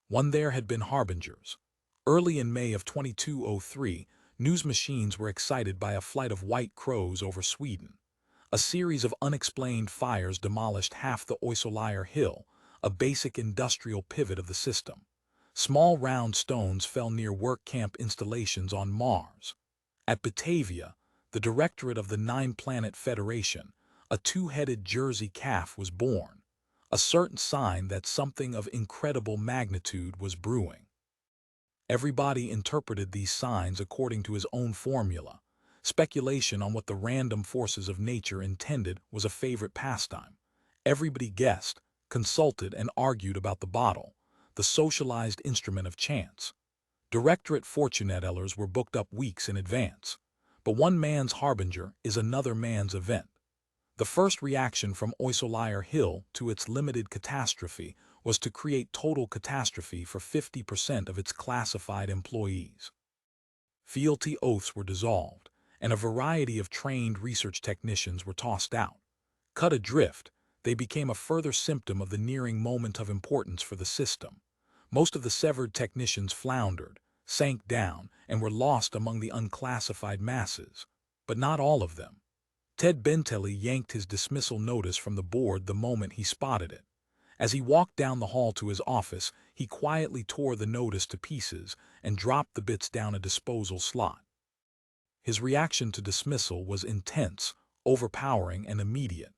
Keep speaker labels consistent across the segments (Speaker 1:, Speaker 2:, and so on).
Speaker 1: One there had been harbingers. Early in May of 2203, news machines were excited by a flight of white crows over Sweden. A series of unexplained fires demolished half the Oisolayer Hill, a basic industrial pivot of the system. Small round stones fell near work camp installations on Mars. At Batavia, the directorate of the Nine-Planet Federation, a two-headed Jersey calf was born, a certain sign that something of incredible magnitude was brewing. Everybody interpreted these signs according to his own formula. Speculation on what the random forces of nature intended was a favorite pastime. Everybody guessed, consulted, and argued about the bottle, the socialized instrument of chance. Directorate fortune-tellers were booked up weeks in advance. But one man's harbinger is another man's event. The first reaction from Oisolayer Hill to its limited catastrophe was to create total catastrophe for 50% of its classified employees. Fealty oaths were dissolved, and a variety of trained research technicians were tossed out. Cut adrift, they became a further symptom of the nearing moment of importance for the system. Most of the severed technicians floundered, sank down, and were lost among the unclassified masses. But not all of them. Ted Benteley yanked his dismissal notice from the board the moment he spotted it. As he walked down the hall to his office, he quietly tore the notice to pieces and dropped the bits down a disposal slot. His reaction to dismissal was intense, overpowering, and immediate.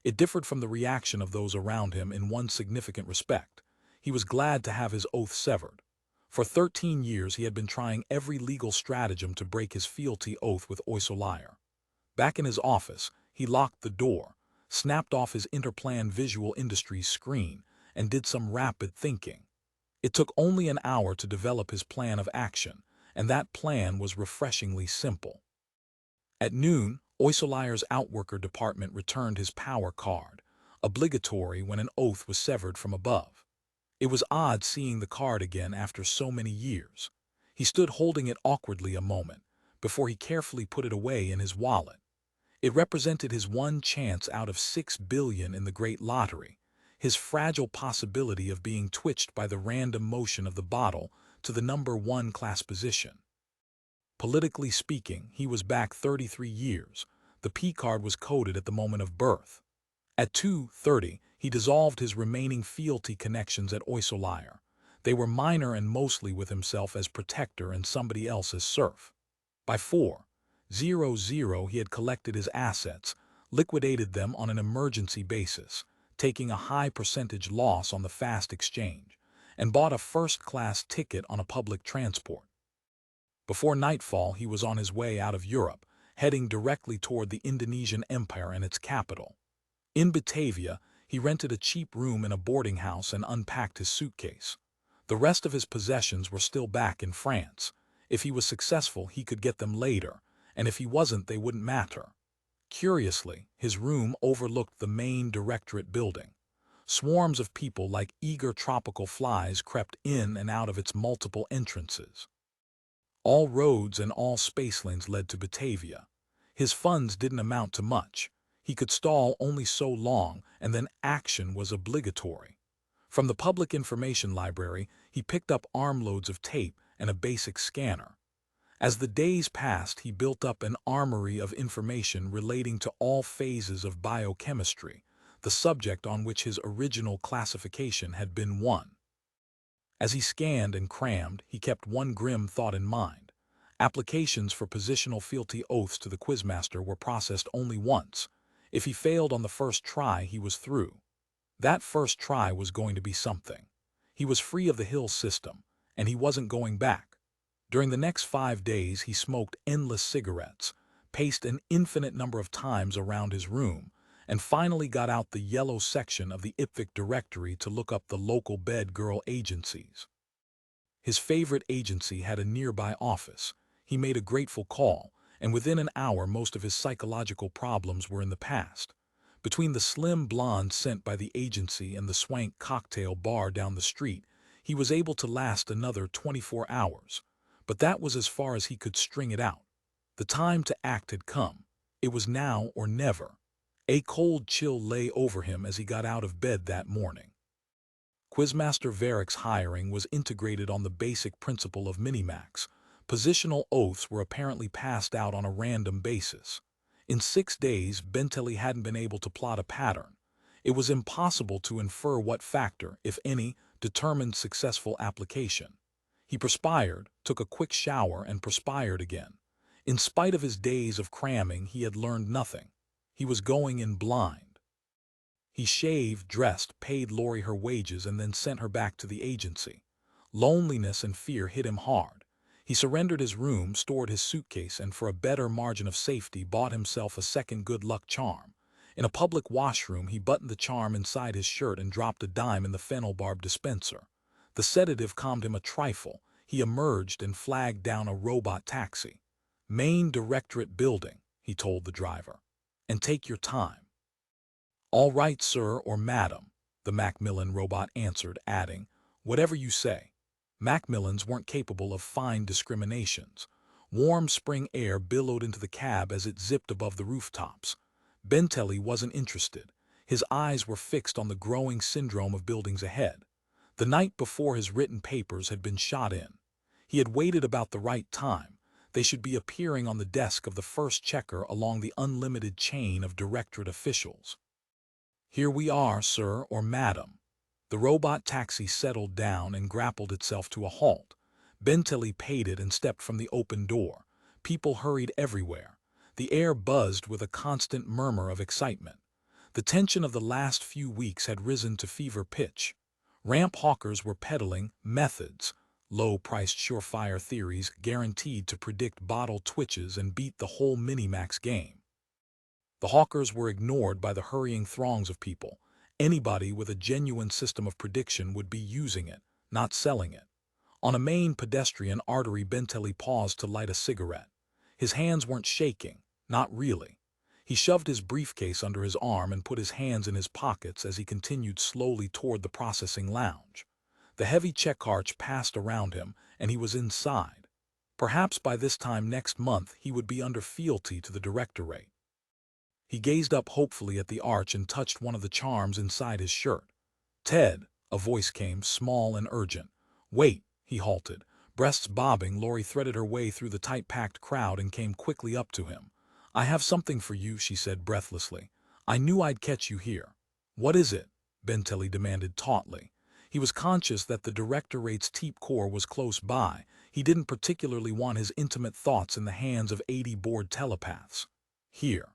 Speaker 1: It differed from the reaction of those around him in one significant respect. He was glad to have his oath severed. For 13 years he had been trying every legal stratagem to break his fealty oath with Oisolayer. Back in his office, he locked the door, snapped off his Interplan Visual Industries screen, and did some rapid thinking. It took only an hour to develop his plan of action, and that plan was refreshingly simple. At noon, Oisolayer's outworker department returned his power card, obligatory when an oath was severed from above. It was odd seeing the card again after so many years. He stood holding it awkwardly a moment, before he carefully put it away in his wallet. It represented his one chance out of 6 billion in the great lottery, his fragile possibility of being twitched by the random motion of the bottle to the number 1 class position. Politically speaking, he was back 33 years. The P card was coded at the moment of birth. At 2:30, he dissolved his remaining fealty connections at Oisolayer. They were minor and mostly with himself as protector and somebody else as serf. By 4:00, he had collected his assets, liquidated them on an emergency basis, taking a high percentage loss on the fast exchange, and bought a first-class ticket on a public transport. Before nightfall, he was on his way out of Europe, heading directly toward the Indonesian Empire and its capital. In Batavia, he rented a cheap room in a boarding house and unpacked his suitcase. The rest of his possessions were still back in France. If he was successful, he could get them later, and if he wasn't, they wouldn't matter. Curiously, his room overlooked the main directorate building. Swarms of people like eager tropical flies crept in and out of its multiple entrances. All roads and all space lanes led to Batavia. His funds didn't amount to much. He could stall only so long, and then action was obligatory. From the public information library, he picked up armloads of tape and a basic scanner. As the days passed, he built up an armory of information relating to all phases of biochemistry, the subject on which his original classification had been one. As he scanned and crammed, he kept one grim thought in mind. Applications for positional fealty oaths to the Quizmaster were processed only once. If he failed on the first try, he was through. That first try was going to be something. He was free of the Hill system, and he wasn't going back. During the next 5 days, he smoked endless cigarettes, paced an infinite number of times around his room, and finally got out the yellow section of the IPVIC directory to look up the local bed girl agencies. His favorite agency had a nearby office. He made a grateful call, and within an hour most of his psychological problems were in the past. Between the slim blonde sent by the agency and the swank cocktail bar down the street, he was able to last another 24 hours. But that was as far as he could string it out. The time to act had come. It was now or never. A cold chill lay over him as he got out of bed that morning. Quizmaster Verrick's hiring was integrated on the basic principle of minimax. Positional oaths were apparently passed out on a random basis. In 6 days, Benteley hadn't been able to plot a pattern. It was impossible to infer what factor, if any, determined successful application. He perspired, took a quick shower, and perspired again. In spite of his days of cramming, he had learned nothing. He was going in blind. He shaved, dressed, paid Lori her wages, and then sent her back to the agency. Loneliness and fear hit him hard. He surrendered his room, stored his suitcase, and for a better margin of safety bought himself a second good luck charm. In a public washroom, he buttoned the charm inside his shirt and dropped a dime in the phenolbarb dispenser. The sedative calmed him a trifle. He emerged and flagged down a robot taxi. "Main Directorate Building," he told the driver. "And take your time." "All right, sir or madam," the Macmillan robot answered, adding, "Whatever you say." Macmillans weren't capable of fine discriminations. Warm spring air billowed into the cab as it zipped above the rooftops. Benteley wasn't interested. His eyes were fixed on the growing syndrome of buildings ahead. The night before, his written papers had been shot in. He had waited about the right time. They should be appearing on the desk of the first checker along the unlimited chain of directorate officials. "Here we are, sir or madam." The robot taxi settled down and grappled itself to a halt. Benteley paid it and stepped from the open door. People hurried everywhere. The air buzzed with a constant murmur of excitement. The tension of the last few weeks had risen to fever pitch. Ramp hawkers were peddling methods, low-priced surefire theories guaranteed to predict bottle twitches and beat the whole Minimax game. The hawkers were ignored by the hurrying throngs of people. Anybody with a genuine system of prediction would be using it, not selling it. On a main pedestrian artery, Benteley paused to light a cigarette. His hands weren't shaking, not really. He shoved his briefcase under his arm and put his hands in his pockets as he continued slowly toward the processing lounge. The heavy check arch passed around him, and he was inside. Perhaps by this time next month he would be under fealty to the directorate. He gazed up hopefully at the arch and touched one of the charms inside his shirt. "Ted," a voice came, small and urgent. "Wait," he halted. Breasts bobbing, Lori threaded her way through the tight-packed crowd and came quickly up to him. "I have something for you," she said breathlessly. "I knew I'd catch you here." "What is it?" Benteley demanded tautly. He was conscious that the directorate's teep core was close by. He didn't particularly want his intimate thoughts in the hands of 80 bored telepaths. "Here."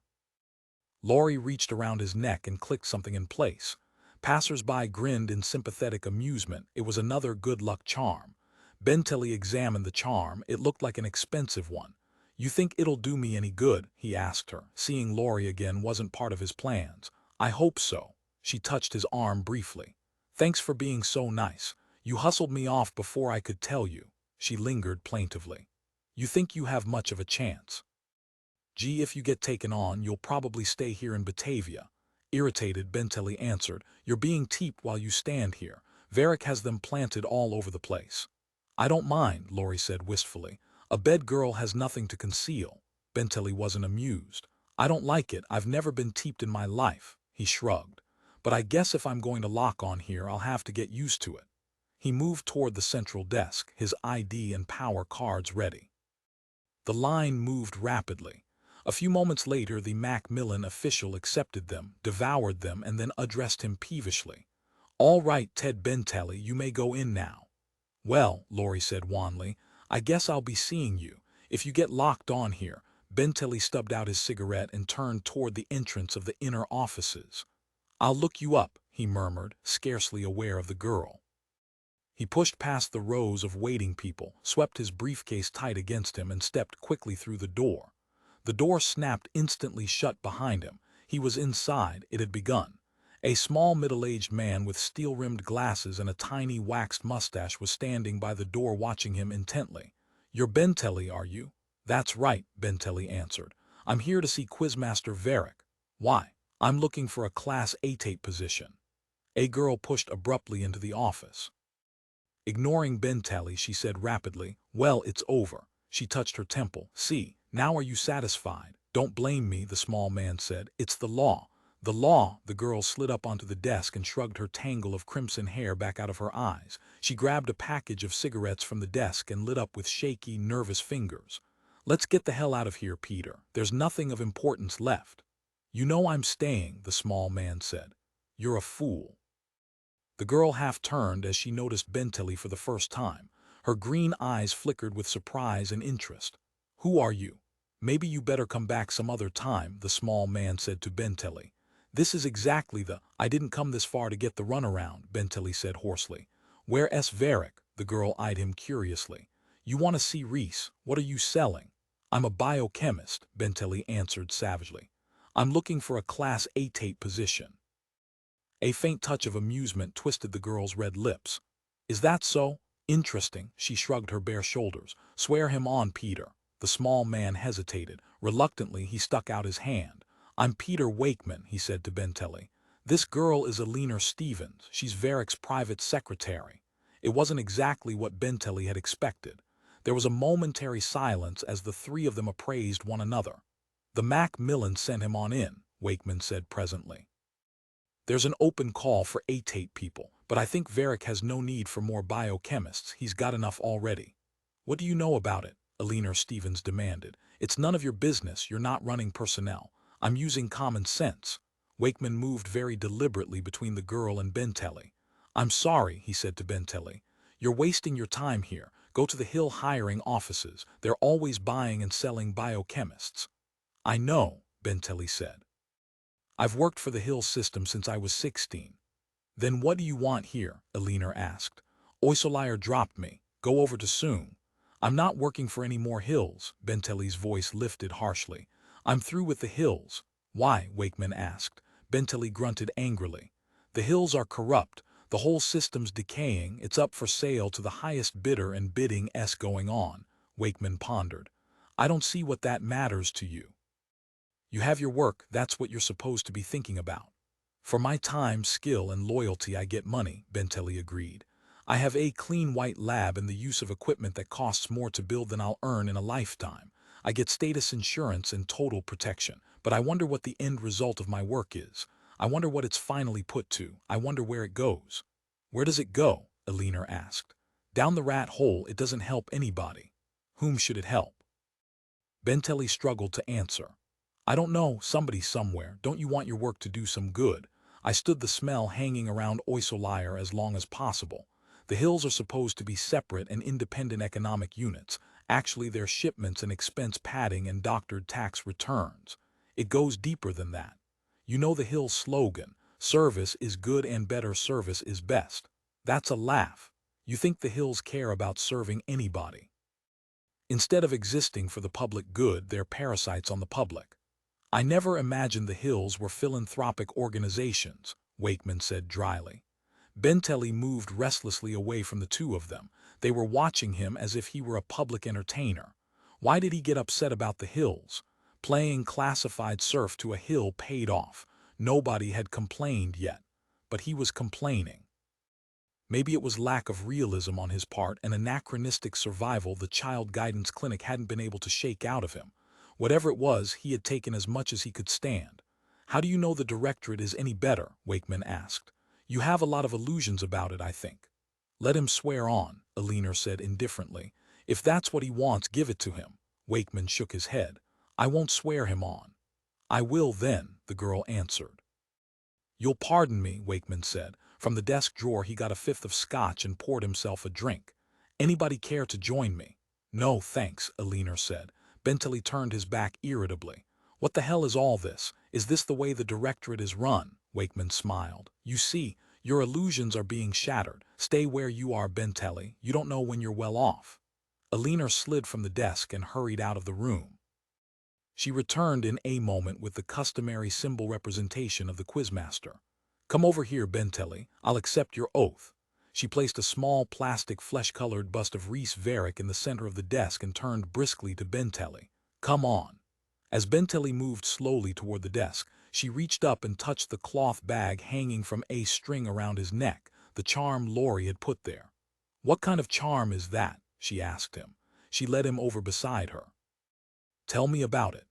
Speaker 1: Lori reached around his neck and clicked something in place. Passers-by grinned in sympathetic amusement. It was another good luck charm. Benteley examined the charm. It looked like an expensive one. "You think it'll do me any good?" he asked her. Seeing Lori again wasn't part of his plans. "I hope so." She touched his arm briefly. "Thanks for being so nice. You hustled me off before I could tell you." She lingered plaintively. "You think you have much of a chance?" "Gee, if you get taken on, you'll probably stay here in Batavia." Irritated, Benteley answered, "You're being teeped while you stand here. Verrick has them planted all over the place." "I don't mind," Lori said wistfully. "A bed girl has nothing to conceal." Benteley wasn't amused. "I don't like it. I've never been teeped in my life." He shrugged. "But I guess if I'm going to lock on here, I'll have to get used to it." He moved toward the central desk, his ID and power cards ready. The line moved rapidly. A few moments later, the Macmillan official accepted them, devoured them, and then addressed him peevishly. "All right, Ted Benteley, you may go in now." "Well," Lori said wanly, "I guess I'll be seeing you. If you get locked on here." Benteley stubbed out his cigarette and turned toward the entrance of the inner offices. "I'll look you up," he murmured, scarcely aware of the girl. He pushed past the rows of waiting people, swept his briefcase tight against him, and stepped quickly through the door. The door snapped instantly shut behind him. He was inside. It had begun. A small middle-aged man with steel-rimmed glasses and a tiny waxed mustache was standing by the door watching him intently. "You're Benteley, are you?" "That's right," Benteley answered. "I'm here to see Quizmaster Verrick." "Why?" "I'm looking for a Class A tape position." A girl pushed abruptly into the office. Ignoring Benteley, she said rapidly, "Well, it's over." She touched her temple. "See, now are you satisfied?" "Don't blame me," the small man said. "It's the law. The law, the girl slid up onto the desk and shrugged her tangle of crimson hair back out of her eyes. She grabbed a package of cigarettes from the desk and lit up with shaky, nervous fingers. Let's get the hell out of here, Peter. There's nothing of importance left. You know I'm staying, the small man said. You're a fool. The girl half turned as she noticed Benteley for the first time. Her green eyes flickered with surprise and interest. Who are you? Maybe you better come back some other time, the small man said to Benteley. This is exactly I didn't come this far to get the runaround, Benteley said hoarsely. Where Reese Verrick? The girl eyed him curiously. You want to see Reese? What are you selling? I'm a biochemist, Benteley answered savagely. I'm looking for a Class A tape position. A faint touch of amusement twisted the girl's red lips. Is that so? Interesting, she shrugged her bare shoulders. Swear him on, Peter. The small man hesitated. Reluctantly, he stuck out his hand. I'm Peter Wakeman, he said to Benteley. This girl is Eleanor Stevens. She's Verrick's private secretary. It wasn't exactly what Benteley had expected. There was a momentary silence as the three of them appraised one another. The Macmillan sent him on in, Wakeman said presently. There's an open call for A-tape people, but I think Verrick has no need for more biochemists. He's got enough already. What do you know about it? Eleanor Stevens demanded. It's none of your business. You're not running personnel. I'm using common sense. Wakeman moved very deliberately between the girl and Benteley. I'm sorry, he said to Benteley. You're wasting your time here. Go to the Hill hiring offices. They're always buying and selling biochemists. I know, Benteley said. I've worked for the Hill system since I was 16. Then what do you want here? Eleanor asked. Oisolier dropped me. Go over to Soon. I'm not working for any more Hills, Benteley's voice lifted harshly. I'm through with the Hills. Why? Wakeman asked. Benteley grunted angrily. The Hills are corrupt. The whole system's decaying. It's up for sale to the highest bidder and bidding-s going on, Wakeman pondered. I don't see what that matters to you. You have your work, that's what you're supposed to be thinking about. For my time, skill, and loyalty I get money, Benteley agreed. I have a clean white lab and the use of equipment that costs more to build than I'll earn in a lifetime. I get status insurance and total protection, but I wonder what the end result of my work is. I wonder what it's finally put to. I wonder where it goes. Where does it go? Eleanor asked. Down the rat hole. It doesn't help anybody. Whom should it help? Benteley struggled to answer. I don't know, somebody somewhere. Don't you want your work to do some good? I stood the smell hanging around Oisolier as long as possible. The Hills are supposed to be separate and independent economic units. Actually, they're shipments and expense padding and doctored tax returns. It goes deeper than that. You know the Hills slogan, service is good and better service is best. That's a laugh. You think the Hills care about serving anybody? Instead of existing for the public good, they're parasites on the public. I never imagined the Hills were philanthropic organizations, Wakeman said dryly. Benteley moved restlessly away from the two of them. They were watching him as if he were a public entertainer. Why did he get upset about the Hills? Playing classified serf to a Hill paid off. Nobody had complained yet, but he was complaining. Maybe it was lack of realism on his part, an anachronistic survival the child guidance clinic hadn't been able to shake out of him. Whatever it was, he had taken as much as he could stand. How do you know the directorate is any better? Wakeman asked. You have a lot of illusions about it, I think. Let him swear on, Eleanor said indifferently. If that's what he wants, give it to him. Wakeman shook his head. I won't swear him on. I will then, the girl answered. You'll pardon me, Wakeman said. From the desk drawer he got a fifth of scotch and poured himself a drink. Anybody care to join me? No, thanks, Eleanor said. Benteley turned his back irritably. What the hell is all this? Is this the way the directorate is run? Wakeman smiled. You see, your illusions are being shattered. Stay where you are, Benteley. You don't know when you're well off. Eleanor slid from the desk and hurried out of the room. She returned in a moment with the customary symbol representation of the Quizmaster. Come over here, Benteley. I'll accept your oath. She placed a small plastic flesh-colored bust of Reese Verrick in the center of the desk and turned briskly to Benteley. Come on. As Benteley moved slowly toward the desk, she reached up and touched the cloth bag hanging from a string around his neck, the charm Laurie had put there. What kind of charm is that? She asked him. She led him over beside her. Tell me about it.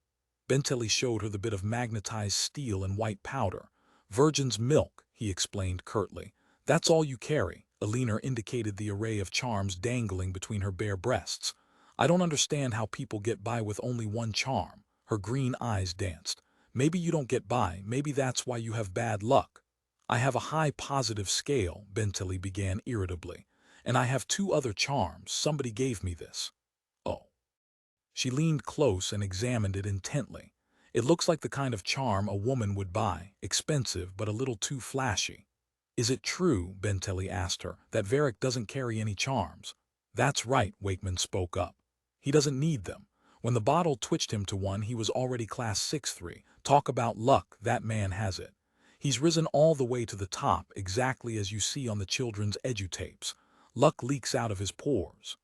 Speaker 1: Benteley showed her the bit of magnetized steel and white powder. Virgin's milk, he explained curtly. That's all you carry. Alina indicated the array of charms dangling between her bare breasts. I don't understand how people get by with only one charm. Her green eyes danced. Maybe you don't get by, maybe that's why you have bad luck. I have a high positive scale, Benteley began irritably. And I have 2 other charms, somebody gave me this. Oh. She leaned close and examined it intently. It looks like the kind of charm a woman would buy, expensive but a little too flashy. Is it true, Benteley asked her, that Verrick doesn't carry any charms? That's right, Wakeman spoke up. He doesn't need them. When the bottle twitched him to one, he was already class 6-3. Talk about luck, that man has it. He's risen all the way to the top, exactly as you see on the children's edutapes. Luck leaks out of his pores.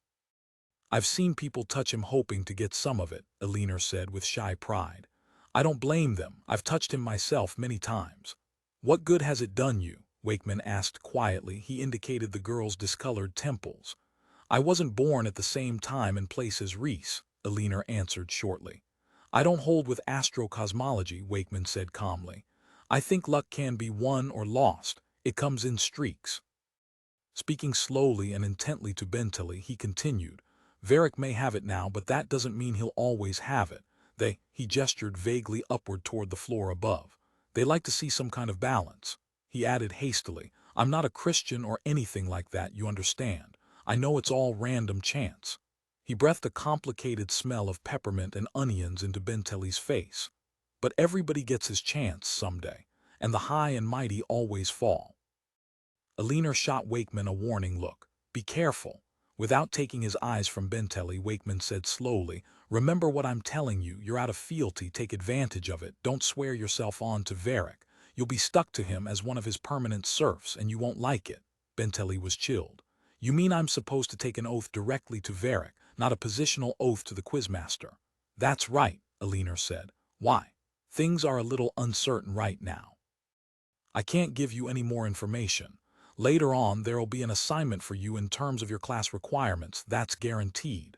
Speaker 1: I've seen people touch him hoping to get some of it, Alina said with shy pride. I don't blame them. I've touched him myself many times. What good has it done you? Wakeman asked quietly. He indicated the girl's discolored temples. I wasn't born at the same time and place as Reese, Alina answered shortly. I don't hold with astrocosmology, Wakeman said calmly. I think luck can be won or lost. It comes in streaks. Speaking slowly and intently to Benteley, he continued. Verrick may have it now, but that doesn't mean he'll always have it. He gestured vaguely upward toward the floor above. They like to see some kind of balance. He added hastily, I'm not a Christian or anything like that, you understand. I know it's all random chance. He breathed a complicated smell of peppermint and onions into Benteley's face. But everybody gets his chance someday, and the high and mighty always fall. Alina shot Wakeman a warning look. Be careful. Without taking his eyes from Benteley, Wakeman said slowly, remember what I'm telling you, you're out of fealty, take advantage of it, don't swear yourself on to Verrick. You'll be stuck to him as one of his permanent serfs, and you won't like it. Benteley was chilled. You mean I'm supposed to take an oath directly to Verrick, not a positional oath to the Quizmaster? That's right, Alina said. Why? Things are a little uncertain right now. I can't give you any more information. Later on, there'll be an assignment for you in terms of your class requirements, that's guaranteed.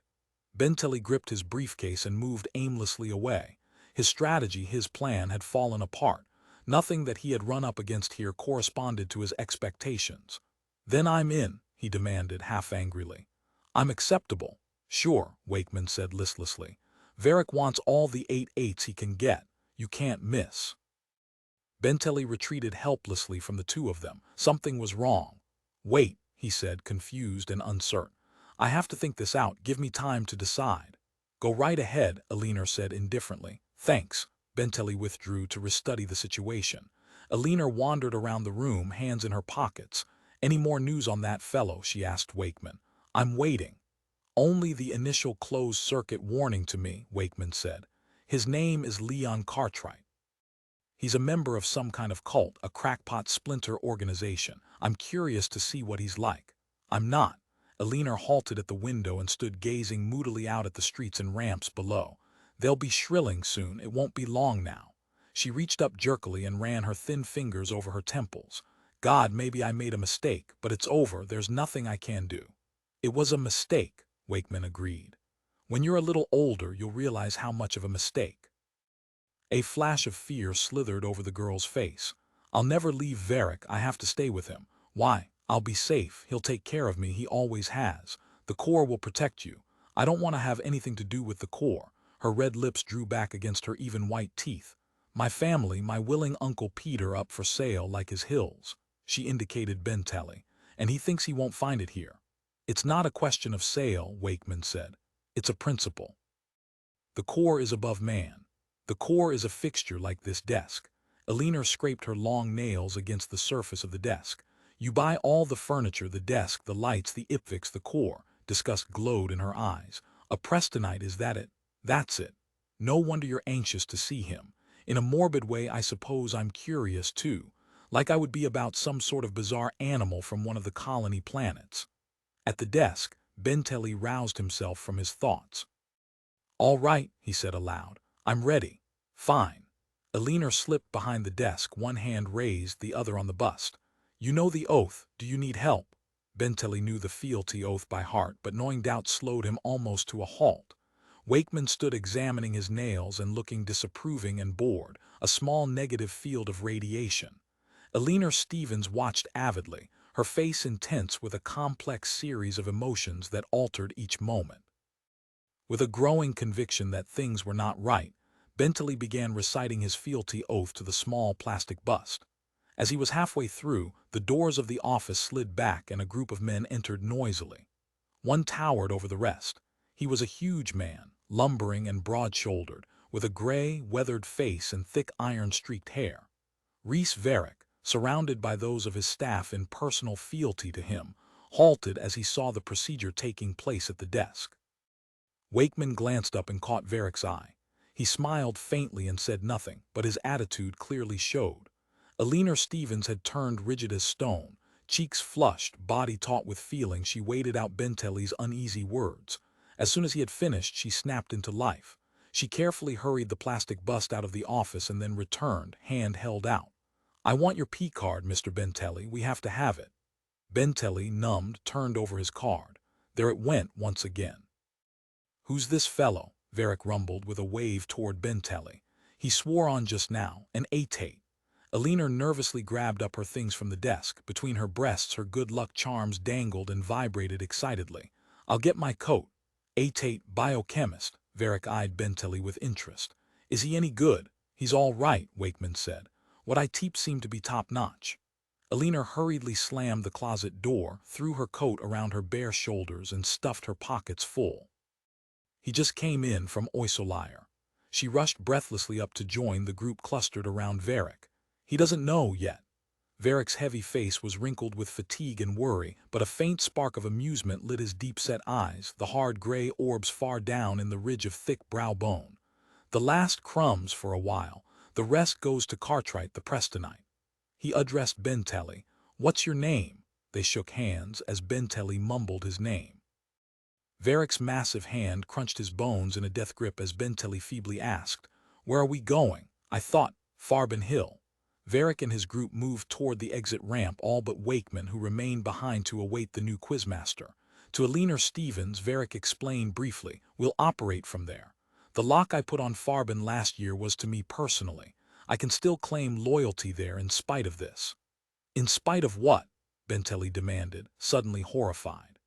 Speaker 1: Benteley gripped his briefcase and moved aimlessly away. His strategy, his plan, had fallen apart. Nothing that he had run up against here corresponded to his expectations. Then I'm in, he demanded half angrily. I'm acceptable. Sure, Wakeman said listlessly. Verrick wants all the 8/8s he can get. You can't miss. Benteley retreated helplessly from the 2 of them. Something was wrong. Wait, he said, confused and uncertain. I have to think this out. Give me time to decide. Go right ahead, Alina said indifferently. Thanks. Benteley withdrew to restudy the situation. Alina wandered around the room, hands in her pockets. Any more news on that fellow? She asked Wakeman. I'm waiting. Only the initial closed-circuit warning to me, Wakeman said. His name is Leon Cartwright. He's a member of some kind of cult, a crackpot splinter organization. I'm curious to see what he's like. I'm not. Alina halted at the window and stood gazing moodily out at the streets and ramps below. They'll be shrilling soon. It won't be long now. She reached up jerkily and ran her thin fingers over her temples. God, maybe I made a mistake, but it's over. There's nothing I can do. It was a mistake, Wakeman agreed. When you're a little older, you'll realize how much of a mistake. A flash of fear slithered over the girl's face. I'll never leave Verrick. I have to stay with him. Why? I'll be safe. He'll take care of me. He always has. The Corps will protect you. I don't want to have anything to do with the Corps. Her red lips drew back against her even white teeth. My family, my willing Uncle Peter up for sale like his hills. She indicated Benteley. And he thinks he won't find it here. It's not a question of sale, Wakeman said. It's a principle. The Corps is above man. The Corps is a fixture like this desk. Alina scraped her long nails against the surface of the desk. You buy all the furniture, the desk, the lights, the Ipvix, the Corps. Disgust glowed in her eyes. A Prestonite, is that it? That's it. No wonder you're anxious to see him. In a morbid way, I suppose I'm curious too. Like I would be about some sort of bizarre animal from one of the colony planets. At the desk, Benteley roused himself from his thoughts. All right, he said aloud. I'm ready. Fine. Alina slipped behind the desk, one hand raised, the other on the bust. You know the oath. Do you need help? Benteley knew the fealty oath by heart, but knowing doubt slowed him almost to a halt. Wakeman stood examining his nails and looking disapproving and bored, a small negative field of radiation. Eleanor Stevens watched avidly, her face intense with a complex series of emotions that altered each moment. With a growing conviction that things were not right, Benteley began reciting his fealty oath to the small plastic bust. As he was halfway through, the doors of the office slid back and a group of men entered noisily. One towered over the rest. He was a huge man, lumbering and broad-shouldered, with a gray, weathered face and thick iron-streaked hair. Reese Verrick, surrounded by those of his staff in personal fealty to him, halted as he saw the procedure taking place at the desk. Wakeman glanced up and caught Verrick's eye. He smiled faintly and said nothing, but his attitude clearly showed. Eleanor Stevens had turned rigid as stone, cheeks flushed, body taut with feeling. She waited out Benteley's uneasy words. As soon as he had finished, she snapped into life. She carefully hurried the plastic bust out of the office and then returned, hand held out. "I want your P-card, Mr. Benteley. We have to have it." Benteley, numbed, turned over his card. There it went once again. "Who's this fellow?" Verrick rumbled with a wave toward Benteley. "He swore on just now, an ATATE." Eleanor nervously grabbed up her things from the desk. Between her breasts her good luck charms dangled and vibrated excitedly. "I'll get my coat." "ATATE biochemist." Verrick eyed Benteley with interest. "Is he any good?" "He's all right," Wakeman said. "What I teach seemed to be top-notch." Eleanor hurriedly slammed the closet door, threw her coat around her bare shoulders, and stuffed her pockets full. "He just came in from Oysolire." She rushed breathlessly up to join the group clustered around Verrick. "He doesn't know yet." Verrick's heavy face was wrinkled with fatigue and worry, but a faint spark of amusement lit his deep-set eyes, the hard gray orbs far down in the ridge of thick brow bone. "The last crumbs for a while. The rest goes to Cartwright the Prestonite." He addressed Benteley. "What's your name?" They shook hands as Benteley mumbled his name. Verrick's massive hand crunched his bones in a death grip as Benteley feebly asked, "Where are we going?" "I thought Farbin Hill." Verrick and his group moved toward the exit ramp, all but Wakeman, who remained behind to await the new Quizmaster. To Eleanor Stevens, Verrick explained briefly, "We'll operate from there. The lock I put on Farbin last year was to me personally. I can still claim loyalty there in spite of this." "In spite of what?" Benteley demanded, suddenly horrified.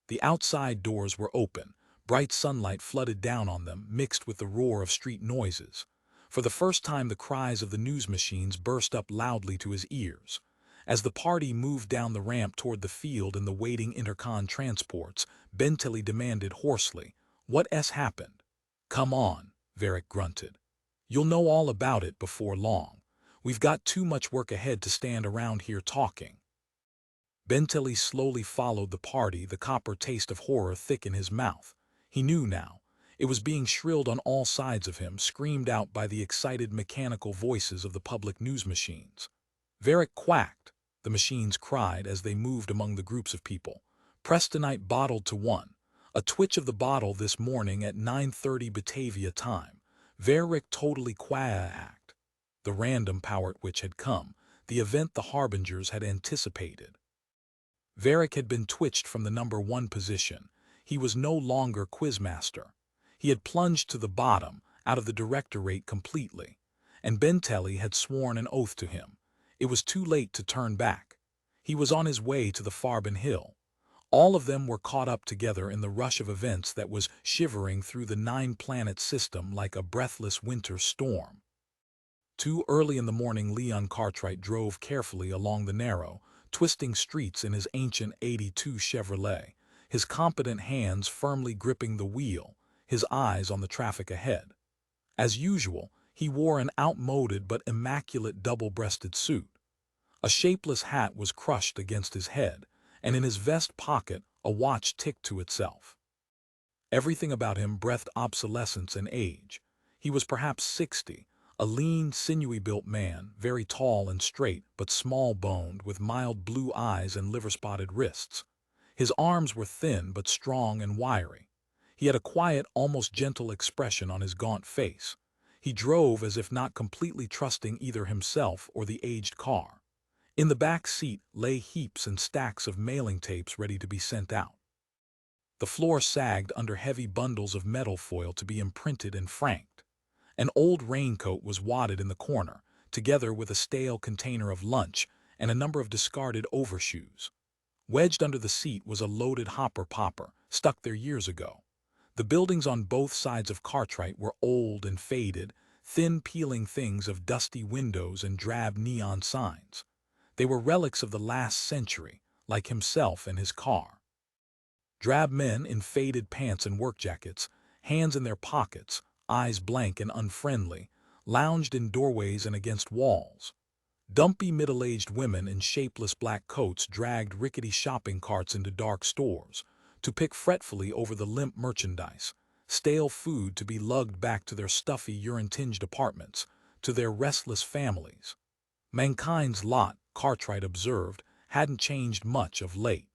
Speaker 1: The outside doors were open. Bright sunlight flooded down on them, mixed with the roar of street noises. For the first time the cries of the news machines burst up loudly to his ears. As the party moved down the ramp toward the field and the waiting intercon transports, Benteley demanded hoarsely, "What happened?" "Come on," Verrick grunted. "You'll know all about it before long. We've got too much work ahead to stand around here talking." Benteley slowly followed the party, the copper taste of horror thick in his mouth. He knew now. It was being shrilled on all sides of him, screamed out by the excited mechanical voices of the public news machines. Verrick quacked, the machines cried as they moved among the groups of people. "Prestonite bottled to 1. A twitch of the bottle this morning at 9:30 Batavia time. Verrick totally quacked." The random power at which had come, the event the harbingers had anticipated. Verrick had been twitched from the number 1 position. He was no longer Quizmaster. He had plunged to the bottom, out of the directorate completely. And Benteley had sworn an oath to him. It was too late to turn back. He was on his way to the Farbin Hill. All of them were caught up together in the rush of events that was shivering through the 9-planet system like a breathless winter storm. Too early in the morning, Leon Cartwright drove carefully along the narrow, twisting streets in his ancient '82 Chevrolet, his competent hands firmly gripping the wheel, his eyes on the traffic ahead. As usual, he wore an outmoded but immaculate double-breasted suit. A shapeless hat was crushed against his head, and in his vest pocket a watch ticked to itself. Everything about him breathed obsolescence and age. He was perhaps 60, a lean, sinewy-built man, very tall and straight, but small-boned, with mild blue eyes and liver-spotted wrists. His arms were thin but strong and wiry. He had a quiet, almost gentle expression on his gaunt face. He drove as if not completely trusting either himself or the aged car. In the back seat lay heaps and stacks of mailing tapes ready to be sent out. The floor sagged under heavy bundles of metal foil to be imprinted and franked. An old raincoat was wadded in the corner, together with a stale container of lunch and a number of discarded overshoes. Wedged under the seat was a loaded hopper popper, stuck there years ago. The buildings on both sides of Cartwright were old and faded, thin peeling things of dusty windows and drab neon signs. They were relics of the last century, like himself and his car. Drab men in faded pants and work jackets, hands in their pockets, eyes blank and unfriendly, lounged in doorways and against walls. Dumpy middle-aged women in shapeless black coats dragged rickety shopping carts into dark stores, to pick fretfully over the limp merchandise, stale food to be lugged back to their stuffy urine-tinged apartments, to their restless families. Mankind's lot, Cartwright observed, hadn't changed much of late.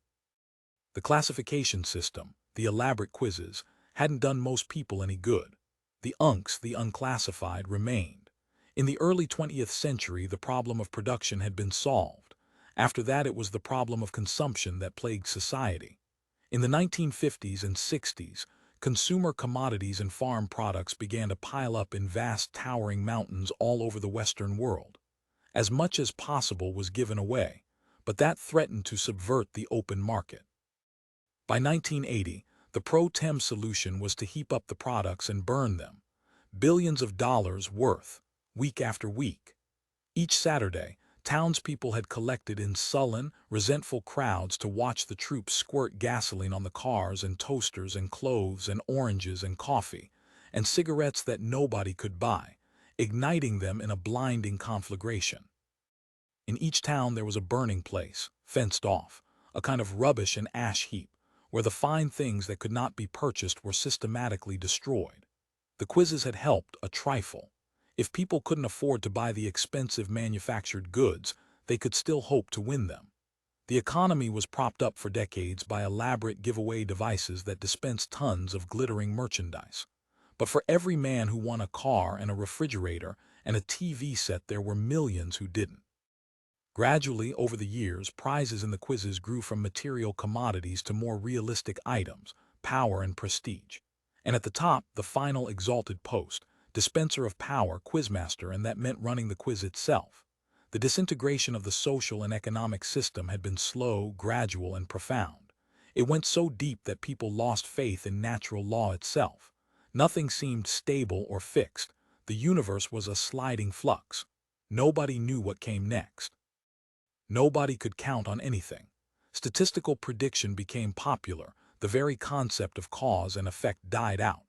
Speaker 1: The classification system, the elaborate quizzes, hadn't done most people any good. The unks, the unclassified, remained. In the early 20th century, the problem of production had been solved. After that, it was the problem of consumption that plagued society. In the 1950s and 60s, consumer commodities and farm products began to pile up in vast towering mountains all over the Western world. As much as possible was given away, but that threatened to subvert the open market. By 1980, the pro tem solution was to heap up the products and burn them, billions of dollars worth, week after week. Each Saturday, townspeople had collected in sullen, resentful crowds to watch the troops squirt gasoline on the cars and toasters and clothes and oranges and coffee, and cigarettes that nobody could buy, igniting them in a blinding conflagration. In each town there was a burning place, fenced off, a kind of rubbish and ash heap, where the fine things that could not be purchased were systematically destroyed. The quizzes had helped a trifle. If people couldn't afford to buy the expensive manufactured goods, they could still hope to win them. The economy was propped up for decades by elaborate giveaway devices that dispensed tons of glittering merchandise. But for every man who won a car and a refrigerator and a TV set, there were millions who didn't. Gradually, over the years, prizes in the quizzes grew from material commodities to more realistic items, power and prestige. And at the top, the final exalted post, dispenser of power, Quizmaster, and that meant running the quiz itself. The disintegration of the social and economic system had been slow, gradual, and profound. It went so deep that people lost faith in natural law itself. Nothing seemed stable or fixed. The universe was a sliding flux. Nobody knew what came next. Nobody could count on anything. Statistical prediction became popular. The very concept of cause and effect died out.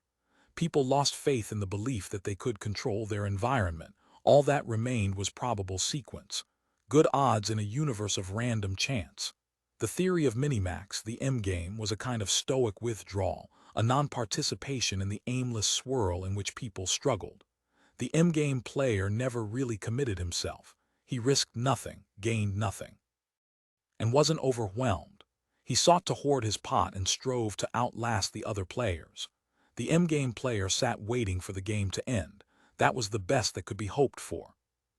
Speaker 1: People lost faith in the belief that they could control their environment. All that remained was probable sequence. Good odds in a universe of random chance. The theory of minimax, the endgame, was a kind of stoic withdrawal, a non-participation in the aimless swirl in which people struggled. The endgame player never really committed himself. He risked nothing, gained nothing, and wasn't overwhelmed. He sought to hoard his pot and strove to outlast the other players. The endgame player sat waiting for the game to end. That was the best that could be hoped for.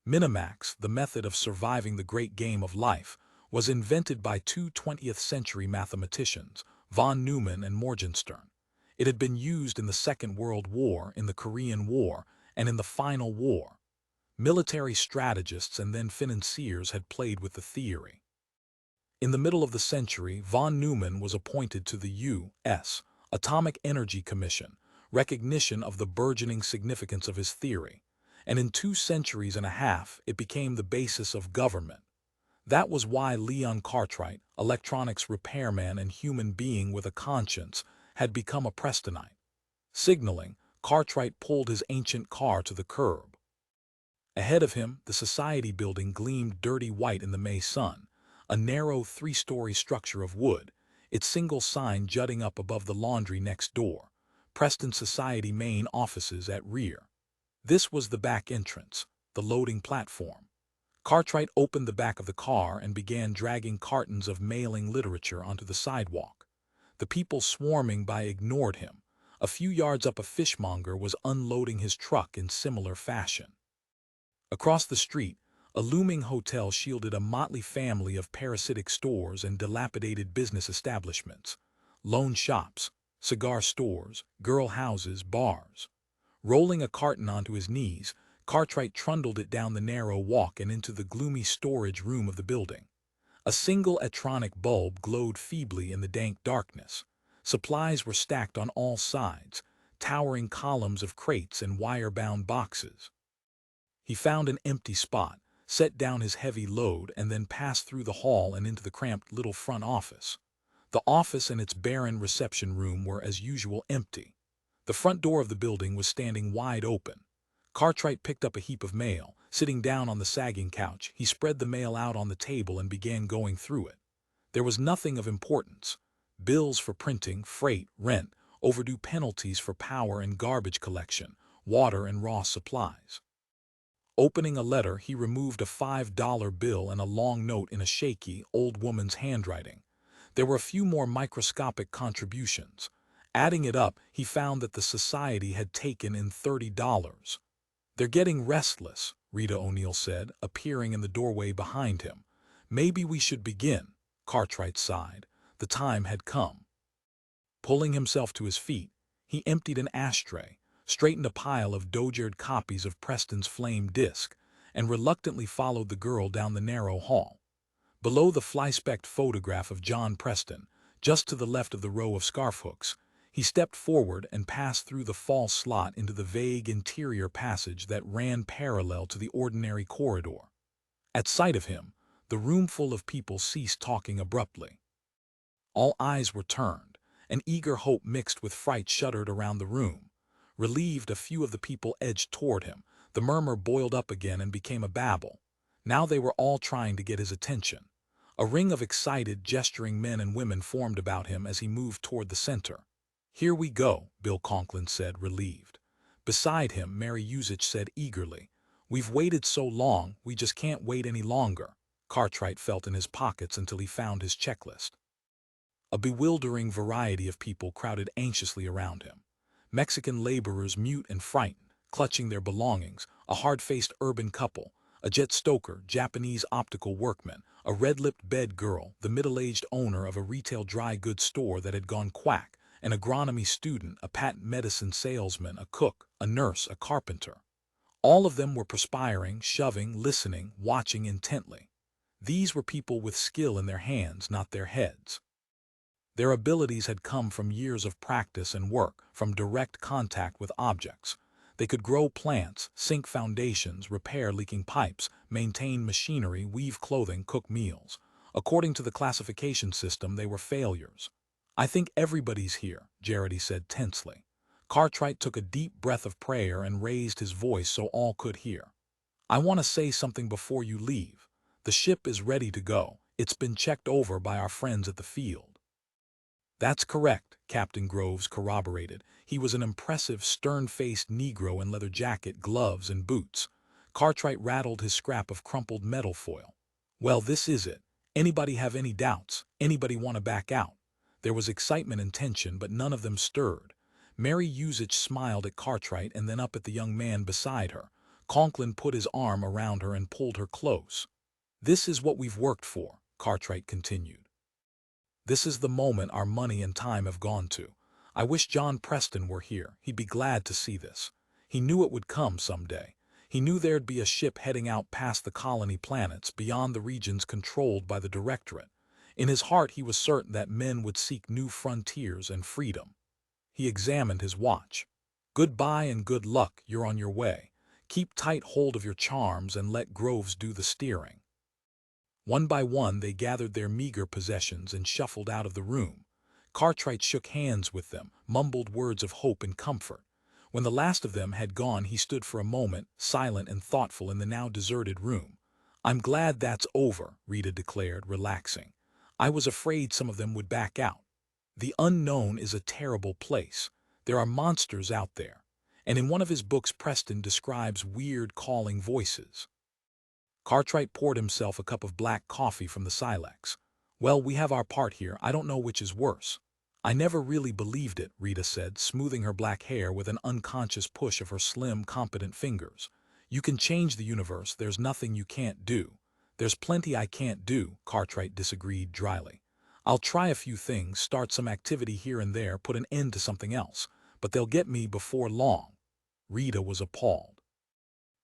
Speaker 1: Minimax, the method of surviving the great game of life, was invented by two 20th-century mathematicians, von Neumann and Morgenstern. It had been used in the Second World War, in the Korean War, and in the Final War. Military strategists and then financiers had played with the theory. In the middle of the century, von Neumann was appointed to the U.S. Atomic Energy Commission, recognition of the burgeoning significance of his theory, and in 2 centuries and a half it became the basis of government. That was why Leon Cartwright, electronics repairman and human being with a conscience, had become a Prestonite. Signaling, Cartwright pulled his ancient car to the curb. Ahead of him, the society building gleamed dirty white in the May sun, a narrow 3-story structure of wood, its single sign jutting up above the laundry next door, Preston Society main offices at rear. This was the back entrance, the loading platform. Cartwright opened the back of the car and began dragging cartons of mailing literature onto the sidewalk. The people swarming by ignored him. A few yards up, a fishmonger was unloading his truck in similar fashion. Across the street, a looming hotel shielded a motley family of parasitic stores and dilapidated business establishments. loan shops, cigar stores, girl houses, bars. Rolling a carton onto his knees, Cartwright trundled it down the narrow walk and into the gloomy storage room of the building. A single electronic bulb glowed feebly in the dank darkness. Supplies were stacked on all sides, towering columns of crates and wire-bound boxes. He found an empty spot, set down his heavy load, and then passed through the hall and into the cramped little front office. The office and its barren reception room were as usual empty. The front door of the building was standing wide open. Cartwright picked up a heap of mail. Sitting down on the sagging couch, he spread the mail out on the table and began going through it. There was nothing of importance. Bills for printing, freight, rent, overdue penalties for power and garbage collection, water and raw supplies. Opening a letter, he removed a $5 bill and a long note in a shaky, old woman's handwriting. There were a few more microscopic contributions. Adding it up, he found that the society had taken in $30. "They're getting restless," Rita O'Neill said, appearing in the doorway behind him. "Maybe we should begin." Cartwright sighed. The time had come. Pulling himself to his feet, he emptied an ashtray, straightened a pile of dogered copies of Preston's Flame Disc, and reluctantly followed the girl down the narrow hall. Below the fly-specked photograph of John Preston, just to the left of the row of scarf hooks, he stepped forward and passed through the false slot into the vague interior passage that ran parallel to the ordinary corridor. At sight of him, the roomful of people ceased talking abruptly. All eyes were turned, and eager hope mixed with fright shuddered around the room. Relieved, a few of the people edged toward him. The murmur boiled up again and became a babble. Now they were all trying to get his attention. A ring of excited, gesturing men and women formed about him as he moved toward the center. "Here we go," Bill Conklin said, relieved. Beside him, Mary Usich said eagerly, "We've waited so long, we just can't wait any longer." Cartwright felt in his pockets until he found his checklist. A bewildering variety of people crowded anxiously around him. Mexican laborers, mute and frightened, clutching their belongings, a hard-faced urban couple, a jet stoker, Japanese optical workman, a red-lipped bed girl, the middle-aged owner of a retail dry goods store that had gone quack, an agronomy student, a patent medicine salesman, a cook, a nurse, a carpenter. All of them were perspiring, shoving, listening, watching intently. These were people with skill in their hands, not their heads. Their abilities had come from years of practice and work, from direct contact with objects. They could grow plants, sink foundations, repair leaking pipes, maintain machinery, weave clothing, cook meals. According to the classification system, they were failures. "I think everybody's here," Jarity said tensely. Cartwright took a deep breath of prayer and raised his voice so all could hear. "I want to say something before you leave. The ship is ready to go. It's been checked over by our friends at the field." "That's correct," Captain Groves corroborated. He was an impressive, stern-faced Negro in leather jacket, gloves, and boots. Cartwright rattled his scrap of crumpled metal foil. "Well, this is it. Anybody have any doubts? Anybody want to back out?" There was excitement and tension, but none of them stirred. Mary Usich smiled at Cartwright and then up at the young man beside her. Conklin put his arm around her and pulled her close. "This is what we've worked for," Cartwright continued. "This is the moment our money and time have gone to. I wish John Preston were here. He'd be glad to see this. He knew it would come someday. He knew there'd be a ship heading out past the colony planets, beyond the regions controlled by the Directorate. In his heart he was certain that men would seek new frontiers and freedom." He examined his watch. "Goodbye and good luck, you're on your way. Keep tight hold of your charms and let Groves do the steering." One by one they gathered their meager possessions and shuffled out of the room. Cartwright shook hands with them, mumbled words of hope and comfort. When the last of them had gone, he stood for a moment, silent and thoughtful in the now deserted room. "I'm glad that's over," Rita declared, relaxing. "I was afraid some of them would back out. The unknown is a terrible place. There are monsters out there." And in one of his books Preston describes weird calling voices. Cartwright poured himself a cup of black coffee from the silex. "Well, we have our part here. I don't know which is worse." "I never really believed it," Rita said, smoothing her black hair with an unconscious push of her slim, competent fingers. "You can change the universe. There's nothing you can't do." "There's plenty I can't do," Cartwright disagreed dryly. I'll try a few things, start some activity here and there, put an end to something else, but they'll get me before long." Rita was appalled.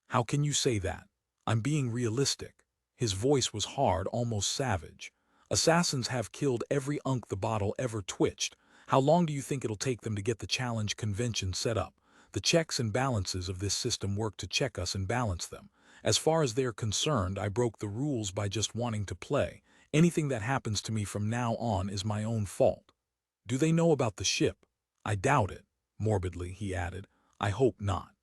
Speaker 1: "How can you say that? I'm being realistic." His voice was hard, almost savage. "Assassins have killed every unk the bottle ever twitched. How long do you think it'll take them to get the challenge convention set up? The checks and balances of this system work to check us and balance them. As far as they're concerned, I broke the rules by just wanting to play. Anything that happens to me from now on is my own fault." "Do they know about the ship?" "I doubt it." Morbidly, he added, "I hope not."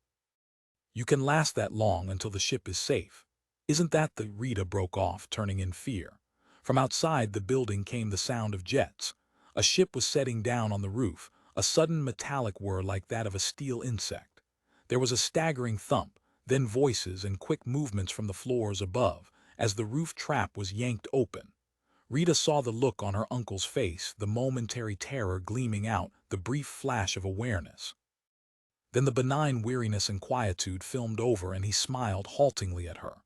Speaker 1: "You can last that long until the ship is safe. Isn't that the—" Rita broke off, turning in fear. From outside the building came the sound of jets. A ship was setting down on the roof, a sudden metallic whir like that of a steel insect. There was a staggering thump, then voices and quick movements from the floors above, as the roof trap was yanked open. Rita saw the look on her uncle's face, the momentary terror gleaming out, the brief flash of awareness. Then the benign weariness and quietude filmed over, and he smiled haltingly at her.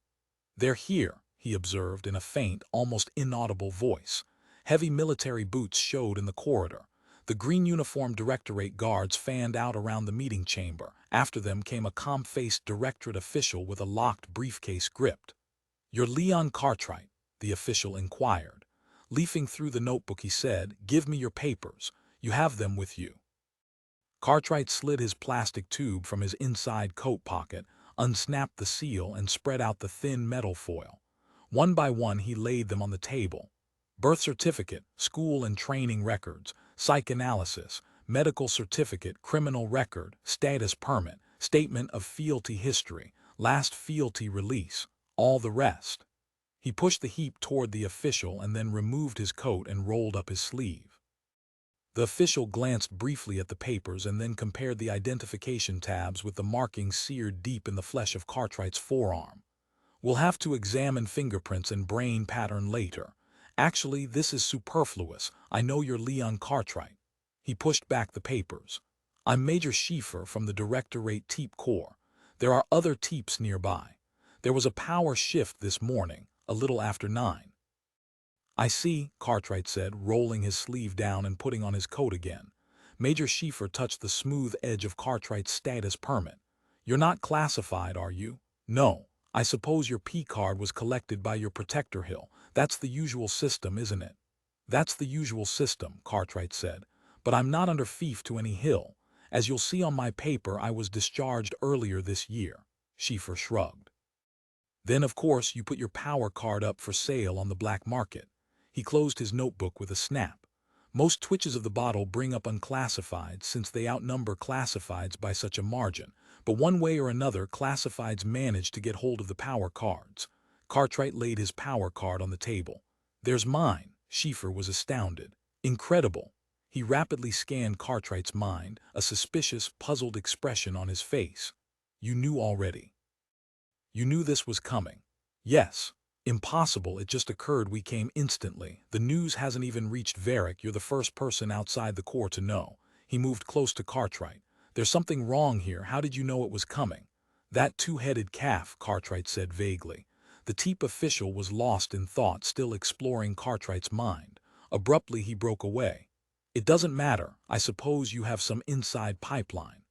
Speaker 1: "They're here," he observed in a faint, almost inaudible voice. Heavy military boots showed in the corridor. The green-uniformed directorate guards fanned out around the meeting chamber. After them came a calm-faced directorate official with a locked briefcase gripped. "You're Leon Cartwright?" the official inquired. Leafing through the notebook, he said, "Give me your papers. You have them with you." Cartwright slid his plastic tube from his inside coat pocket, unsnapped the seal, and spread out the thin metal foil. One by one he laid them on the table. Birth certificate, school and training records, psychanalysis, medical certificate, criminal record, status permit, statement of fealty history, last fealty release, all the rest. He pushed the heap toward the official and then removed his coat and rolled up his sleeve. The official glanced briefly at the papers and then compared the identification tabs with the markings seared deep in the flesh of Cartwright's forearm. "We'll have to examine fingerprints and brain pattern later. Actually, this is superfluous. I know you're Leon Cartwright." He pushed back the papers. "I'm Major Schieffer from the Directorate Teep Corps. There are other Teeps nearby. There was a power shift this morning, a little after 9. "I see," Cartwright said, rolling his sleeve down and putting on his coat again. Major Schieffer touched the smooth edge of Cartwright's status permit. "You're not classified, are you?" "No. I suppose your P-card was collected by your protector hill. That's the usual system, isn't it?" "That's the usual system," Cartwright said. "But I'm not under fief to any hill. As you'll see on my paper, I was discharged earlier this year." Schieffer shrugged. "Then, of course, you put your power card up for sale on the black market." He closed his notebook with a snap. "Most twitches of the bottle bring up unclassifieds since they outnumber classifieds by such a margin, but one way or another classifieds manage to get hold of the power cards." Cartwright laid his power card on the table. "There's mine." Schieffer was astounded. "Incredible." He rapidly scanned Cartwright's mind, a suspicious, puzzled expression on his face. "You knew already?" "You knew this was coming?" "Yes." "Impossible, it just occurred. We came instantly. The news hasn't even reached Verrick. You're the first person outside the Corps to know." He moved close to Cartwright. "There's something wrong here. How did you know it was coming?" "That two-headed calf," Cartwright said vaguely. The Teep official was lost in thought, still exploring Cartwright's mind. Abruptly he broke away. "It doesn't matter. I suppose you have some inside pipeline."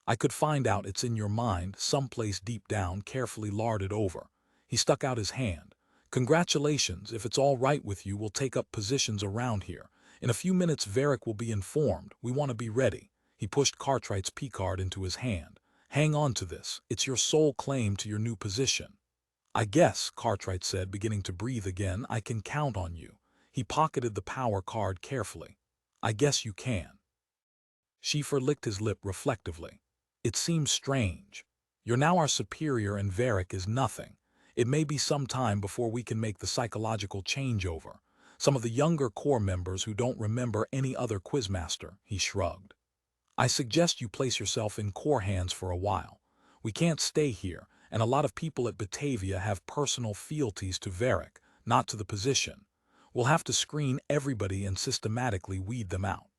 Speaker 1: "I could find out. It's in your mind, someplace deep down, carefully larded over." He stuck out his hand. "Congratulations. If it's all right with you, we'll take up positions around here. In a few minutes Verrick will be informed. We want to be ready." He pushed Cartwright's P-card into his hand. "Hang on to this. It's your sole claim to your new position." "I guess," Cartwright said, beginning to breathe again, "I can count on you." He pocketed the power card carefully. "I guess you can." Schieffer licked his lip reflectively. "It seems strange. You're now our superior and Verrick is nothing. It may be some time before we can make the psychological changeover. Some of the younger Corps members who don't remember any other Quizmaster," he shrugged. "I suggest you place yourself in Corps hands for a while. We can't stay here, and a lot of people at Batavia have personal fealties to Verrick, not to the position. We'll have to screen everybody and systematically weed them out.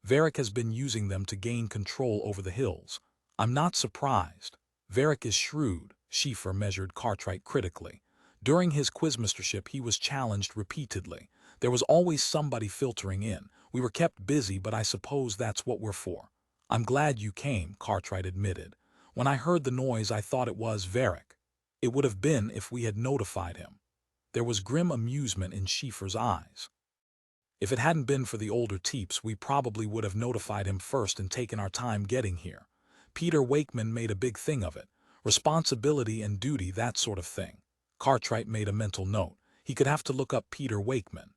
Speaker 1: Verrick has been using them to gain control over the hills. I'm not surprised. Verrick is shrewd." Schieffer measured Cartwright critically. "During his quizmastership he was challenged repeatedly. There was always somebody filtering in. We were kept busy, but I suppose that's what we're for. I'm glad you came, Cartwright admitted. When I heard the noise, I thought it was Verrick. It would have been if we had notified him. There was grim amusement in Schiefer's eyes. If it hadn't been for the older Teeps, we probably would have notified him first and taken our time getting here. Peter Wakeman made a big thing of it. Responsibility and duty, that sort of thing. Cartwright made a mental note. He could have to look up Peter Wakeman.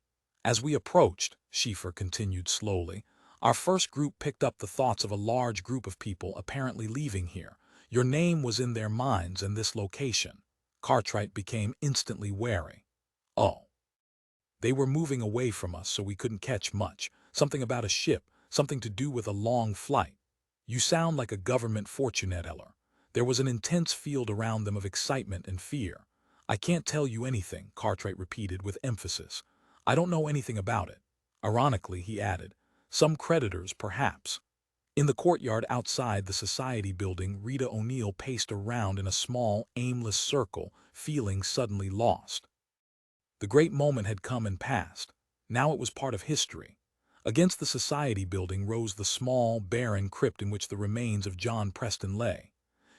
Speaker 1: As we approached, Schiefer continued slowly, our first group picked up the thoughts of a large group of people apparently leaving here. Your name was in their minds and this location. Cartwright became instantly wary. Oh. They were moving away from us, so we couldn't catch much. Something about a ship, something to do with a long flight. You sound like a government fortune teller. There was an intense field around them of excitement and fear. I can't tell you anything, Cartwright repeated with emphasis. I don't know anything about it. Ironically, he added, some creditors, perhaps. In the courtyard outside the Society building, Rita O'Neill paced around in a small, aimless circle, feeling suddenly lost. The great moment had come and passed. Now it was part of history. Against the Society building rose the small, barren crypt in which the remains of John Preston lay.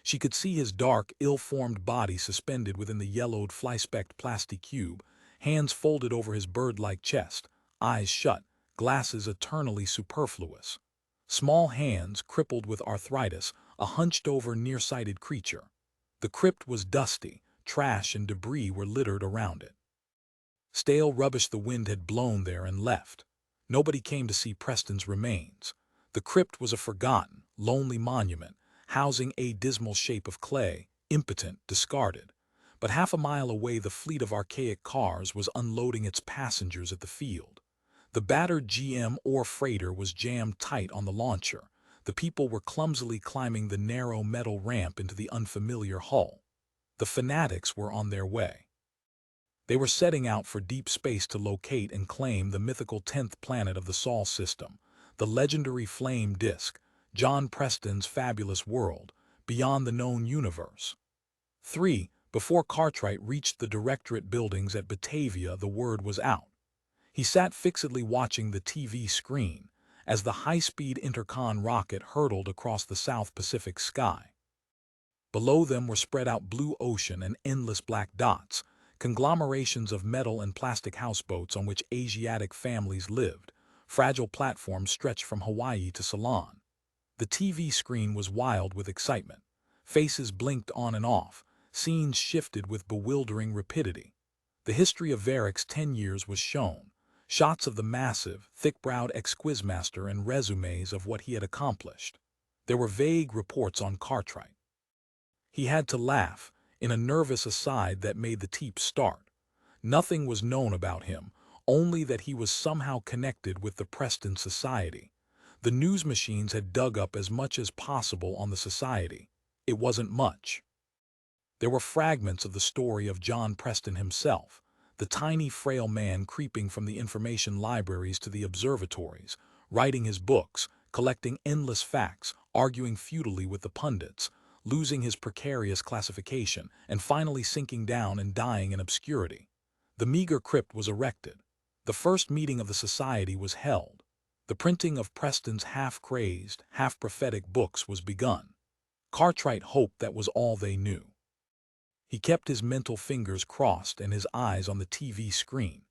Speaker 1: She could see his dark, ill-formed body suspended within the yellowed, fly-specked plastic cube, hands folded over his bird-like chest, eyes shut, glasses eternally superfluous. Small hands, crippled with arthritis, a hunched-over, nearsighted creature. The crypt was dusty. Trash and debris were littered around it. Stale rubbish the wind had blown there and left. Nobody came to see Preston's remains. The crypt was a forgotten, lonely monument, housing a dismal shape of clay, impotent, discarded. But half a mile away, the fleet of archaic cars was unloading its passengers at the field. The battered GM ore freighter was jammed tight on the launcher. The people were clumsily climbing the narrow metal ramp into the unfamiliar hull. The fanatics were on their way. They were setting out for deep space to locate and claim the mythical 10th planet of the Sol system, the legendary flame disk, John Preston's fabulous world, beyond the known universe. 3. Before Cartwright reached the directorate buildings at Batavia, the word was out. He sat fixedly watching the TV screen as the high-speed Intercon rocket hurtled across the South Pacific sky. Below them were spread out blue ocean and endless black dots, conglomerations of metal and plastic houseboats on which Asiatic families lived. Fragile platforms stretched from Hawaii to Ceylon. The TV screen was wild with excitement. Faces blinked on and off. Scenes shifted with bewildering rapidity. The history of Verrick's 10 years was shown. Shots of the massive, thick-browed ex-Quizmaster and resumes of what he had accomplished. There were vague reports on Cartwright. He had to laugh, in a nervous aside that made the Teeps start. Nothing was known about him, only that he was somehow connected with the Preston Society. The news machines had dug up as much as possible on the Society. It wasn't much. There were fragments of the story of John Preston himself, the tiny, frail man creeping from the information libraries to the observatories, writing his books, collecting endless facts, arguing futilely with the pundits, losing his precarious classification, and finally sinking down and dying in obscurity. The meager crypt was erected. The first meeting of the Society was held. The printing of Preston's half-crazed, half-prophetic books was begun. Cartwright hoped that was all they knew. He kept his mental fingers crossed and his eyes on the TV screen.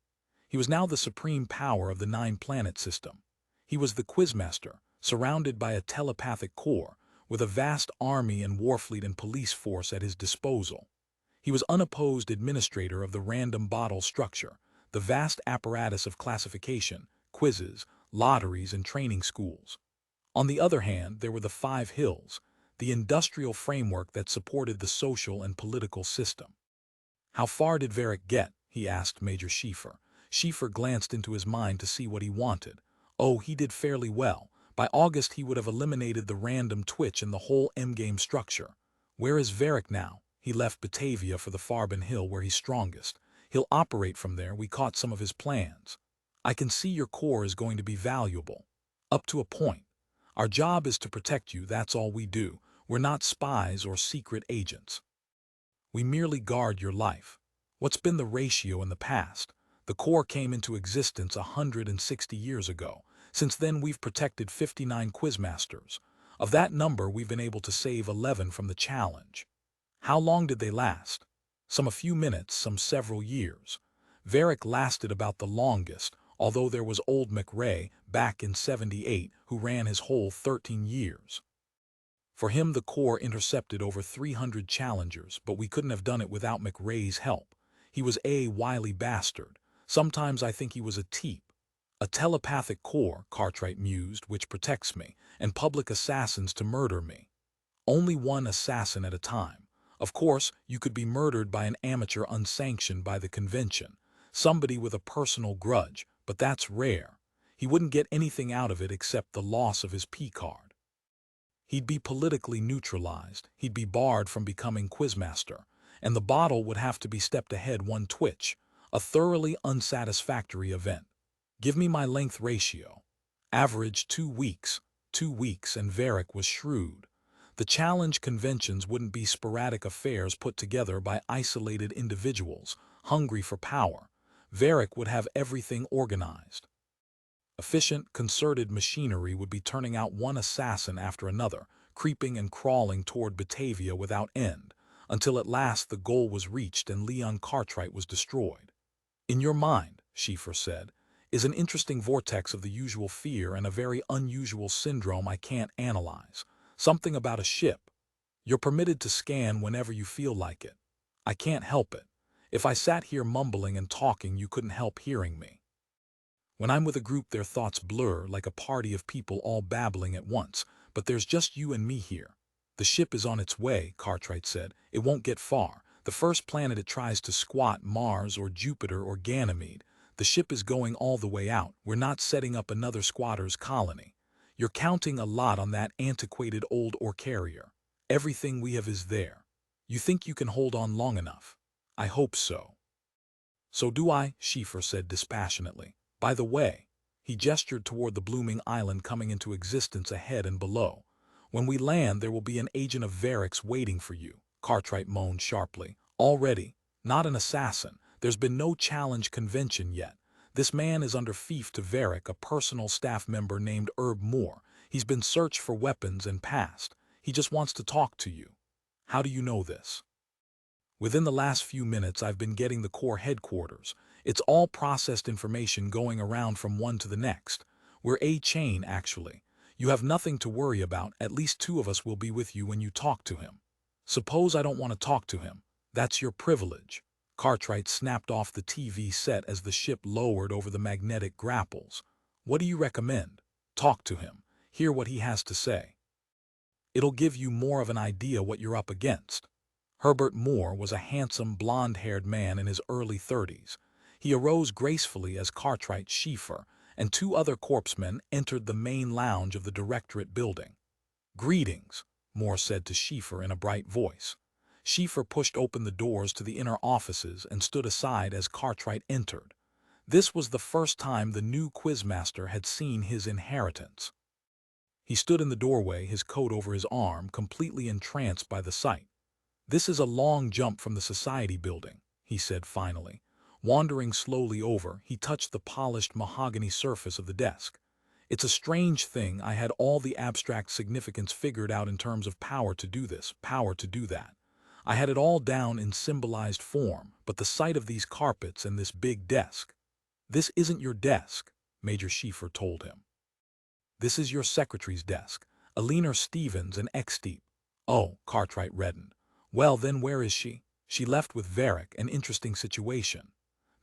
Speaker 1: He was now the supreme power of the 9-planet system. He was the Quizmaster, surrounded by a telepathic core, with a vast army and warfleet and police force at his disposal. He was unopposed administrator of the random bottle structure, the vast apparatus of classification, quizzes, lotteries, and training schools. On the other hand, there were the 5 hills, the industrial framework that supported the social and political system. How far did Verrick get? He asked Major Schiefer. Schiefer glanced into his mind to see what he wanted. Oh, he did fairly well. By August he would have eliminated the random twitch in the whole endgame structure. Where is Verrick now? He left Batavia for the Farben Hill where he's strongest. He'll operate from there. We caught some of his plans. I can see your core is going to be valuable. Up to a point. Our job is to protect you, that's all we do. We're not spies or secret agents. We merely guard your life. What's been the ratio in the past? The Corps came into existence 160 years ago. Since then, we've protected 59 Quizmasters. Of that number, we've been able to save 11 from the challenge. How long did they last? Some a few minutes, some several years. Verrick lasted about the longest, although there was old McRae, back in '78, who ran his whole 13 years. For him, the Corps intercepted over 300 challengers, but we couldn't have done it without McRae's help. He was a wily bastard. Sometimes I think he was a teep. A telepathic Corps, Cartwright mused, which protects me, and public assassins to murder me. Only one assassin at a time. Of course, you could be murdered by an amateur unsanctioned by the convention, somebody with a personal grudge, but that's rare. He wouldn't get anything out of it except the loss of his P-card. He'd be politically neutralized, he'd be barred from becoming Quizmaster, and the bottle would have to be stepped ahead one twitch, a thoroughly unsatisfactory event. Give me my length ratio. Average 2 weeks. 2 weeks, and Verrick was shrewd. The challenge conventions wouldn't be sporadic affairs put together by isolated individuals, hungry for power. Verrick would have everything organized. Efficient, concerted machinery would be turning out one assassin after another, creeping and crawling toward Batavia without end, until at last the goal was reached and Leon Cartwright was destroyed. In your mind, Schieffer said, is an interesting vortex of the usual fear and a very unusual syndrome I can't analyze. Something about a ship. You're permitted to scan whenever you feel like it. I can't help it. If I sat here mumbling and talking, you couldn't help hearing me. When I'm with a group, their thoughts blur like a party of people all babbling at once, but there's just you and me here. The ship is on its way, Cartwright said. It won't get far. The first planet it tries to squat, Mars or Jupiter or Ganymede. The ship is going all the way out. We're not setting up another squatter's colony. You're counting a lot on that antiquated old ore carrier. Everything we have is there. You think you can hold on long enough? I hope so. So do I, Schieffer said dispassionately. By the way, he gestured toward the blooming island coming into existence ahead and below. When we land, there will be an agent of Verrick's waiting for you, Cartwright moaned sharply. Already, not an assassin. There's been no challenge convention yet. This man is under fief to Verrick, a personal staff member named Herb Moore. He's been searched for weapons and passed. He just wants to talk to you. How do you know this? Within the last few minutes, I've been getting the Corps headquarters. It's all processed information going around from one to the next. We're a chain, actually. You have nothing to worry about. At least 2 of us will be with you when you talk to him. Suppose I don't want to talk to him. That's your privilege. Cartwright snapped off the TV set as the ship lowered over the magnetic grapples. What do you recommend? Talk to him. Hear what he has to say. It'll give you more of an idea what you're up against. Herbert Moore was a handsome, blonde-haired man in his early 30s. He arose gracefully as Cartwright, Schieffer, and 2 other corpsmen entered the main lounge of the Directorate building. Greetings, Moore said to Schieffer in a bright voice. Schieffer pushed open the doors to the inner offices and stood aside as Cartwright entered. This was the first time the new Quizmaster had seen his inheritance. He stood in the doorway, his coat over his arm, completely entranced by the sight. This is a long jump from the Society building, he said finally. Wandering slowly over, he touched the polished mahogany surface of the desk. It's a strange thing. I had all the abstract significance figured out in terms of power to do this, power to do that. I had it all down in symbolized form, but the sight of these carpets and this big desk. This isn't your desk, Major Schieffer told him. This is your secretary's desk, Eleanor Stevens, an ex-deep. Oh, Cartwright reddened. Well, then where is she? She left with Verrick, an interesting situation.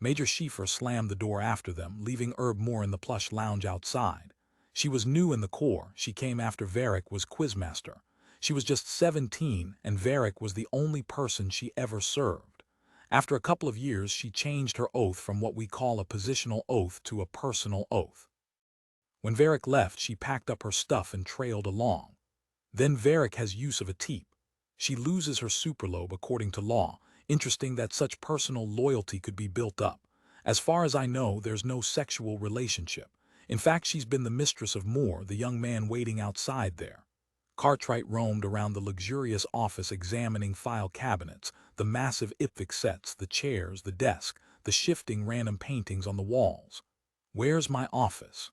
Speaker 1: Major Schieffer slammed the door after them, leaving Herb Moore in the plush lounge outside. She was new in the Corps. She came after Verrick was Quizmaster. She was just 17, and Verrick was the only person she ever served. After a couple of years, she changed her oath from what we call a positional oath to a personal oath. When Verrick left, she packed up her stuff and trailed along. Then Verrick has use of a teep. She loses her superlobe according to law. Interesting that such personal loyalty could be built up. As far as I know, there's no sexual relationship. In fact, she's been the mistress of Moore, the young man waiting outside there. Cartwright roamed around the luxurious office examining file cabinets, the massive Ipvic sets, the chairs, the desk, the shifting random paintings on the walls. "Where's my office?"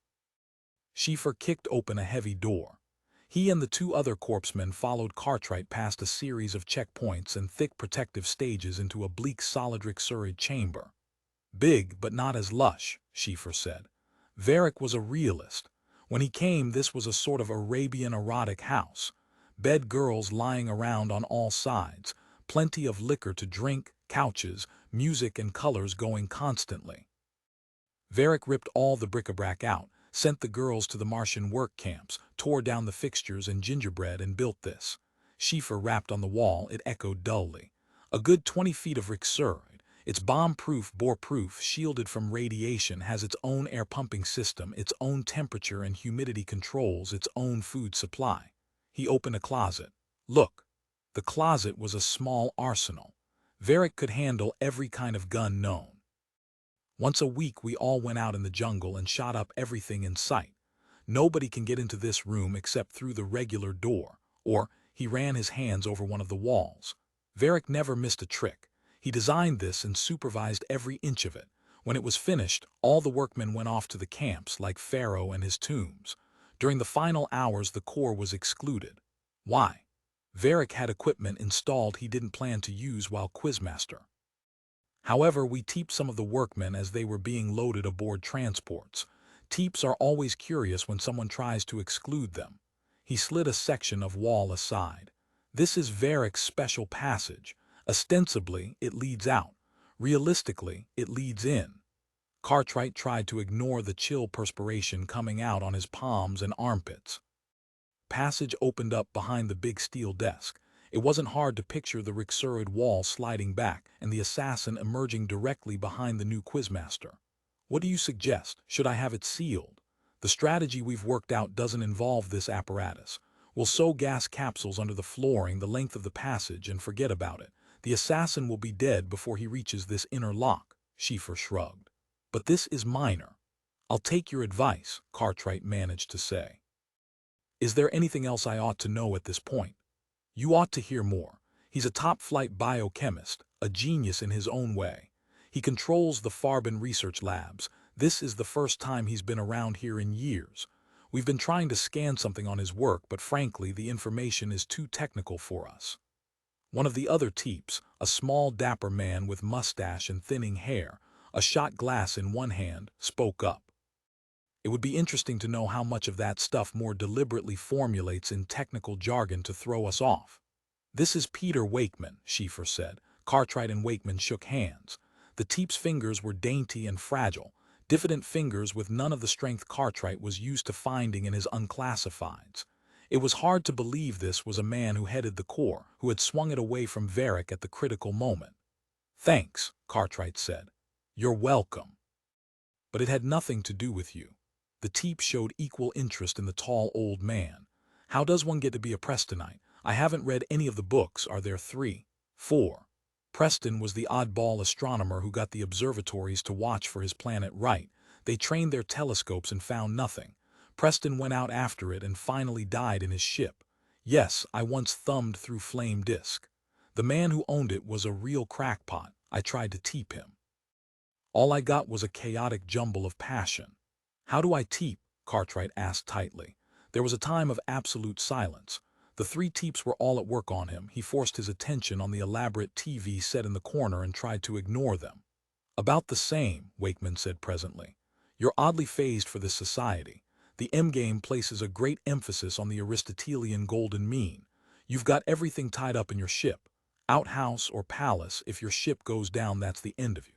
Speaker 1: Schiefer kicked open a heavy door. He and the two other corpsmen followed Cartwright past a series of checkpoints and thick protective stages into a bleak solid Rixurid chamber. "Big, but not as lush," Schiefer said. Verrick was a realist. When he came, this was a sort of Arabian erotic house. Bed girls lying around on all sides, plenty of liquor to drink, couches, music and colors going constantly. Verrick ripped all the bric-a-brac out, sent the girls to the Martian work camps, tore down the fixtures and gingerbread and built this. Schiefer rapped on the wall. It echoed dully. A good 20 feet of Rixurid. It's bomb-proof, bore-proof, shielded from radiation, has its own air-pumping system, its own temperature and humidity controls, its own food supply. He opened a closet. "Look." The closet was a small arsenal. Verrick could handle every kind of gun known. "Once a week we all went out in the jungle and shot up everything in sight. Nobody can get into this room except through the regular door." Or, he ran his hands over one of the walls. Verrick never missed a trick. He designed this and supervised every inch of it. When it was finished, all the workmen went off to the camps, like Pharaoh and his tombs. During the final hours, the core was excluded. Why? Verrick had equipment installed he didn't plan to use while Quizmaster. However, we teeped some of the workmen as they were being loaded aboard transports. Teeps are always curious when someone tries to exclude them. He slid a section of wall aside. "This is Verrick's special passage. Ostensibly, it leads out. Realistically, it leads in." Cartwright tried to ignore the chill perspiration coming out on his palms and armpits. Passage opened up behind the big steel desk. It wasn't hard to picture the Rixurid wall sliding back and the assassin emerging directly behind the new Quizmaster. "What do you suggest? Should I have it sealed?" "The strategy we've worked out doesn't involve this apparatus. We'll sew gas capsules under the flooring the length of the passage and forget about it. The assassin will be dead before he reaches this inner lock." Schiefer shrugged. "But this is minor." "I'll take your advice," Cartwright managed to say. "Is there anything else I ought to know at this point?" "You ought to hear more. He's a top-flight biochemist, a genius in his own way. He controls the Farben research labs. This is the first time he's been around here in years. We've been trying to scan something on his work, but frankly, the information is too technical for us." One of the other Teeps, a small dapper man with mustache and thinning hair, a shot glass in one hand, spoke up. "It would be interesting to know how much of that stuff more deliberately formulates in technical jargon to throw us off." "This is Peter Wakeman," Schiefer said. Cartwright and Wakeman shook hands. The Teep's fingers were dainty and fragile, diffident fingers with none of the strength Cartwright was used to finding in his unclassifieds. It was hard to believe this was a man who headed the Corps, who had swung it away from Verrick at the critical moment. "Thanks," Cartwright said. "You're welcome. But it had nothing to do with you." The Teep showed equal interest in the tall old man. "How does one get to be a Prestonite? I haven't read any of the books. Are there 3, 4? Preston was the oddball astronomer who got the observatories to watch for his planet right. They trained their telescopes and found nothing. Preston went out after it and finally died in his ship. Yes, I once thumbed through Flame Disk. The man who owned it was a real crackpot. I tried to teep him. All I got was a chaotic jumble of passion." "How do I teep?" Cartwright asked tightly. There was a time of absolute silence. The 3 Teeps were all at work on him. He forced his attention on the elaborate TV set in the corner and tried to ignore them. "About the same," Wakeman said presently. "You're oddly phased for this society. The M-game places a great emphasis on the Aristotelian golden mean. You've got everything tied up in your ship. Outhouse or palace, if your ship goes down, that's the end of you."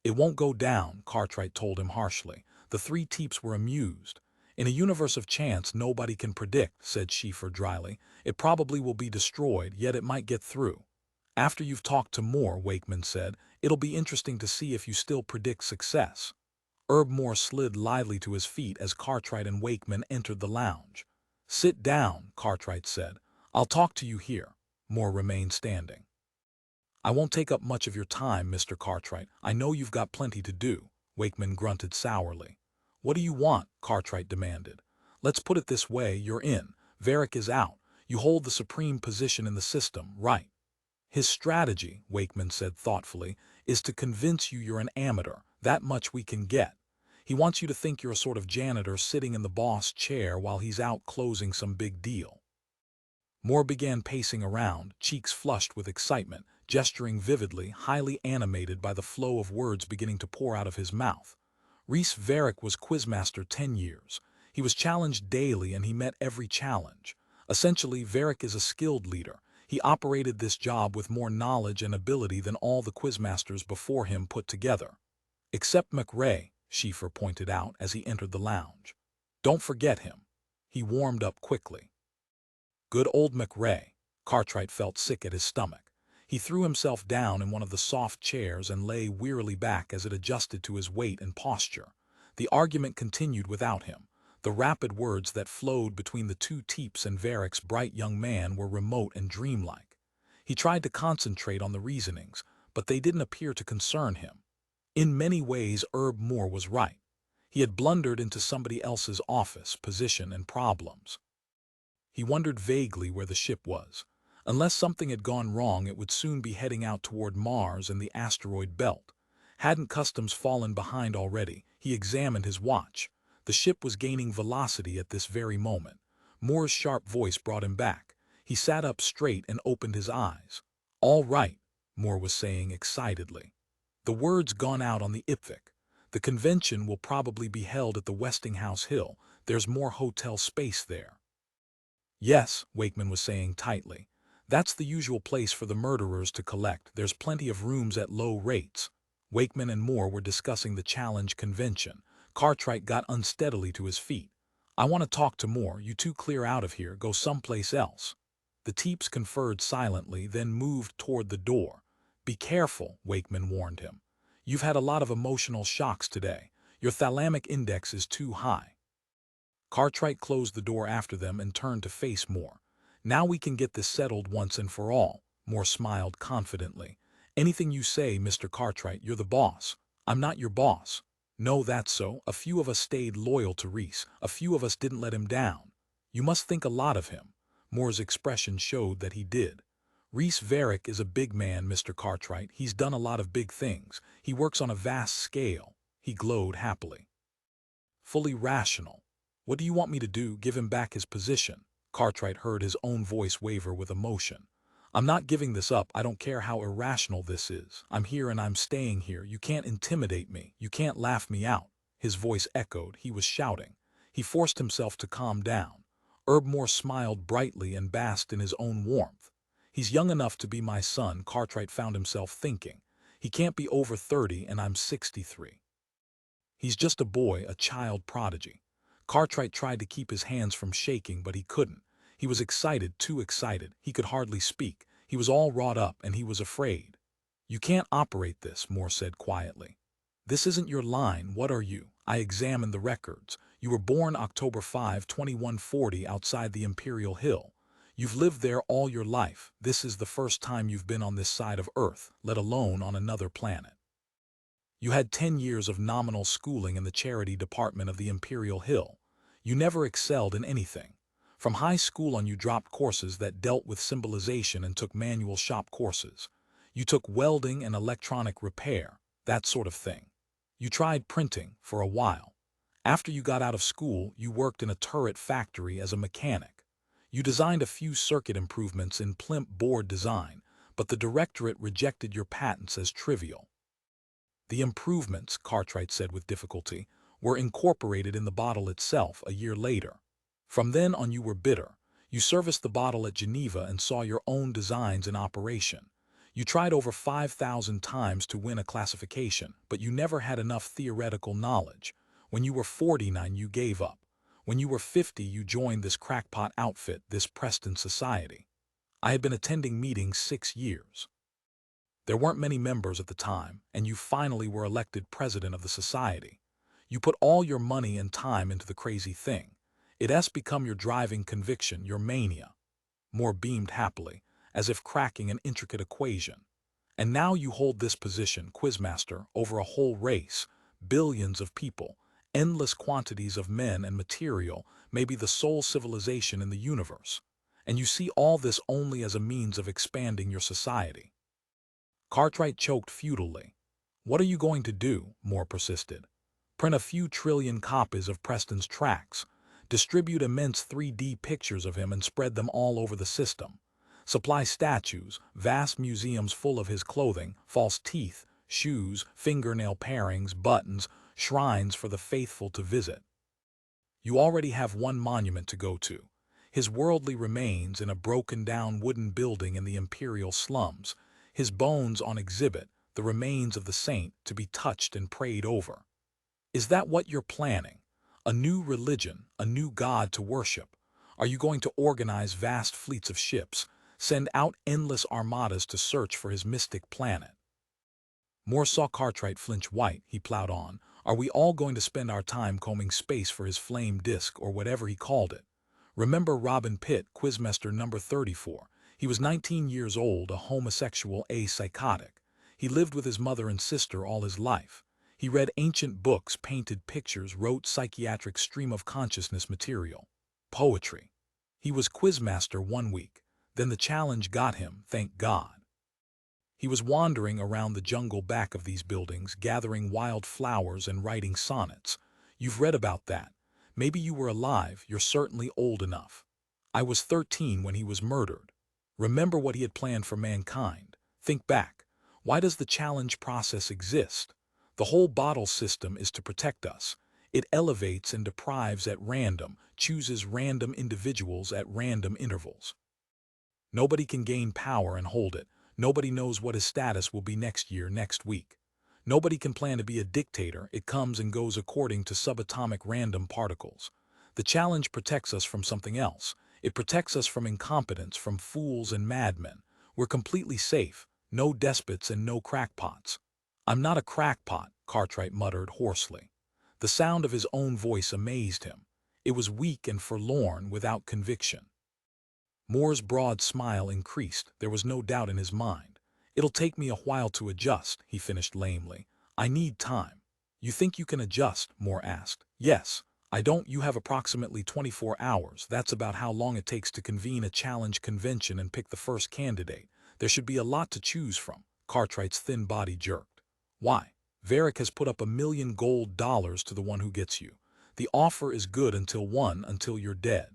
Speaker 1: "It won't go down," Cartwright told him harshly. The 3 Teeps were amused. "In a universe of chance nobody can predict," said Schiefer dryly. "It probably will be destroyed, yet it might get through." "After you've talked to Moore," Wakeman said, "it'll be interesting to see if you still predict success." Herb Moore slid lithely to his feet as Cartwright and Wakeman entered the lounge. "Sit down," Cartwright said. "I'll talk to you here." Moore remained standing. "I won't take up much of your time, Mr. Cartwright. I know you've got plenty to do." Wakeman grunted sourly. "What do you want?" Cartwright demanded. "Let's put it this way, you're in. Verrick is out. You hold the supreme position in the system, right?" His strategy, Wakeman said thoughtfully, is to convince you you're an amateur. That much we can get. He wants you to think you're a sort of janitor sitting in the boss chair while he's out closing some big deal. Moore began pacing around, cheeks flushed with excitement, gesturing vividly, highly animated by the flow of words beginning to pour out of his mouth. Reese Verrick was Quizmaster 10 years. He was challenged daily and he met every challenge. Essentially, Verrick is a skilled leader. He operated this job with more knowledge and ability than all the Quizmasters before him put together. Except McRae, Schieffer pointed out as he entered the lounge. Don't forget him. He warmed up quickly. Good old McRae. Cartwright felt sick at his stomach. He threw himself down in one of the soft chairs and lay wearily back as it adjusted to his weight and posture. The argument continued without him. The rapid words that flowed between the two Teeps and Verrick's bright young man were remote and dreamlike. He tried to concentrate on the reasonings, but they didn't appear to concern him. In many ways, Herb Moore was right. He had blundered into somebody else's office, position, and problems. He wondered vaguely where the ship was. Unless something had gone wrong, it would soon be heading out toward Mars and the asteroid belt. Hadn't customs fallen behind already? He examined his watch. The ship was gaining velocity at this very moment. Moore's sharp voice brought him back. He sat up straight and opened his eyes. All right, Moore was saying excitedly. The word's gone out on the Ipvic. The convention will probably be held at the Westinghouse Hill. There's more hotel space there. Yes, Wakeman was saying tightly. That's the usual place for the murderers to collect. There's plenty of rooms at low rates. Wakeman and Moore were discussing the challenge convention. Cartwright got unsteadily to his feet. I want to talk to Moore. You two clear out of here. Go someplace else. The Teeps conferred silently, then moved toward the door. Be careful, Wakeman warned him. You've had a lot of emotional shocks today. Your thalamic index is too high. Cartwright closed the door after them and turned to face Moore. Now we can get this settled once and for all. Moore smiled confidently. Anything you say, Mr. Cartwright, you're the boss. I'm not your boss. No, that's so. A few of us stayed loyal to Reese. A few of us didn't let him down. You must think a lot of him. Moore's expression showed that he did. Reese Verrick is a big man, Mr. Cartwright. He's done a lot of big things. He works on a vast scale. He glowed happily. Fully rational. What do you want me to do? Give him back his position? Cartwright heard his own voice waver with emotion. I'm not giving this up. I don't care how irrational this is. I'm here and I'm staying here. You can't intimidate me. You can't laugh me out. His voice echoed. He was shouting. He forced himself to calm down. Herb Moore smiled brightly and basked in his own warmth. He's young enough to be my son, Cartwright found himself thinking. He can't be over 30 and I'm 63. He's just a boy, a child prodigy. Cartwright tried to keep his hands from shaking, but he couldn't. He was excited, too excited. He could hardly speak. He was all wrought up, and he was afraid. You can't operate this, Moore said quietly. This isn't your line. What are you? I examined the records. You were born October 5, 2140, outside the Imperial Hill. You've lived there all your life. This is the first time you've been on this side of Earth, let alone on another planet. You had 10 years of nominal schooling in the charity department of the Imperial Hill. You never excelled in anything. From high school on you dropped courses that dealt with symbolization and took manual shop courses. You took welding and electronic repair, that sort of thing. You tried printing for a while. After you got out of school, you worked in a turret factory as a mechanic. You designed a few circuit improvements in plimp board design, but the directorate rejected your patents as trivial. The improvements, Cartwright said with difficulty, were incorporated in the bottle itself a year later. From then on you were bitter. You serviced the bottle at Geneva and saw your own designs in operation. You tried over 5,000 times to win a classification, but you never had enough theoretical knowledge. When you were 49, you gave up. When you were 50, you joined this crackpot outfit, this Preston Society. I had been attending meetings 6 years. There weren't many members at the time, and you finally were elected president of the society. You put all your money and time into the crazy thing. It has become your driving conviction, your mania. Moore beamed happily, as if cracking an intricate equation. And now you hold this position, Quizmaster, over a whole race, billions of people, endless quantities of men and material, maybe the sole civilization in the universe. and you see all this only as a means of expanding your society. Cartwright choked futilely. What are you going to do? Moore persisted. Print a few trillion copies of Preston's tracks, distribute immense 3D pictures of him and spread them all over the system. Supply statues, vast museums full of his clothing, false teeth, shoes, fingernail pairings, buttons, shrines for the faithful to visit. You already have one monument to go to. His worldly remains in a broken-down wooden building in the imperial slums, his bones on exhibit, the remains of the saint to be touched and prayed over. Is that what you're planning? A new religion, a new god to worship? Are you going to organize vast fleets of ships, send out endless armadas to search for his mystic planet? Moore saw Cartwright flinch white. He plowed on. Are we all going to spend our time combing space for his flame disk or whatever he called it? Remember Robin Pitt, Quizmaster number 34. He was 19 years old, a homosexual, a psychotic. He lived with his mother and sister all his life. He read ancient books, painted pictures, wrote psychiatric stream of consciousness material. Poetry. He was Quizmaster one week. Then the challenge got him, thank God. He was wandering around the jungle back of these buildings, gathering wild flowers and writing sonnets. You've read about that. Maybe you were alive, you're certainly old enough. I was 13 when he was murdered. Remember what he had planned for mankind. Think back. Why does the challenge process exist? The whole bottle system is to protect us. It elevates and deprives at random, chooses random individuals at random intervals. Nobody can gain power and hold it. Nobody knows what his status will be next year, next week. Nobody can plan to be a dictator. It comes and goes according to subatomic random particles. The challenge protects us from something else. It protects us from incompetence, from fools and madmen. We're completely safe. No despots and no crackpots. I'm not a crackpot, Cartwright muttered hoarsely. The sound of his own voice amazed him. It was weak and forlorn, without conviction. Moore's broad smile increased. There was no doubt in his mind. It'll take me a while to adjust, he finished lamely. I need time. You think you can adjust? Moore asked. Yes. I don't. You have approximately 24 hours. That's about how long it takes to convene a challenge convention and pick the first candidate. There should be a lot to choose from. Cartwright's thin body jerked. Why? Verrick has put up $1 million gold to the one who gets you. The offer is good until you're dead.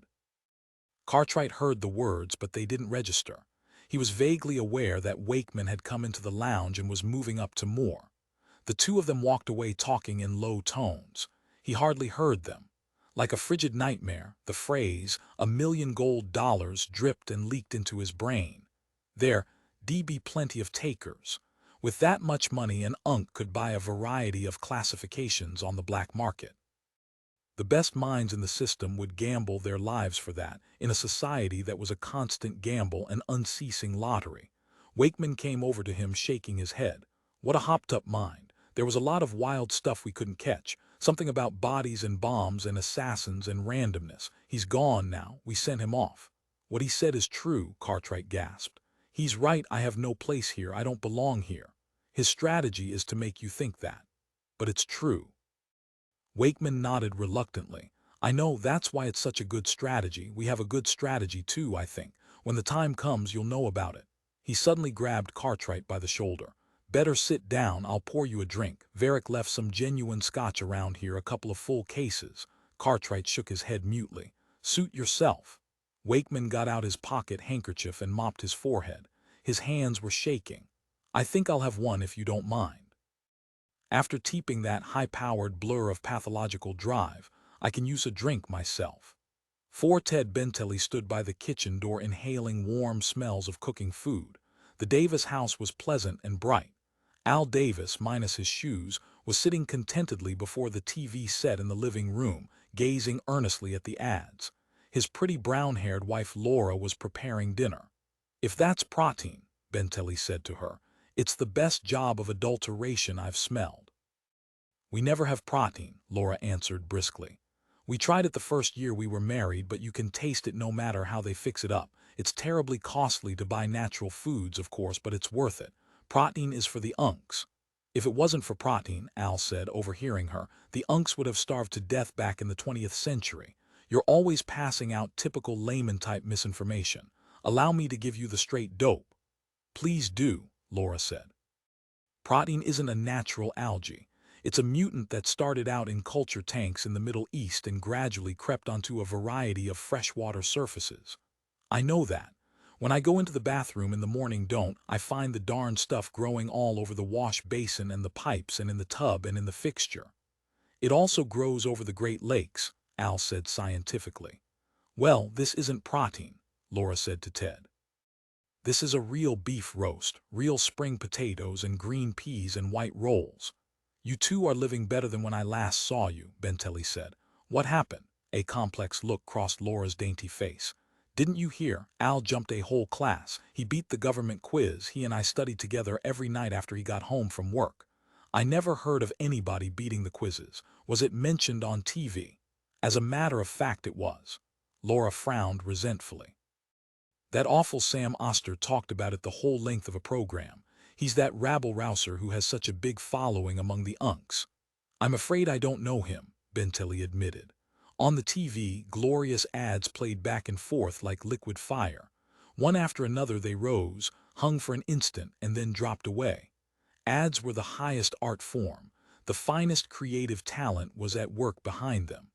Speaker 1: Cartwright heard the words, but they didn't register. He was vaguely aware that Wakeman had come into the lounge and was moving up to Moore. The two of them walked away talking in low tones. He hardly heard them. Like a frigid nightmare, the phrase, $1 million gold, dripped and leaked into his brain. There'd be plenty of takers. With that much money, an unk could buy a variety of classifications on the black market. The best minds in the system would gamble their lives for that, in a society that was a constant gamble, an unceasing lottery. Wakeman came over to him, shaking his head. What a hopped-up mind. There was a lot of wild stuff we couldn't catch. Something about bodies and bombs and assassins and randomness. He's gone now. We sent him off. What he said is true, Cartwright gasped. He's right. I have no place here. I don't belong here. His strategy is to make you think that. But it's true. Wakeman nodded reluctantly. I know, that's why it's such a good strategy. We have a good strategy too, I think. When the time comes, you'll know about it. He suddenly grabbed Cartwright by the shoulder. Better sit down, I'll pour you a drink. Verrick left some genuine scotch around here, a couple of full cases. Cartwright shook his head mutely. Suit yourself. Wakeman got out his pocket handkerchief and mopped his forehead. His hands were shaking. I think I'll have one if you don't mind. After teeping that high-powered blur of pathological drive, I can use a drink myself. Ted Benteley stood by the kitchen door inhaling warm smells of cooking food. The Davis house was pleasant and bright. Al Davis, minus his shoes, was sitting contentedly before the TV set in the living room, gazing earnestly at the ads. His pretty brown-haired wife Laura was preparing dinner. If that's protein, Benteley said to her, it's the best job of adulteration I've smelled. We never have protein, Laura answered briskly. We tried it the first year we were married, but you can taste it no matter how they fix it up. It's terribly costly to buy natural foods, of course, but it's worth it. Protein is for the unks. If it wasn't for protein, Al said, overhearing her, the unks would have starved to death back in the 20th century. You're always passing out typical layman-type misinformation. Allow me to give you the straight dope." "Please do," Laura said. Protein isn't a natural algae. It's a mutant that started out in culture tanks in the Middle East and gradually crept onto a variety of freshwater surfaces. I know that. When I go into the bathroom in the morning, don't I find the darn stuff growing all over the wash basin and the pipes and in the tub and in the fixture. It also grows over the Great Lakes, Al said scientifically. "Well, this isn't protein," Laura said to Ted. "This is a real beef roast, real spring potatoes and green peas and white rolls." "You two are living better than when I last saw you," Benteley said. "What happened?" A complex look crossed Laura's dainty face. "Didn't you hear? Al jumped a whole class. He beat the government quiz. He and I studied together every night after he got home from work." "I never heard of anybody beating the quizzes. Was it mentioned on TV?" "As a matter of fact, it was." Laura frowned resentfully. "That awful Sam Oster talked about it the whole length of a program. He's that rabble-rouser who has such a big following among the unks." "I'm afraid I don't know him," Benteley admitted. On the TV, glorious ads played back and forth like liquid fire. One after another they rose, hung for an instant, and then dropped away. Ads were the highest art form. The finest creative talent was at work behind them.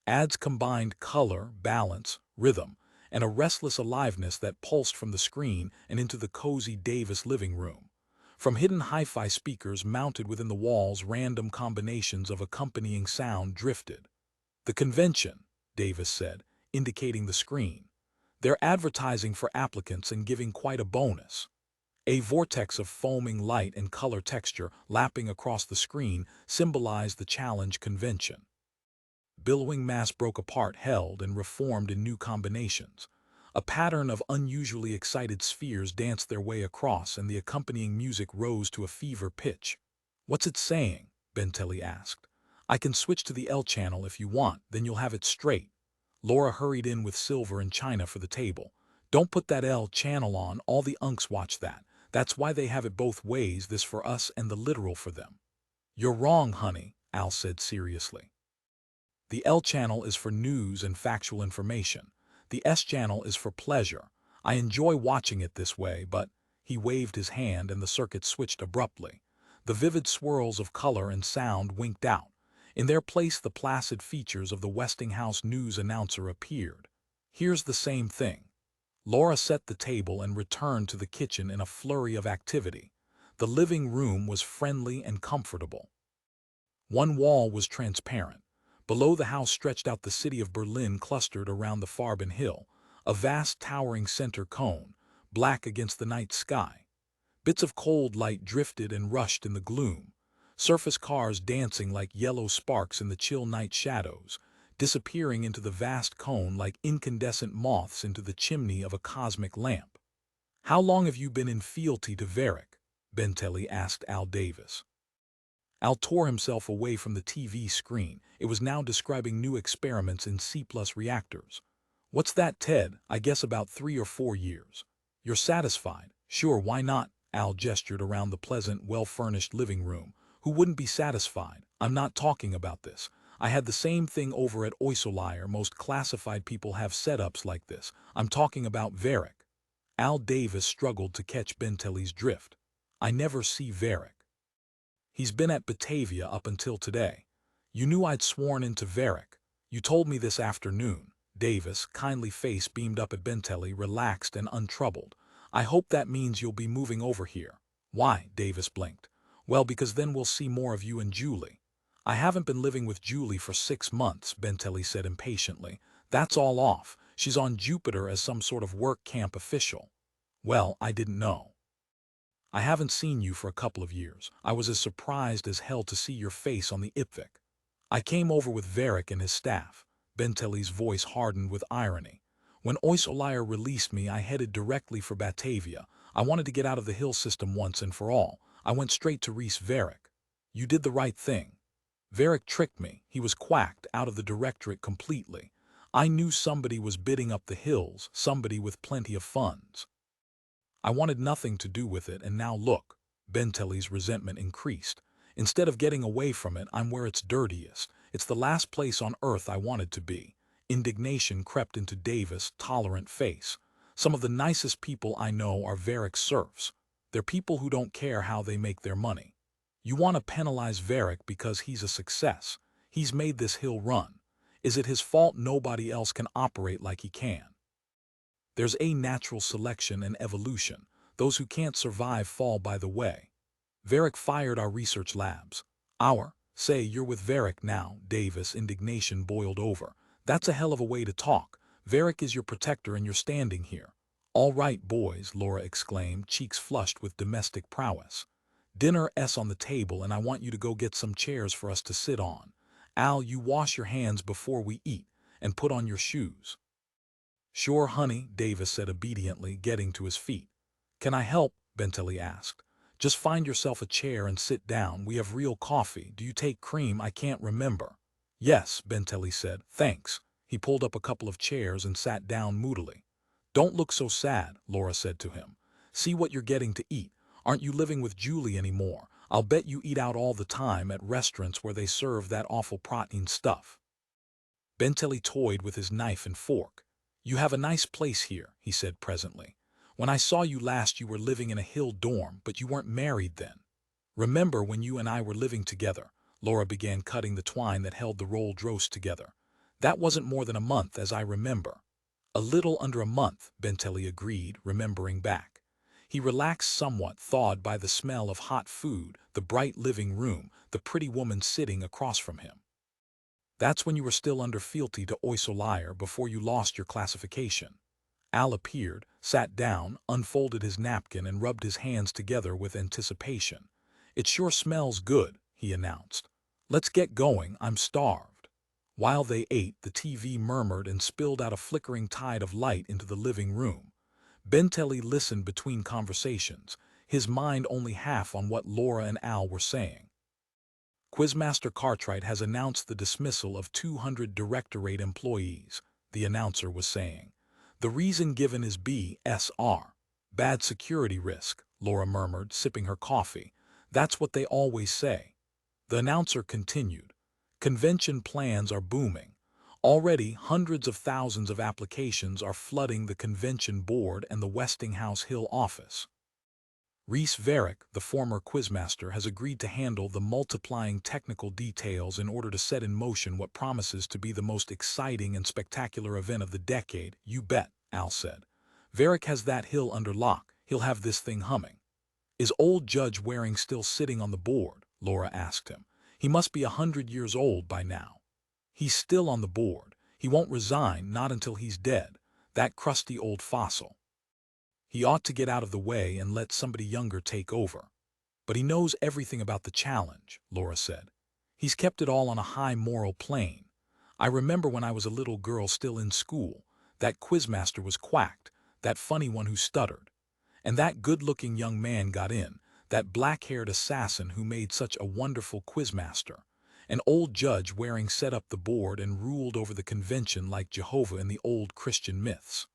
Speaker 1: Ads combined color, balance, rhythm, and a restless aliveness that pulsed from the screen and into the cozy Davis living room. From hidden hi-fi speakers mounted within the walls, random combinations of accompanying sound drifted. "The convention," Davis said, indicating the screen. "They're advertising for applicants and giving quite a bonus." A vortex of foaming light and color texture lapping across the screen symbolized the challenge convention. Billowing mass broke apart, held, and reformed in new combinations. A pattern of unusually excited spheres danced their way across, and the accompanying music rose to a fever pitch. "What's it saying?" Benteley asked. "I can switch to the L channel if you want, then you'll have it straight." Laura hurried in with silver and china for the table. "Don't put that L channel on, all the unks watch that. That's why they have it both ways, this for us and the literal for them." "You're wrong, honey," Al said seriously. "The L channel is for news and factual information. The S channel is for pleasure. I enjoy watching it this way, but—" He waved his hand and the circuit switched abruptly. The vivid swirls of color and sound winked out. In their place, the placid features of the Westinghouse news announcer appeared. "Here's the same thing." Laura set the table and returned to the kitchen in a flurry of activity. The living room was friendly and comfortable. One wall was transparent. Below the house stretched out the city of Berlin, clustered around the Farben Hill, a vast towering center cone, black against the night sky. Bits of cold light drifted and rushed in the gloom, surface cars dancing like yellow sparks in the chill night shadows, disappearing into the vast cone like incandescent moths into the chimney of a cosmic lamp. "How long have you been in fealty to Verrick?" Benteley asked Al Davis. Al tore himself away from the TV screen. It was now describing new experiments in C+ reactors. "What's that, Ted? I guess about 3 or 4 years. You're satisfied?" "Sure, why not?" Al gestured around the pleasant, well-furnished living room. "Who wouldn't be satisfied? I'm not talking about this. I had the same thing over at Oisolier. Most classified people have setups like this. I'm talking about Verrick." Al Davis struggled to catch Benteley's drift. "I never see Verrick. He's been at Batavia up until today." "You knew I'd sworn into Verrick. You told me this afternoon." Davis' kindly face beamed up at Benteley, relaxed and untroubled. "I hope that means you'll be moving over here." "Why?" Davis blinked. "Well, because then we'll see more of you and Julie." "I haven't been living with Julie for 6 months," Benteley said impatiently. "That's all off. She's on Jupiter as some sort of work camp official." "Well, I didn't know. I haven't seen you for a couple of years. I was as surprised as hell to see your face on the Ipvik." "I came over with Verrick and his staff." Benteley's voice hardened with irony. "When Oisolier released me, I headed directly for Batavia. I wanted to get out of the Hill system once and for all. I went straight to Reese Verrick." "You did the right thing." "Verrick tricked me. He was quacked out of the directorate completely. I knew somebody was bidding up the hills, somebody with plenty of funds. I wanted nothing to do with it, and now look." Benteley's resentment increased. "Instead of getting away from it, I'm where it's dirtiest. It's the last place on earth I wanted to be. Indignation crept into Davis' tolerant face. Some of the nicest people I know are Verrick serfs. They're people who don't care how they make their money. You want to penalize Verrick because he's a success. He's made this hill run. Is it his fault nobody else can operate like he can? There's a natural selection and evolution. Those who can't survive fall by the way. Verrick fired our research labs. Say you're with Verrick now, Davis' indignation boiled over. That's a hell of a way to talk. Verrick is your protector and you're standing here. All right, boys, Laura exclaimed, cheeks flushed with domestic prowess. Dinner's on the table and I want you to go get some chairs for us to sit on. Al, you wash your hands before we eat, and put on your shoes. Sure, honey, Davis said obediently, getting to his feet. Can I help? Benteley asked. Just find yourself a chair and sit down. We have real coffee. Do you take cream? I can't remember. Yes, Benteley said. Thanks. He pulled up a couple of chairs and sat down moodily. Don't look so sad, Laura said to him. See what you're getting to eat. Aren't you living with Julie anymore? I'll bet you eat out all the time at restaurants where they serve that awful protein stuff. Benteley toyed with his knife and fork. You have a nice place here, he said presently. When I saw you last you were living in a hill dorm, but you weren't married then. Remember when you and I were living together? Laura began cutting the twine that held the rolled roast together. That wasn't more than a month, as I remember. A little under a month, Benteley agreed, remembering back. He relaxed somewhat, thawed by the smell of hot food, the bright living room, the pretty woman sitting across from him. That's when you were still under fealty to Oisolire before you lost your classification. Al appeared, sat down, unfolded his napkin and rubbed his hands together with anticipation. It sure smells good, he announced. Let's get going, I'm starved. While they ate, the TV murmured and spilled out a flickering tide of light into the living room. Benteley listened between conversations, his mind only half on what Laura and Al were saying. Quizmaster Cartwright has announced the dismissal of 200 directorate employees, the announcer was saying. The reason given is BSR. Bad security risk, Laura murmured, sipping her coffee. That's what they always say. The announcer continued. Convention plans are booming. Already, hundreds of thousands of applications are flooding the convention board and the Westinghouse Hill office. Reese Verrick, the former Quizmaster, has agreed to handle the multiplying technical details in order to set in motion what promises to be the most exciting and spectacular event of the decade. You bet, Al said. Verrick has that hill under lock. He'll have this thing humming. Is old Judge Waring still sitting on the board? Laura asked him. He must be 100 years old by now. He's still on the board. He won't resign, not until he's dead. That crusty old fossil. He ought to get out of the way and let somebody younger take over. But he knows everything about the challenge, Laura said. He's kept it all on a high moral plane. I remember when I was a little girl still in school, that Quizmaster was quacked, that funny one who stuttered. And that good-looking young man got in, that black-haired assassin who made such a wonderful Quizmaster. An old Judge Waring set up the board and ruled over the convention like Jehovah in the old Christian myths.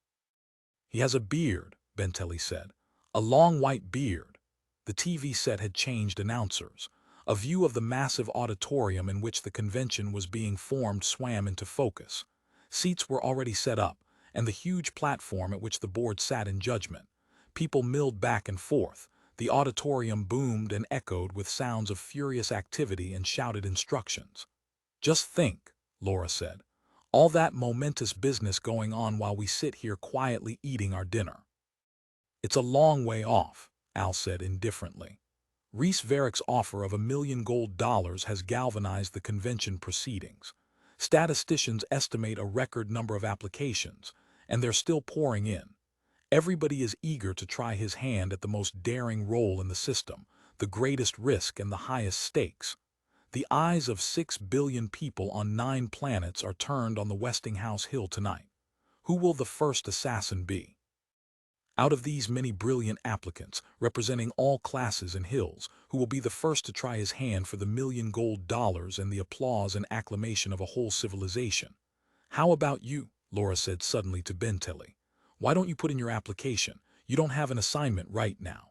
Speaker 1: He has a beard, Benteley said. A long white beard. The TV set had changed announcers. A view of the massive auditorium in which the convention was being formed swam into focus. Seats were already set up, and the huge platform at which the board sat in judgment. People milled back and forth. The auditorium boomed and echoed with sounds of furious activity and shouted instructions. Just think, Laura said. All that momentous business going on while we sit here quietly eating our dinner. It's a long way off, Al said indifferently. Reese Verrick's offer of $1 million gold has galvanized the convention proceedings. Statisticians estimate a record number of applications, and they're still pouring in. Everybody is eager to try his hand at the most daring role in the system, the greatest risk and the highest stakes. The eyes of 6 billion people on 9 planets are turned on the Westinghouse Hill tonight. Who will the first assassin be? Out of these many brilliant applicants, representing all classes and hills, who will be the first to try his hand for the $1 million gold and the applause and acclamation of a whole civilization? How about you? Laura said suddenly to Benteley. Why don't you put in your application? You don't have an assignment right now.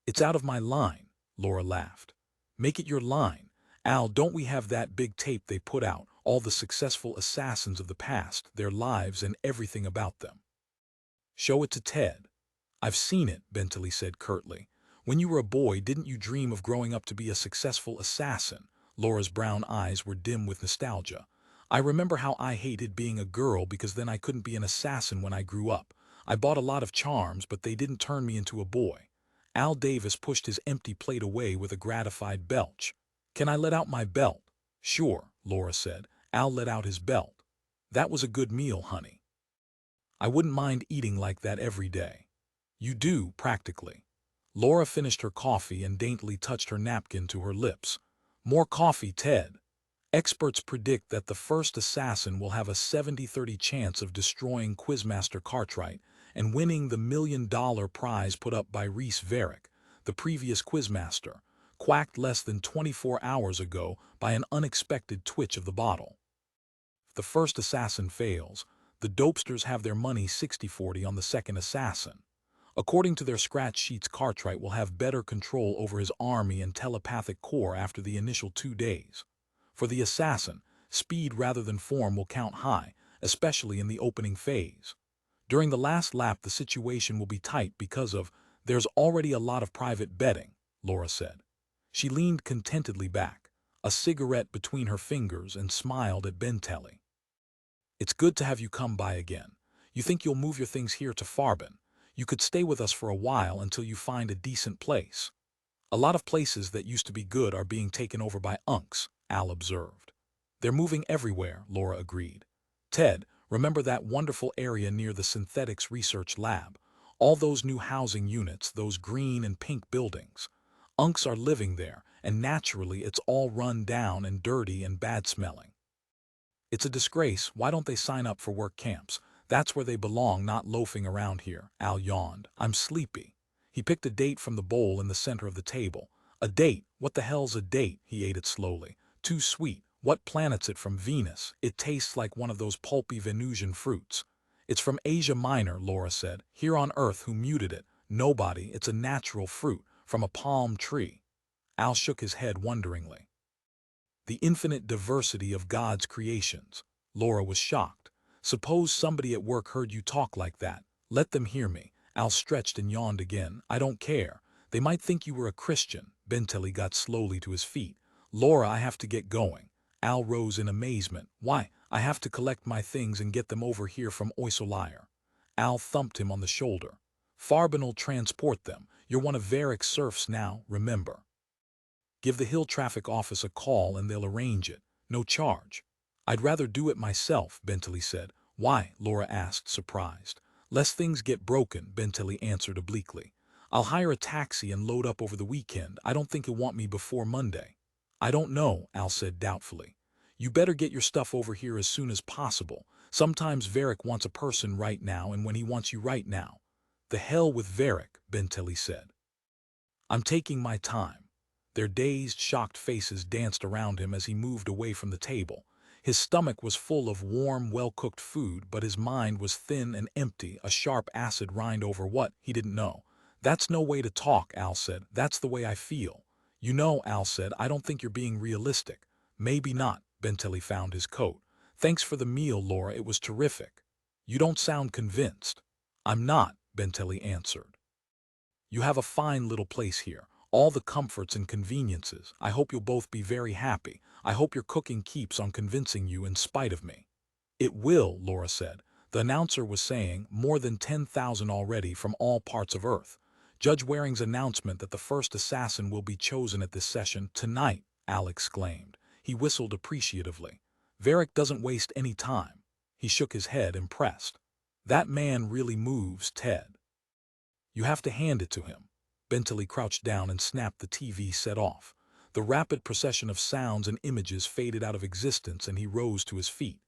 Speaker 1: It's out of my line, Laura laughed. Make it your line. Al, don't we have that big tape they put out, all the successful assassins of the past, their lives and everything about them. Show it to Ted. I've seen it, Benteley said curtly. When you were a boy, didn't you dream of growing up to be a successful assassin? Laura's brown eyes were dim with nostalgia. I remember how I hated being a girl because then I couldn't be an assassin when I grew up. I bought a lot of charms, but they didn't turn me into a boy. Al Davis pushed his empty plate away with a gratified belch. Can I let out my belt? Sure, Laura said. Al let out his belt. That was a good meal, honey. I wouldn't mind eating like that every day. You do, practically. Laura finished her coffee and daintily touched her napkin to her lips. More coffee, Ted. Experts predict that the first assassin will have a 70-30 chance of destroying Quizmaster Cartwright and winning the $1 million prize put up by Reese Verrick, the previous Quizmaster, quacked less than 24 hours ago by an unexpected twitch of the bottle. If the first assassin fails, the dopesters have their money 60-40 on the second assassin. According to their scratch sheets, Cartwright will have better control over his army and telepathic core after the initial 2 days. For the assassin, speed rather than form will count high, especially in the opening phase. During the last lap, the situation will be tight because there's already a lot of private betting, Laura said. She leaned contentedly back, a cigarette between her fingers, and smiled at Benteley. It's good to have you come by again. You think you'll move your things here to Farbin? You could stay with us for a while until you find a decent place. A lot of places that used to be good are being taken over by unks, Al observed. They're moving everywhere, Laura agreed. Ted, remember that wonderful area near the synthetics research lab? All those new housing units, those green and pink buildings. Unks are living there, and naturally it's all run down and dirty and bad-smelling. It's a disgrace. Why don't they sign up for work camps? That's where they belong, not loafing around here, Al yawned. I'm sleepy. He picked a date from the bowl in the center of the table. A date? What the hell's a date? He ate it slowly. Too sweet. What planet's it from? Venus. It tastes like one of those pulpy Venusian fruits. It's from Asia Minor, Laura said. Here on Earth, who muted it? Nobody. It's a natural fruit, from a palm tree. Al shook his head wonderingly. The infinite diversity of God's creations. Laura was shocked. Suppose somebody at work heard you talk like that. Let them hear me. Al stretched and yawned again. I don't care. They might think you were a Christian. Benteley got slowly to his feet. Laura, I have to get going. Al rose in amazement. Why? I have to collect my things and get them over here from Oysolire. Al thumped him on the shoulder. Farbin'll transport them. You're one of Verrick's serfs now, remember. Give the Hill Traffic Office a call and they'll arrange it. No charge. I'd rather do it myself, Benteley said. Why? Laura asked, surprised. Lest things get broken, Benteley answered obliquely. I'll hire a taxi and load up over the weekend. I don't think he'll want me before Monday. I don't know, Al said doubtfully. You better get your stuff over here as soon as possible. Sometimes Verrick wants a person right now, and when he wants you right now. The hell with Verrick, Benteley said. I'm taking my time. Their dazed, shocked faces danced around him as he moved away from the table. His stomach was full of warm, well-cooked food, but his mind was thin and empty, a sharp acid rind over what, he didn't know. That's no way to talk, Al said. That's the way I feel. You know, Al said, I don't think you're being realistic. Maybe not, Benteley found his coat. Thanks for the meal, Laura, it was terrific. You don't sound convinced. I'm not, Benteley answered. You have a fine little place here. All the comforts and conveniences. I hope you'll both be very happy. I hope your cooking keeps on convincing you in spite of me. It will, Laura said. The announcer was saying more than 10,000 already from all parts of Earth. Judge Waring's announcement that the first assassin will be chosen at this session tonight, Al exclaimed. He whistled appreciatively. Verrick doesn't waste any time. He shook his head, impressed. That man really moves, Ted. You have to hand it to him. Benteley crouched down and snapped the TV set off. The rapid procession of sounds and images faded out of existence, and he rose to his feet.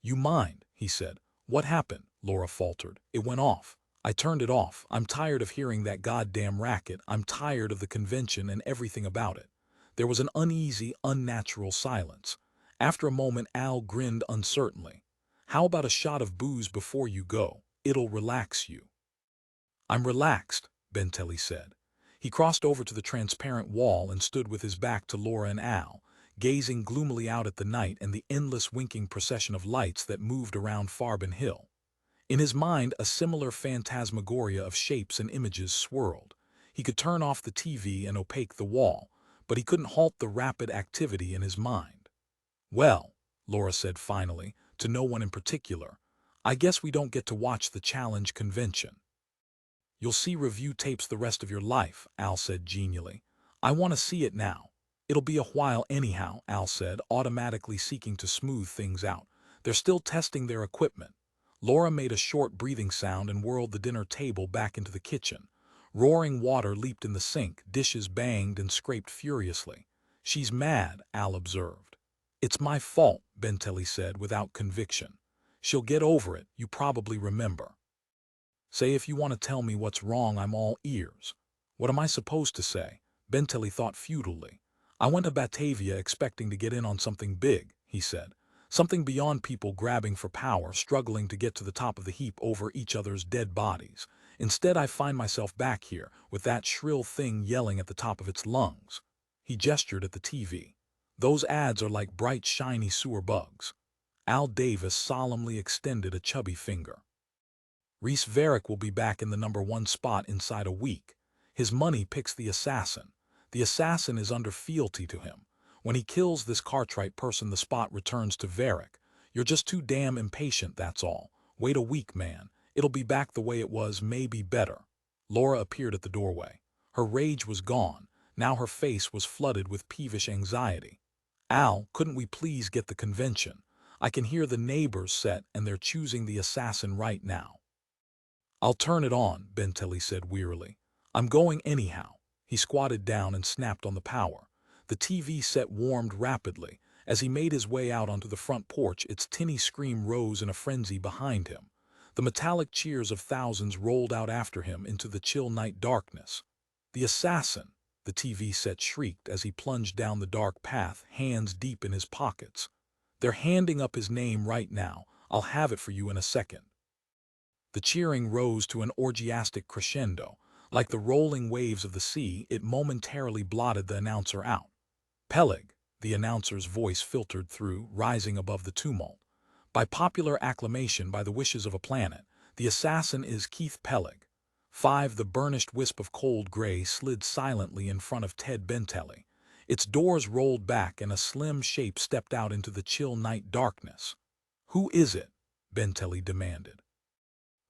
Speaker 1: You mind, he said. What happened? Laura faltered. It went off. I turned it off. I'm tired of hearing that goddamn racket. I'm tired of the convention and everything about it. There was an uneasy, unnatural silence. After a moment, Al grinned uncertainly. How about a shot of booze before you go? It'll relax you. I'm relaxed, Benteley said. He crossed over to the transparent wall and stood with his back to Laura and Al, gazing gloomily out at the night and the endless winking procession of lights that moved around Farbin Hill. In his mind, a similar phantasmagoria of shapes and images swirled. He could turn off the TV and opaque the wall, but he couldn't halt the rapid activity in his mind. "Well," Laura said finally, to no one in particular, "I guess we don't get to watch the challenge convention." "You'll see review tapes the rest of your life," Al said genially. "I want to see it now." "It'll be a while anyhow," Al said, automatically seeking to smooth things out. "They're still testing their equipment." Laura made a short breathing sound and whirled the dinner table back into the kitchen. Roaring water leaped in the sink, dishes banged and scraped furiously. "She's mad," Al observed. "It's my fault," Benteley said without conviction. "She'll get over it, you probably remember." "Say if you want to tell me what's wrong, I'm all ears." "What am I supposed to say?" Benteley thought futilely. "I went to Batavia expecting to get in on something big," he said. "Something beyond people grabbing for power, struggling to get to the top of the heap over each other's dead bodies. Instead, I find myself back here, with that shrill thing yelling at the top of its lungs." He gestured at the TV. "Those ads are like bright, shiny sewer bugs." Al Davis solemnly extended a chubby finger. "Reese Verrick will be back in the #1 spot inside a week. His money picks the assassin. The assassin is under fealty to him. When he kills this Cartwright person, the spot returns to Verrick. You're just too damn impatient, that's all. Wait a week, man. It'll be back the way it was, maybe better." Laura appeared at the doorway. Her rage was gone. Now her face was flooded with peevish anxiety. "Al, couldn't we please get the convention? I can hear the neighbors set and they're choosing the assassin right now." "I'll turn it on," Benteley said wearily. "I'm going anyhow." He squatted down and snapped on the power. The TV set warmed rapidly. As he made his way out onto the front porch, its tinny scream rose in a frenzy behind him. The metallic cheers of thousands rolled out after him into the chill night darkness. "The assassin!" the TV set shrieked as he plunged down the dark path, hands deep in his pockets. "They're handing up his name right now. I'll have it for you in a second." The cheering rose to an orgiastic crescendo. Like the rolling waves of the sea, it momentarily blotted the announcer out. "Pellig," the announcer's voice filtered through, rising above the tumult. "By popular acclamation, by the wishes of a planet, the assassin is Keith Pellig." The burnished wisp of cold gray slid silently in front of Ted Benteley. Its doors rolled back and a slim shape stepped out into the chill night darkness. "Who is it?" Benteley demanded.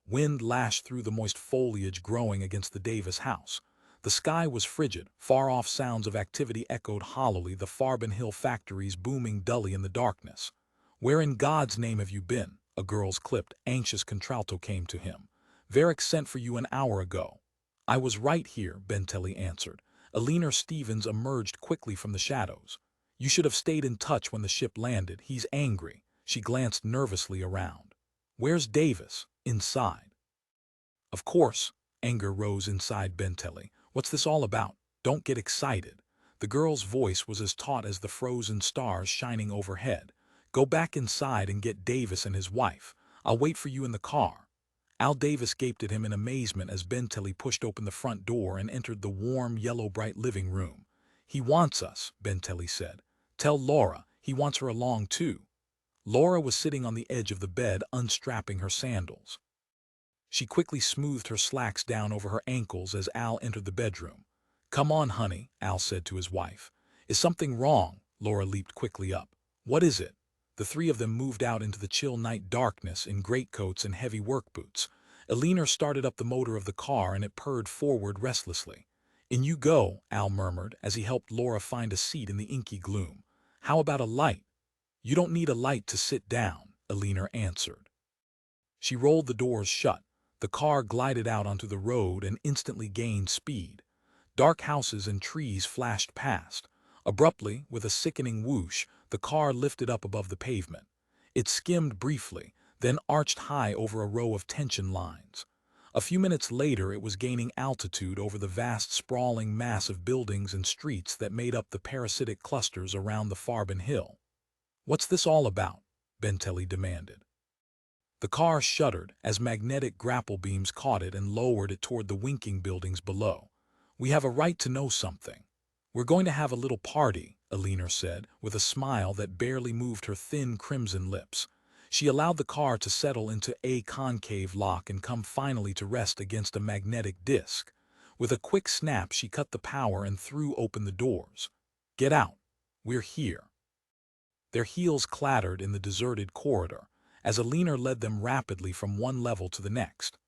Speaker 1: Wind lashed through the moist foliage growing against the Davis house. The sky was frigid, far-off sounds of activity echoed hollowly, the Farbin Hill factories booming dully in the darkness. "Where in God's name have you been?" a girl's clipped, anxious contralto came to him. "Verrick sent for you an hour ago." "I was right here," Benteley answered. Eleanor Stevens emerged quickly from the shadows. "You should have stayed in touch when the ship landed. He's angry." She glanced nervously around. "Where's Davis?" "Inside." "Of course." Anger rose inside Benteley. "What's this all about? Don't get excited." The girl's voice was as taut as the frozen stars shining overhead. "Go back inside and get Davis and his wife. I'll wait for you in the car." Al Davis gaped at him in amazement as Benteley pushed open the front door and entered the warm, yellow-bright living room. "He wants us," Benteley said. "Tell Laura, he wants her along too." Laura was sitting on the edge of the bed, unstrapping her sandals. She quickly smoothed her slacks down over her ankles as Al entered the bedroom. "Come on, honey," Al said to his wife. "Is something wrong?" Laura leaped quickly up. "What is it?" The three of them moved out into the chill night darkness in greatcoats and heavy work boots. Eleanor started up the motor of the car and it purred forward restlessly. "In you go," Al murmured as he helped Laura find a seat in the inky gloom. "How about a light?" "You don't need a light to sit down," Eleanor answered. She rolled the doors shut. The car glided out onto the road and instantly gained speed. Dark houses and trees flashed past. Abruptly, with a sickening whoosh, the car lifted up above the pavement. It skimmed briefly, then arched high over a row of tension lines. A few minutes later it was gaining altitude over the vast sprawling mass of buildings and streets that made up the parasitic clusters around the Farbin Hill. "What's this all about?" Benteley demanded. The car shuddered as magnetic grapple beams caught it and lowered it toward the winking buildings below. "We have a right to know something. We're going to have a little party," Alina said, with a smile that barely moved her thin crimson lips. She allowed the car to settle into a concave lock and come finally to rest against a magnetic disc. With a quick snap, she cut the power and threw open the doors. "Get out. We're here." Their heels clattered in the deserted corridor, as Alina led them rapidly from one level to the next.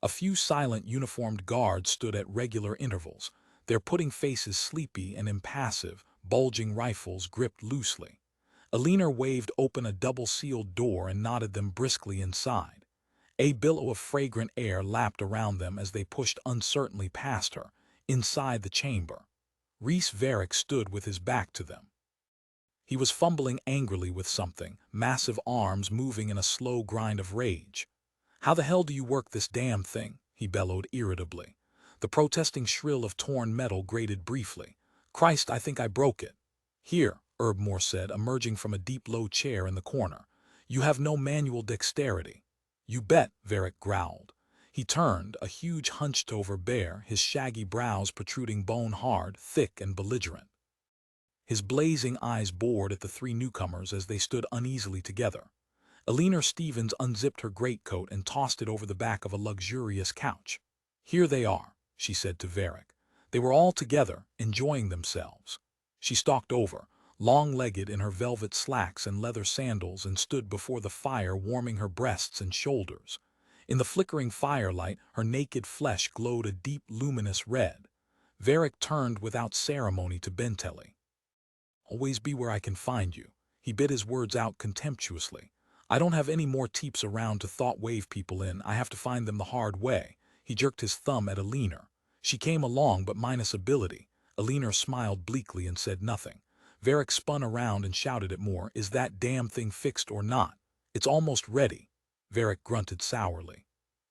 Speaker 1: A few silent uniformed guards stood at regular intervals, their pudding faces sleepy and impassive, bulging rifles gripped loosely. Alina waved open a double-sealed door and nodded them briskly inside. A billow of fragrant air lapped around them as they pushed uncertainly past her, inside the chamber. Reese Verrick stood with his back to them. He was fumbling angrily with something, massive arms moving in a slow grind of rage. "How the hell do you work this damn thing?" he bellowed irritably. The protesting shrill of torn metal grated briefly. "Christ, I think I broke it." "Here," Erbmore said, emerging from a deep low chair in the corner. "You have no manual dexterity." "You bet," Verrick growled. He turned, a huge hunched-over bear, his shaggy brows protruding bone-hard, thick and belligerent. His blazing eyes bored at the three newcomers as they stood uneasily together. Alina Stevens unzipped her greatcoat and tossed it over the back of a luxurious couch. "Here they are," she said to Verrick. They were all together, enjoying themselves. She stalked over, long-legged in her velvet slacks and leather sandals, and stood before the fire warming her breasts and shoulders. In the flickering firelight, her naked flesh glowed a deep luminous red. Verrick turned without ceremony to Benteley. "Always be where I can find you." He bit his words out contemptuously. "I don't have any more teeps around to thought-wave people in. I have to find them the hard way." He jerked his thumb at Alina. "She came along, but minus ability." Alina smiled bleakly and said nothing. Verrick spun around and shouted at Moore, "Is that damn thing fixed or not?" "It's almost ready." Verrick grunted sourly.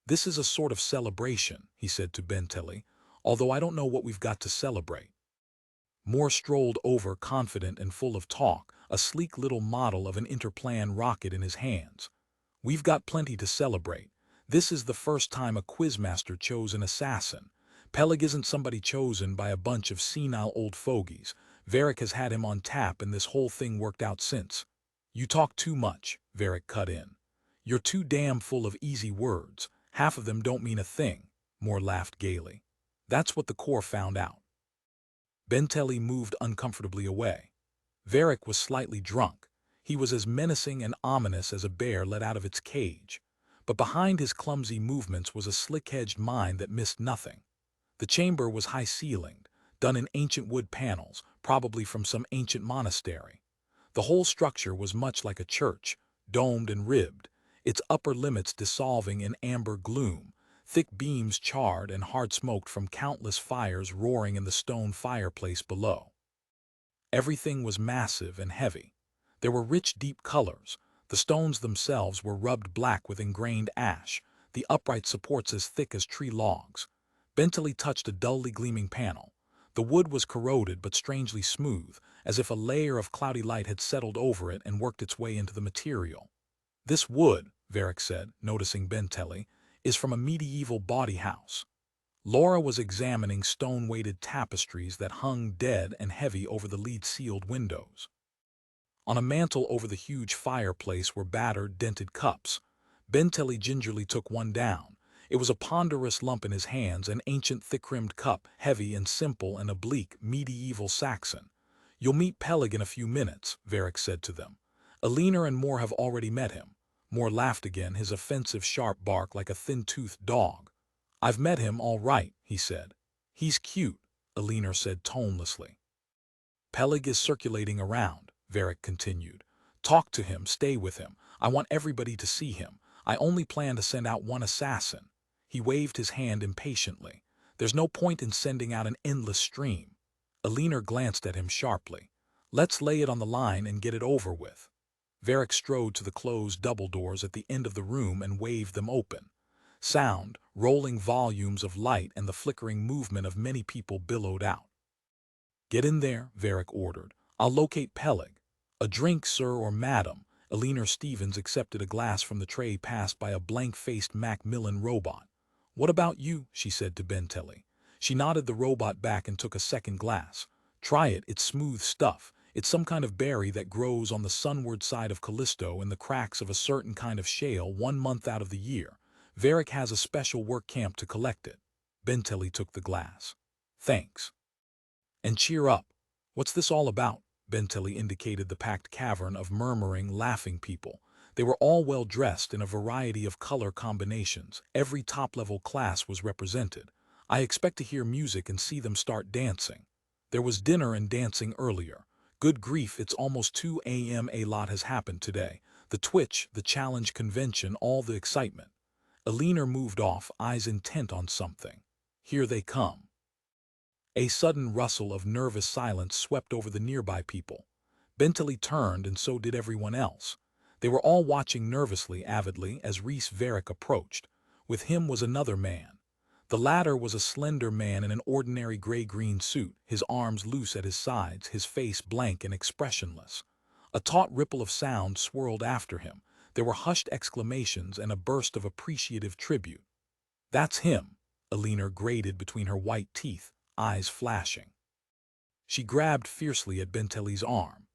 Speaker 1: "This is a sort of celebration," he said to Benteley, "although I don't know what we've got to celebrate." Moore strolled over, confident and full of talk, a sleek little model of an interplan rocket in his hands. "We've got plenty to celebrate. This is the first time a Quizmaster chose an assassin. Pellig isn't somebody chosen by a bunch of senile old fogies. Verrick has had him on tap and this whole thing worked out since." "You talk too much," Verrick cut in. "You're too damn full of easy words. Half of them don't mean a thing." Moore laughed gaily. "That's what the Corps found out." Benteley moved uncomfortably away. Verrick was slightly drunk. He was as menacing and ominous as a bear let out of its cage. But behind his clumsy movements was a slick-edged mind that missed nothing. The chamber was high-ceilinged, done in ancient wood panels, probably from some ancient monastery. The whole structure was much like a church, domed and ribbed, its upper limits dissolving in amber gloom, thick beams charred and hard-smoked from countless fires roaring in the stone fireplace below. Everything was massive and heavy. There were rich, deep colors. The stones themselves were rubbed black with ingrained ash, the upright supports as thick as tree logs. Benteley touched a dully gleaming panel. The wood was corroded but strangely smooth, as if a layer of cloudy light had settled over it and worked its way into the material. "This wood," Verrick said, noticing Benteley, "is from a medieval bawdy house." Laura was examining stone-weighted tapestries that hung dead and heavy over the lead-sealed windows. On a mantel over the huge fireplace were battered, dented cups. Benteley gingerly took one down. It was a ponderous lump in his hands, an ancient thick-rimmed cup, heavy and simple and oblique, medieval Saxon. "You'll meet Pellig in a few minutes," Verrick said to them. "Alina and Moore have already met him." Moore laughed again, his offensive sharp bark like a thin-toothed dog. "I've met him, all right," he said. "He's cute," Alina said tonelessly. "Pellig is circulating around," Verrick continued. "Talk to him, stay with him. I want everybody to see him. I only plan to send out one assassin." He waved his hand impatiently. "There's no point in sending out an endless stream." Alina glanced at him sharply. "Let's lay it on the line and get it over with." Verrick strode to the closed double doors at the end of the room and waved them open. Sound, rolling volumes of light and the flickering movement of many people billowed out. "Get in there," Verrick ordered. "I'll locate Pellig." "A drink, sir or madam?" Alina Stevens accepted a glass from the tray passed by a blank-faced Macmillan robot. "What about you?" she said to Benteley. She nodded the robot back and took a second glass. "Try it, it's smooth stuff. It's some kind of berry that grows on the sunward side of Callisto in the cracks of a certain kind of shale 1 month out of the year. Verrick has a special work camp to collect it. Benteley took the glass. Thanks. And cheer up. What's this all about? Benteley indicated the packed cavern of murmuring, laughing people. They were all well dressed in a variety of color combinations. Every top-level class was represented. I expect to hear music and see them start dancing. There was dinner and dancing earlier. Good grief, it's almost 2 a.m. A lot has happened today. The Twitch, the challenge convention, all the excitement. Alina moved off, eyes intent on something. Here they come. A sudden rustle of nervous silence swept over the nearby people. Benteley turned, and so did everyone else. They were all watching nervously, avidly, as Reese Verrick approached. With him was another man. The latter was a slender man in an ordinary gray-green suit, his arms loose at his sides, his face blank and expressionless. A taut ripple of sound swirled after him. There were hushed exclamations and a burst of appreciative tribute. "That's him," Alina grated between her white teeth, eyes flashing. She grabbed fiercely at Benteley's arm.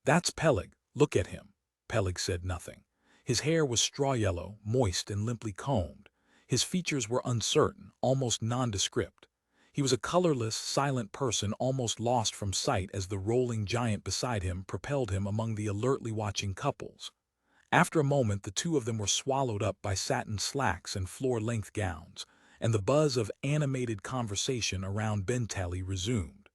Speaker 1: "That's Pellig, look at him." Pellig said nothing. His hair was straw-yellow, moist and limply combed. His features were uncertain, almost nondescript. He was a colorless, silent person almost lost from sight as the rolling giant beside him propelled him among the alertly watching couples. After a moment, the two of them were swallowed up by satin slacks and floor-length gowns, and the buzz of animated conversation around Benteley resumed.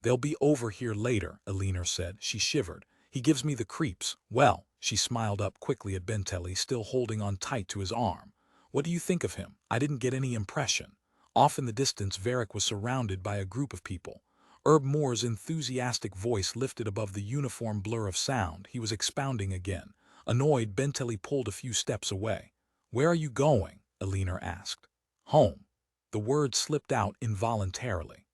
Speaker 1: "They'll be over here later," Alina said. She shivered. "He gives me the creeps." "Well," she smiled up quickly at Benteley, still holding on tight to his arm. "What do you think of him?" "I didn't get any impression." Off in the distance, Verrick was surrounded by a group of people. Herb Moore's enthusiastic voice lifted above the uniform blur of sound. He was expounding again. Annoyed, Benteley pulled a few steps away. "Where are you going?" Alina asked. "Home." The word slipped out involuntarily.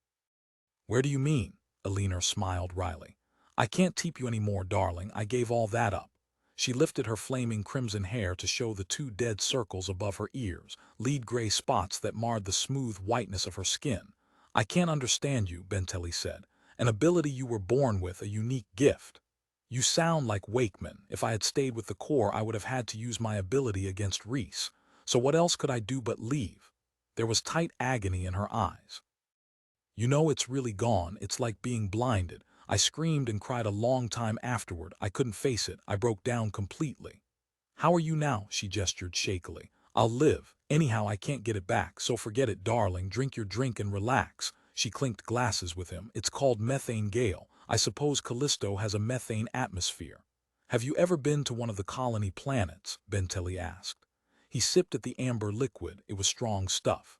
Speaker 1: "Where do you mean?" Alina smiled wryly. "I can't keep you any more, darling. I gave all that up." She lifted her flaming crimson hair to show the 2 dead circles above her ears, lead gray spots that marred the smooth whiteness of her skin. "I can't understand you," Benteley said. "An ability you were born with, a unique gift." "You sound like Wakeman. If I had stayed with the Corps, I would have had to use my ability against Reese. So what else could I do but leave?" There was tight agony in her eyes. "You know, it's really gone. It's like being blinded. I screamed and cried a long time afterward. I couldn't face it. I broke down completely." "How are you now?" She gestured shakily. "I'll live. Anyhow, I can't get it back, so forget it, darling. Drink your drink and relax." She clinked glasses with him. "It's called methane gale. I suppose Callisto has a methane atmosphere." "Have you ever been to one of the colony planets?" Benteley asked. He sipped at the amber liquid. It was strong stuff.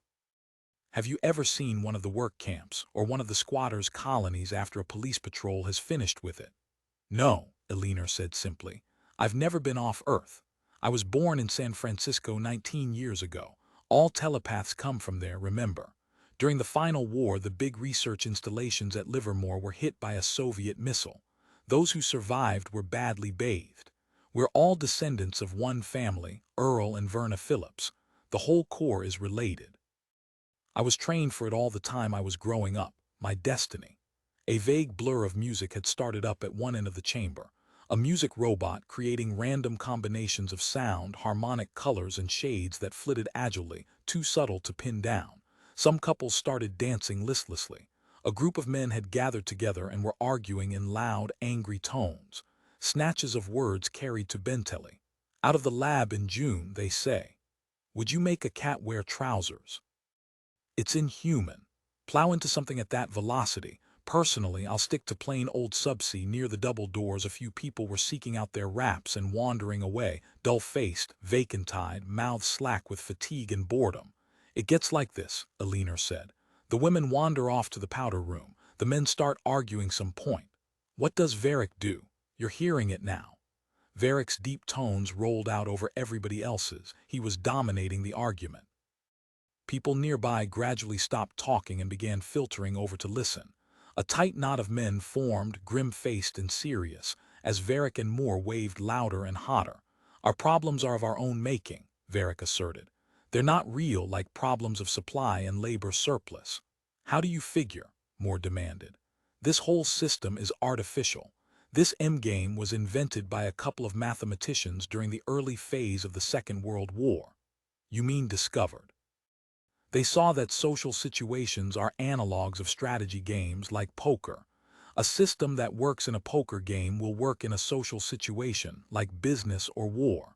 Speaker 1: "Have you ever seen one of the work camps, or one of the squatters' colonies after a police patrol has finished with it?" "No," Alina said simply. "I've never been off Earth. I was born in San Francisco 19 years ago. All telepaths come from there, remember. During the final war, the big research installations at Livermore were hit by a Soviet missile. Those who survived were badly bathed. We're all descendants of one family, Earl and Verna Phillips. The whole Corps is related. I was trained for it all the time I was growing up, my destiny." A vague blur of music had started up at one end of the chamber. A music robot creating random combinations of sound, harmonic colors and shades that flitted agilely, too subtle to pin down. Some couples started dancing listlessly. A group of men had gathered together and were arguing in loud, angry tones. Snatches of words carried to Benteley. "Out of the lab in June, they say. Would you make a cat wear trousers? It's inhuman. Plow into something at that velocity. Personally, I'll stick to plain old subsea. Near the double doors, a few people were seeking out their wraps and wandering away, dull-faced, vacant-eyed, mouths slack with fatigue and boredom. "It gets like this," Alina said. "The women wander off to the powder room. The men start arguing some point. What does Verrick do? You're hearing it now." Verrick's deep tones rolled out over everybody else's. He was dominating the argument. People nearby gradually stopped talking and began filtering over to listen. A tight knot of men formed, grim-faced and serious, as Verrick and Moore waved louder and hotter. "Our problems are of our own making," Verrick asserted. "They're not real, like problems of supply and labor surplus." "How do you figure?" Moore demanded. This whole system is artificial. This endgame was invented by a couple of mathematicians during the early phase of the Second World War. You mean discovered. They saw that social situations are analogs of strategy games like poker. A system that works in a poker game will work in a social situation like business or war.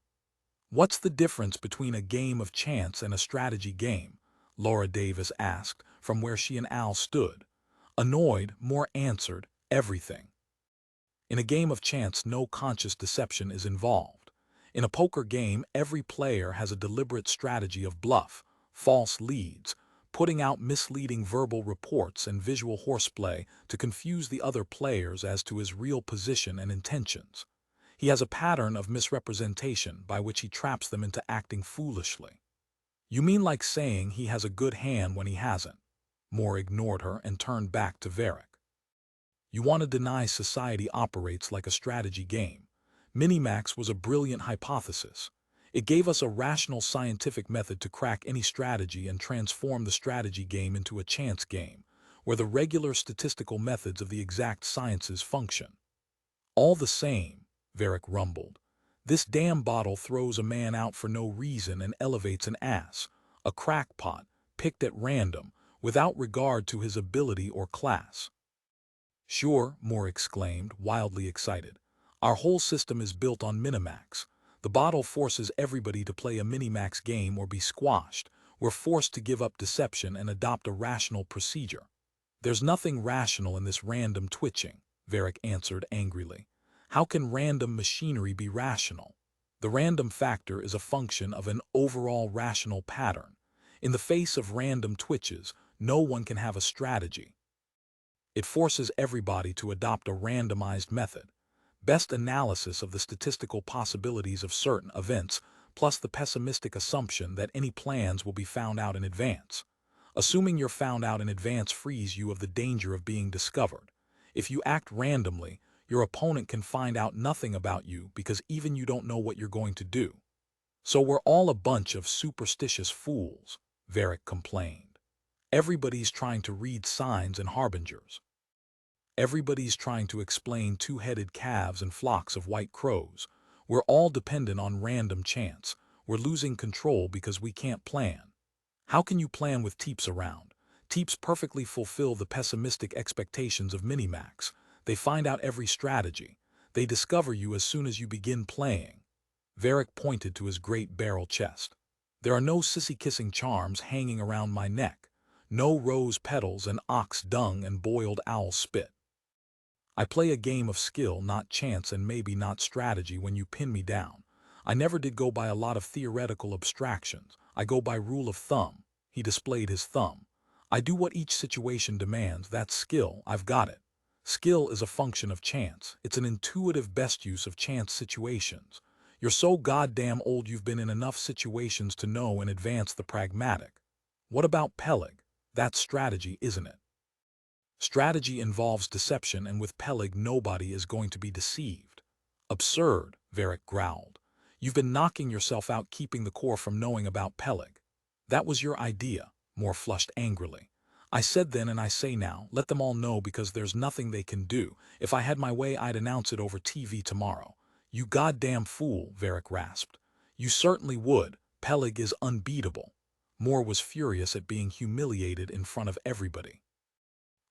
Speaker 1: What's the difference between a game of chance and a strategy game? Laura Davis asked from where she and Al stood. Annoyed, Moore answered, everything. In a game of chance, no conscious deception is involved. In a poker game, every player has a deliberate strategy of bluff, false leads, putting out misleading verbal reports and visual horseplay to confuse the other players as to his real position and intentions. He has a pattern of misrepresentation by which he traps them into acting foolishly. You mean like saying he has a good hand when he hasn't? Moore ignored her and turned back to Verrick. You want to deny society operates like a strategy game. Minimax was a brilliant hypothesis. It gave us a rational scientific method to crack any strategy and transform the strategy game into a chance game, where the regular statistical methods of the exact sciences function. All the same, Verrick rumbled, this damn bottle throws a man out for no reason and elevates an ass, a crackpot, picked at random, without regard to his ability or class. Sure, Moore exclaimed, wildly excited. Our whole system is built on Minimax. The bottle forces everybody to play a Minimax game or be squashed. We're forced to give up deception and adopt a rational procedure. There's nothing rational in this random twitching, Verrick answered angrily. How can random machinery be rational? The random factor is a function of an overall rational pattern. In the face of random twitches, no one can have a strategy. It forces everybody to adopt a randomized method. Best analysis of the statistical possibilities of certain events, plus the pessimistic assumption that any plans will be found out in advance. Assuming you're found out in advance frees you of the danger of being discovered. If you act randomly, your opponent can find out nothing about you because even you don't know what you're going to do. So we're all a bunch of superstitious fools, Verrick complained. Everybody's trying to read signs and harbingers. Everybody's trying to explain two-headed calves and flocks of white crows. We're all dependent on random chance. We're losing control because we can't plan. How can you plan with Teeps around? Teeps perfectly fulfill the pessimistic expectations of Minimax. They find out every strategy. They discover you as soon as you begin playing. Verrick pointed to his great barrel chest. There are no sissy-kissing charms hanging around my neck. No rose petals and ox dung and boiled owl spit. I play a game of skill, not chance, and maybe not strategy when you pin me down. I never did go by a lot of theoretical abstractions. I go by rule of thumb. He displayed his thumb. I do what each situation demands. That's skill. I've got it. Skill is a function of chance. It's an intuitive best use of chance situations. You're so goddamn old you've been in enough situations to know in advance the pragmatic. What about Pellig? That's strategy, isn't it? Strategy involves deception, and with Pellig nobody is going to be deceived. Absurd, Verrick growled. You've been knocking yourself out keeping the Corps from knowing about Pellig. That was your idea, Moore flushed angrily. I said then and I say now, let them all know because there's nothing they can do. If I had my way I'd announce it over TV tomorrow. You goddamn fool, Verrick rasped. You certainly would. Pellig is unbeatable. Moore was furious at being humiliated in front of everybody.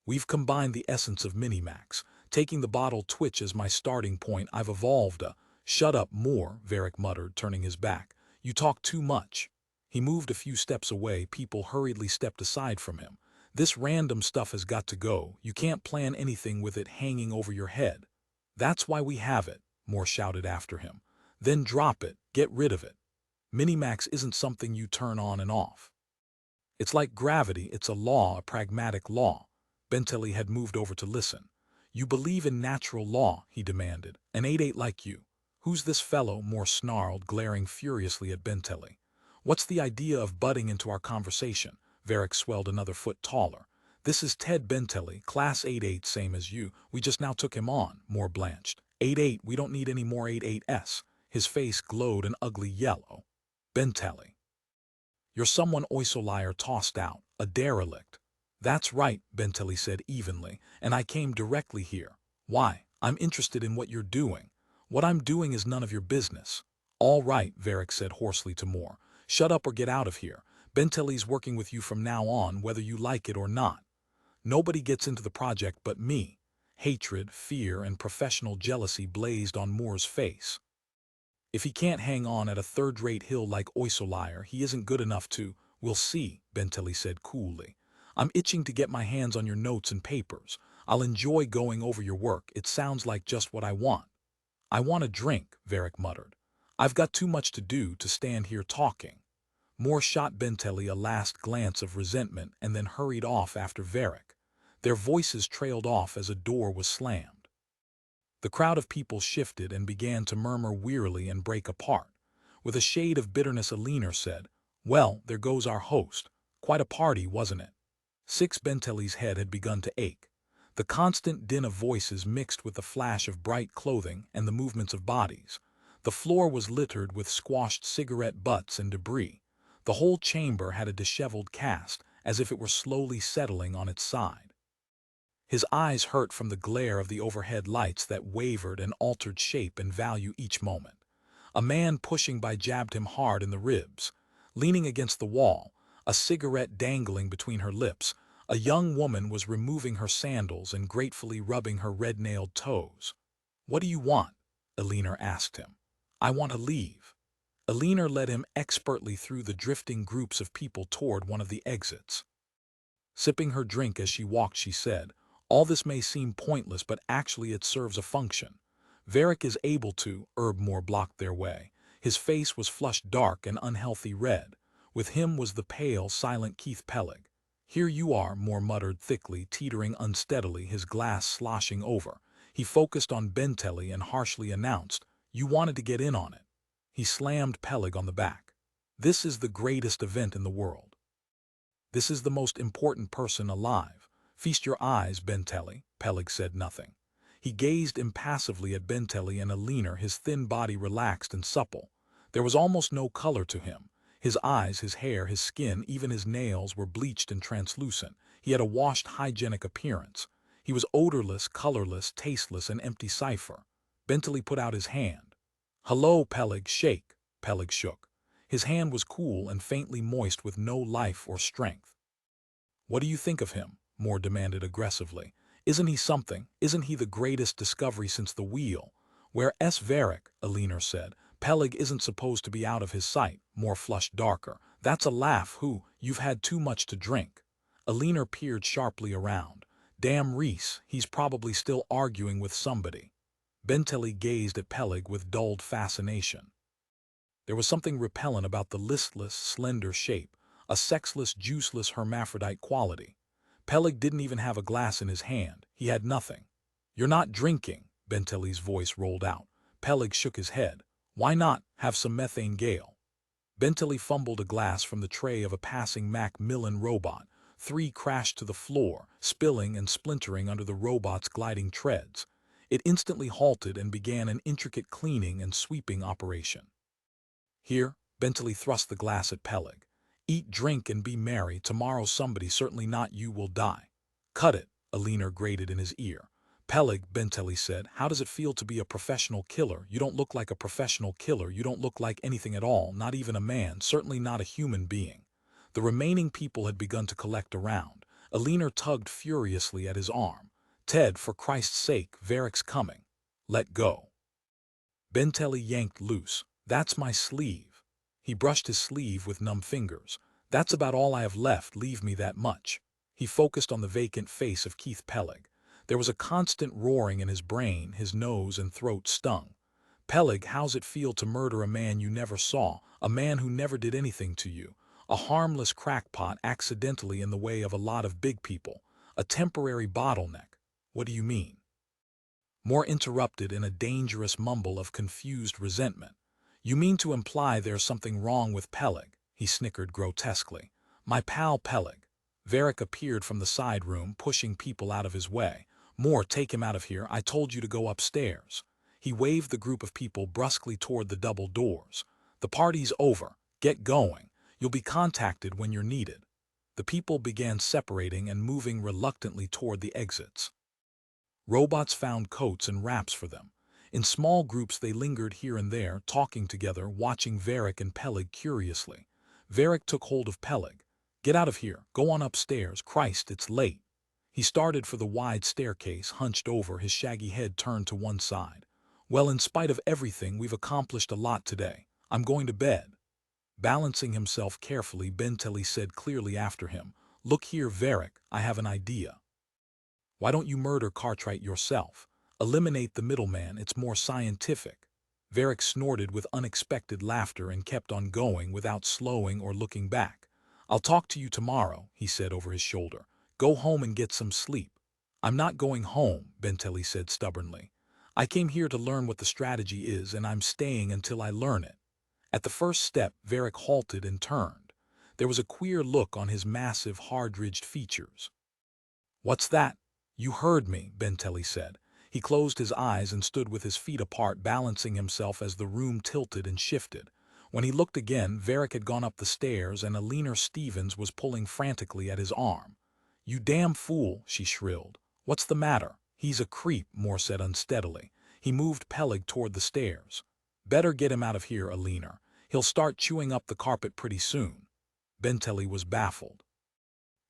Speaker 1: We've combined the essence of Minimax. Taking the bottle twitch as my starting point, I've evolved a— Shut up, Moore, Verrick muttered, turning his back. You talk too much. He moved a few steps away. People hurriedly stepped aside from him. This random stuff has got to go. You can't plan anything with it hanging over your head. That's why we have it, Moore shouted after him. Then drop it. Get rid of it. Minimax isn't something you turn on and off. It's like gravity. It's a law, a pragmatic law. Benteley had moved over to listen. You believe in natural law, he demanded. An 8-8 like you. Who's this fellow? Moore snarled, glaring furiously at Benteley. What's the idea of butting into our conversation? Verrick swelled another foot taller. This is Ted Benteley, class 8-8, same as you. We just now took him on, Moore blanched. 8-8, we don't need any more 8-8s. His face glowed an ugly yellow. Benteley. You're someone Oisolier tossed out, a derelict. That's right, Benteley said evenly, and I came directly here. Why? I'm interested in what you're doing. What I'm doing is none of your business. All right, Verrick said hoarsely to Moore. Shut up or get out of here. Benteley's working with you from now on, whether you like it or not. Nobody gets into the project but me. Hatred, fear, and professional jealousy blazed on Moore's face. If he can't hang on at a third-rate hill like Oysolire, he isn't good enough to— We'll see, Benteley said coolly. I'm itching to get my hands on your notes and papers. I'll enjoy going over your work. It sounds like just what I want. I want a drink, Verrick muttered. I've got too much to do to stand here talking. Moore shot Benteley a last glance of resentment and then hurried off after Verrick. Their voices trailed off as a door was slammed. The crowd of people shifted and began to murmur wearily and break apart. With a shade of bitterness, Alina said, "Well, there goes our host. Quite a party, wasn't it?" Benteley's head had begun to ache. The constant din of voices mixed with the flash of bright clothing and the movements of bodies. The floor was littered with squashed cigarette butts and debris. The whole chamber had a disheveled cast, as if it were slowly settling on its side. His eyes hurt from the glare of the overhead lights that wavered and altered shape and value each moment. A man pushing by jabbed him hard in the ribs. Leaning against the wall, a cigarette dangling between her lips, a young woman was removing her sandals and gratefully rubbing her red-nailed toes. "What do you want?" Alina asked him. "I want to leave." Alina led him expertly through the drifting groups of people toward one of the exits. Sipping her drink as she walked, she said, "All this may seem pointless, but actually it serves a function. Verrick is able to—" Moore blocked their way. His face was flushed dark and unhealthy red. With him was the pale, silent Keith Pellig. "Here you are," Moore muttered thickly, teetering unsteadily, his glass sloshing over. He focused on Benteley and harshly announced, "You wanted to get in on it." He slammed Pellig on the back. "This is the greatest event in the world. This is the most important person alive. Feast your eyes, Benteley." Pellig said nothing. He gazed impassively at Benteley and Alina, his thin body relaxed and supple. There was almost no color to him. His eyes, his hair, his skin, even his nails were bleached and translucent. He had a washed, hygienic appearance. He was odorless, colorless, tasteless, an empty cipher. Benteley put out his hand. "Hello, Pellig, shake." Pellig shook. His hand was cool and faintly moist with no life or strength. "What do you think of him?" Moore demanded aggressively. "Isn't he something? Isn't he the greatest discovery since the wheel?" "Where Verrick," Alina said. "Pellig isn't supposed to be out of his sight." Moore flushed darker. "That's a laugh. Who? You've had too much to drink." Alina peered sharply around. "Damn Reese, he's probably still arguing with somebody." Benteley gazed at Pellig with dulled fascination. There was something repellent about the listless, slender shape, a sexless, juiceless hermaphrodite quality. Pellig didn't even have a glass in his hand. He had nothing. "You're not drinking," Benteley's voice rolled out. Pellig shook his head. "Why not? Have some methane gale." Benteley fumbled a glass from the tray of a passing Macmillan robot. 3 crashed to the floor, spilling and splintering under the robot's gliding treads. It instantly halted and began an intricate cleaning and sweeping operation. "Here," Benteley thrust the glass at Pellig. "Eat, drink, and be merry. Tomorrow somebody, certainly not you, will die." "Cut it," Alina grated in his ear. "Pellig," Benteley said, "how does it feel to be a professional killer? You don't look like a professional killer. You don't look like anything at all, not even a man, certainly not a human being." The remaining people had begun to collect around. Alina tugged furiously at his arm. "Ted, for Christ's sake, Verrick's coming. Let go." Benteley yanked loose. "That's my sleeve." He brushed his sleeve with numb fingers. "That's about all I have left. Leave me that much." He focused on the vacant face of Keith Pellig. There was a constant roaring in his brain, his nose and throat stung. "Pellig, how's it feel to murder a man you never saw, a man who never did anything to you, a harmless crackpot accidentally in the way of a lot of big people, a temporary bottleneck?" "What do you mean?" Moore interrupted in a dangerous mumble of confused resentment. "You mean to imply there's something wrong with Pellig?" He snickered grotesquely. "My pal Pellig." Verrick appeared from the side room, pushing people out of his way. "Moore, take him out of here. I told you to go upstairs." He waved the group of people brusquely toward the double doors. "The party's over. Get going. You'll be contacted when you're needed." The people began separating and moving reluctantly toward the exits. Robots found coats and wraps for them. In small groups they lingered here and there, talking together, watching Verrick and Pellig curiously. Verrick took hold of Pellig. "Get out of here, go on upstairs, Christ, it's late." He started for the wide staircase, hunched over, his shaggy head turned to one side. "Well, in spite of everything, we've accomplished a lot today. I'm going to bed." Balancing himself carefully, Benteley said clearly after him, "Look here, Verrick, I have an idea. Why don't you murder Cartwright yourself? Eliminate the middleman, it's more scientific." Verrick snorted with unexpected laughter and kept on going without slowing or looking back. "I'll talk to you tomorrow," he said over his shoulder. "Go home and get some sleep." "I'm not going home," Benteley said stubbornly. "I came here to learn what the strategy is, and I'm staying until I learn it." At the first step, Verrick halted and turned. There was a queer look on his massive, hard-ridged features. "What's that?" "You heard me," Benteley said. He closed his eyes and stood with his feet apart, balancing himself as the room tilted and shifted. When he looked again, Verrick had gone up the stairs and a leaner Stevens was pulling frantically at his arm. "You damn fool," she shrilled. "What's the matter?" "He's a creep," Moore said unsteadily. He moved Pellig toward the stairs. "Better get him out of here, Alina. He'll start chewing up the carpet pretty soon." Benteley was baffled.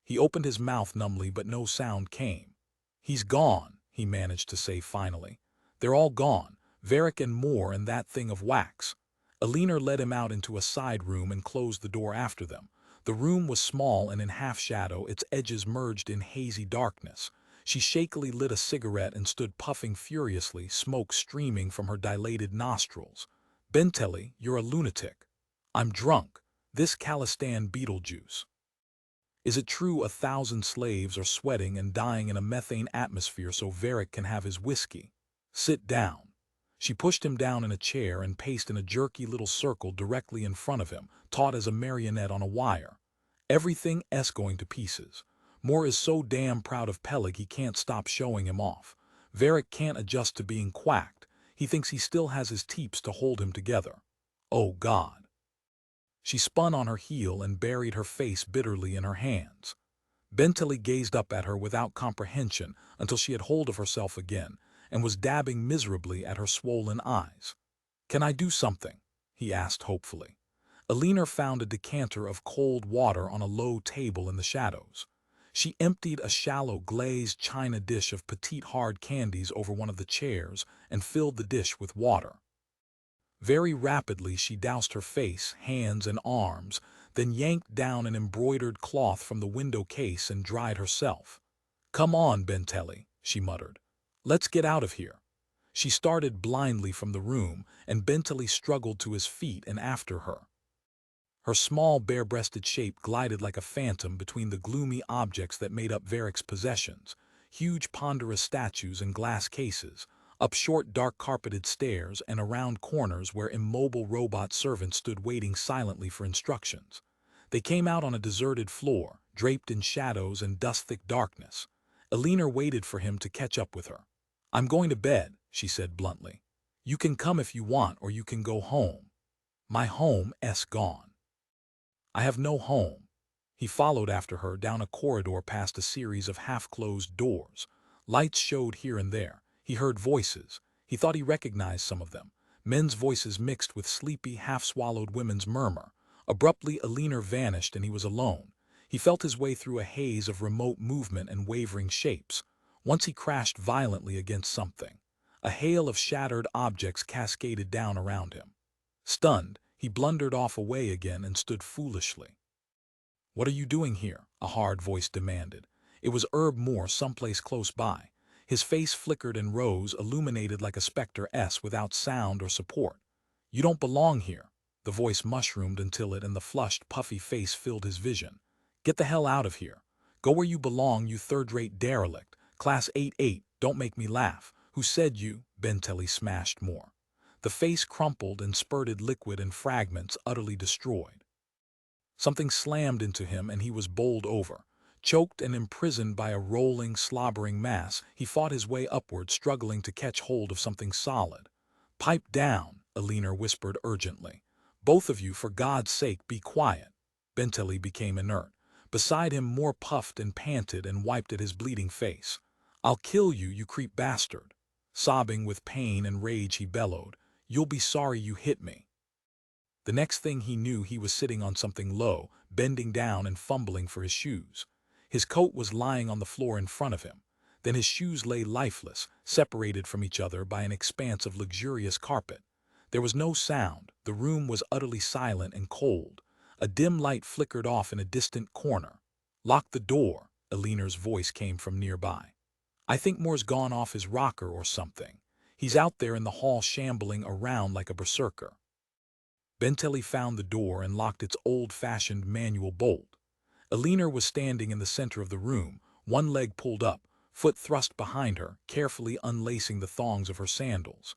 Speaker 1: He opened his mouth numbly, but no sound came. "He's gone," he managed to say finally. "They're all gone, Verrick and Moore and that thing of wax." Alina led him out into a side room and closed the door after them. The room was small and in half-shadow, its edges merged in hazy darkness. She shakily lit a cigarette and stood puffing furiously, smoke streaming from her dilated nostrils. "Benteley, you're a lunatic." "I'm drunk. This Khalistan Beetlejuice. Is it true 1,000 slaves are sweating and dying in a methane atmosphere so Verrick can have his whiskey? Sit down." She pushed him down in a chair and paced in a jerky little circle directly in front of him, taut as a marionette on a wire. "Everything's going to pieces. Moore is so damn proud of Pellig he can't stop showing him off. Verrick can't adjust to being quacked. He thinks he still has his teeps to hold him together. Oh God." She spun on her heel and buried her face bitterly in her hands. Benteley gazed up at her without comprehension until she had hold of herself again and was dabbing miserably at her swollen eyes. "Can I do something?" he asked hopefully. Alina found a decanter of cold water on a low table in the shadows. She emptied a shallow glazed china dish of petite hard candies over one of the chairs and filled the dish with water. Very rapidly she doused her face, hands, and arms, then yanked down an embroidered cloth from the window case and dried herself. "Come on, Benteley," she muttered. "Let's get out of here." She started blindly from the room, and Benteley struggled to his feet and after her. Her small, bare-breasted shape glided like a phantom between the gloomy objects that made up Verrick's possessions, huge ponderous statues and glass cases, up short dark-carpeted stairs and around corners where immobile robot servants stood waiting silently for instructions. They came out on a deserted floor, draped in shadows and dust-thick darkness. Alina waited for him to catch up with her. "I'm going to bed," she said bluntly. "You can come if you want, or you can go home." "My home's gone." "I have no home." He followed after her down a corridor past a series of half-closed doors. Lights showed here and there. He heard voices. He thought he recognized some of them. Men's voices mixed with sleepy, half-swallowed women's murmur. Abruptly, Alina vanished and he was alone. He felt his way through a haze of remote movement and wavering shapes. Once he crashed violently against something. A hail of shattered objects cascaded down around him. Stunned, he blundered off away again and stood foolishly. "What are you doing here?" a hard voice demanded. It was Herb Moore, someplace close by. His face flickered and rose, illuminated like a spectre without sound or support. "You don't belong here." The voice mushroomed until it and the flushed, puffy face filled his vision. "Get the hell out of here. Go where you belong, you third-rate derelict. Class 8-8, don't make me laugh. Who said you?" Benteley smashed Moore. The face crumpled and spurted liquid and fragments, utterly destroyed. Something slammed into him and he was bowled over. Choked and imprisoned by a rolling, slobbering mass, he fought his way upward, struggling to catch hold of something solid. "Pipe down," Alina whispered urgently. "Both of you, for God's sake, be quiet." Benteley became inert. Beside him, more puffed and panted and wiped at his bleeding face. "I'll kill you, you creep bastard." Sobbing with pain and rage, he bellowed, "You'll be sorry you hit me." The next thing he knew, he was sitting on something low, bending down and fumbling for his shoes. His coat was lying on the floor in front of him. Then his shoes lay lifeless, separated from each other by an expanse of luxurious carpet. There was no sound. The room was utterly silent and cold. A dim light flickered off in a distant corner. "Lock the door," Eleanor's voice came from nearby. "I think Moore's gone off his rocker or something. He's out there in the hall shambling around like a berserker." Benteley found the door and locked its old-fashioned manual bolt. Eleanor was standing in the center of the room, one leg pulled up, foot thrust behind her, carefully unlacing the thongs of her sandals.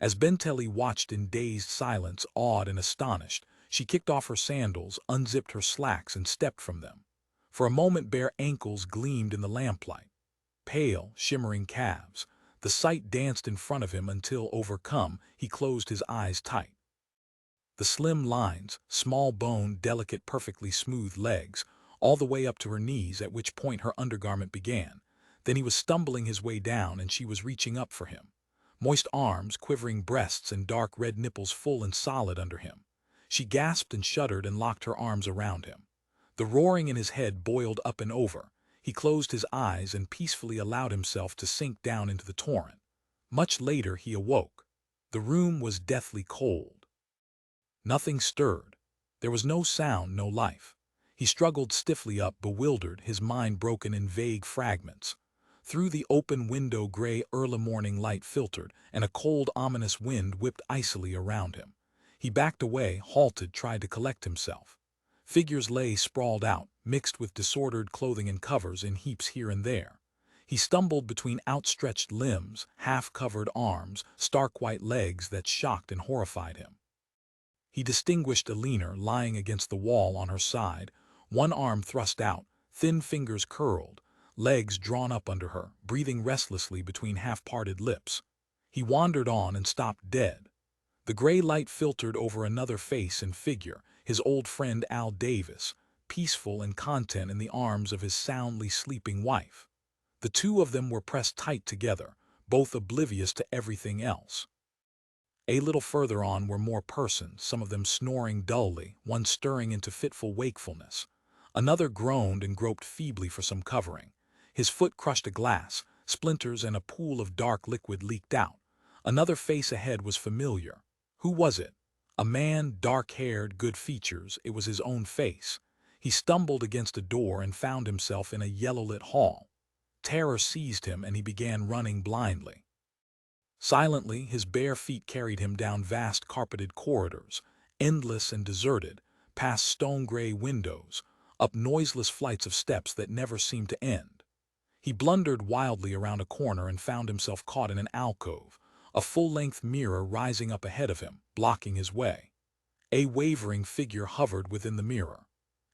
Speaker 1: As Benteley watched in dazed silence, awed and astonished, she kicked off her sandals, unzipped her slacks, and stepped from them. For a moment, bare ankles gleamed in the lamplight. Pale, shimmering calves. The sight danced in front of him until, overcome, he closed his eyes tight. The slim lines, small-boned, delicate, perfectly smooth legs, all the way up to her knees, at which point her undergarment began. Then he was stumbling his way down, and she was reaching up for him. Moist arms, quivering breasts, and dark red nipples full and solid under him. She gasped and shuddered and locked her arms around him. The roaring in his head boiled up and over. He closed his eyes and peacefully allowed himself to sink down into the torrent. Much later he awoke. The room was deathly cold. Nothing stirred. There was no sound, no life. He struggled stiffly up, bewildered, his mind broken in vague fragments. Through the open window, gray early morning light filtered, and a cold, ominous wind whipped icily around him. He backed away, halted, tried to collect himself. Figures lay sprawled out, mixed with disordered clothing and covers in heaps here and there. He stumbled between outstretched limbs, half-covered arms, stark white legs that shocked and horrified him. He distinguished Eleanor lying against the wall on her side, one arm thrust out, thin fingers curled, legs drawn up under her, breathing restlessly between half-parted lips. He wandered on and stopped dead. The gray light filtered over another face and figure, his old friend Al Davis, peaceful and content in the arms of his soundly sleeping wife. The two of them were pressed tight together, both oblivious to everything else. A little further on were more persons, some of them snoring dully, one stirring into fitful wakefulness. Another groaned and groped feebly for some covering. His foot crushed a glass, splinters and a pool of dark liquid leaked out. Another face ahead was familiar. Who was it? A man, dark-haired, good features. It was his own face. He stumbled against a door and found himself in a yellow-lit hall. Terror seized him and he began running blindly. Silently, his bare feet carried him down vast carpeted corridors, endless and deserted, past stone-gray windows, up noiseless flights of steps that never seemed to end. He blundered wildly around a corner and found himself caught in an alcove, a full-length mirror rising up ahead of him, blocking his way. A wavering figure hovered within the mirror.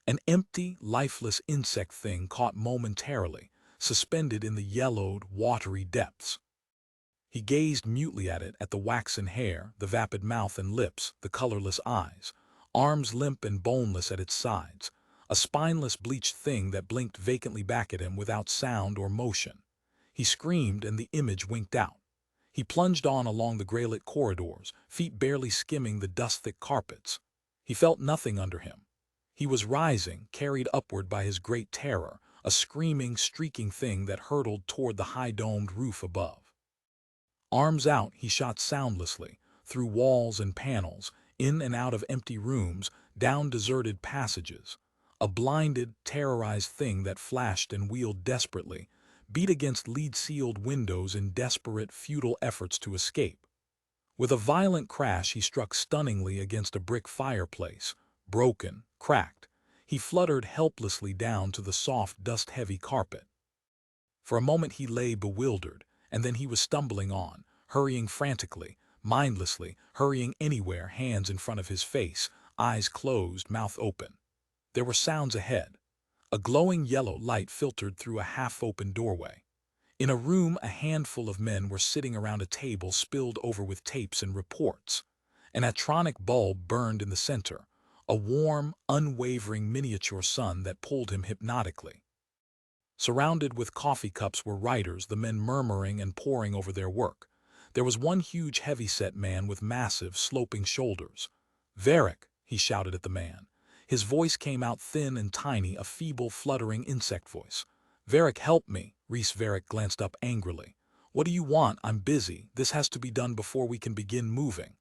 Speaker 1: An empty, lifeless insect thing caught momentarily, suspended in the yellowed, watery depths. He gazed mutely at it, at the waxen hair, the vapid mouth and lips, the colorless eyes, arms limp and boneless at its sides, a spineless, bleached thing that blinked vacantly back at him without sound or motion. He screamed and the image winked out. He plunged on along the gray-lit corridors, feet barely skimming the dust-thick carpets. He felt nothing under him. He was rising, carried upward by his great terror, a screaming, streaking thing that hurtled toward the high-domed roof above. Arms out, he shot soundlessly, through walls and panels, in and out of empty rooms, down deserted passages. A blinded, terrorized thing that flashed and wheeled desperately, beat against lead-sealed windows in desperate, futile efforts to escape. With a violent crash, he struck stunningly against a brick fireplace, broken, cracked. He fluttered helplessly down to the soft, dust-heavy carpet. For a moment he lay bewildered, and then he was stumbling on, hurrying frantically, mindlessly, hurrying anywhere, hands in front of his face, eyes closed, mouth open. There were sounds ahead. A glowing yellow light filtered through a half-open doorway. In a room, a handful of men were sitting around a table spilled over with tapes and reports. An atronic bulb burned in the center, a warm, unwavering miniature sun that pulled him hypnotically. Surrounded with coffee cups were writers, the men murmuring and poring over their work. There was one huge heavy-set man with massive, sloping shoulders. "Verrick," he shouted at the man. His voice came out thin and tiny, a feeble, fluttering insect voice. "Verrick, help me." Reese Verrick glanced up angrily. "What do you want? I'm busy. This has to be done before we can begin moving."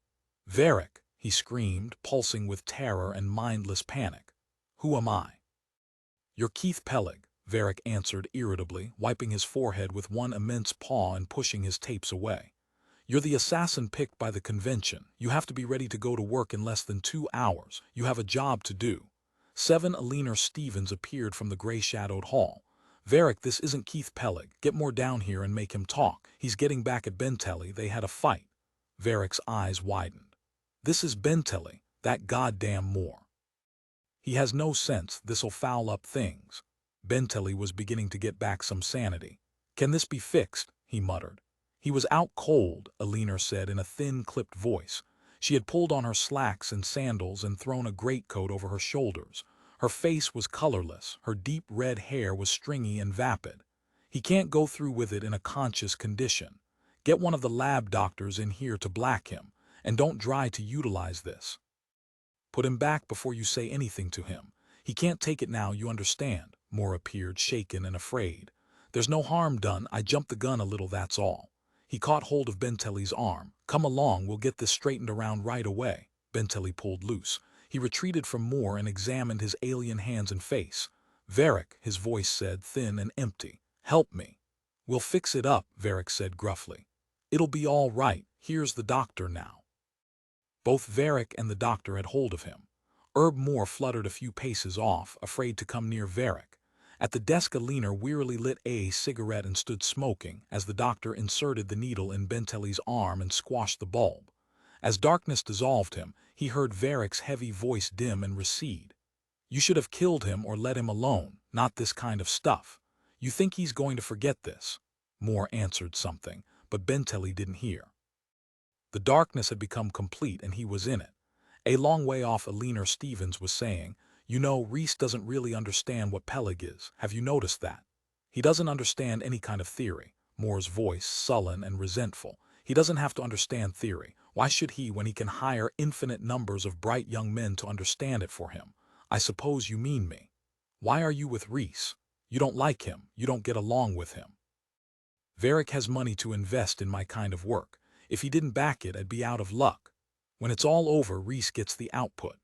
Speaker 1: "Verrick," he screamed, pulsing with terror and mindless panic. "Who am I?" "You're Keith Pellig," Verrick answered irritably, wiping his forehead with one immense paw and pushing his tapes away. "You're the assassin picked by the convention. You have to be ready to go to work in less than 2 hours. You have a job to do." 7 Eleanor Stevens appeared from the gray-shadowed hall. "Verrick, this isn't Keith Pellig. Get Moore down here and make him talk. He's getting back at Benteley. They had a fight." Verrick's eyes widened. "This is Benteley, that goddamn Moore. He has no sense. This'll foul up things." Benteley was beginning to get back some sanity. "Can this be fixed?" he muttered. "He was out cold," Eleanor said in a thin, clipped voice. She had pulled on her slacks and sandals and thrown a greatcoat over her shoulders. Her face was colorless, her deep red hair was stringy and vapid. "He can't go through with it in a conscious condition. Get one of the lab doctors in here to black him, and don't try to utilize this. Put him back before you say anything to him. He can't take it now, you understand." Moore appeared, shaken and afraid. "There's no harm done. I jumped the gun a little, that's all." He caught hold of Benteley's arm. "Come along, we'll get this straightened around right away." Benteley pulled loose. He retreated from Moore and examined his alien hands and face. "Verrick," his voice said, thin and empty. "Help me." "We'll fix it up," Verrick said gruffly. "It'll be all right. Here's the doctor now." Both Verrick and the doctor had hold of him. Herb Moore fluttered a few paces off, afraid to come near Verrick. At the desk Eleanor wearily lit a cigarette and stood smoking as the doctor inserted the needle in Benteley's arm and squashed the bulb. As darkness dissolved him, he heard Verrick's heavy voice dim and recede. "You should have killed him or let him alone, not this kind of stuff. You think he's going to forget this?" Moore answered something, but Benteley didn't hear. The darkness had become complete and he was in it. A long way off, Eleanor Stevens was saying, "You know, Reese doesn't really understand what Pellig is. Have you noticed that? He doesn't understand any kind of theory." Moore's voice sullen and resentful. "He doesn't have to understand theory. Why should he when he can hire infinite numbers of bright young men to understand it for him? I suppose you mean me. Why are you with Reese? You don't like him. You don't get along with him." "Verrick has money to invest in my kind of work. If he didn't back it, I'd be out of luck. When it's all over, Reese gets the output.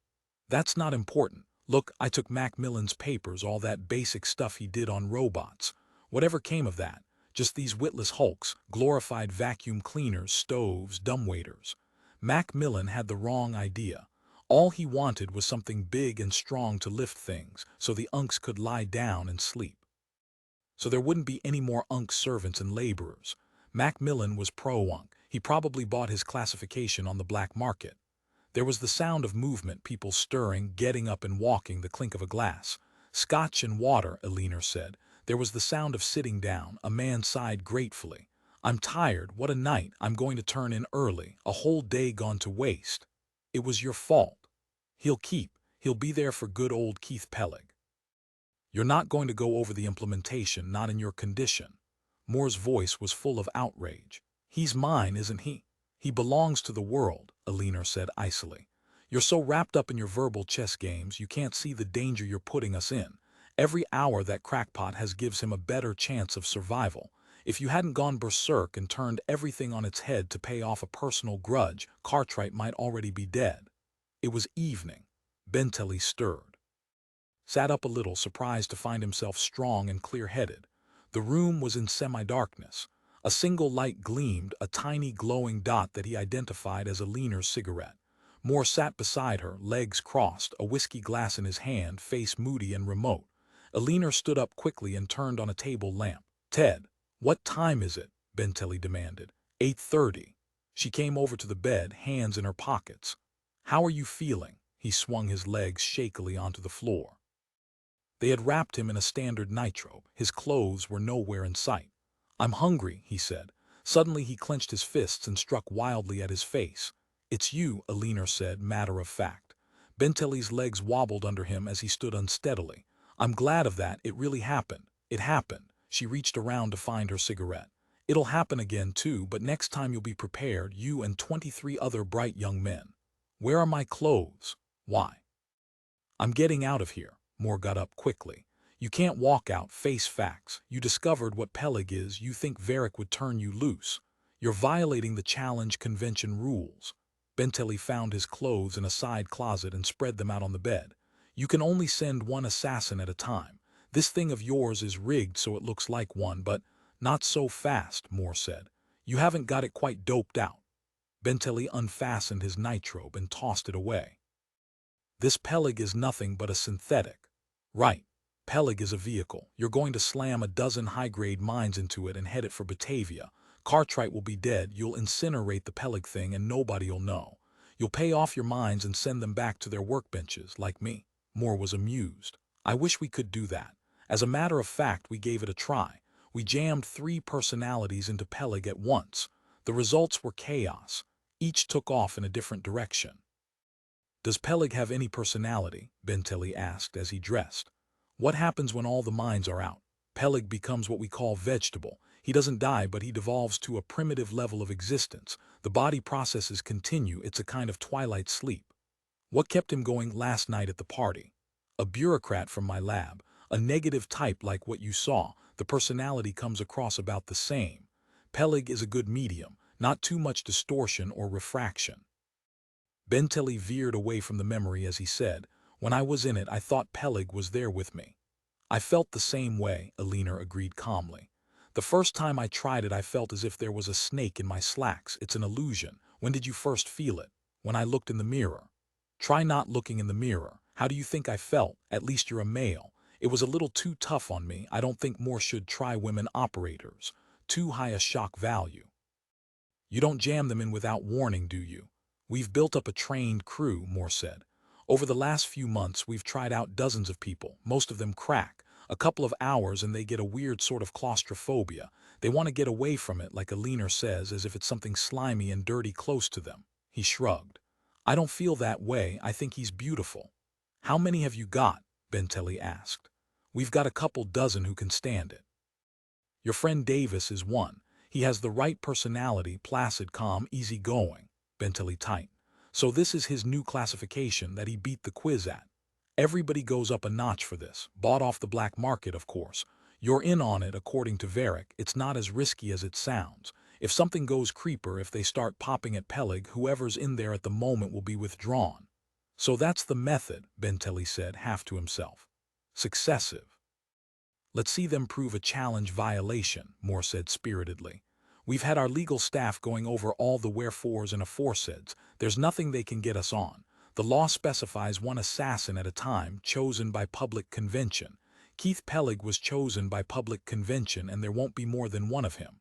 Speaker 1: That's not important. Look, I took Macmillan's papers, all that basic stuff he did on robots. Whatever came of that? Just these witless hulks, glorified vacuum cleaners, stoves, dumbwaiters. Macmillan had the wrong idea. All he wanted was something big and strong to lift things, so the unks could lie down and sleep. So there wouldn't be any more unk servants and laborers. Macmillan was pro-unk. He probably bought his classification on the black market. There was the sound of movement, people stirring, getting up and walking, the clink of a glass. "Scotch and water," Eleanor said. There was the sound of sitting down. A man sighed gratefully. "I'm tired. What a night. I'm going to turn in early. A whole day gone to waste." "It was your fault." He'll be there for good old Keith Pellig. "You're not going to go over the implementation, not in your condition." Moore's voice was full of outrage. "He's mine, isn't he? He belongs to the world," Eleanor said icily. "You're so wrapped up in your verbal chess games you can't see the danger you're putting us in. Every hour that crackpot has gives him a better chance of survival. If you hadn't gone berserk and turned everything on its head to pay off a personal grudge, Cartwright might already be dead." It was evening. Benteley stirred. Sat up a little, surprised to find himself strong and clear-headed. The room was in semi-darkness. A single light gleamed, a tiny glowing dot that he identified as Eleanor's cigarette. Moore sat beside her, legs crossed, a whiskey glass in his hand, face moody and remote. Eleanor stood up quickly and turned on a table lamp. "Ted, what time is it?" Benteley demanded. 8:30. She came over to the bed, hands in her pockets. "How are you feeling?" He swung his legs shakily onto the floor. They had wrapped him in a standard nightrobe. His clothes were nowhere in sight. "I'm hungry," he said. Suddenly he clenched his fists and struck wildly at his face. "It's you," Eleanor said, matter of fact. Benteley's legs wobbled under him as he stood unsteadily. I'm glad of that, it really happened. It happened. She reached around to find her cigarette. It'll happen again too, but next time you'll be prepared, you and 23 other bright young men. Where are my clothes? Why? I'm getting out of here. Moore got up quickly. You can't walk out, face facts. You discovered what Pellig is, you think Verrick would turn you loose. You're violating the challenge convention rules. Benteley found his clothes in a side closet and spread them out on the bed. You can only send one assassin at a time. This thing of yours is rigged so it looks like one, but not so fast, Moore said. You haven't got it quite doped out. Benteley unfastened his nightrobe and tossed it away. This Pellig is nothing but a synthetic. Right. Pellig is a vehicle. You're going to slam a dozen high-grade mines into it and head it for Batavia. Cartwright will be dead, you'll incinerate the Pellig thing and nobody'll know. You'll pay off your mines and send them back to their workbenches, like me. Moore was amused. I wish we could do that. As a matter of fact, we gave it a try. We jammed 3 personalities into Pellig at once. The results were chaos. Each took off in a different direction. Does Pellig have any personality? Benteley asked as he dressed. What happens when all the minds are out? Pellig becomes what we call vegetable. He doesn't die, but he devolves to a primitive level of existence. The body processes continue, it's a kind of twilight sleep. What kept him going last night at the party? A bureaucrat from my lab, a negative type like what you saw. The personality comes across about the same. Pellig is a good medium, not too much distortion or refraction. Benteley veered away from the memory as he said, when I was in it, I thought Pellig was there with me. I felt the same way, Alina agreed calmly. The first time I tried it, I felt as if there was a snake in my slacks. It's an illusion. When did you first feel it? When I looked in the mirror. Try not looking in the mirror. How do you think I felt? At least you're a male. It was a little too tough on me. I don't think Moore should try women operators. Too high a shock value. You don't jam them in without warning, do you? We've built up a trained crew, Moore said. Over the last few months, we've tried out dozens of people. Most of them crack. A couple of hours and they get a weird sort of claustrophobia. They want to get away from it, like Alina says, as if it's something slimy and dirty close to them. He shrugged. I don't feel that way. I think he's beautiful. How many have you got? Benteley asked. We've got a couple dozen who can stand it. Your friend Davis is one. He has the right personality, placid, calm, easygoing. Benteley tight. So this is his new classification that he beat the quiz at. Everybody goes up a notch for this. Bought off the black market, of course. You're in on it, according to Verrick. It's not as risky as it sounds. If something goes creeper, if they start popping at Pellig, whoever's in there at the moment will be withdrawn. So that's the method, Benteley said, half to himself. Successive. Let's see them prove a challenge violation, Moore said spiritedly. We've had our legal staff going over all the wherefores and aforesaids. There's nothing they can get us on. The law specifies one assassin at a time, chosen by public convention. Keith Pellig was chosen by public convention, and there won't be more than one of him.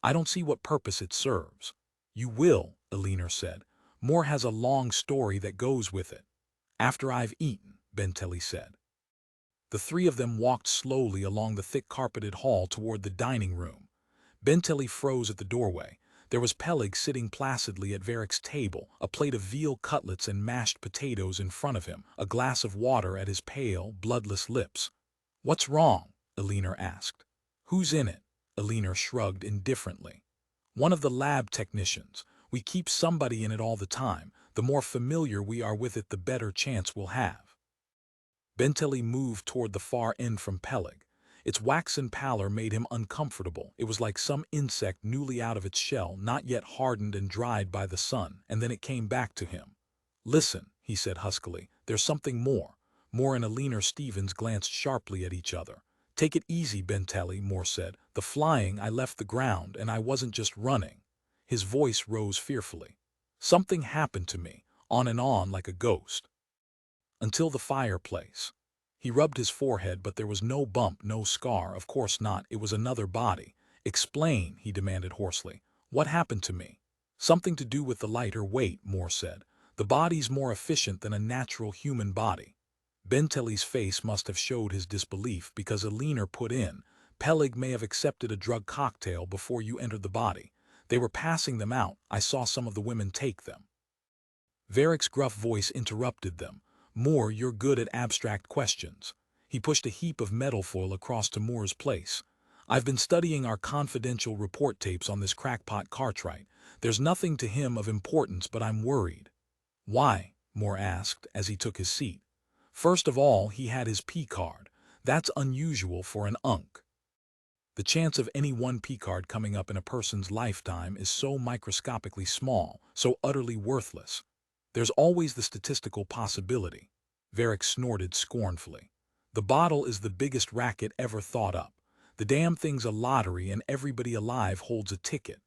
Speaker 1: I don't see what purpose it serves. You will, Alina said. Moore has a long story that goes with it. After I've eaten, Benteley said. The 3 of them walked slowly along the thick carpeted hall toward the dining room. Benteley froze at the doorway. There was Pellig sitting placidly at Verrick's table, a plate of veal cutlets and mashed potatoes in front of him, a glass of water at his pale, bloodless lips. What's wrong? Alina asked. Who's in it? Alina shrugged indifferently. One of the lab technicians. We keep somebody in it all the time. The more familiar we are with it, the better chance we'll have. Benteley moved toward the far end from Pellig. Its waxen pallor made him uncomfortable. It was like some insect newly out of its shell, not yet hardened and dried by the sun, and then it came back to him. Listen, he said huskily, there's something more. Moore and Alina Stevens glanced sharply at each other. Take it easy, Benteley, Moore said. The flying, I left the ground, and I wasn't just running. His voice rose fearfully. Something happened to me, on and on like a ghost. Until the fireplace. He rubbed his forehead, but there was no bump, no scar. Of course not. It was another body. Explain, he demanded hoarsely. What happened to me? Something to do with the lighter weight, Moore said. The body's more efficient than a natural human body. Benteley's face must have showed his disbelief because Alina put in, Pellig may have accepted a drug cocktail before you entered the body. They were passing them out. I saw some of the women take them. Verrick's gruff voice interrupted them. Moore, you're good at abstract questions. He pushed a heap of metal foil across to Moore's place. I've been studying our confidential report tapes on this crackpot Cartwright. There's nothing to him of importance, but I'm worried. Why? Moore asked as he took his seat. First of all, he had his P card. That's unusual for an unk. The chance of any one P card coming up in a person's lifetime is so microscopically small, so utterly worthless. There's always the statistical possibility. Verrick snorted scornfully. The bottle is the biggest racket ever thought up. The damn thing's a lottery and everybody alive holds a ticket.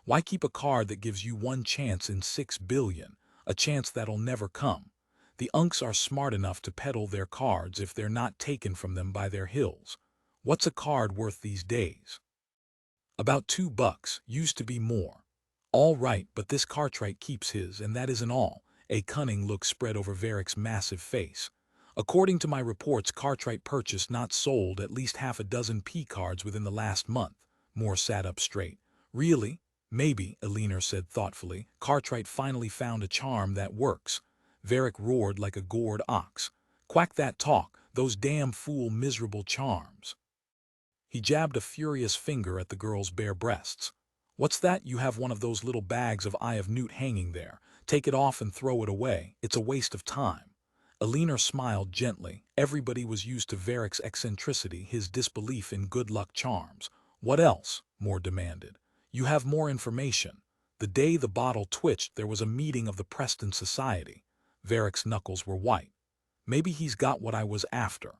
Speaker 1: Why keep a card that gives you one chance in 6 billion, a chance that'll never come? The unks are smart enough to peddle their cards if they're not taken from them by their hills. What's a card worth these days? About $2, used to be more. All right, but this Cartwright keeps his, and that isn't all. A cunning look spread over Verrick's massive face. According to my reports, Cartwright purchased, not sold, at least half a dozen P cards within the last month. Moore sat up straight. Really? Maybe, Eleanor said thoughtfully. Cartwright finally found a charm that works. Verrick roared like a gored ox. Quack that talk, those damn fool miserable charms. He jabbed a furious finger at the girl's bare breasts. What's that? You have one of those little bags of Eye of Newt hanging there. Take it off and throw it away. It's a waste of time. Eleanor smiled gently. Everybody was used to Verrick's eccentricity, his disbelief in good luck charms. What else? Moore demanded. You have more information. The day the bottle twitched, there was a meeting of the Preston Society. Verrick's knuckles were white. Maybe he's got what I was after.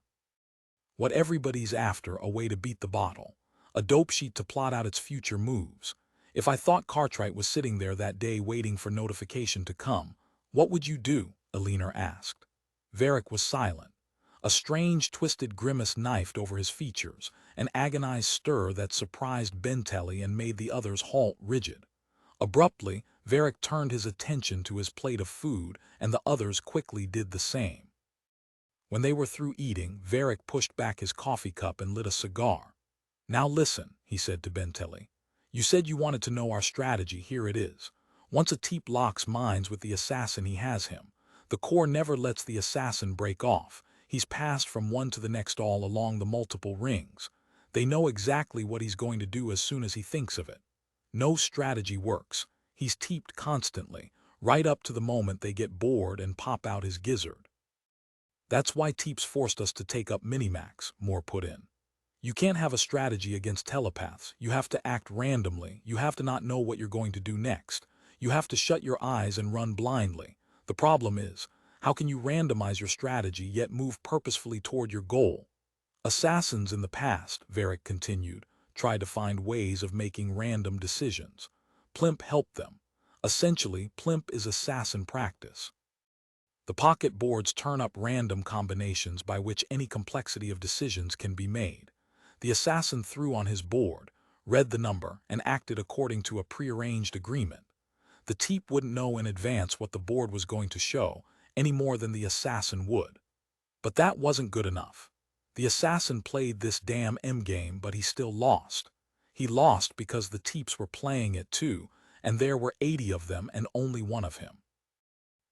Speaker 1: What everybody's after, a way to beat the bottle. A dope sheet to plot out its future moves. If I thought Cartwright was sitting there that day waiting for notification to come, what would you do? Eleanor asked. Verrick was silent. A strange, twisted grimace knifed over his features, an agonized stir that surprised Benteley and made the others halt rigid. Abruptly, Verrick turned his attention to his plate of food, and the others quickly did the same. When they were through eating, Verrick pushed back his coffee cup and lit a cigar. Now listen, he said to Benteley. You said you wanted to know our strategy. Here it is. Once a Teep locks minds with the assassin, he has him. The Corps never lets the assassin break off. He's passed from one to the next all along the multiple rings. They know exactly what he's going to do as soon as he thinks of it. No strategy works. He's teeped constantly, right up to the moment they get bored and pop out his gizzard. That's why Teeps forced us to take up Minimax, Moore put in. You can't have a strategy against telepaths. You have to act randomly. You have to not know what you're going to do next. You have to shut your eyes and run blindly. The problem is, how can you randomize your strategy yet move purposefully toward your goal? Assassins in the past, Verrick continued, tried to find ways of making random decisions. Plimp helped them. Essentially, Plimp is assassin practice. The pocket boards turn up random combinations by which any complexity of decisions can be made. The assassin threw on his board, read the number, and acted according to a prearranged agreement. The Teep wouldn't know in advance what the board was going to show, any more than the assassin would. But that wasn't good enough. The assassin played this damn M-game, but he still lost. He lost because the Teeps were playing it too, and there were 80 of them and only one of him.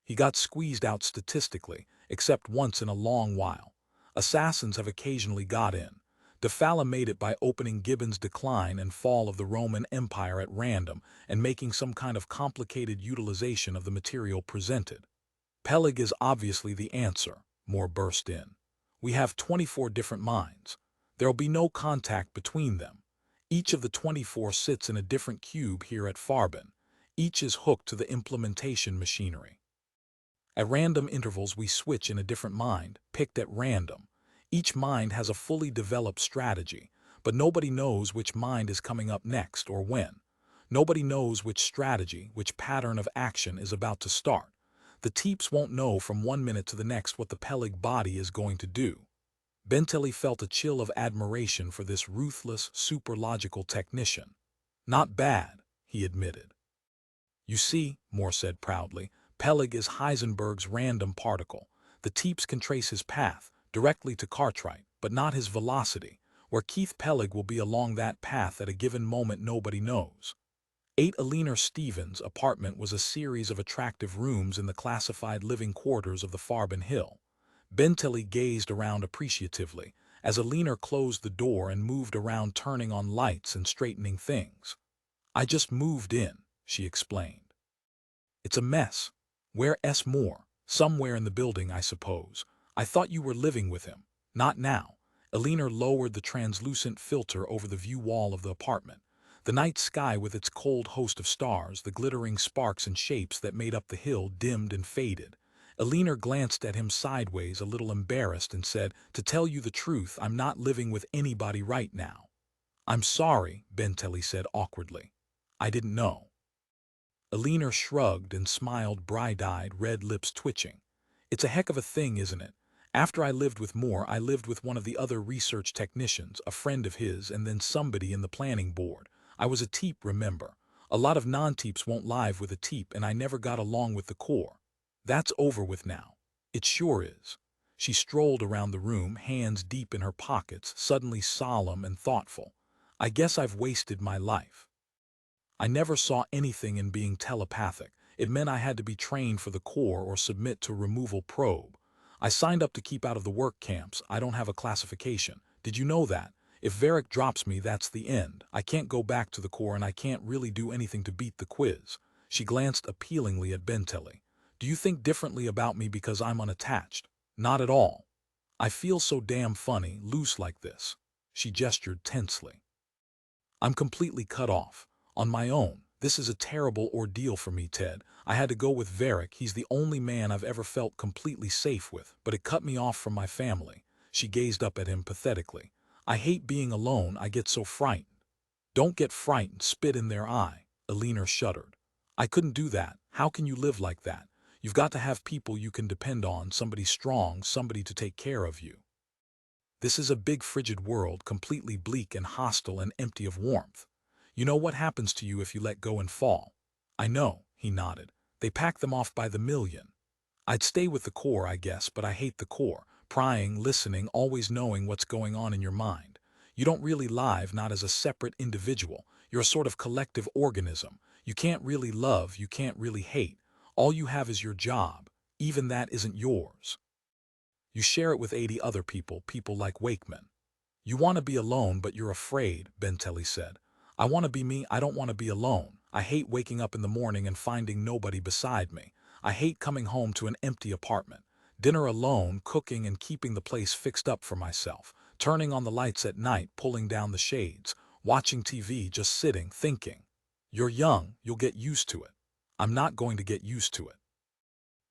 Speaker 1: He got squeezed out statistically, except once in a long while. Assassins have occasionally got in. De Falla made it by opening Gibbon's Decline and Fall of the Roman Empire at random and making some kind of complicated utilization of the material presented. Pellig is obviously the answer, Moore burst in. We have 24 different minds. There'll be no contact between them. Each of the 24 sits in a different cube here at Farbin. Each is hooked to the implementation machinery. At random intervals we switch in a different mind, picked at random. Each mind has a fully developed strategy, but nobody knows which mind is coming up next or when. Nobody knows which strategy, which pattern of action is about to start. The Teeps won't know from 1 minute to the next what the Pellig body is going to do. Benteley felt a chill of admiration for this ruthless, super-logical technician. Not bad, he admitted. You see, Moore said proudly, Pellig is Heisenberg's random particle. The Teeps can trace his path, directly to Cartwright, but not his velocity. Where Keith Pellig will be along that path at a given moment nobody knows. 8 Eleanor Stevens' apartment was a series of attractive rooms in the classified living quarters of the Farbin Hill. Benteley gazed around appreciatively as Alina closed the door and moved around, turning on lights and straightening things. "I just moved in," she explained. "It's a mess. Where's more? Somewhere in the building, I suppose. I thought you were living with him." "Not now." Alina lowered the translucent filter over the view wall of the apartment. The night sky with its cold host of stars, the glittering sparks and shapes that made up the hill, dimmed and faded. Alina glanced at him sideways, a little embarrassed, and said, "To tell you the truth, I'm not living with anybody right now." "I'm sorry," Benteley said awkwardly. "I didn't know." Alina shrugged and smiled, bright-eyed, red lips twitching. "It's a heck of a thing, isn't it? After I lived with Moore, I lived with one of the other research technicians, a friend of his, and then somebody in the planning board. I was a teep, remember? A lot of non-teeps won't live with a teep, and I never got along with the core. That's over with now. It sure is." She strolled around the room, hands deep in her pockets, suddenly solemn and thoughtful. "I guess I've wasted my life. I never saw anything in being telepathic. It meant I had to be trained for the Corps or submit to a removal probe. I signed up to keep out of the work camps. I don't have a classification. Did you know that? If Verrick drops me, that's the end. I can't go back to the Corps, and I can't really do anything to beat the quiz." She glanced appealingly at Benteley. "Do you think differently about me because I'm unattached?" "Not at all. I feel so damn funny, loose like this." She gestured tensely. "I'm completely cut off. On my own. This is a terrible ordeal for me, Ted. I had to go with Verrick. He's the only man I've ever felt completely safe with, but it cut me off from my family." She gazed up at him pathetically. "I hate being alone. I get so frightened." "Don't get frightened. Spit in their eye." Alina shuddered. "I couldn't do that. How can you live like that? You've got to have people you can depend on, somebody strong, somebody to take care of you. This is a big frigid world, completely bleak and hostile and empty of warmth. You know what happens to you if you let go and fall?" "I know," he nodded. "They pack them off by the million. I'd stay with the Corps, I guess, but I hate the Corps. Prying, listening, always knowing what's going on in your mind. You don't really live, not as a separate individual. You're a sort of collective organism. You can't really love, you can't really hate. All you have is your job. Even that isn't yours. You share it with 80 other people, people like Wakeman. You want to be alone, but you're afraid," Benteley said. "I want to be me. I don't want to be alone. I hate waking up in the morning and finding nobody beside me. I hate coming home to an empty apartment. Dinner alone, cooking and keeping the place fixed up for myself. Turning on the lights at night, pulling down the shades. Watching TV, just sitting, thinking. You're young, you'll get used to it. I'm not going to get used to it."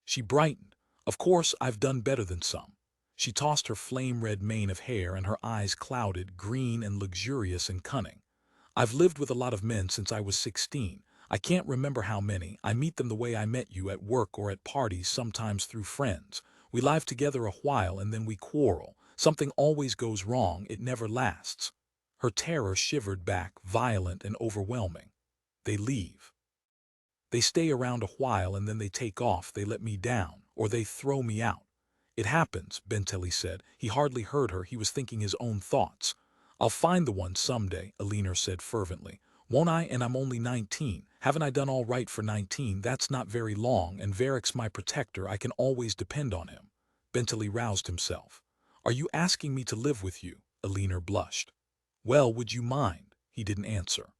Speaker 1: She brightened. "Of course, I've done better than some." She tossed her flame-red mane of hair, and her eyes clouded, green and luxurious and cunning. "I've lived with a lot of men since I was 16. I can't remember how many. I meet them the way I met you, at work or at parties, sometimes through friends. We live together a while and then we quarrel. Something always goes wrong. It never lasts." Her terror shivered back, violent and overwhelming. "They leave. They stay around a while and then they take off. They let me down, or they throw me out." "It happens," Benteley said. He hardly heard her. He was thinking his own thoughts. "I'll find the one someday," Alina said fervently. "Won't I? And I'm only 19. Haven't I done all right for 19? That's not very long, and Verrick's my protector. I can always depend on him." Benteley roused himself. "Are you asking me to live with you?" Alina blushed. "Well, would you mind?" He didn't answer.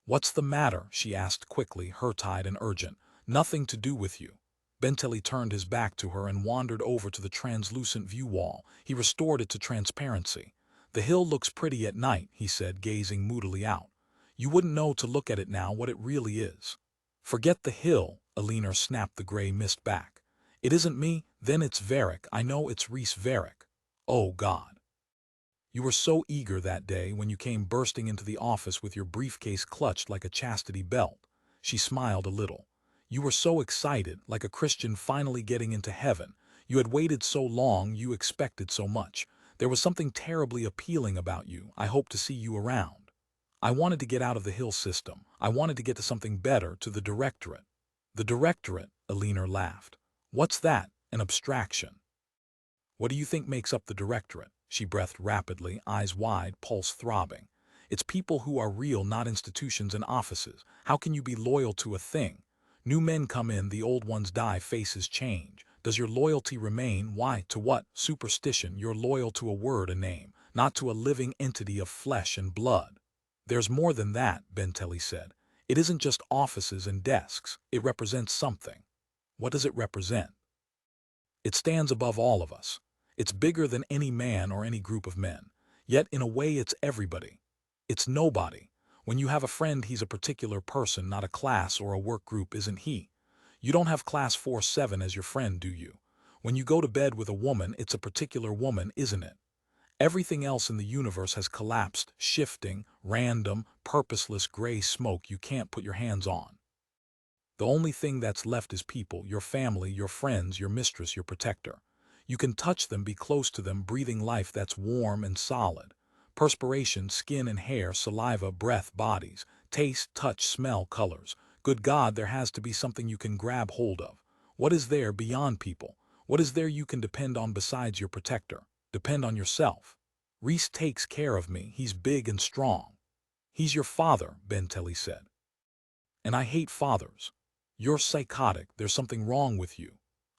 Speaker 1: "What's the matter?" she asked quickly, hurt-eyed and urgent. "Nothing to do with you." Benteley turned his back to her and wandered over to the translucent view wall. He restored it to transparency. "The hill looks pretty at night," he said, gazing moodily out. "You wouldn't know to look at it now what it really is." "Forget the hill," Alina snapped the gray mist back. "It isn't me, then it's Verrick. I know it's Reese Verrick. Oh, God. You were so eager that day when you came bursting into the office with your briefcase clutched like a chastity belt." She smiled a little. "You were so excited, like a Christian finally getting into heaven. You had waited so long, you expected so much. There was something terribly appealing about you. I hoped to see you around. I wanted to get out of the Hill system. I wanted to get to something better, to the directorate." "The directorate?" Alina laughed. "What's that? An abstraction?" "What do you think makes up the directorate?" She breathed rapidly, eyes wide, pulse throbbing. "It's people who are real, not institutions and offices. How can you be loyal to a thing? New men come in, the old ones die, faces change. Does your loyalty remain? Why? To what? Superstition. You're loyal to a word, a name, not to a living entity of flesh and blood. There's more than that, Benteley said. It isn't just offices and desks. It represents something. What does it represent? It stands above all of us. It's bigger than any man or any group of men. Yet, in a way, it's everybody. It's nobody. When you have a friend, he's a particular person, not a class or a work group, isn't he? You don't have class 4-7 as your friend, do you? When you go to bed with a woman, it's a particular woman, isn't it? Everything else in the universe has collapsed, shifting, random, purposeless gray smoke you can't put your hands on. The only thing that's left is people, your family, your friends, your mistress, your protector. You can touch them, be close to them, breathing life that's warm and solid. Perspiration, skin and hair, saliva, breath, bodies, taste, touch, smell, colors. Good God, there has to be something you can grab hold of. What is there beyond people? What is there you can depend on besides your protector? Depend on yourself. Reese takes care of me. He's big and strong. He's your father, Benteley said. And I hate fathers. You're psychotic. There's something wrong with you.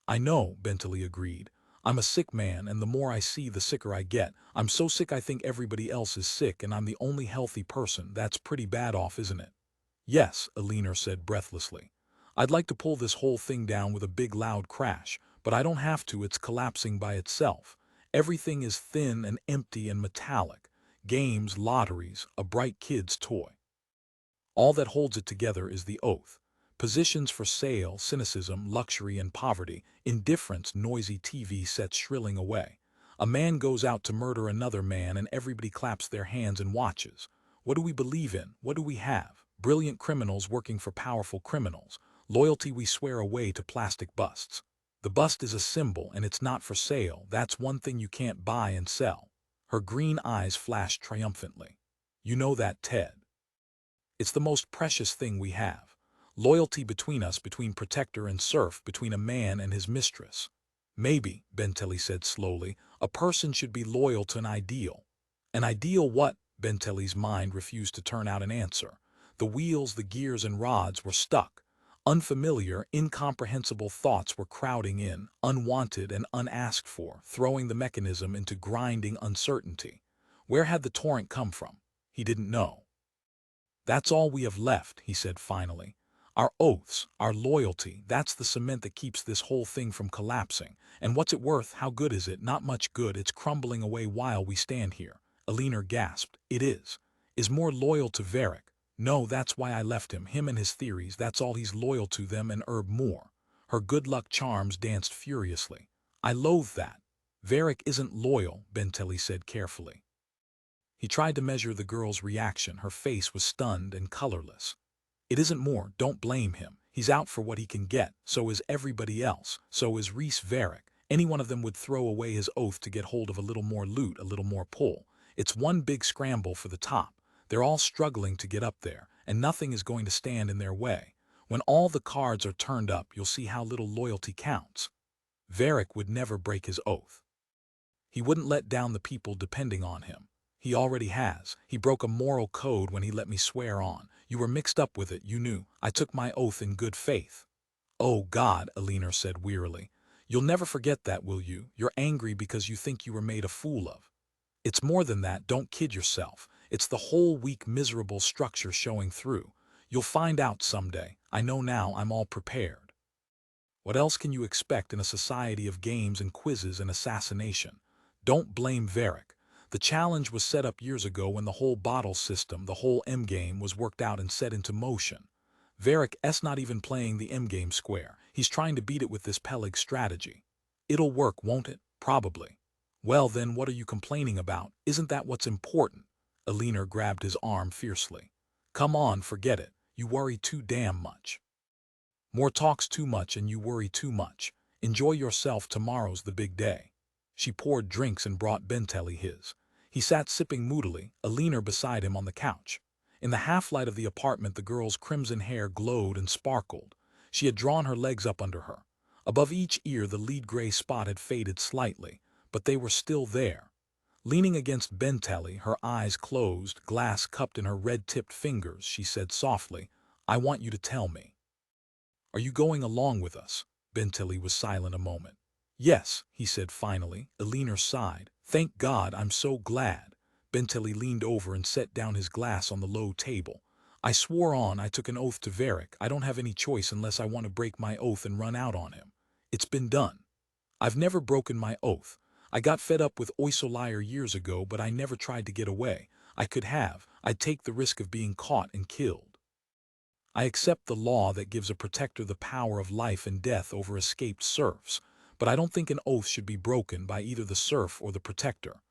Speaker 1: I know, Benteley agreed. I'm a sick man, and the more I see, the sicker I get. I'm so sick I think everybody else is sick, and I'm the only healthy person. That's pretty bad off, isn't it? Yes, Eleanor said breathlessly. I'd like to pull this whole thing down with a big loud crash, but I don't have to. It's collapsing by itself. Everything is thin and empty and metallic. Games, lotteries, a bright kid's toy. All that holds it together is the oath. Positions for sale, cynicism, luxury and poverty, indifference, noisy TV sets shrilling away. A man goes out to murder another man and everybody claps their hands and watches. What do we believe in? What do we have? Brilliant criminals working for powerful criminals. Loyalty we swear away to plastic busts. The bust is a symbol and it's not for sale. That's one thing you can't buy and sell. Her green eyes flashed triumphantly. You know that, Ted. It's the most precious thing we have. Loyalty between us, between protector and serf, between a man and his mistress. Maybe, Benteley said slowly, a person should be loyal to an ideal. An ideal what? Benteley's mind refused to turn out an answer. The wheels, the gears and rods were stuck. Unfamiliar, incomprehensible thoughts were crowding in, unwanted and unasked for, throwing the mechanism into grinding uncertainty. Where had the torrent come from? He didn't know. That's all we have left, he said finally. Our oaths, our loyalty, that's the cement that keeps this whole thing from collapsing. And what's it worth? How good is it? Not much good. It's crumbling away while we stand here. Eleanor gasped. It is. Is more loyal to Verrick. No, that's why I left him. Him and his theories, that's all he's loyal to, them and Herb Moore. Her good luck charms danced furiously. I loathe that. Verrick isn't loyal, Benteley said carefully. He tried to measure the girl's reaction. Her face was stunned and colorless. It isn't more. Don't blame him. He's out for what he can get. So is everybody else. So is Reese Verrick. Any one of them would throw away his oath to get hold of a little more loot, a little more pull. It's one big scramble for the top. They're all struggling to get up there, and nothing is going to stand in their way. When all the cards are turned up, you'll see how little loyalty counts. Verrick would never break his oath. He wouldn't let down the people depending on him. He already has. He broke a moral code when he let me swear on. You were mixed up with it, you knew. I took my oath in good faith. Oh God, Eleanor said wearily. You'll never forget that, will you? You're angry because you think you were made a fool of. It's more than that, don't kid yourself. It's the whole weak, miserable structure showing through. You'll find out someday. I know now. I'm all prepared. What else can you expect in a society of games and quizzes and assassination? Don't blame Verrick. The challenge was set up years ago when the whole bottle system, the whole M-game, was worked out and set into motion. Verrick's not even playing the M-game square. He's trying to beat it with this Pellig strategy. It'll work, won't it? Probably. Well then, what are you complaining about? Isn't that what's important? Eleanor grabbed his arm fiercely. Come on, forget it. You worry too damn much. More talks too much and you worry too much. Enjoy yourself, tomorrow's the big day. She poured drinks and brought Benteley his. He sat sipping moodily, Eleanor beside him on the couch. In the half-light of the apartment, the girl's crimson hair glowed and sparkled. She had drawn her legs up under her. Above each ear the lead gray spot had faded slightly, but they were still there. Leaning against Benteley, her eyes closed, glass cupped in her red-tipped fingers, she said softly, I want you to tell me. Are you going along with us? Benteley was silent a moment. Yes, he said finally. Eleanor sighed. Thank God, I'm so glad. Benteley leaned over and set down his glass on the low table. I swore I took an oath to Verrick. I don't have any choice unless I want to break my oath and run out on him. It's been done. I've never broken my oath. I got fed up with Oysolire years ago, but I never tried to get away. I could have. I'd take the risk of being caught and killed. I accept the law that gives a protector the power of life and death over escaped serfs, but I don't think an oath should be broken by either the serf or the protector.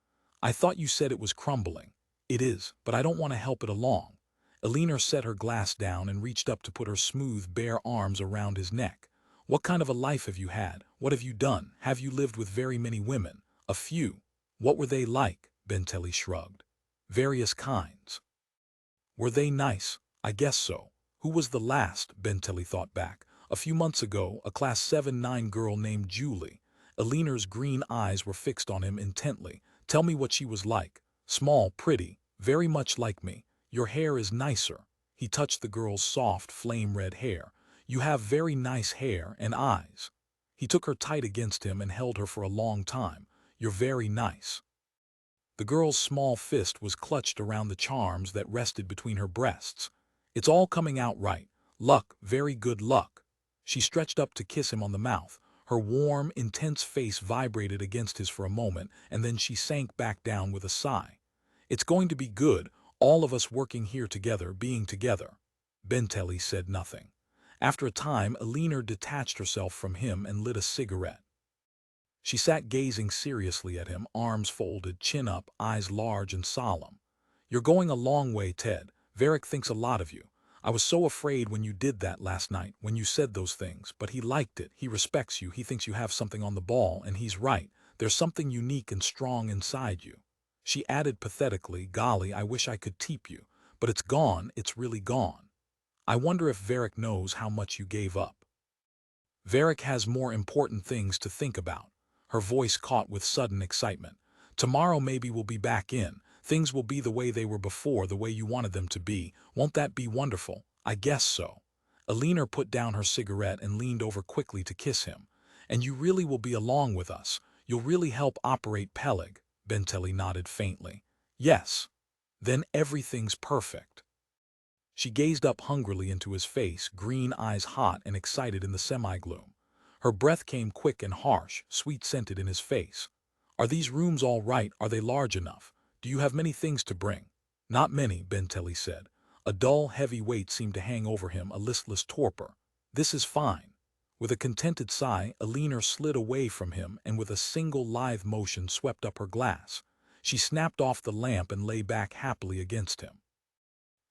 Speaker 1: I thought you said it was crumbling. It is, but I don't want to help it along. Eleanor set her glass down and reached up to put her smooth, bare arms around his neck. What kind of a life have you had? What have you done? Have you lived with very many women? A few. What were they like? Benteley shrugged. Various kinds. Were they nice? I guess so. Who was the last? Benteley thought back. A few months ago, a class 7-9 girl named Julie. Eleanor's green eyes were fixed on him intently. Tell me what she was like. Small, pretty, very much like me. Your hair is nicer. He touched the girl's soft, flame-red hair. You have very nice hair and eyes. He took her tight against him and held her for a long time. You're very nice. The girl's small fist was clutched around the charms that rested between her breasts. It's all coming out right. Luck, very good luck. She stretched up to kiss him on the mouth. Her warm, intense face vibrated against his for a moment, and then she sank back down with a sigh. It's going to be good, all of us working here together, being together. Benteley said nothing. After a time, Eleanor detached herself from him and lit a cigarette. She sat gazing seriously at him, arms folded, chin up, eyes large and solemn. You're going a long way, Ted. Verrick thinks a lot of you. I was so afraid when you did that last night, when you said those things, but he liked it. He respects you. He thinks you have something on the ball, and he's right. There's something unique and strong inside you. She added pathetically, golly, I wish I could teep you. But it's gone, it's really gone. I wonder if Verrick knows how much you gave up. Verrick has more important things to think about. Her voice caught with sudden excitement. Tomorrow maybe we'll be back in. Things will be the way they were before, the way you wanted them to be. Won't that be wonderful? I guess so. Eleanor put down her cigarette and leaned over quickly to kiss him. And you really will be along with us. You'll really help operate Pellig. Benteley nodded faintly. Yes. Then everything's perfect. She gazed up hungrily into his face, green eyes hot and excited in the semi-gloom. Her breath came quick and harsh, sweet-scented in his face. Are these rooms all right? Are they large enough? Do you have many things to bring? Not many, Benteley said. A dull, heavy weight seemed to hang over him, a listless torpor. This is fine. With a contented sigh, Eleanor slid away from him and with a single lithe motion swept up her glass. She snapped off the lamp and lay back happily against him.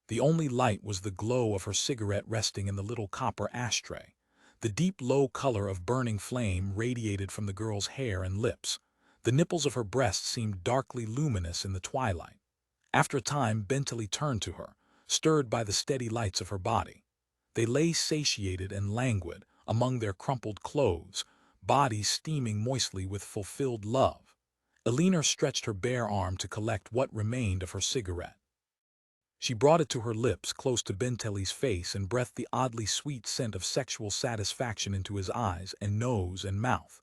Speaker 1: The only light was the glow of her cigarette resting in the little copper ashtray. The deep, low color of burning flame radiated from the girl's hair and lips. The nipples of her breasts seemed darkly luminous in the twilight. After a time, Benteley turned to her, stirred by the steady lights of her body. They lay satiated and languid among their crumpled clothes, bodies steaming moistly with fulfilled love. Eleanor stretched her bare arm to collect what remained of her cigarette. She brought it to her lips, close to Benteley's face, and breathed the oddly sweet scent of sexual satisfaction into his eyes and nose and mouth.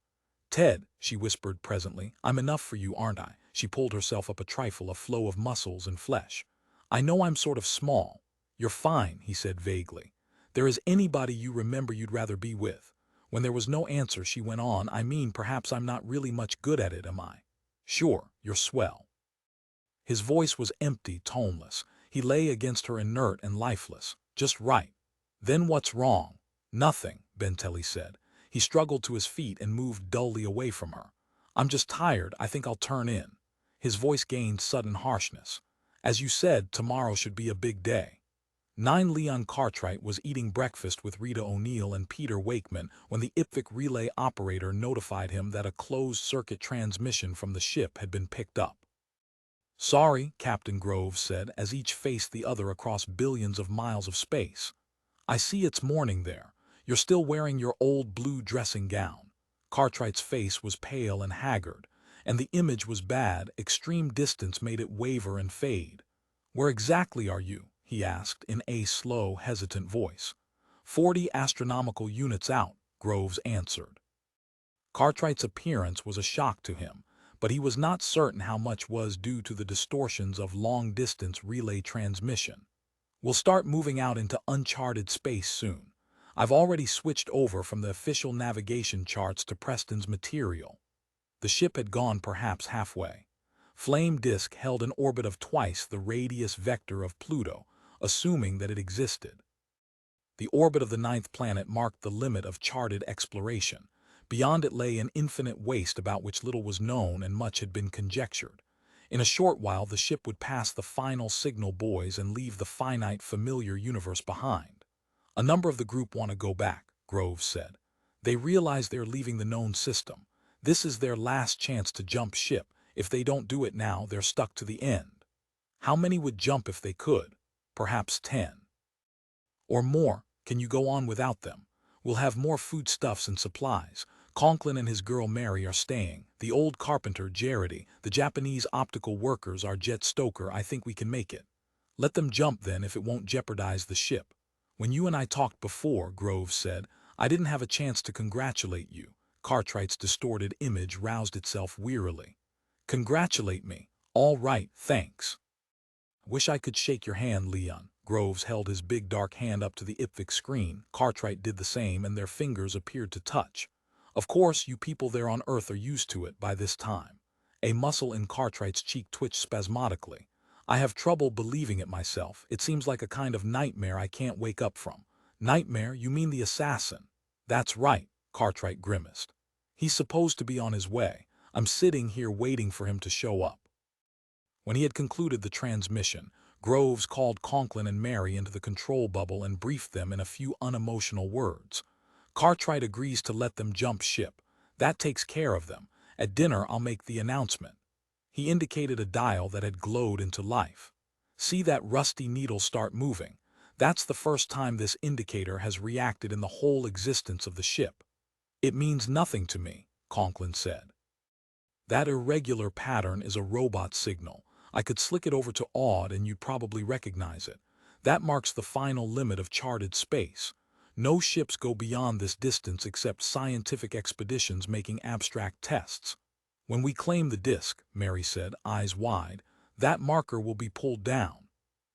Speaker 1: Ted, she whispered presently, I'm enough for you, aren't I? She pulled herself up a trifle, a flow of muscles and flesh. I know I'm sort of small. You're fine, he said vaguely. There is anybody you remember you'd rather be with? When there was no answer, she went on, I mean, perhaps I'm not really much good at it, am I? Sure, you're swell. His voice was empty, toneless. He lay against her inert and lifeless. Just right. Then what's wrong? Nothing, Benteley said. He struggled to his feet and moved dully away from her. I'm just tired. I think I'll turn in. His voice gained sudden harshness. As you said, tomorrow should be a big day. 9 Leon Cartwright was eating breakfast with Rita O'Neill and Peter Wakeman when the IPVC relay operator notified him that a closed-circuit transmission from the ship had been picked up. Sorry, Captain Groves said, as each faced the other across billions of miles of space. I see it's morning there. You're still wearing your old blue dressing gown. Cartwright's face was pale and haggard, and the image was bad. Extreme distance made it waver and fade. Where exactly are you? He asked in a slow, hesitant voice. 40 astronomical units out, Groves answered. Cartwright's appearance was a shock to him, but he was not certain how much was due to the distortions of long-distance relay transmission. We'll start moving out into uncharted space soon. I've already switched over from the official navigation charts to Preston's material. The ship had gone perhaps halfway. Flame Disk held an orbit of twice the radius vector of Pluto, assuming that it existed. The orbit of the ninth planet marked the limit of charted exploration. Beyond it lay an infinite waste about which little was known and much had been conjectured. In a short while the ship would pass the final signal buoys and leave the finite familiar universe behind. A number of the group want to go back, Groves said. They realize they're leaving the known system. This is their last chance to jump ship. If they don't do it now, they're stuck to the end. How many would jump if they could? Perhaps 10. Or more. Can you go on without them? We'll have more foodstuffs and supplies. Conklin and his girl Mary are staying. The old carpenter, Jarity, the Japanese optical workers are Jet Stoker. I think we can make it. Let them jump then if it won't jeopardize the ship. When you and I talked before, Groves said, I didn't have a chance to congratulate you. Cartwright's distorted image roused itself wearily. Congratulate me. All right, thanks. Wish I could shake your hand, Leon. Groves held his big dark hand up to the IPVIC screen. Cartwright did the same and their fingers appeared to touch. Of course, you people there on Earth are used to it by this time. A muscle in Cartwright's cheek twitched spasmodically. I have trouble believing it myself. It seems like a kind of nightmare I can't wake up from. Nightmare? You mean the assassin? That's right, Cartwright grimaced. He's supposed to be on his way. I'm sitting here waiting for him to show up. When he had concluded the transmission, Groves called Conklin and Mary into the control bubble and briefed them in a few unemotional words. Cartwright agrees to let them jump ship. That takes care of them. At dinner, I'll make the announcement. He indicated a dial that had glowed into life. See that rusty needle start moving? That's the first time this indicator has reacted in the whole existence of the ship. It means nothing to me, Conklin said. That irregular pattern is a robot signal. I could slick it over to odd and you'd probably recognize it. That marks the final limit of charted space. No ships go beyond this distance except scientific expeditions making abstract tests. When we claim the disk, Mary said, eyes wide, that marker will be pulled down.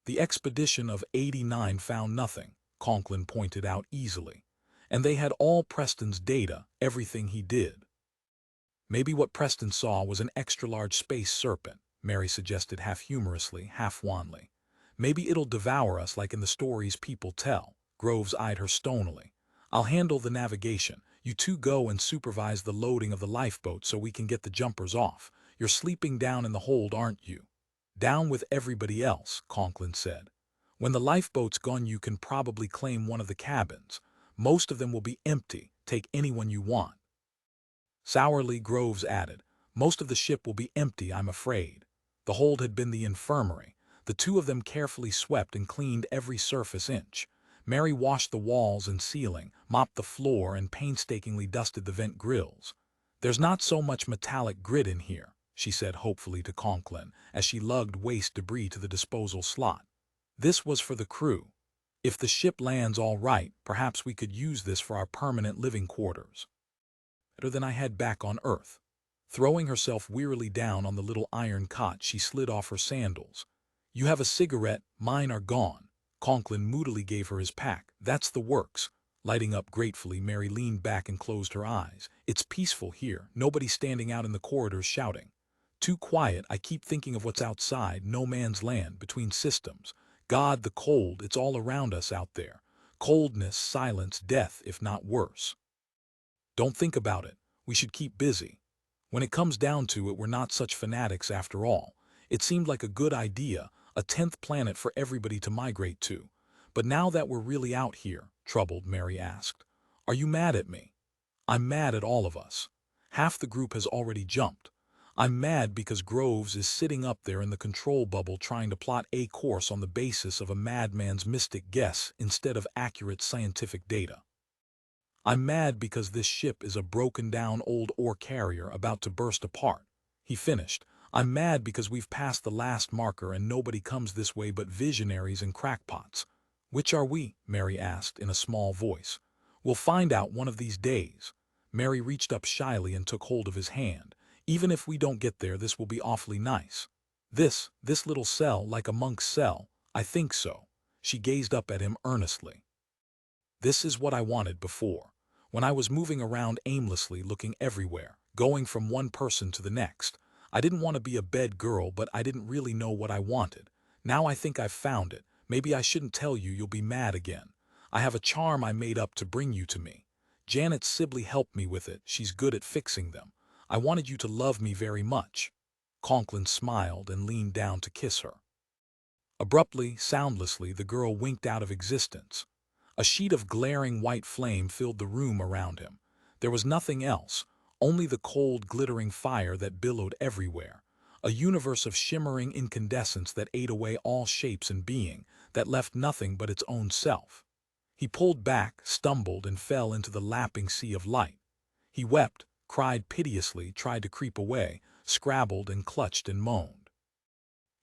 Speaker 1: The expedition of '89 found nothing, Conklin pointed out easily. And they had all Preston's data, everything he did. Maybe what Preston saw was an extra-large space serpent, Mary suggested half humorously, half wanly. Maybe it'll devour us like in the stories people tell. Groves eyed her stonily. I'll handle the navigation. You two go and supervise the loading of the lifeboat so we can get the jumpers off. You're sleeping down in the hold, aren't you? Down with everybody else, Conklin said. When the lifeboat's gone you can probably claim one of the cabins. Most of them will be empty. Take anyone you want. Sourly, Groves added, most of the ship will be empty, I'm afraid. The hold had been the infirmary. The two of them carefully swept and cleaned every surface inch. Mary washed the walls and ceiling, mopped the floor, and painstakingly dusted the vent grills. There's not so much metallic grit in here, she said hopefully to Conklin, as she lugged waste debris to the disposal slot. This was for the crew. If the ship lands all right, perhaps we could use this for our permanent living quarters. Better than I had back on Earth. Throwing herself wearily down on the little iron cot, she slid off her sandals. You have a cigarette, mine are gone. Conklin moodily gave her his pack. That's the works. Lighting up gratefully, Mary leaned back and closed her eyes. It's peaceful here, nobody standing out in the corridors shouting. Too quiet, I keep thinking of what's outside, no man's land, between systems. God, the cold, it's all around us out there. Coldness, silence, death, if not worse. Don't think about it. We should keep busy. When it comes down to it, we're not such fanatics after all. It seemed like a good idea, a 10th planet for everybody to migrate to. But now that we're really out here, troubled, Mary asked, are you mad at me? I'm mad at all of us. Half the group has already jumped. I'm mad because Groves is sitting up there in the control bubble trying to plot a course on the basis of a madman's mystic guess instead of accurate scientific data. I'm mad because this ship is a broken-down old ore carrier about to burst apart. He finished. I'm mad because we've passed the last marker and nobody comes this way but visionaries and crackpots. Which are we? Mary asked in a small voice. We'll find out one of these days. Mary reached up shyly and took hold of his hand. Even if we don't get there, this will be awfully nice. This little cell, like a monk's cell, I think so. She gazed up at him earnestly. This is what I wanted before. When I was moving around aimlessly, looking everywhere, going from one person to the next. I didn't want to be a bed girl, but I didn't really know what I wanted. Now I think I've found it. Maybe I shouldn't tell you, you'll be mad again. I have a charm I made up to bring you to me. Janet Sibley helped me with it. She's good at fixing them. I wanted you to love me very much. Conklin smiled and leaned down to kiss her. Abruptly, soundlessly, the girl winked out of existence. A sheet of glaring white flame filled the room around him. There was nothing else, only the cold, glittering fire that billowed everywhere. A universe of shimmering incandescence that ate away all shapes and being, that left nothing but its own self. He pulled back, stumbled, and fell into the lapping sea of light. He wept, cried piteously, tried to creep away, scrabbled and clutched and moaned.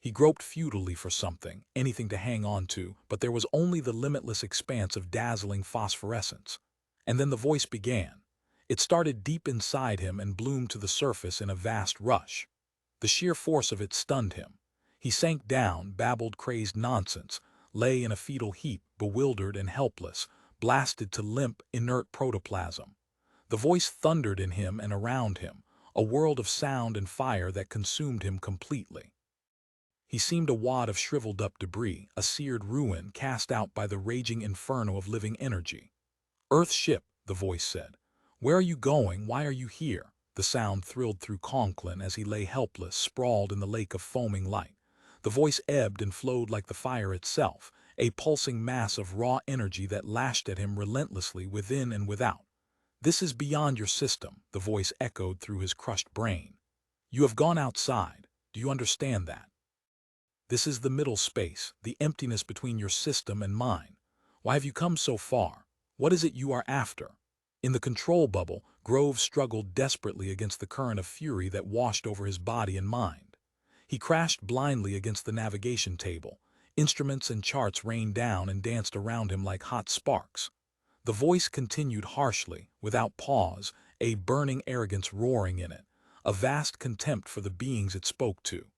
Speaker 1: He groped futilely for something, anything to hang on to, but there was only the limitless expanse of dazzling phosphorescence. And then the voice began. It started deep inside him and bloomed to the surface in a vast rush. The sheer force of it stunned him. He sank down, babbled crazed nonsense, lay in a fetal heap, bewildered and helpless, blasted to limp, inert protoplasm. The voice thundered in him and around him, a world of sound and fire that consumed him completely. He seemed a wad of shriveled-up debris, a seared ruin cast out by the raging inferno of living energy. "Earth ship," the voice said. "Where are you going? Why are you here?" The sound thrilled through Conklin as he lay helpless, sprawled in the lake of foaming light. The voice ebbed and flowed like the fire itself, a pulsing mass of raw energy that lashed at him relentlessly within and without. "This is beyond your system," the voice echoed through his crushed brain. "You have gone outside. Do you understand that? This is the middle space, the emptiness between your system and mine. Why have you come so far? What is it you are after?" In the control bubble, Groves struggled desperately against the current of fury that washed over his body and mind. He crashed blindly against the navigation table. Instruments and charts rained down and danced around him like hot sparks. The voice continued harshly, without pause, a burning arrogance roaring in it, a vast contempt for the beings it spoke to.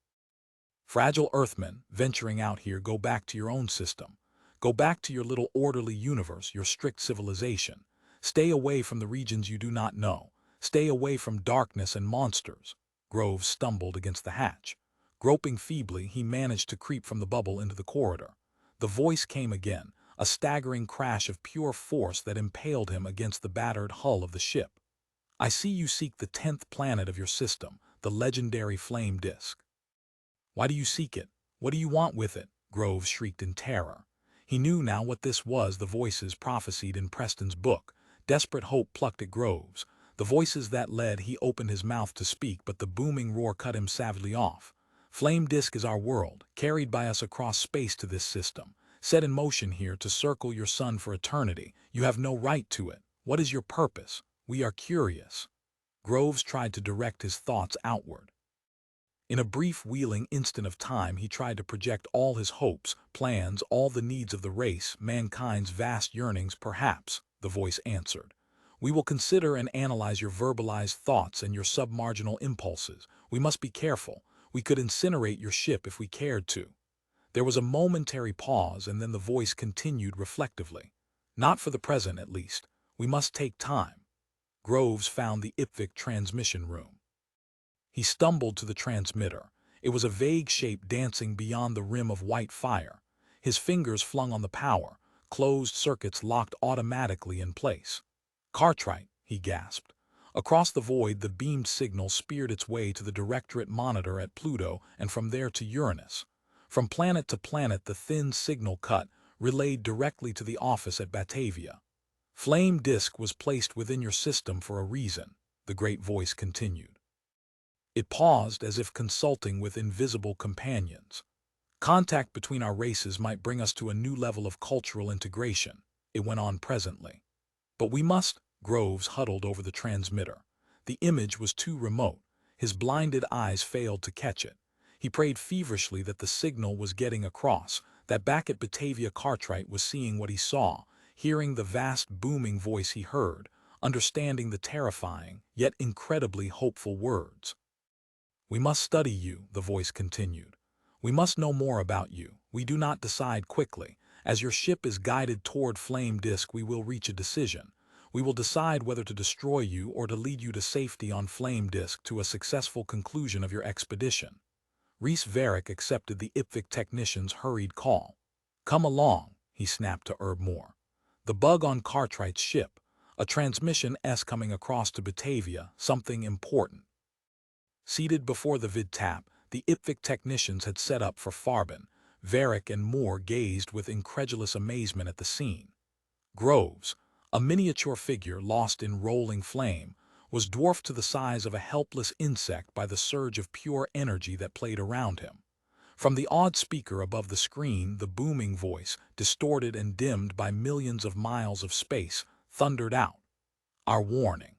Speaker 1: "Fragile Earthmen, venturing out here, go back to your own system. Go back to your little orderly universe, your strict civilization. Stay away from the regions you do not know. Stay away from darkness and monsters." Groves stumbled against the hatch. Groping feebly, he managed to creep from the bubble into the corridor. The voice came again, a staggering crash of pure force that impaled him against the battered hull of the ship. "I see you seek the 10th planet of your system, the legendary flame disk." "Why do you seek it? What do you want with it?" Groves shrieked in terror. He knew now what this was. The voices prophesied in Preston's book. Desperate hope plucked at Groves. The voices that led. He opened his mouth to speak, but the booming roar cut him savagely off. "Flame disk is our world, carried by us across space to this system, set in motion here to circle your sun for eternity. You have no right to it. What is your purpose? We are curious." Groves tried to direct his thoughts outward. In a brief wheeling instant of time, he tried to project all his hopes, plans, all the needs of the race, mankind's vast yearnings. "Perhaps," the voice answered. "We will consider and analyze your verbalized thoughts and your submarginal impulses. We must be careful. We could incinerate your ship if we cared to." There was a momentary pause, and then the voice continued reflectively. "Not for the present, at least. We must take time." Groves found the Ipvic transmission room. He stumbled to the transmitter. It was a vague shape dancing beyond the rim of white fire. His fingers flung on the power. Closed circuits locked automatically in place. "Cartwright," he gasped. Across the void, the beamed signal speared its way to the directorate monitor at Pluto and from there to Uranus. From planet to planet, the thin signal cut, relayed directly to the office at Batavia. "Flame disk was placed within your system for a reason," the great voice continued. It paused as if consulting with invisible companions. "Contact between our races might bring us to a new level of cultural integration," it went on presently. "But we must—" Groves huddled over the transmitter. The image was too remote. His blinded eyes failed to catch it. He prayed feverishly that the signal was getting across, that back at Batavia Cartwright was seeing what he saw. hearing the vast booming voice he heard, understanding the terrifying, yet incredibly hopeful words. "We must study you," the voice continued. "We must know more about you. We do not decide quickly. As your ship is guided toward Flame Disk, we will reach a decision. We will decide whether to destroy you or to lead you to safety on Flame Disk to a successful conclusion of your expedition." Reese Verrick accepted the IPVC technician's hurried call. "Come along," he snapped to Herb Moore. "The bug on Cartwright's ship. A transmission S coming across to Batavia, something important." Seated before the vid-tap, the IPVC technicians had set up for Farbin. Verrick and Moore gazed with incredulous amazement at the scene. Groves, a miniature figure lost in rolling flame, was dwarfed to the size of a helpless insect by the surge of pure energy that played around him. From the odd speaker above the screen, the booming voice, distorted and dimmed by millions of miles of space, thundered out, "Our warning.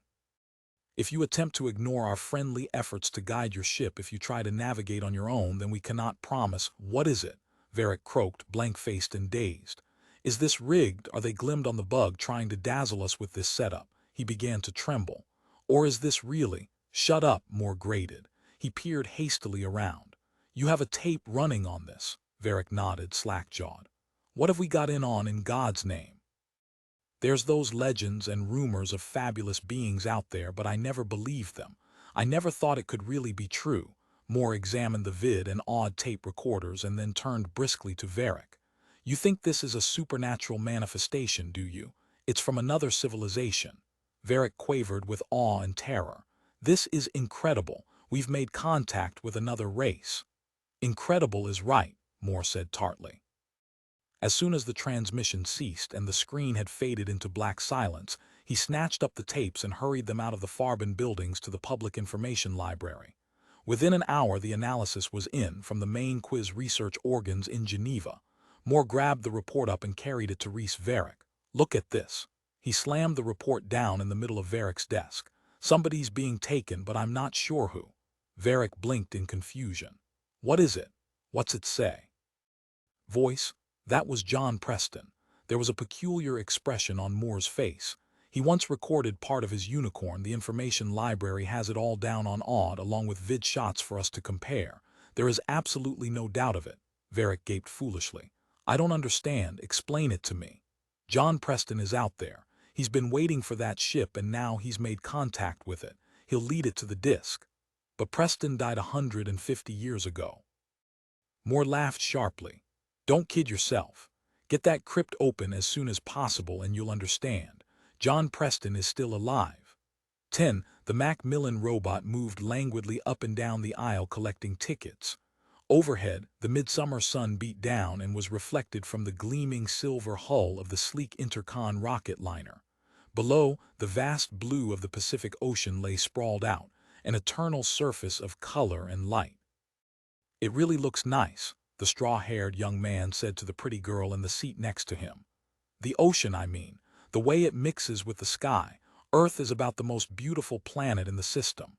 Speaker 1: If you attempt to ignore our friendly efforts to guide your ship, if you try to navigate on your own, then we cannot promise." "What is it?" Verrick croaked, blank-faced and dazed. "Is this rigged? Are they glimmed on the bug trying to dazzle us with this setup?" He began to tremble. "Or is this really—" "Shut up," Moore grated. He peered hastily around. "You have a tape running on this." Verrick nodded, slack-jawed. "What have we got in God's name?" "There's those legends and rumors of fabulous beings out there, but I never believed them. I never thought it could really be true." Moore examined the vid and odd tape recorders and then turned briskly to Verrick. "You think this is a supernatural manifestation, do you? It's from another civilization." Verrick quavered with awe and terror. "This is incredible. We've made contact with another race." "Incredible is right," Moore said tartly. As soon as the transmission ceased and the screen had faded into black silence, he snatched up the tapes and hurried them out of the Farbin buildings to the Public Information Library. Within an hour the analysis was in from the main quiz research organs in Geneva. Moore grabbed the report up and carried it to Reese Verrick. "Look at this." He slammed the report down in the middle of Verrick's desk. "Somebody's being taken, but I'm not sure who." Verrick blinked in confusion. "What is it? What's it say?" Voice: "That was John Preston." There was a peculiar expression on Moore's face. "He once recorded part of his unicorn. The information library has it all down on AUD along with vid shots for us to compare. There is absolutely no doubt of it." Verrick gaped foolishly. "I don't understand. Explain it to me." "John Preston is out there. He's been waiting for that ship and now he's made contact with it. He'll lead it to the disk." "But Preston died 150 years ago." Moore laughed sharply. "Don't kid yourself. Get that crypt open as soon as possible and you'll understand. John Preston is still alive." 10. The Macmillan robot moved languidly up and down the aisle collecting tickets. Overhead, the midsummer sun beat down and was reflected from the gleaming silver hull of the sleek Intercon rocket liner. Below, the vast blue of the Pacific Ocean lay sprawled out, an eternal surface of color and light. "It really looks nice," the straw-haired young man said to the pretty girl in the seat next to him. "The ocean, I mean. The way it mixes with the sky. Earth is about the most beautiful planet in the system."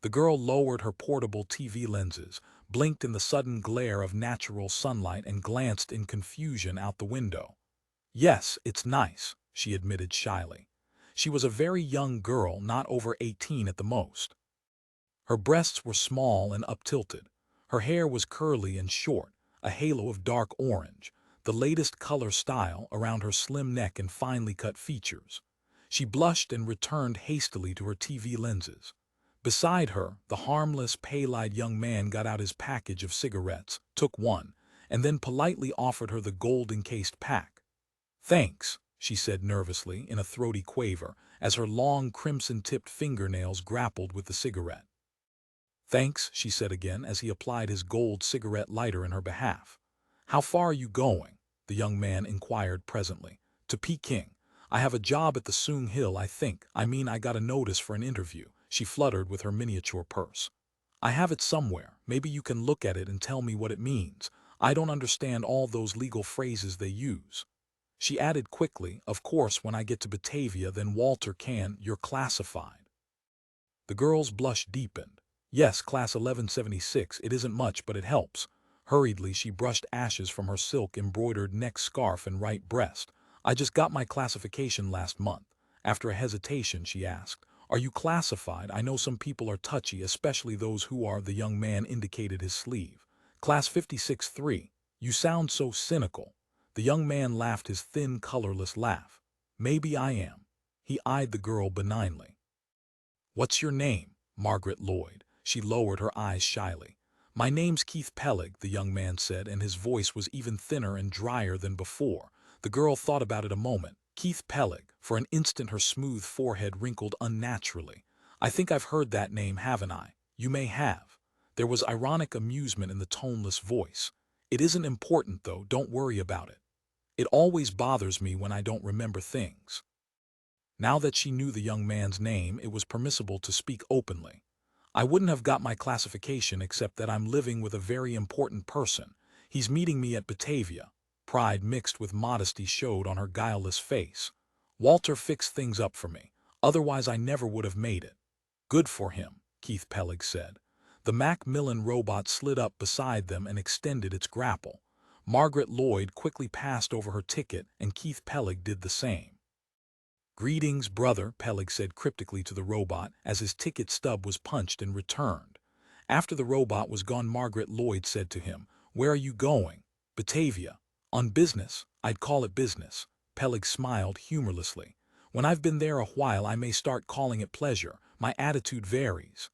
Speaker 1: The girl lowered her portable TV lenses, blinked in the sudden glare of natural sunlight and glanced in confusion out the window. "Yes, it's nice," she admitted shyly. She was a very young girl, not over 18 at the most. Her breasts were small and up-tilted. Her hair was curly and short, a halo of dark orange, the latest color style around her slim neck and finely cut features. She blushed and returned hastily to her TV lenses. Beside her, the harmless, pale-eyed young man got out his package of cigarettes, took one, and then politely offered her the gold-encased pack. "Thanks," she said nervously in a throaty quaver, as her long crimson-tipped fingernails grappled with the cigarette. "Thanks," she said again as he applied his gold cigarette lighter in her behalf. "How far are you going?" the young man inquired presently. "To Peking. I have a job at the Soong Hill, I think. I got a notice for an interview." She fluttered with her miniature purse. "I have it somewhere. Maybe you can look at it and tell me what it means. I don't understand all those legal phrases they use." She added quickly, "Of course, when I get to Batavia, then Walter can. You're classified." The girl's blush deepened. "Yes, class 1176, it isn't much, but it helps." Hurriedly, she brushed ashes from her silk-embroidered neck scarf and right breast. I just got my classification last month. After a hesitation, she asked, "Are you classified? I know some people are touchy, especially those who are." The young man indicated his sleeve. "Class 56-3. You sound so cynical." The young man laughed his thin, colorless laugh. "Maybe I am." He eyed the girl benignly. "What's your name?" "Margaret Lloyd." She lowered her eyes shyly. "My name's Keith Pellig," the young man said, and his voice was even thinner and drier than before. The girl thought about it a moment. Keith Pellig. For an instant her smooth forehead wrinkled unnaturally. "I think I've heard that name, haven't I?" "You may have." There was ironic amusement in the toneless voice. "It isn't important, though. Don't worry about it. It always bothers me when I don't remember things." Now that she knew the young man's name, it was permissible to speak openly. "I wouldn't have got my classification except that I'm living with a very important person. He's meeting me at Batavia." Pride mixed with modesty showed on her guileless face. "Walter fixed things up for me. Otherwise I never would have made it." "Good for him," Keith Pellig said. The Macmillan robot slid up beside them and extended its grapple. Margaret Lloyd quickly passed over her ticket and Keith Pellig did the same. "Greetings, brother," Pellig said cryptically to the robot as his ticket stub was punched and returned. After the robot was gone, Margaret Lloyd said to him, "Where are you going?" "Batavia." "On business?" "I'd call it business." Pellig smiled humorlessly. "When I've been there a while I may start calling it pleasure. My attitude varies."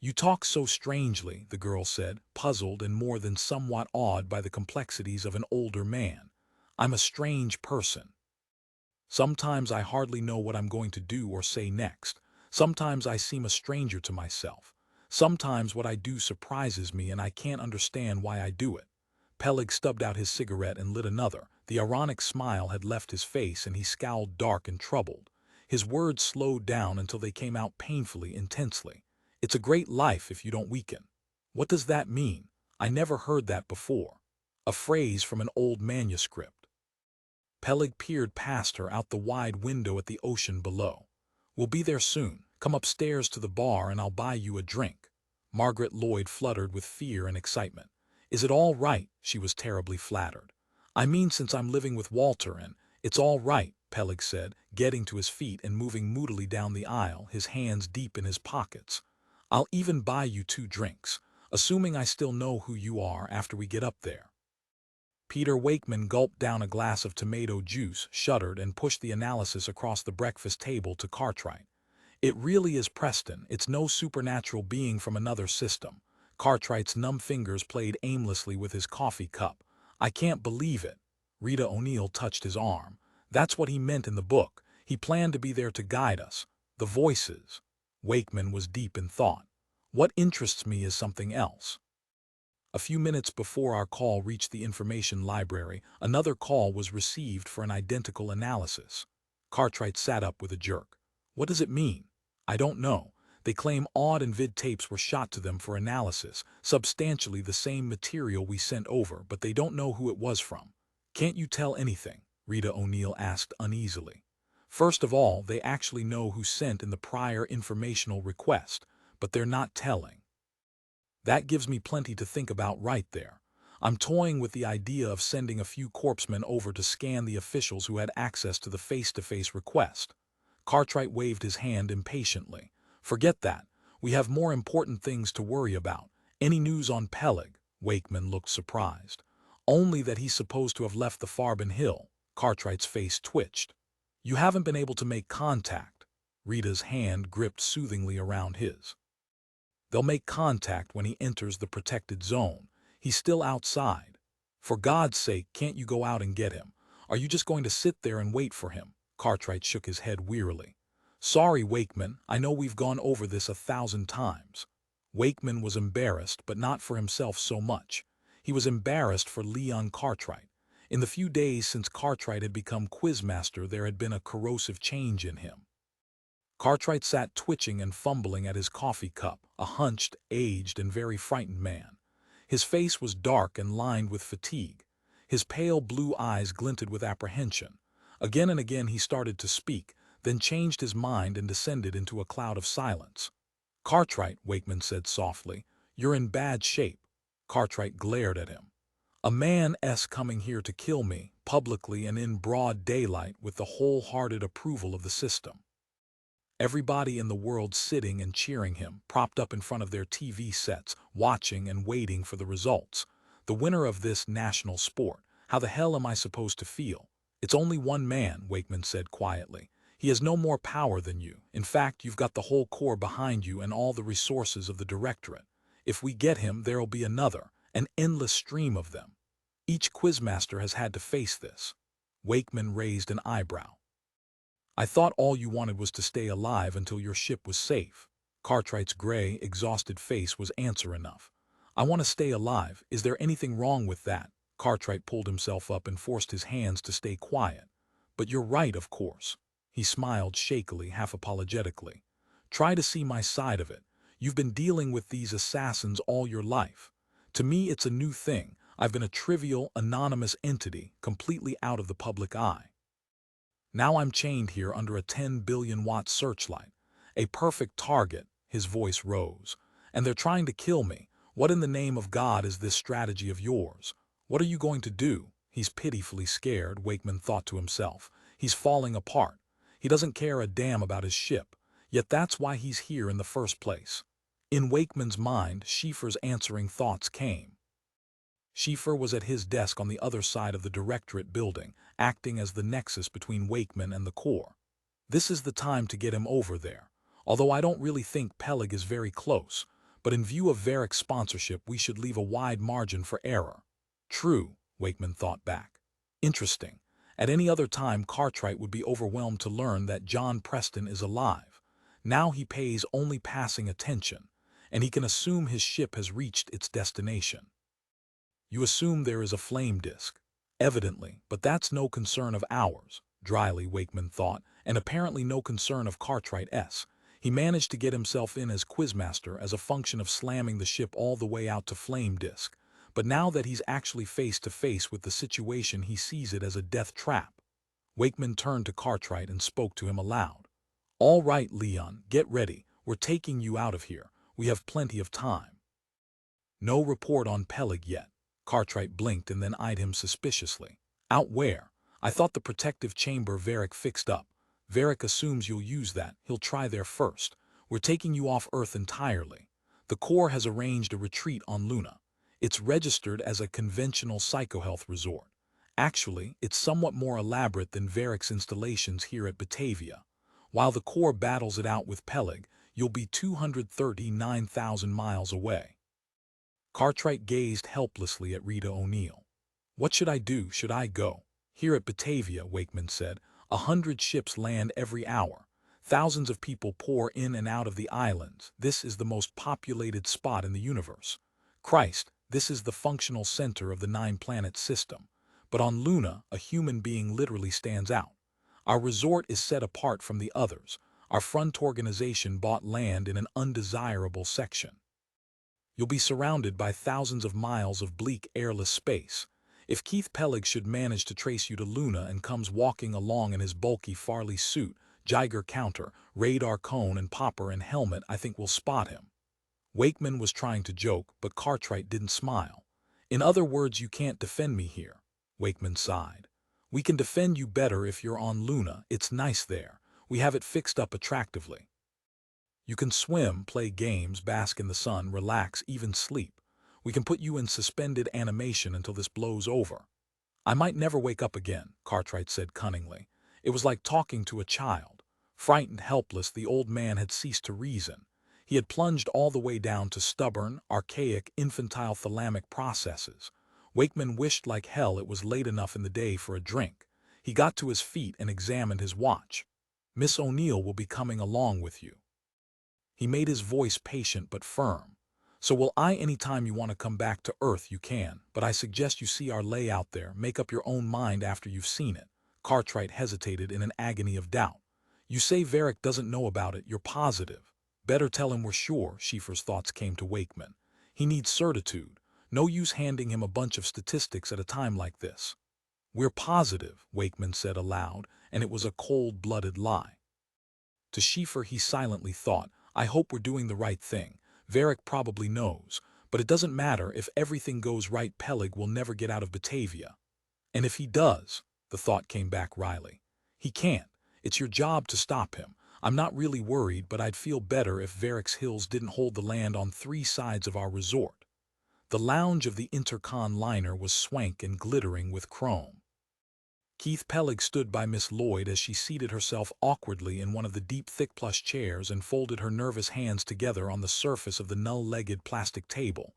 Speaker 1: "You talk so strangely," the girl said, puzzled and more than somewhat awed by the complexities of an older man. "I'm a strange person. Sometimes I hardly know what I'm going to do or say next. Sometimes I seem a stranger to myself. Sometimes what I do surprises me and I can't understand why I do it." Pellig stubbed out his cigarette and lit another. The ironic smile had left his face and he scowled dark and troubled. His words slowed down until they came out painfully, intensely. "It's a great life if you don't weaken." "What does that mean? I never heard that before." "A phrase from an old manuscript." Pellig peered past her out the wide window at the ocean below. "We'll be there soon. Come upstairs to the bar and I'll buy you a drink." Margaret Lloyd fluttered with fear and excitement. "Is it all right?" She was terribly flattered. "I mean, since I'm living with Walter and—" "It's all right," Pellig said, getting to his feet and moving moodily down the aisle, his hands deep in his pockets. "I'll even buy you 2 drinks, assuming I still know who you are after we get up there." Peter Wakeman gulped down a glass of tomato juice, shuddered, and pushed the analysis across the breakfast table to Cartwright. "It really is Preston. It's no supernatural being from another system." Cartwright's numb fingers played aimlessly with his coffee cup. "I can't believe it." Rita O'Neill touched his arm. "That's what he meant in the book. He planned to be there to guide us. The voices." Wakeman was deep in thought. "What interests me is something else." A few minutes before our call reached the information library, another call was received for an identical analysis. Cartwright sat up with a jerk. "What does it mean?" "I don't know. They claim odd and vid tapes were shot to them for analysis, substantially the same material we sent over, but they don't know who it was from." "Can't you tell anything?" Rita O'Neill asked uneasily. "First of all, they actually know who sent in the prior informational request, but they're not telling." That gives me plenty to think about right there. I'm toying with the idea of sending a few corpsmen over to scan the officials who had access to the face-to-face request. Cartwright waved his hand impatiently. "Forget that. We have more important things to worry about." "Any news on Pellig?" Wakeman looked surprised. "Only that he's supposed to have left the Farben Hill." Cartwright's face twitched. "You haven't been able to make contact." Rita's hand gripped soothingly around his. "They'll make contact when he enters the protected zone. He's still outside." "For God's sake, can't you go out and get him? Are you just going to sit there and wait for him?" Cartwright shook his head wearily. "Sorry, Wakeman, I know we've gone over this 1,000 times." Wakeman was embarrassed, but not for himself so much. He was embarrassed for Leon Cartwright. In the few days since Cartwright had become Quizmaster, there had been a corrosive change in him. Cartwright sat twitching and fumbling at his coffee cup, a hunched, aged, and very frightened man. His face was dark and lined with fatigue. His pale blue eyes glinted with apprehension. Again and again he started to speak, then changed his mind and descended into a cloud of silence. "Cartwright," Wakeman said softly, "you're in bad shape." Cartwright glared at him. "A man's coming here to kill me," publicly and in broad daylight with the wholehearted approval of the system. Everybody in the world sitting and cheering him, propped up in front of their TV sets, watching and waiting for the results. The winner of this national sport. How the hell am I supposed to feel? It's only one man, Wakeman said quietly. He has no more power than you. In fact, you've got the whole corps behind you and all the resources of the directorate. If we get him, there'll be another, an endless stream of them. Each quizmaster has had to face this. Wakeman raised an eyebrow. I thought all you wanted was to stay alive until your ship was safe. Cartwright's gray, exhausted face was answer enough. I want to stay alive. Is there anything wrong with that? Cartwright pulled himself up and forced his hands to stay quiet. But you're right, of course. He smiled shakily, half apologetically. Try to see my side of it. You've been dealing with these assassins all your life. To me, it's a new thing. I've been a trivial, anonymous entity, completely out of the public eye. Now I'm chained here under a 10 billion watt searchlight. A perfect target, his voice rose. And they're trying to kill me. What in the name of God is this strategy of yours? What are you going to do? He's pitifully scared, Wakeman thought to himself. He's falling apart. He doesn't care a damn about his ship. Yet that's why he's here in the first place. In Wakeman's mind, Schieffer's answering thoughts came. Schieffer was at his desk on the other side of the directorate building, acting as the nexus between Wakeman and the Corps. This is the time to get him over there. Although I don't really think Pellig is very close, but in view of Verrick's sponsorship we should leave a wide margin for error. True, Wakeman thought back. Interesting. At any other time Cartwright would be overwhelmed to learn that John Preston is alive. Now he pays only passing attention, and he can assume his ship has reached its destination. You assume there is a flame disk. Evidently, but that's no concern of ours, dryly Wakeman thought, and apparently no concern of Cartwright's. He managed to get himself in as Quizmaster as a function of slamming the ship all the way out to flame disk. But now that he's actually face to face with the situation, he sees it as a death trap. Wakeman turned to Cartwright and spoke to him aloud. All right, Leon, get ready. We're taking you out of here. We have plenty of time. No report on Pellig yet. Cartwright blinked and then eyed him suspiciously. Out where? I thought the protective chamber Verrick fixed up. Verrick assumes you'll use that. He'll try there first. We're taking you off Earth entirely. The Corps has arranged a retreat on Luna. It's registered as a conventional psychohealth resort. Actually, it's somewhat more elaborate than Verrick's installations here at Batavia. While the Corps battles it out with Pellig, you'll be 239,000 miles away. Cartwright gazed helplessly at Rita O'Neill. What should I do? Should I go? Here at Batavia, Wakeman said, 100 ships land every hour. Thousands of people pour in and out of the islands. This is the most populated spot in the universe. Christ, this is the functional center of the 9-planet system. But on Luna, a human being literally stands out. Our resort is set apart from the others. Our front organization bought land in an undesirable section. You'll be surrounded by thousands of miles of bleak, airless space. If Keith Pellig should manage to trace you to Luna and comes walking along in his bulky Farley suit, Geiger counter, radar cone and popper and helmet, I think we'll spot him. Wakeman was trying to joke, but Cartwright didn't smile. In other words, you can't defend me here. Wakeman sighed. We can defend you better if you're on Luna. It's nice there. We have it fixed up attractively. You can swim, play games, bask in the sun, relax, even sleep. We can put you in suspended animation until this blows over. I might never wake up again, Cartwright said cunningly. It was like talking to a child. Frightened, helpless, the old man had ceased to reason. He had plunged all the way down to stubborn, archaic, infantile thalamic processes. Wakeman wished like hell it was late enough in the day for a drink. He got to his feet and examined his watch. Miss O'Neill will be coming along with you. He made his voice patient but firm. So will I. Anytime you want to come back to Earth you can, but I suggest you see our layout there, make up your own mind after you've seen it. Cartwright hesitated in an agony of doubt. You say Verrick doesn't know about it, you're positive. Better tell him we're sure, Schieffer's thoughts came to Wakeman. He needs certitude. No use handing him a bunch of statistics at a time like this. We're positive, Wakeman said aloud, and it was a cold-blooded lie. To Schieffer he silently thought, I hope we're doing the right thing. Verrick probably knows, but it doesn't matter. If everything goes right, Pellig will never get out of Batavia. And if he does, the thought came back wryly. He can't. It's your job to stop him. I'm not really worried, but I'd feel better if Verrick's Hills didn't hold the land on three sides of our resort. The lounge of the Intercon liner was swank and glittering with chrome. Keith Pellig stood by Miss Lloyd as she seated herself awkwardly in one of the deep, thick plush chairs and folded her nervous hands together on the surface of the null-legged plastic table.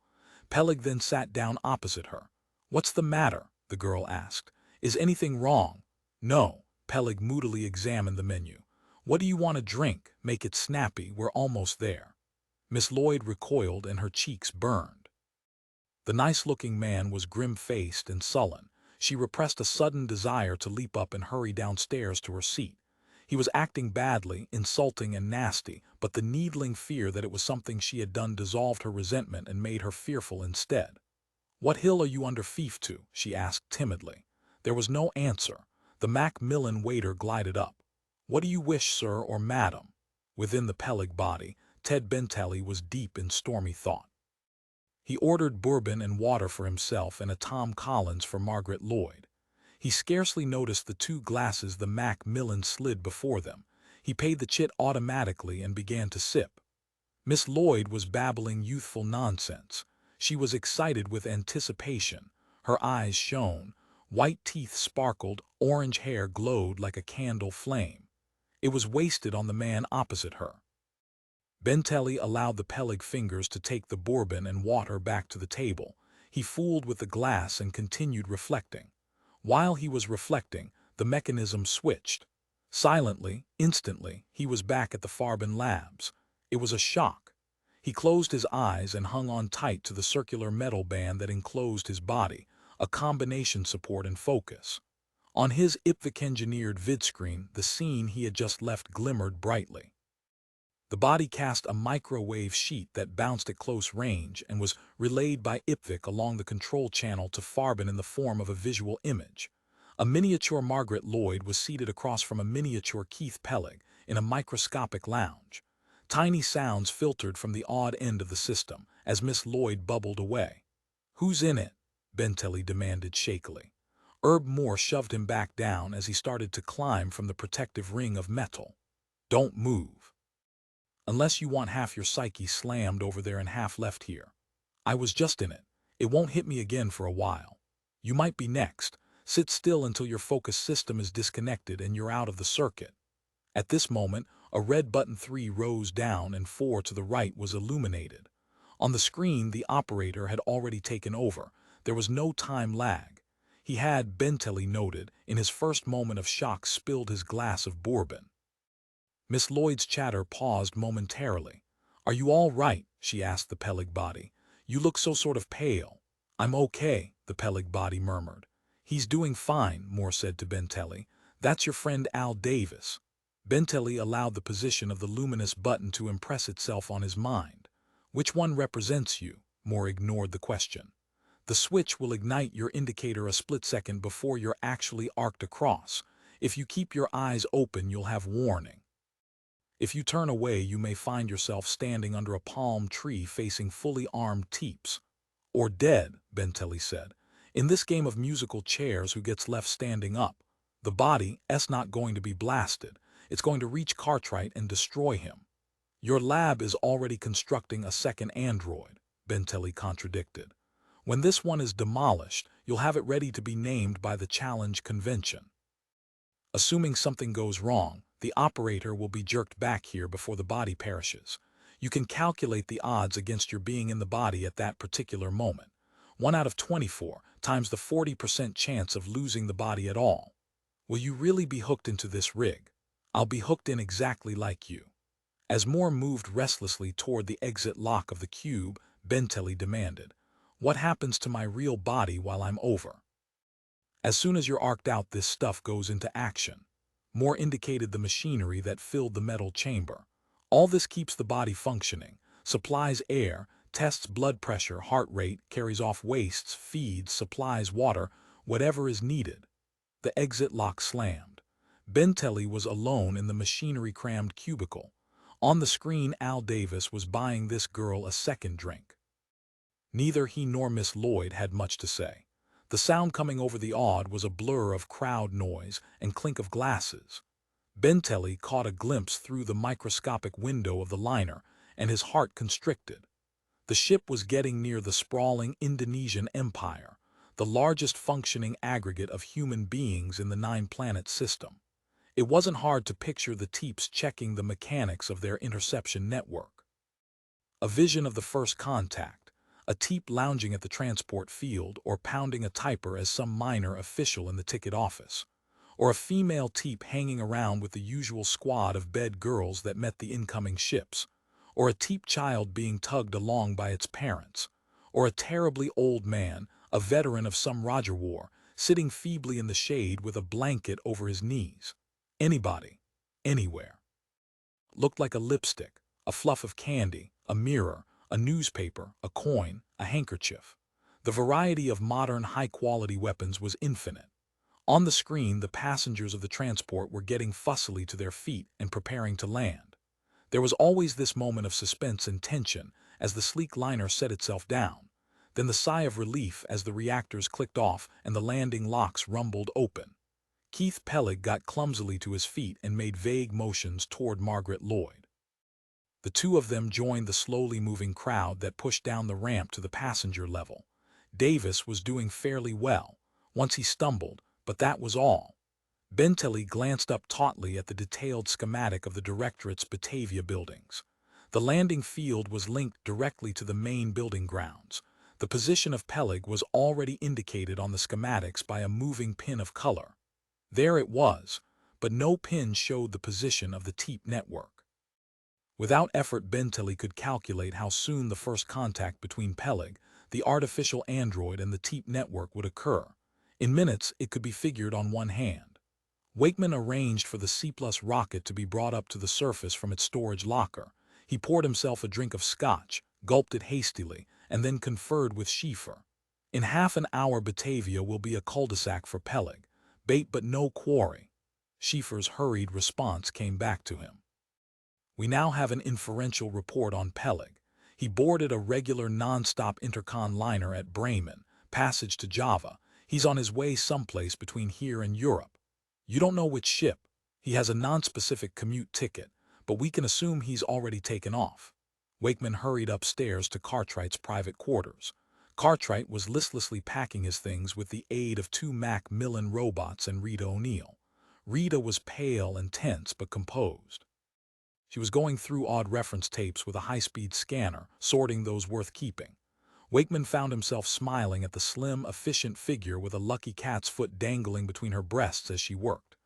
Speaker 1: Pellig then sat down opposite her. "What's the matter?" the girl asked. "Is anything wrong?" "No." Pellig moodily examined the menu. "What do you want to drink? Make it snappy. We're almost there." Miss Lloyd recoiled and her cheeks burned. The nice-looking man was grim-faced and sullen. She repressed a sudden desire to leap up and hurry downstairs to her seat. He was acting badly, insulting and nasty, but the needling fear that it was something she had done dissolved her resentment and made her fearful instead. "What hill are you under fief to?" she asked timidly. There was no answer. The Macmillan waiter glided up. "What do you wish, sir or madam?" Within the Pellig body, Ted Benteley was deep in stormy thought. He ordered bourbon and water for himself and a Tom Collins for Margaret Lloyd. He scarcely noticed the two glasses the Macmillan slid before them. He paid the chit automatically and began to sip. Miss Lloyd was babbling youthful nonsense. She was excited with anticipation. Her eyes shone. White teeth sparkled, orange hair glowed like a candle flame. It was wasted on the man opposite her. Benteley allowed the Pellig fingers to take the bourbon and water back to the table. He fooled with the glass and continued reflecting. While he was reflecting, the mechanism switched. Silently, instantly, he was back at the Farben Labs. It was a shock. He closed his eyes and hung on tight to the circular metal band that enclosed his body, a combination support and focus. On his IPVC-engineered vidscreen, the scene he had just left glimmered brightly. The body cast a microwave sheet that bounced at close range and was relayed by IPVC along the control channel to Farben in the form of a visual image. A miniature Margaret Lloyd was seated across from a miniature Keith Pellig in a microscopic lounge. Tiny sounds filtered from the odd end of the system as Miss Lloyd bubbled away. "Who's in it?" Benteley demanded shakily. Herb Moore shoved him back down as he started to climb from the protective ring of metal. "Don't move. Unless you want half your psyche slammed over there and half left here. I was just in it. It won't hit me again for a while. You might be next. Sit still until your focus system is disconnected and you're out of the circuit." At this moment, a red button 3 rose down and 4 to the right was illuminated. On the screen, the operator had already taken over. There was no time lag. He had, Benteley noted, in his first moment of shock spilled his glass of bourbon. Miss Lloyd's chatter paused momentarily. "Are you all right?" she asked the Pellig body. "You look so sort of pale." "I'm okay," the Pellig body murmured. "He's doing fine," Moore said to Benteley. "That's your friend Al Davis." Benteley allowed the position of the luminous button to impress itself on his mind. "Which one represents you?" Moore ignored the question. "The switch will ignite your indicator a split second before you're actually arced across. If you keep your eyes open, you'll have warning. If you turn away, you may find yourself standing under a palm tree facing fully armed teeps." "Or dead," Benteley said. "In this game of musical chairs, who gets left standing up? The body's not going to be blasted. It's going to reach Cartwright and destroy him." "Your lab is already constructing a second android," Benteley contradicted. "When this one is demolished, you'll have it ready to be named by the challenge convention. Assuming something goes wrong, the operator will be jerked back here before the body perishes. You can calculate the odds against your being in the body at that particular moment. 1 out of 24 times the 40% chance of losing the body at all. Will you really be hooked into this rig? I'll be hooked in exactly like you." As Moore moved restlessly toward the exit lock of the cube, Benteley demanded, "What happens to my real body while I'm over?" "As soon as you're arced out, this stuff goes into action." Moore indicated the machinery that filled the metal chamber. "All this keeps the body functioning, supplies air, tests blood pressure, heart rate, carries off wastes, feeds, supplies water, whatever is needed." The exit lock slammed. Benteley was alone in the machinery-crammed cubicle. On the screen, Al Davis was buying this girl a second drink. Neither he nor Miss Lloyd had much to say. The sound coming over the odd was a blur of crowd noise and clink of glasses. Benteley caught a glimpse through the microscopic window of the liner, and his heart constricted. The ship was getting near the sprawling Indonesian empire, the largest functioning aggregate of human beings in the nine-planet system. It wasn't hard to picture the Teeps checking the mechanics of their interception network. A vision of the first contact, a Teep lounging at the transport field or pounding a typer as some minor official in the ticket office, or a female Teep hanging around with the usual squad of bed girls that met the incoming ships, or a Teep child being tugged along by its parents, or a terribly old man, a veteran of some Roger war, sitting feebly in the shade with a blanket over his knees. Anybody, anywhere. Looked like a lipstick, a fluff of candy, a mirror, a newspaper, a coin, a handkerchief. The variety of modern high-quality weapons was infinite. On the screen, the passengers of the transport were getting fussily to their feet and preparing to land. There was always this moment of suspense and tension as the sleek liner set itself down, then the sigh of relief as the reactors clicked off and the landing locks rumbled open. Keith Pellig got clumsily to his feet and made vague motions toward Margaret Lloyd. The two of them joined the slowly moving crowd that pushed down the ramp to the passenger level. Davis was doing fairly well. Once he stumbled, but that was all. Benteley glanced up tautly at the detailed schematic of the Directorate's Batavia buildings. The landing field was linked directly to the main building grounds. The position of Pellig was already indicated on the schematics by a moving pin of color. There it was, but no pin showed the position of the Teep network. Without effort, Benteley could calculate how soon the first contact between Pellig, the artificial android, and the Teep network would occur. In minutes, it could be figured on one hand. Wakeman arranged for the C-plus rocket to be brought up to the surface from its storage locker. He poured himself a drink of scotch, gulped it hastily, and then conferred with Schiefer. In half an hour, Batavia will be a cul-de-sac for Pellig. Bait but no quarry. Schiefer's hurried response came back to him. We now have an inferential report on Pellig. He boarded a regular non-stop intercon liner at Bremen, passage to Java. He's on his way someplace between here and Europe. You don't know which ship. He has a non-specific commute ticket, but we can assume he's already taken off. Wakeman hurried upstairs to Cartwright's private quarters. Cartwright was listlessly packing his things with the aid of two Macmillan robots and Rita O'Neill. Rita was pale and tense but composed. She was going through odd reference tapes with a high-speed scanner, sorting those worth keeping. Wakeman found himself smiling at the slim, efficient figure with a lucky cat's foot dangling between her breasts as she worked.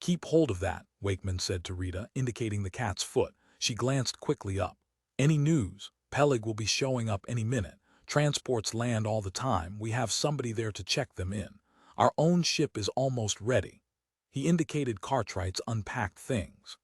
Speaker 1: "Keep hold of that," Wakeman said to Rita, indicating the cat's foot. She glanced quickly up. "Any news? Pellig will be showing up any minute. Transports land all the time. We have somebody there to check them in. Our own ship is almost ready." He indicated Cartwright's unpacked things.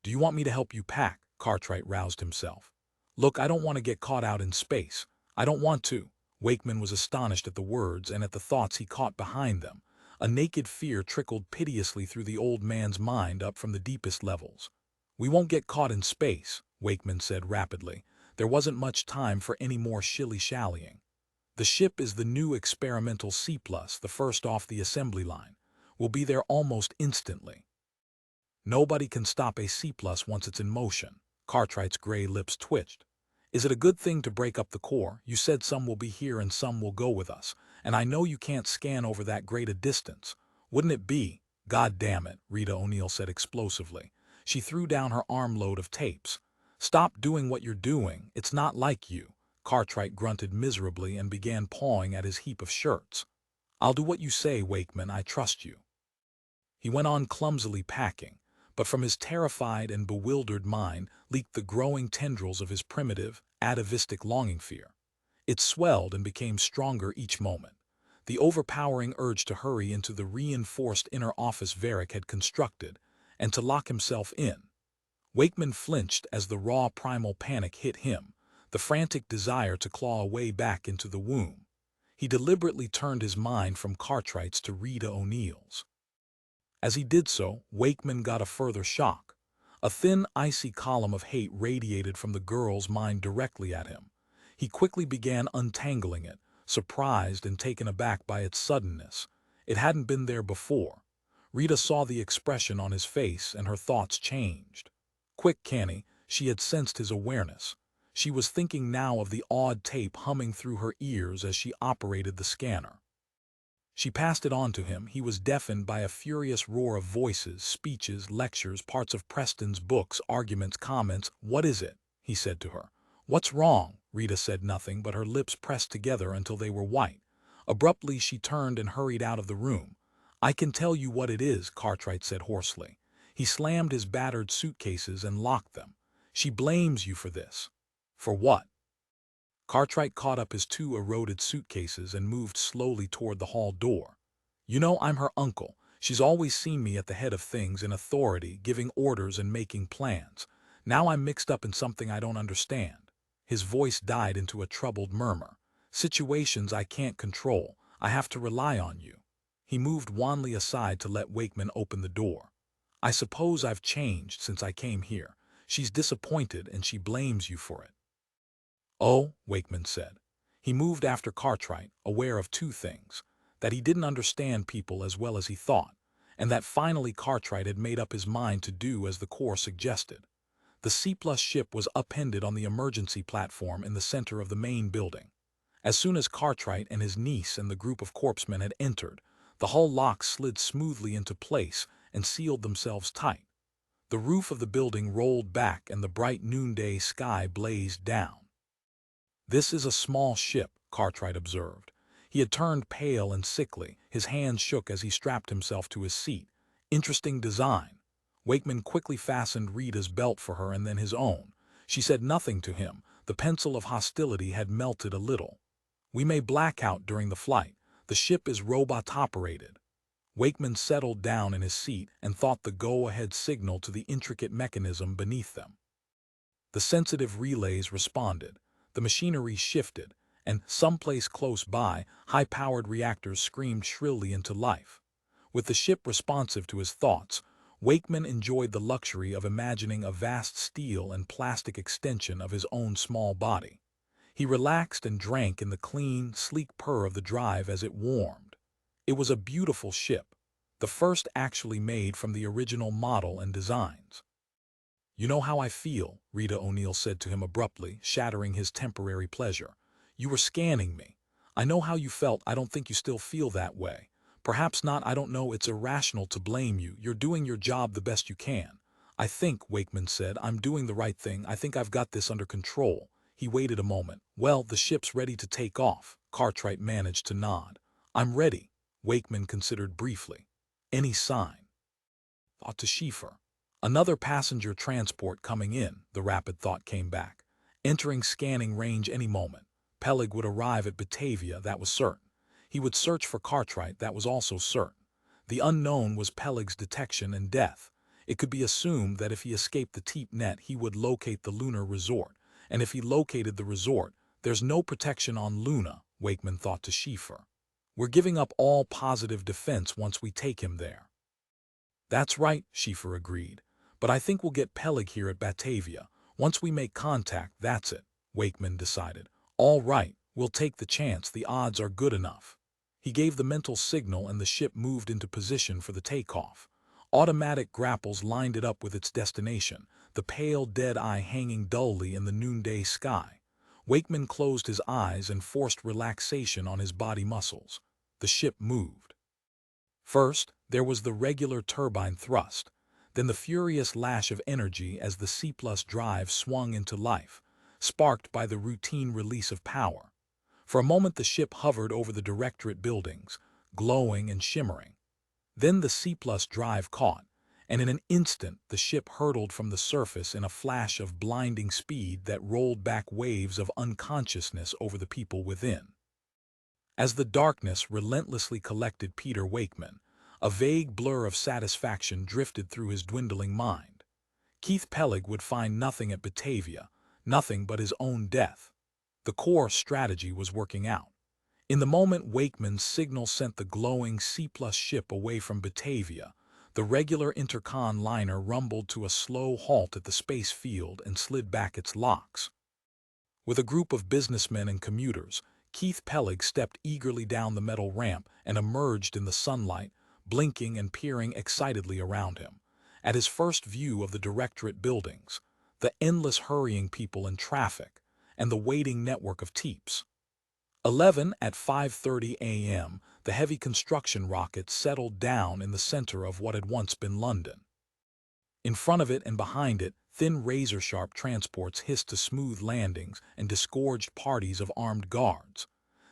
Speaker 1: "Do you want me to help you pack?" Cartwright roused himself. "Look, I don't want to get caught out in space. I don't want to." Wakeman was astonished at the words and at the thoughts he caught behind them. A naked fear trickled piteously through the old man's mind up from the deepest levels. "We won't get caught in space," Wakeman said rapidly. There wasn't much time for any more shilly-shallying. "The ship is the new experimental C+, the first off the assembly line. We'll be there almost instantly. Nobody can stop a C+ once it's in motion." Cartwright's gray lips twitched. "Is it a good thing to break up the Corps? You said some will be here and some will go with us, and I know you can't scan over that great a distance. Wouldn't it be—" "God damn it," Rita O'Neill said explosively. She threw down her armload of tapes. "Stop doing what you're doing. It's not like you." Cartwright grunted miserably and began pawing at his heap of shirts. "I'll do what you say, Wakeman. I trust you." He went on clumsily packing, but from his terrified and bewildered mind leaked the growing tendrils of his primitive, atavistic longing fear. It swelled and became stronger each moment. The overpowering urge to hurry into the reinforced inner office Verrick had constructed, and to lock himself in. Wakeman flinched as the raw primal panic hit him, the frantic desire to claw a way back into the womb. He deliberately turned his mind from Cartwright's to Rita O'Neill's. As he did so, Wakeman got a further shock. A thin, icy column of hate radiated from the girl's mind directly at him. He quickly began untangling it, surprised and taken aback by its suddenness. It hadn't been there before. Rita saw the expression on his face and her thoughts changed. Quick, canny, she had sensed his awareness. She was thinking now of the awed tape humming through her ears as she operated the scanner. She passed it on to him. He was deafened by a furious roar of voices, speeches, lectures, parts of Preston's books, arguments, comments. "What is it?" he said to her. "What's wrong?" Rita said nothing, but her lips pressed together until they were white. Abruptly, she turned and hurried out of the room. "I can tell you what it is," Cartwright said hoarsely. He slammed his battered suitcases and locked them. "She blames you for this." "For what?" Cartwright caught up his two eroded suitcases and moved slowly toward the hall door. "You know, I'm her uncle. She's always seen me at the head of things, in authority, giving orders and making plans. Now I'm mixed up in something I don't understand." His voice died into a troubled murmur. "Situations I can't control. I have to rely on you." He moved wanly aside to let Wakeman open the door. "I suppose I've changed since I came here. She's disappointed and she blames you for it." "Oh," Wakeman said. He moved after Cartwright, aware of two things: that he didn't understand people as well as he thought, and that finally Cartwright had made up his mind to do as the Corps suggested. The C-plus ship was upended on the emergency platform in the center of the main building. As soon as Cartwright and his niece and the group of corpsmen had entered, the hull locks slid smoothly into place and sealed themselves tight. The roof of the building rolled back and the bright noonday sky blazed down. "This is a small ship," Cartwright observed. He had turned pale and sickly. His hands shook as he strapped himself to his seat. "Interesting design." Wakeman quickly fastened Rita's belt for her and then his own. She said nothing to him. The pencil of hostility had melted a little. "We may black out during the flight. The ship is robot-operated." Wakeman settled down in his seat and thought the go-ahead signal to the intricate mechanism beneath them. The sensitive relays responded. The machinery shifted, and someplace close by, high-powered reactors screamed shrilly into life. With the ship responsive to his thoughts, Wakeman enjoyed the luxury of imagining a vast steel and plastic extension of his own small body. He relaxed and drank in the clean, sleek purr of the drive as it warmed. It was a beautiful ship, the first actually made from the original model and designs. "You know how I feel," Rita O'Neill said to him abruptly, shattering his temporary pleasure. "You were scanning me. I know how you felt. I don't think you still feel that way. Perhaps not. I don't know. It's irrational to blame you. You're doing your job the best you can." "I think," Wakeman said, "I'm doing the right thing. I think I've got this under control." He waited a moment. "Well, the ship's ready to take off." Cartwright managed to nod. "I'm ready." Wakeman considered briefly. "Any sign?" "Thought to Schiefer. Another passenger transport coming in," the rapid thought came back. "Entering scanning range any moment. Pellig would arrive at Batavia, that was certain. He would search for Cartwright, that was also certain. The unknown was Pellig's detection and death. It could be assumed that if he escaped the Teep net, he would locate the lunar resort. And if he located the resort, there's no protection on Luna," Wakeman thought to Schiefer. "We're giving up all positive defense once we take him there." "That's right," Schiefer agreed. "But I think we'll get Pellig here at Batavia. Once we make contact, that's it," Wakeman decided. "All right, we'll take the chance. The odds are good enough." He gave the mental signal and the ship moved into position for the takeoff. Automatic grapples lined it up with its destination, the pale dead eye hanging dully in the noonday sky. Wakeman closed his eyes and forced relaxation on his body muscles. The ship moved. First, there was the regular turbine thrust, then the furious lash of energy as the C-plus drive swung into life, sparked by the routine release of power. For a moment the ship hovered over the directorate buildings, glowing and shimmering. Then the C-plus drive caught, and in an instant the ship hurtled from the surface in a flash of blinding speed that rolled back waves of unconsciousness over the people within. As the darkness relentlessly collected Peter Wakeman, a vague blur of satisfaction drifted through his dwindling mind. Keith Pellig would find nothing at Batavia, nothing but his own death. The Corps strategy was working out. In the moment Wakeman's signal sent the glowing C-plus ship away from Batavia, the regular intercon liner rumbled to a slow halt at the space field and slid back its locks. With a group of businessmen and commuters, Keith Pellig stepped eagerly down the metal ramp and emerged in the sunlight, blinking and peering excitedly around him. At his first view of the directorate buildings, the endless hurrying people and traffic, and the waiting network of teeps. 11 at 5:30 a.m., the heavy construction rocket settled down in the center of what had once been London. In front of it and behind it, thin razor-sharp transports hissed to smooth landings and disgorged parties of armed guards.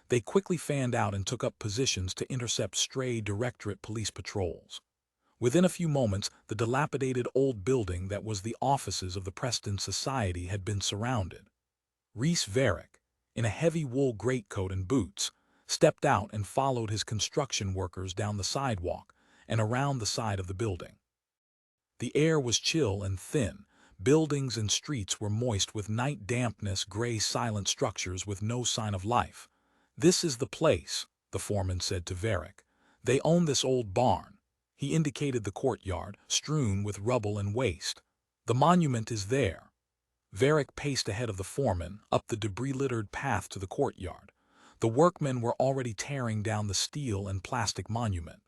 Speaker 1: They quickly fanned out and took up positions to intercept stray directorate police patrols. Within a few moments, the dilapidated old building that was the offices of the Preston Society had been surrounded. Reese Verrick, in a heavy wool greatcoat and boots, stepped out and followed his construction workers down the sidewalk and around the side of the building. The air was chill and thin. Buildings and streets were moist with night dampness, gray silent structures with no sign of life. "This is the place," the foreman said to Verrick. "They own this old barn." He indicated the courtyard, strewn with rubble and waste. "The monument is there." Verrick paced ahead of the foreman, up the debris-littered path to the courtyard. The workmen were already tearing down the steel and plastic monument.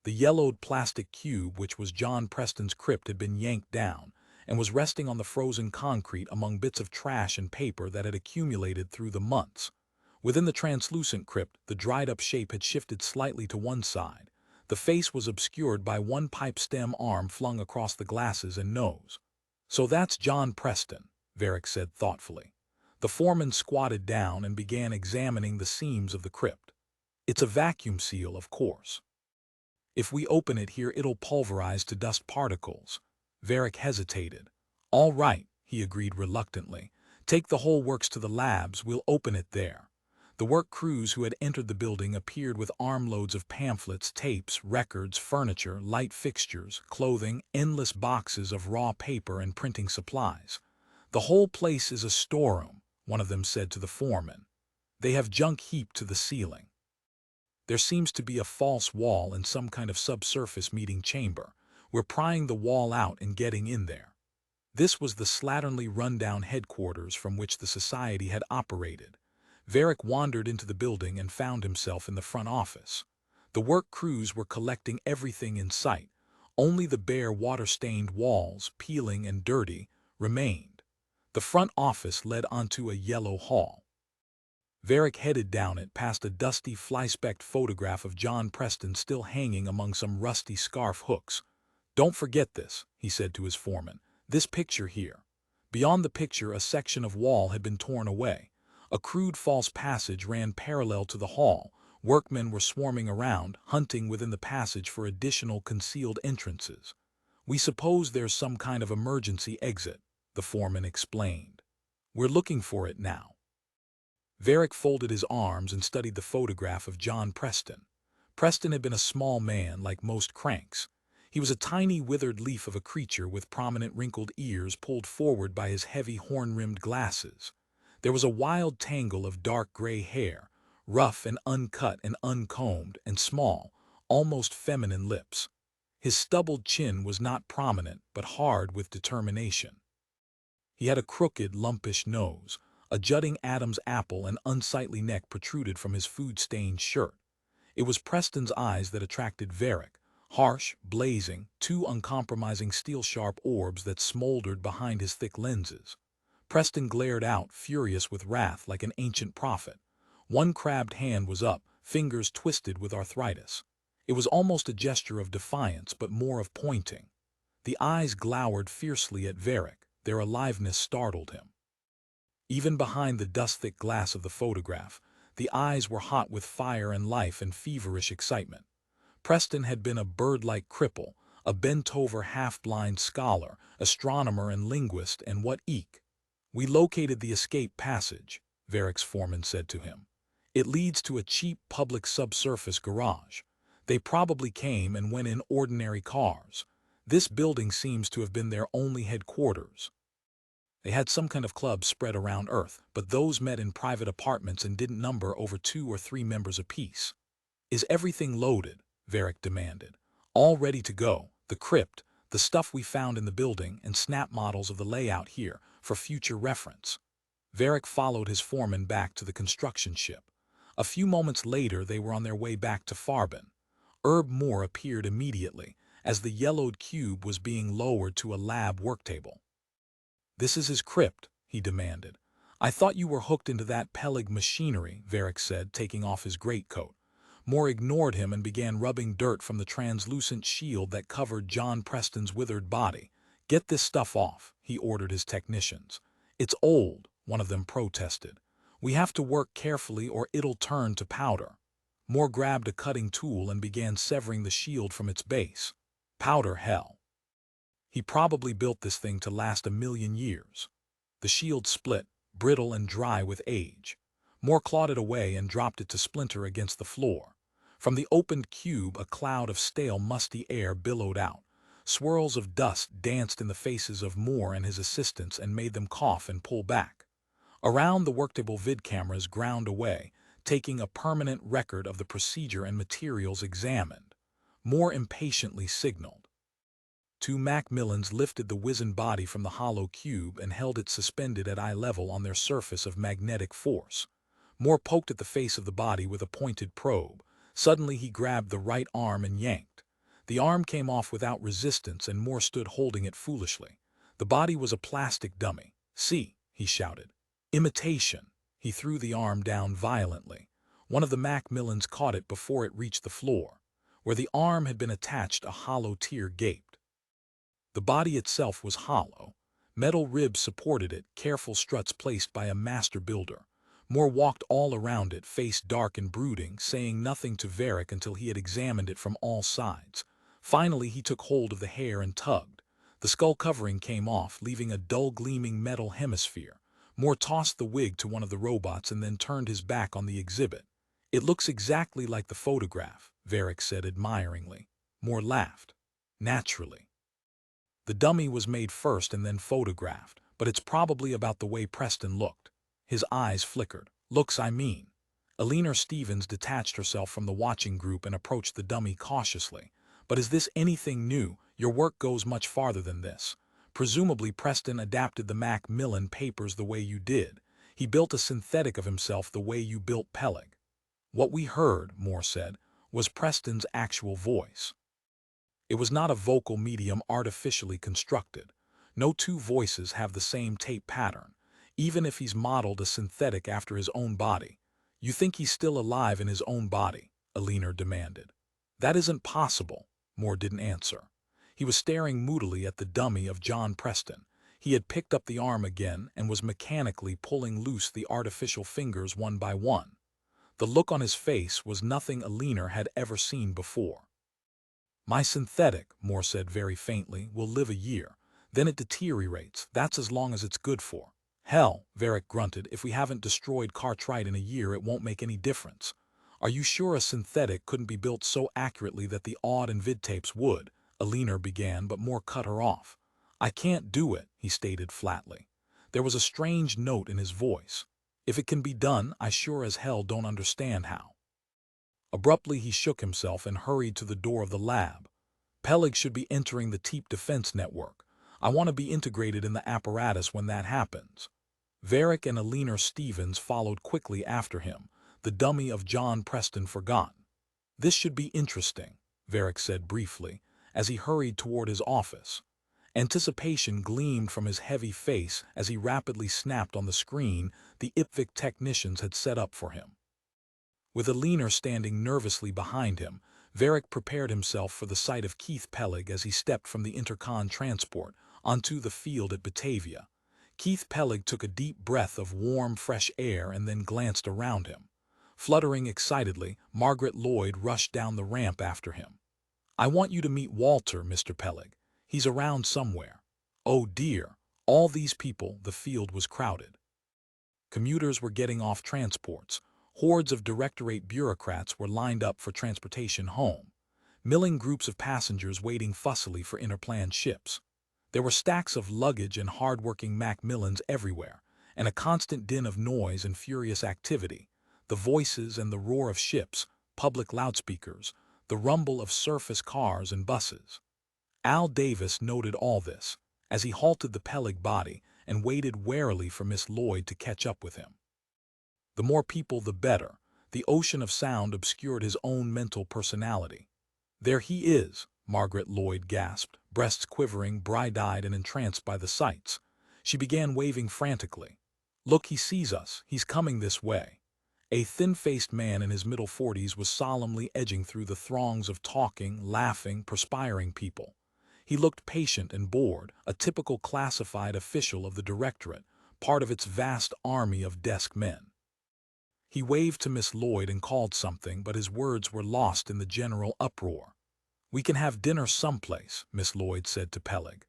Speaker 1: The yellowed plastic cube which was John Preston's crypt had been yanked down, and was resting on the frozen concrete among bits of trash and paper that had accumulated through the months. Within the translucent crypt, the dried-up shape had shifted slightly to one side. The face was obscured by one pipe-stem arm flung across the glasses and nose. "So that's John Preston," Verrick said thoughtfully. The foreman squatted down and began examining the seams of the crypt. "It's a vacuum seal, of course. If we open it here, it'll pulverize to dust particles." Verrick hesitated. "All right," he agreed reluctantly. "Take the whole works to the labs, we'll open it there." The work crews who had entered the building appeared with armloads of pamphlets, tapes, records, furniture, light fixtures, clothing, endless boxes of raw paper and printing supplies. "The whole place is a storeroom," one of them said to the foreman. "They have junk heaped to the ceiling. There seems to be a false wall and some kind of subsurface meeting chamber. We're prying the wall out and getting in there." This was the slatternly rundown headquarters from which the society had operated. Verrick wandered into the building and found himself in the front office. The work crews were collecting everything in sight. Only the bare water-stained walls, peeling and dirty, remained. The front office led onto a yellow hall. Verrick headed down it past a dusty fly-specked photograph of John Preston still hanging among some rusty scarf hooks. "Don't forget this," he said to his foreman. "This picture here." Beyond the picture, a section of wall had been torn away. A crude false passage ran parallel to the hall. Workmen were swarming around, hunting within the passage for additional concealed entrances. "We suppose there's some kind of emergency exit," the foreman explained. "We're looking for it now." Verrick folded his arms and studied the photograph of John Preston. Preston had been a small man like most cranks. He was a tiny withered leaf of a creature with prominent wrinkled ears pulled forward by his heavy horn-rimmed glasses. There was a wild tangle of dark gray hair, rough and uncut and uncombed, and small, almost feminine lips. His stubbled chin was not prominent but hard with determination. He had a crooked, lumpish nose. A jutting Adam's apple and unsightly neck protruded from his food-stained shirt. It was Preston's eyes that attracted Verrick, harsh, blazing, two uncompromising steel-sharp orbs that smoldered behind his thick lenses. Preston glared out, furious with wrath like an ancient prophet. One crabbed hand was up, fingers twisted with arthritis. It was almost a gesture of defiance, but more of pointing. The eyes glowered fiercely at Verrick. Their aliveness startled him. Even behind the dust-thick glass of the photograph, the eyes were hot with fire and life and feverish excitement. Preston had been a bird-like cripple, a bent-over half-blind scholar, astronomer and linguist, and what eke. "We located the escape passage," Verrick's foreman said to him. "It leads to a cheap public subsurface garage. They probably came and went in ordinary cars. This building seems to have been their only headquarters. They had some kind of club spread around Earth, but those met in private apartments and didn't number over 2 or 3 members apiece." "Is everything loaded?" Verrick demanded. "All ready to go. The crypt, the stuff we found in the building, and snap models of the layout here for future reference." Verrick followed his foreman back to the construction ship. A few moments later they were on their way back to Farbin. Herb Moore appeared immediately, as the yellowed cube was being lowered to a lab worktable. "This is his crypt," he demanded. "I thought you were hooked into that Pellig machinery," Verrick said, taking off his greatcoat. Moore ignored him and began rubbing dirt from the translucent shield that covered John Preston's withered body. "Get this stuff off," he ordered his technicians. "It's old," one of them protested. "We have to work carefully or it'll turn to powder." Moore grabbed a cutting tool and began severing the shield from its base. Powder, hell. He probably built this thing to last 1,000,000 years. The shield split, brittle and dry with age. Moore clawed it away and dropped it to splinter against the floor. From the opened cube a cloud of stale, musty air billowed out. Swirls of dust danced in the faces of Moore and his assistants and made them cough and pull back. Around the worktable vid cameras ground away, taking a permanent record of the procedure and materials examined. Moore impatiently signaled. Two Macmillans lifted the wizened body from the hollow cube and held it suspended at eye level on their surface of magnetic force. Moore poked at the face of the body with a pointed probe. Suddenly he grabbed the right arm and yanked. The arm came off without resistance and Moore stood holding it foolishly. The body was a plastic dummy. "See," he shouted. "Imitation." He threw the arm down violently. One of the Macmillans caught it before it reached the floor. Where the arm had been attached, a hollow tear gaped. The body itself was hollow. Metal ribs supported it, careful struts placed by a master builder. Moore walked all around it, face dark and brooding, saying nothing to Verrick until he had examined it from all sides. Finally he took hold of the hair and tugged. The skull covering came off, leaving a dull gleaming metal hemisphere. Moore tossed the wig to one of the robots and then turned his back on the exhibit. "It looks exactly like the photograph," Verrick said admiringly. Moore laughed. "Naturally. The dummy was made first and then photographed, but it's probably about the way Preston looked." His eyes flickered. "Looks, I mean." Eleanor Stevens detached herself from the watching group and approached the dummy cautiously. "But is this anything new? Your work goes much farther than this. Presumably Preston adapted the Macmillan papers the way you did. He built a synthetic of himself the way you built Pellig." "What we heard," Moore said, "was Preston's actual voice. It was not a vocal medium artificially constructed. No two voices have the same tape pattern, even if he's modeled a synthetic after his own body." "You think he's still alive in his own body?" Eleanor demanded. "That isn't possible." Moore didn't answer. He was staring moodily at the dummy of John Preston. He had picked up the arm again and was mechanically pulling loose the artificial fingers one by one. The look on his face was nothing Eleanor had ever seen before. "My synthetic," Moore said very faintly, "will live a year. Then it deteriorates. That's as long as it's good for." "Hell," Verrick grunted, "if we haven't destroyed Cartwright in a year it won't make any difference." "Are you sure a synthetic couldn't be built so accurately that the AUD and vid tapes would?" Eleanor began, but Moore cut her off. "I can't do it," he stated flatly. There was a strange note in his voice. "If it can be done, I sure as hell don't understand how." Abruptly he shook himself and hurried to the door of the lab. "Pellig should be entering the Teep Defense Network. I want to be integrated in the apparatus when that happens." Verrick and Eleanor Stevens followed quickly after him, the dummy of John Preston forgotten. "This should be interesting," Verrick said briefly, as he hurried toward his office. Anticipation gleamed from his heavy face as he rapidly snapped on the screen the IPVIC technicians had set up for him. With Eleanor standing nervously behind him, Verrick prepared himself for the sight of Keith Pellig as he stepped from the Intercon transport onto the field at Batavia. Keith Pellig took a deep breath of warm, fresh air and then glanced around him. Fluttering excitedly, Margaret Lloyd rushed down the ramp after him. "I want you to meet Walter, Mr. Pellig. He's around somewhere." Oh dear, all these people, the field was crowded. Commuters were getting off transports. Hordes of directorate bureaucrats were lined up for transportation home. Milling groups of passengers waiting fussily for interplanned ships. There were stacks of luggage and hard-working Macmillans everywhere, and a constant din of noise and furious activity. The voices and the roar of ships, public loudspeakers, the rumble of surface cars and buses. Al Davis noted all this, as he halted the Pellig body and waited warily for Miss Lloyd to catch up with him. The more people, the better. The ocean of sound obscured his own mental personality. "There he is," Margaret Lloyd gasped, breasts quivering, bright-eyed and entranced by the sights. She began waving frantically. "Look, he sees us. He's coming this way." A thin-faced man in his middle 40s was solemnly edging through the throngs of talking, laughing, perspiring people. He looked patient and bored, a typical classified official of the Directorate, part of its vast army of desk men. He waved to Miss Lloyd and called something, but his words were lost in the general uproar. "We can have dinner someplace," Miss Lloyd said to Pellig.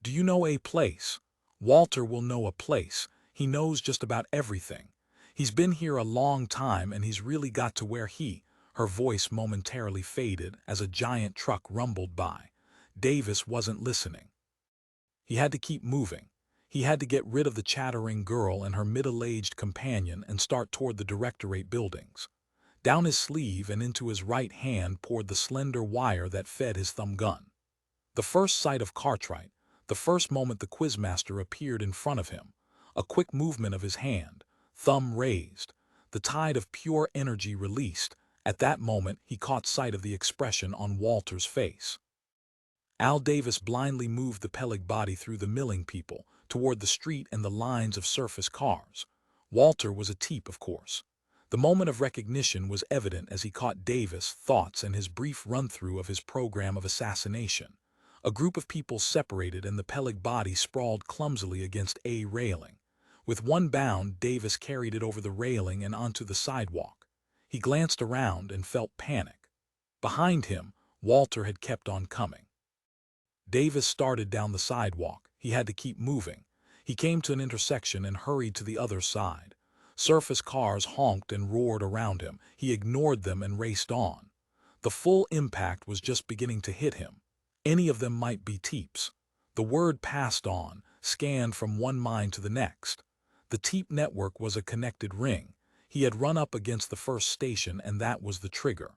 Speaker 1: "Do you know a place?" "Walter will know a place. He knows just about everything. He's been here a long time and he's really got to where he—" Her voice momentarily faded as a giant truck rumbled by. Davis wasn't listening. He had to keep moving. He had to get rid of the chattering girl and her middle-aged companion and start toward the Directorate buildings. Down his sleeve and into his right hand poured the slender wire that fed his thumb gun. The first sight of Cartwright, the first moment the Quizmaster appeared in front of him, a quick movement of his hand, thumb raised, the tide of pure energy released. At that moment he caught sight of the expression on Walter's face. Al Davis blindly moved the Pellig body through the milling people, toward the street and the lines of surface cars. Walter was a teep, of course. The moment of recognition was evident as he caught Davis' thoughts and his brief run-through of his program of assassination. A group of people separated and the Pellig body sprawled clumsily against a railing. With one bound, Davis carried it over the railing and onto the sidewalk. He glanced around and felt panic. Behind him, Walter had kept on coming. Davis started down the sidewalk. He had to keep moving. He came to an intersection and hurried to the other side. Surface cars honked and roared around him. He ignored them and raced on. The full impact was just beginning to hit him. Any of them might be teeps. The word passed on, scanned from one mind to the next. The teep network was a connected ring. He had run up against the first station and that was the trigger.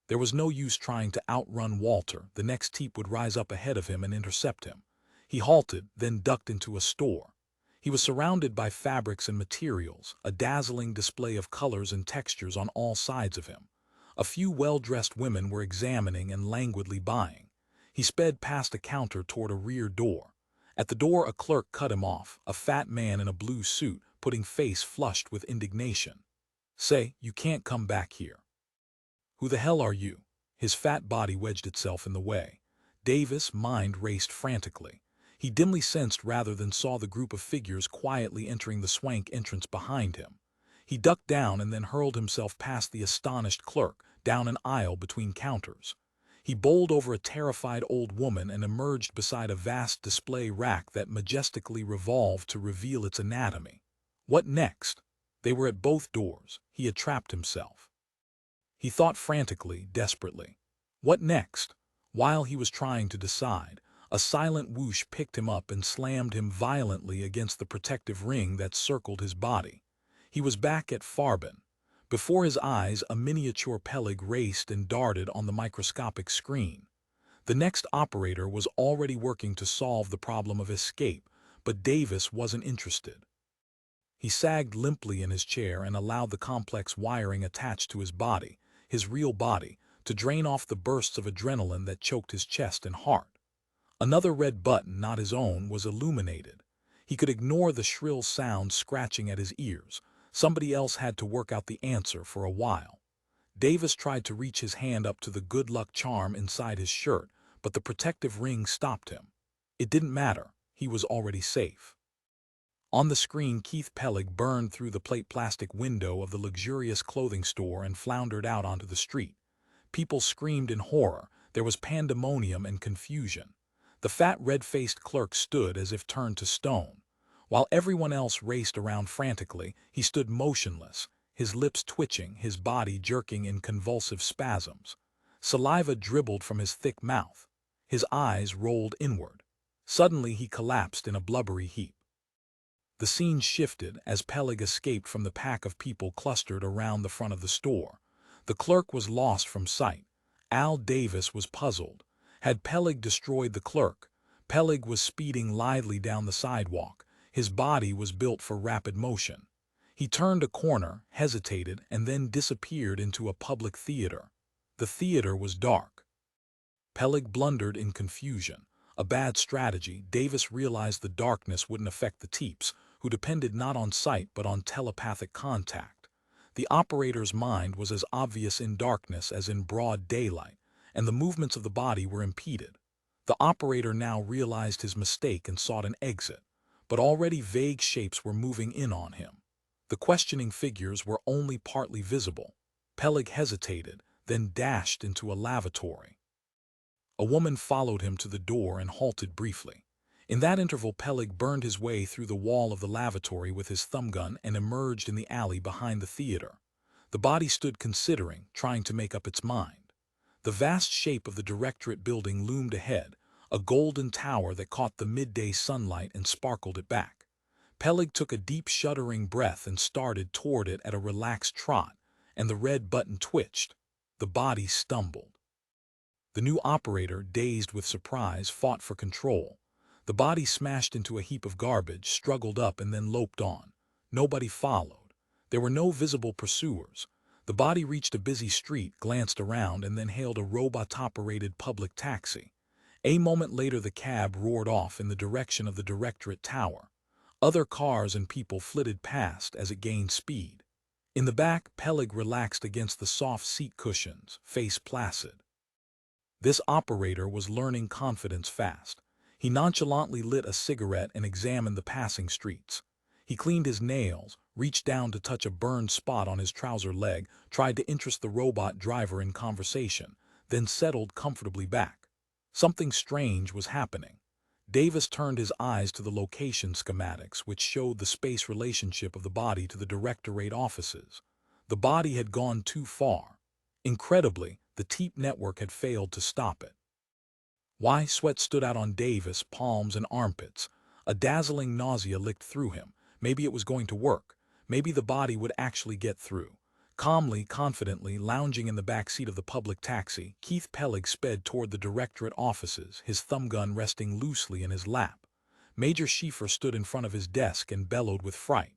Speaker 1: There was no use trying to outrun Walter. The next teep would rise up ahead of him and intercept him. He halted, then ducked into a store. He was surrounded by fabrics and materials, a dazzling display of colors and textures on all sides of him. A few well-dressed women were examining and languidly buying. He sped past a counter toward a rear door. At the door a clerk cut him off, a fat man in a blue suit, putting face flushed with indignation. "Say, you can't come back here." "Who the hell are you?" His fat body wedged itself in the way. Davis' mind raced frantically. He dimly sensed rather than saw the group of figures quietly entering the swank entrance behind him. He ducked down and then hurled himself past the astonished clerk, down an aisle between counters. He bowled over a terrified old woman and emerged beside a vast display rack that majestically revolved to reveal its anatomy. What next? They were at both doors. He had trapped himself. He thought frantically, desperately. What next? While he was trying to decide, a silent whoosh picked him up and slammed him violently against the protective ring that circled his body. He was back at Farbin. Before his eyes, a miniature Pellig raced and darted on the microscopic screen. The next operator was already working to solve the problem of escape, but Davis wasn't interested. He sagged limply in his chair and allowed the complex wiring attached to his body, his real body, to drain off the bursts of adrenaline that choked his chest and heart. Another red button, not his own, was illuminated. He could ignore the shrill sound scratching at his ears. Somebody else had to work out the answer for a while. Davis tried to reach his hand up to the good luck charm inside his shirt, but the protective ring stopped him. It didn't matter. He was already safe. On the screen, Keith Pellig burned through the plate plastic window of the luxurious clothing store and floundered out onto the street. People screamed in horror. There was pandemonium and confusion. The fat red-faced clerk stood as if turned to stone. While everyone else raced around frantically, he stood motionless, his lips twitching, his body jerking in convulsive spasms. Saliva dribbled from his thick mouth. His eyes rolled inward. Suddenly he collapsed in a blubbery heap. The scene shifted as Pellig escaped from the pack of people clustered around the front of the store. The clerk was lost from sight. Al Davis was puzzled. Had Pellig destroyed the clerk? Pellig was speeding lithely down the sidewalk, His body was built for rapid motion. He turned a corner, hesitated, and then disappeared into a public theater. The theater was dark. Pellig blundered in confusion. A bad strategy. Davis realized the darkness wouldn't affect the Teeps, who depended not on sight but on telepathic contact. The operator's mind was as obvious in darkness as in broad daylight, and the movements of the body were impeded. The operator now realized his mistake and sought an exit, but already vague shapes were moving in on him. The questioning figures were only partly visible. Pellig hesitated, then dashed into a lavatory. A woman followed him to the door and halted briefly. In that interval, Pellig burned his way through the wall of the lavatory with his thumbgun and emerged in the alley behind the theater. The body stood considering, trying to make up its mind. The vast shape of the directorate building loomed ahead, a golden tower that caught the midday sunlight and sparkled it back. Pellig took a deep shuddering breath and started toward it at a relaxed trot, and the red button twitched. The body stumbled. The new operator, dazed with surprise, fought for control. The body smashed into a heap of garbage, struggled up, and then loped on. Nobody followed. There were no visible pursuers. The body reached a busy street, glanced around, and then hailed a robot-operated public taxi. A moment later, the cab roared off in the direction of the directorate tower. Other cars and people flitted past as it gained speed. In the back, Pellig relaxed against the soft seat cushions, face placid. This operator was learning confidence fast. He nonchalantly lit a cigarette and examined the passing streets. He cleaned his nails, reached down to touch a burned spot on his trouser leg, tried to interest the robot driver in conversation, then settled comfortably back. Something strange was happening. Davis turned his eyes to the location schematics, which showed the space relationship of the body to the directorate offices. The body had gone too far. Incredibly, the TEEP network had failed to stop it. Why? Sweat stood out on Davis' palms and armpits. A dazzling nausea licked through him. Maybe it was going to work. Maybe the body would actually get through. Calmly, confidently, lounging in the back seat of the public taxi, Keith Pellig sped toward the directorate offices, his thumbgun resting loosely in his lap. Major Schieffer stood in front of his desk and bellowed with fright.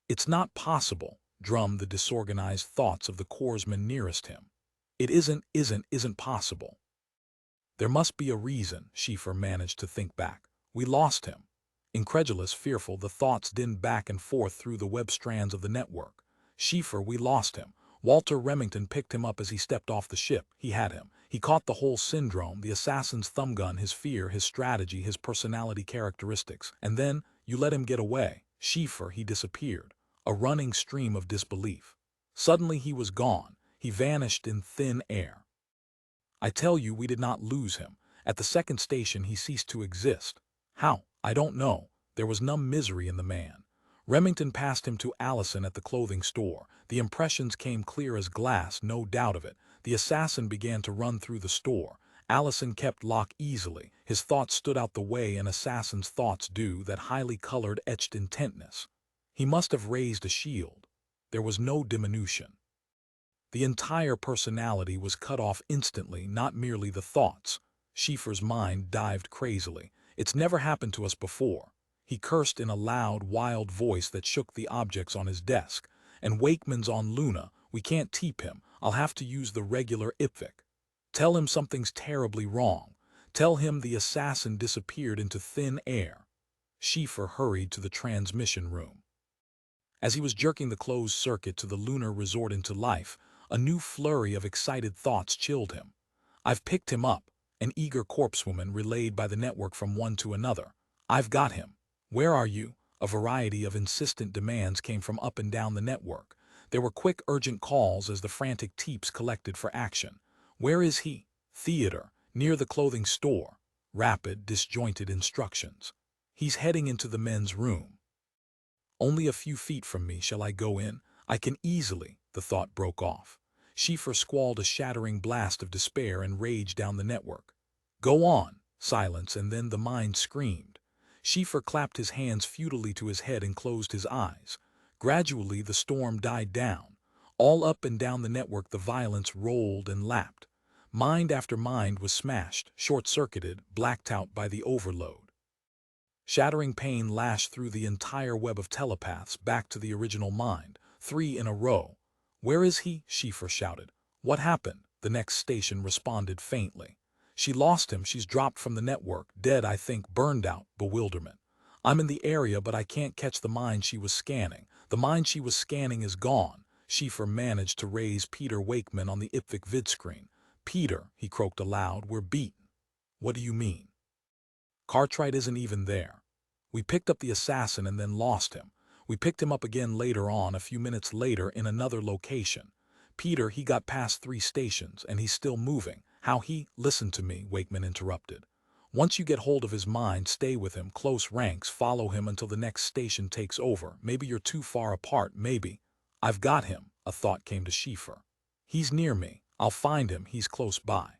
Speaker 1: "It's not possible," drummed the disorganized thoughts of the corpsman nearest him. "It isn't possible." "There must be a reason," Schieffer managed to think back. "We lost him." Incredulous, fearful, the thoughts dinned back and forth through the web strands of the network. Schieffer, we lost him. Walter Remington picked him up as he stepped off the ship. He had him. He caught the whole syndrome, the assassin's thumbgun, his fear, his strategy, his personality characteristics. And then, you let him get away. Schieffer, he disappeared. A running stream of disbelief. Suddenly he was gone. He vanished in thin air. "I tell you, we did not lose him. At the second station he ceased to exist. How? I don't know." There was numb misery in the man. Remington passed him to Allison at the clothing store. The impressions came clear as glass, no doubt of it. The assassin began to run through the store. Allison kept lock easily. His thoughts stood out the way an assassin's thoughts do, that highly colored, etched intentness. He must have raised a shield. There was no diminution. The entire personality was cut off instantly, not merely the thoughts. Schieffer's mind dived crazily. "It's never happened to us before." He cursed in a loud, wild voice that shook the objects on his desk. "And Wakeman's on Luna. We can't teep him. I'll have to use the regular IPVIC. Tell him something's terribly wrong. Tell him the assassin disappeared into thin air." Schieffer hurried to the transmission room. As he was jerking the closed circuit to the lunar resort into life, a new flurry of excited thoughts chilled him. "I've picked him up," an eager corpsewoman relayed by the network from one to another. "I've got him." "Where are you?" A variety of insistent demands came from up and down the network. There were quick, urgent calls as the frantic Teeps collected for action. "Where is he?" "Theater, near the clothing store." Rapid, disjointed instructions. "He's heading into the men's room." "Only a few feet from me. Shall I go in?" "I can easily." The thought broke off. Schieffer squalled a shattering blast of despair and rage down the network. "Go on." Silence, and then the mind screamed. Schieffer clapped his hands futilely to his head and closed his eyes. Gradually the storm died down. All up and down the network the violence rolled and lapped. Mind after mind was smashed, short-circuited, blacked out by the overload. Shattering pain lashed through the entire web of telepaths back to the original mind, 3 in a row. "Where is he?" Schiffer shouted. "What happened?" The next station responded faintly. "She lost him, she's dropped from the network, dead I think, burned out." Bewilderment. "I'm in the area but I can't catch the mind she was scanning. The mind she was scanning is gone." Schiffer managed to raise Peter Wakeman on the Ipvik vidscreen. "Peter," he croaked aloud, "we're beaten." "What do you mean?" "Cartwright isn't even there. We picked up the assassin and then lost him. We picked him up again later on, a few minutes later in another location. Peter, he got past 3 stations and he's still moving. How he—" "Listen to me," Wakeman interrupted. "Once you get hold of his mind, stay with him, close ranks, follow him until the next station takes over. Maybe you're too far apart, maybe." "I've got him," a thought came to Schiffer. "He's near me. I'll find him, he's close by."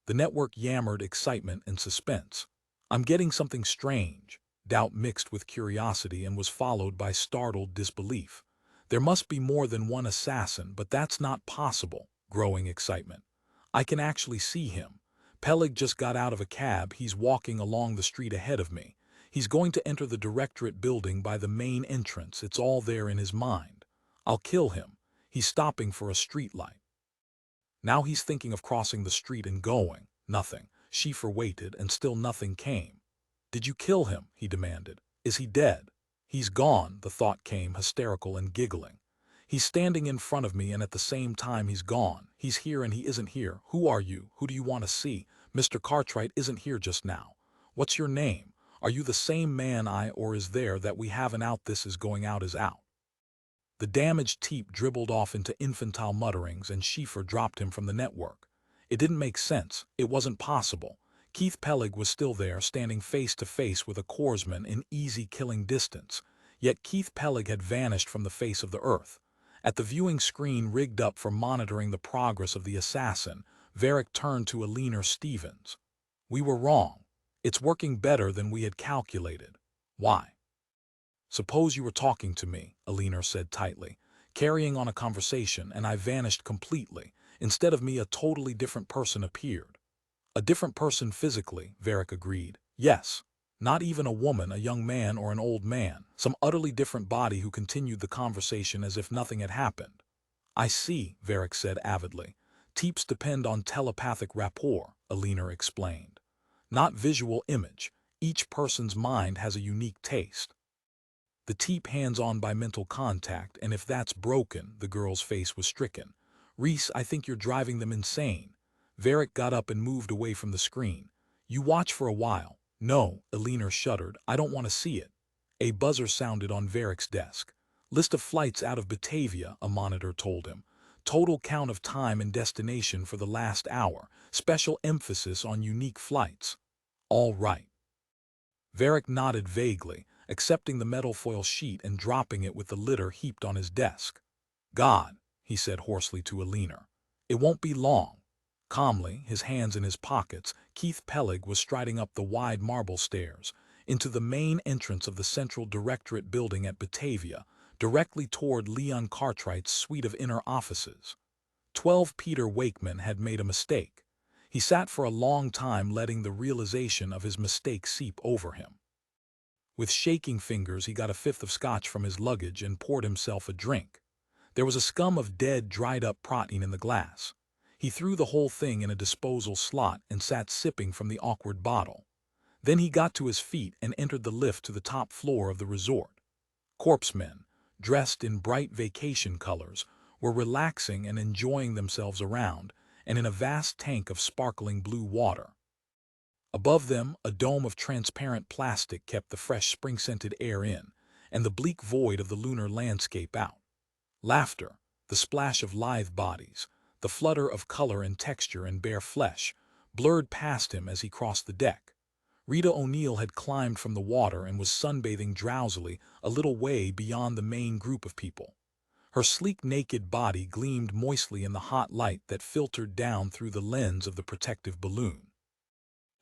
Speaker 1: The network yammered excitement and suspense. "I'm getting something strange." Doubt mixed with curiosity and was followed by startled disbelief. "There must be more than one assassin, but that's not possible." Growing excitement. "I can actually see him. Pellig just got out of a cab, he's walking along the street ahead of me. He's going to enter the directorate building by the main entrance, it's all there in his mind. I'll kill him. He's stopping for a street light. Now he's thinking of crossing the street and going." Nothing. Schiffer waited and still nothing came. "Did you kill him?" he demanded. "Is he dead?" "He's gone," the thought came, hysterical and giggling. "He's standing in front of me and at the same time he's gone. He's here and he isn't here. Who are you? Who do you want to see? Mr. Cartwright isn't here just now. What's your name? Are you the same man or is there that we haven't out? This is going out is out." The damaged Teep dribbled off into infantile mutterings and Schiffer dropped him from the network. It didn't make sense. It wasn't possible. Keith Pellig was still there, standing face to face with a corpsman in easy killing distance. Yet Keith Pellig had vanished from the face of the earth. At the viewing screen rigged up for monitoring the progress of the assassin, Verrick turned to Eleanor Stevens. "We were wrong. It's working better than we had calculated." "Why?" "Suppose you were talking to me," Eleanor said tightly, "carrying on a conversation, and I vanished completely. Instead of me, a totally different person appeared." "A different person physically," Verrick agreed. "Yes. Not even a woman, a young man or an old man. Some utterly different body who continued the conversation as if nothing had happened." "I see," Verrick said avidly. "Teeps depend on telepathic rapport," Eleanor explained. "Not visual image. Each person's mind has a unique taste. The teep hands-on by mental contact, and if that's broken," the girl's face was stricken. "Reese, I think you're driving them insane." Verrick got up and moved away from the screen. "You watch for a while." "No," Eleanor shuddered, "I don't want to see it." A buzzer sounded on Verrick's desk. "List of flights out of Batavia," a monitor told him. "Total count of time and destination for the last hour. Special emphasis on unique flights." "All right." Verrick nodded vaguely, accepting the metal foil sheet and dropping it with the litter heaped on his desk. "God," he said hoarsely to Eleanor. "It won't be long." Calmly, his hands in his pockets, Keith Pellig was striding up the wide marble stairs, into the main entrance of the Central Directorate building at Batavia, directly toward Leon Cartwright's suite of inner offices. 12 Peter Wakeman had made a mistake. He sat for a long time letting the realization of his mistake seep over him. With shaking fingers, he got a fifth of scotch from his luggage and poured himself a drink. There was a scum of dead, dried-up protein in the glass. He threw the whole thing in a disposal slot and sat sipping from the awkward bottle. Then he got to his feet and entered the lift to the top floor of the resort. Corpsmen, dressed in bright vacation colors, were relaxing and enjoying themselves around, and in a vast tank of sparkling blue water. Above them, a dome of transparent plastic kept the fresh spring-scented air in, and the bleak void of the lunar landscape out. Laughter, the splash of lithe bodies, the flutter of color and texture and bare flesh, blurred past him as he crossed the deck. Rita O'Neill had climbed from the water and was sunbathing drowsily a little way beyond the main group of people. Her sleek naked body gleamed moistly in the hot light that filtered down through the lens of the protective balloon.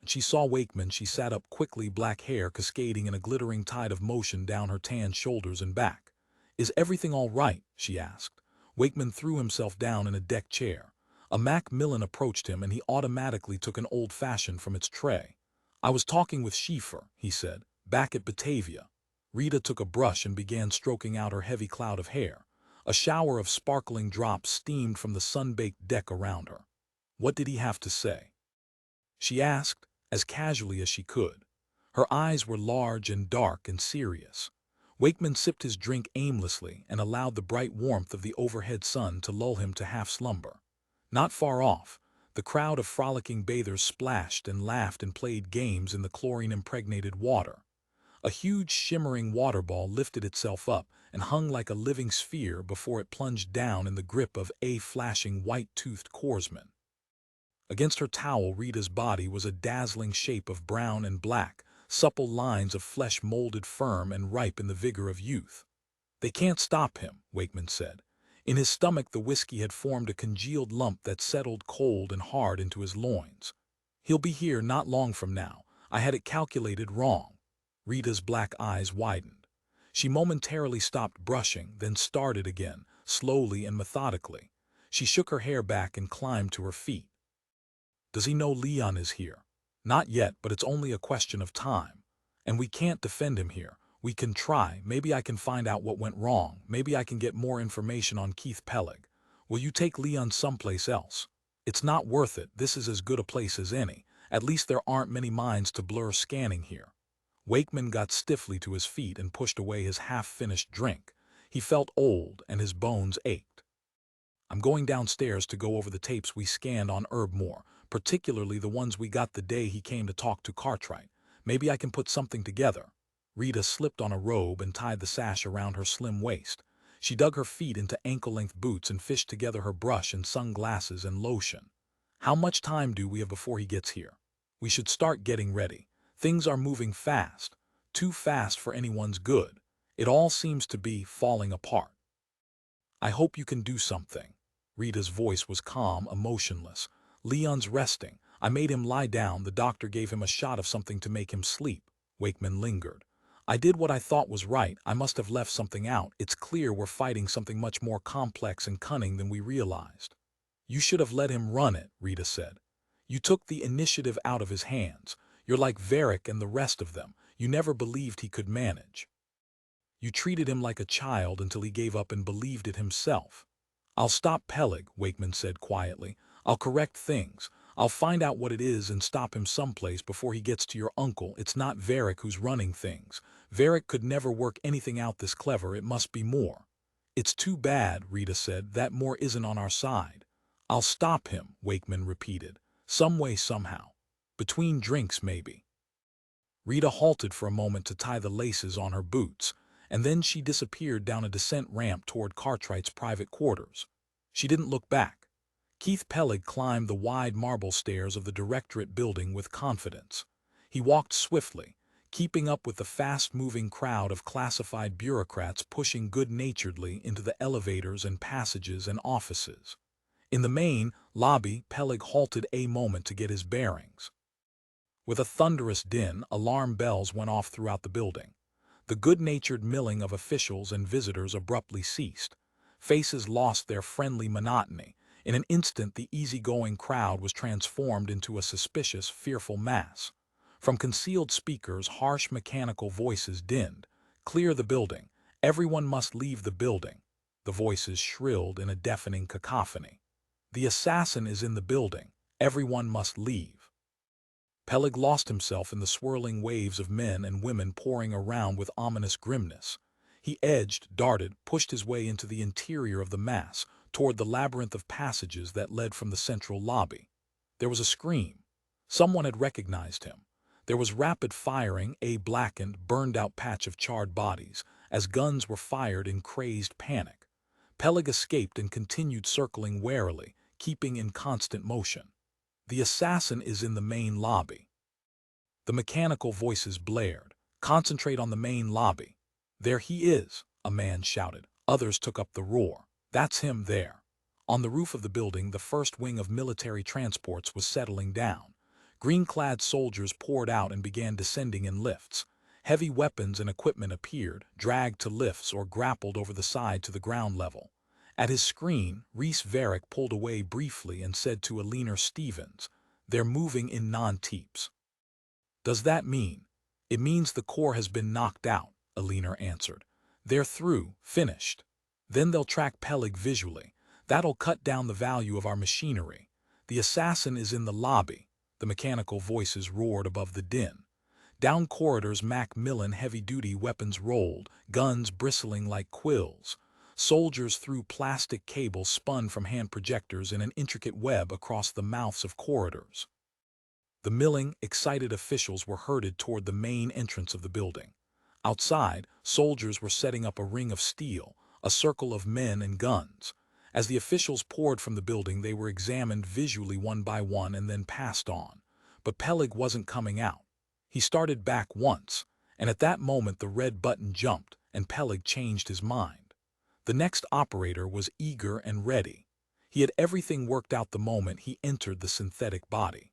Speaker 1: When she saw Wakeman, she sat up quickly, black hair cascading in a glittering tide of motion down her tan shoulders and back. "Is everything all right?" she asked. Wakeman threw himself down in a deck chair. A Macmillan approached him and he automatically took an old-fashioned from its tray. "I was talking with Schiffer," he said. Back at Batavia, Rita took a brush and began stroking out her heavy cloud of hair. A shower of sparkling drops steamed from the sun-baked deck around her. What did he have to say? She asked, as casually as she could. Her eyes were large and dark and serious. Wakeman sipped his drink aimlessly and allowed the bright warmth of the overhead sun to lull him to half-slumber. Not far off, the crowd of frolicking bathers splashed and laughed and played games in the chlorine-impregnated water. A huge shimmering water ball lifted itself up and hung like a living sphere before it plunged down in the grip of a flashing white-toothed corpsman. Against her towel, Rita's body was a dazzling shape of brown and black, supple lines of flesh molded firm and ripe in the vigor of youth. "They can't stop him," Wakeman said. In his stomach the whiskey had formed a congealed lump that settled cold and hard into his loins. "He'll be here not long from now. I had it calculated wrong." Rita's black eyes widened. She momentarily stopped brushing, then started again, slowly and methodically. She shook her hair back and climbed to her feet. "Does he know Leon is here?" "Not yet, but it's only a question of time. And we can't defend him here. We can try. Maybe I can find out what went wrong. Maybe I can get more information on Keith Pellig. Will you take Leon someplace else?" "It's not worth it. This is as good a place as any. At least there aren't many minds to blur scanning here." Wakeman got stiffly to his feet and pushed away his half-finished drink. He felt old and his bones ached. "I'm going downstairs to go over the tapes we scanned on Herb Moore, particularly the ones we got the day he came to talk to Cartwright. Maybe I can put something together." Rita slipped on a robe and tied the sash around her slim waist. She dug her feet into ankle-length boots and fished together her brush and sunglasses and lotion. "How much time do we have before he gets here?" "We should start getting ready. Things are moving fast. Too fast for anyone's good. It all seems to be falling apart." "I hope you can do something." Rita's voice was calm, emotionless. "Leon's resting. I made him lie down. The doctor gave him a shot of something to make him sleep." Wakeman lingered. "I did what I thought was right. I must have left something out. It's clear we're fighting something much more complex and cunning than we realized." "You should have let him run it," Rita said. "You took the initiative out of his hands. You're like Verrick and the rest of them. You never believed he could manage. You treated him like a child until he gave up and believed it himself." "I'll stop Pellig," Wakeman said quietly. "I'll correct things. I'll find out what it is and stop him someplace before he gets to your uncle. It's not Verrick who's running things. Verrick could never work anything out this clever. It must be Moore." "It's too bad," Rita said, "that Moore isn't on our side." "I'll stop him," Wakeman repeated. "Some way, somehow. Between drinks, maybe." Rita halted for a moment to tie the laces on her boots, and then she disappeared down a descent ramp toward Cartwright's private quarters. She didn't look back. Keith Pellig climbed the wide marble stairs of the directorate building with confidence. He walked swiftly, keeping up with the fast-moving crowd of classified bureaucrats pushing good-naturedly into the elevators and passages and offices. In the main lobby, Pellig halted a moment to get his bearings. With a thunderous din, alarm bells went off throughout the building. The good-natured milling of officials and visitors abruptly ceased. Faces lost their friendly monotony. In an instant, the easygoing crowd was transformed into a suspicious, fearful mass. From concealed speakers, harsh mechanical voices dinned. "Clear the building. Everyone must leave the building." The voices shrilled in a deafening cacophony. "The assassin is in the building. Everyone must leave." Pellig lost himself in the swirling waves of men and women pouring around with ominous grimness. He edged, darted, pushed his way into the interior of the mass, toward the labyrinth of passages that led from the central lobby. There was a scream. Someone had recognized him. There was rapid firing, a blackened, burned-out patch of charred bodies, as guns were fired in crazed panic. Pellig escaped and continued circling warily, keeping in constant motion. "The assassin is in the main lobby." The mechanical voices blared. "Concentrate on the main lobby." "There he is," a man shouted. Others took up the roar. "That's him there." On the roof of the building, the first wing of military transports was settling down. Green-clad soldiers poured out and began descending in lifts. Heavy weapons and equipment appeared, dragged to lifts or grappled over the side to the ground level. At his screen, Reese Verrick pulled away briefly and said to a leaner Stevens, "They're moving in non-teeps." "Does that mean?" It means the core has been knocked out, Alina answered. They're through, finished. Then they'll track Pellig visually. That'll cut down the value of our machinery. The assassin is in the lobby, the mechanical voices roared above the din. Down corridors Macmillan heavy-duty weapons rolled, guns bristling like quills. Soldiers threw plastic cables spun from hand projectors in an intricate web across the mouths of corridors. The milling, excited officials were herded toward the main entrance of the building. Outside, soldiers were setting up a ring of steel, a circle of men and guns. As the officials poured from the building, they were examined visually one by one and then passed on. But Pellig wasn't coming out. He started back once, and at that moment the red button jumped, and Pellig changed his mind. The next operator was eager and ready. He had everything worked out the moment he entered the synthetic body.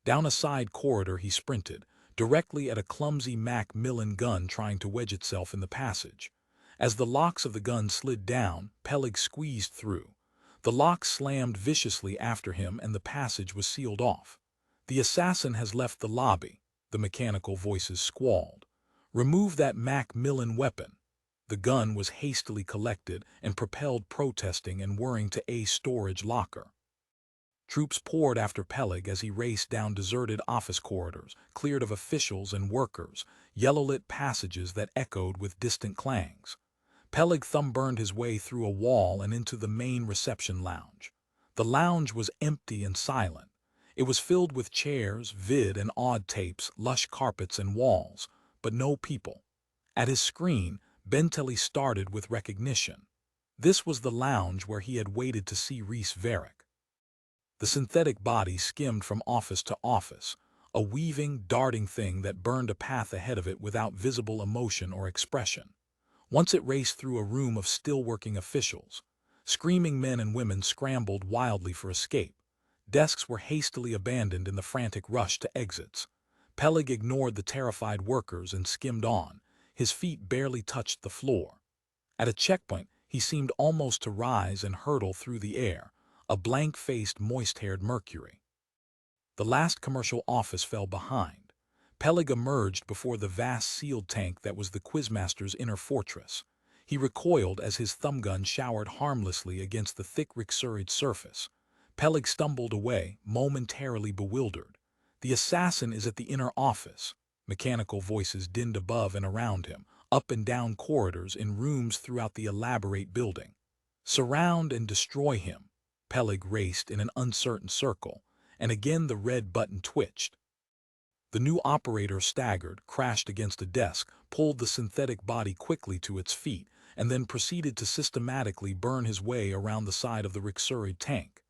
Speaker 1: Down a side corridor he sprinted, directly at a clumsy Macmillan gun trying to wedge itself in the passage. As the locks of the gun slid down, Pellig squeezed through. The lock slammed viciously after him and the passage was sealed off. The assassin has left the lobby, the mechanical voices squalled. Remove that Macmillan weapon. The gun was hastily collected and propelled protesting and whirring to a storage locker. Troops poured after Pellig as he raced down deserted office corridors, cleared of officials and workers, yellow-lit passages that echoed with distant clangs. Pellig thumb-burned his way through a wall and into the main reception lounge. The lounge was empty and silent. It was filled with chairs, vid and odd tapes, lush carpets and walls, but no people. At his screen, Benteley started with recognition. This was the lounge where he had waited to see Reese Verrick. The synthetic body skimmed from office to office, a weaving, darting thing that burned a path ahead of it without visible emotion or expression. Once it raced through a room of still-working officials. Screaming men and women scrambled wildly for escape. Desks were hastily abandoned in the frantic rush to exits. Pellig ignored the terrified workers and skimmed on. His feet barely touched the floor. At a checkpoint, he seemed almost to rise and hurtle through the air, a blank-faced, moist-haired Mercury. The last commercial office fell behind. Pellig emerged before the vast sealed tank that was the Quizmaster's inner fortress. He recoiled as his thumbgun showered harmlessly against the thick Rixuride surface. Pellig stumbled away, momentarily bewildered. The assassin is at the inner office. Mechanical voices dinned above and around him, up and down corridors in rooms throughout the elaborate building. Surround and destroy him. Pellig raced in an uncertain circle, and again the red button twitched. The new operator staggered, crashed against a desk, pulled the synthetic body quickly to its feet, and then proceeded to systematically burn his way around the side of the Rixuride tank.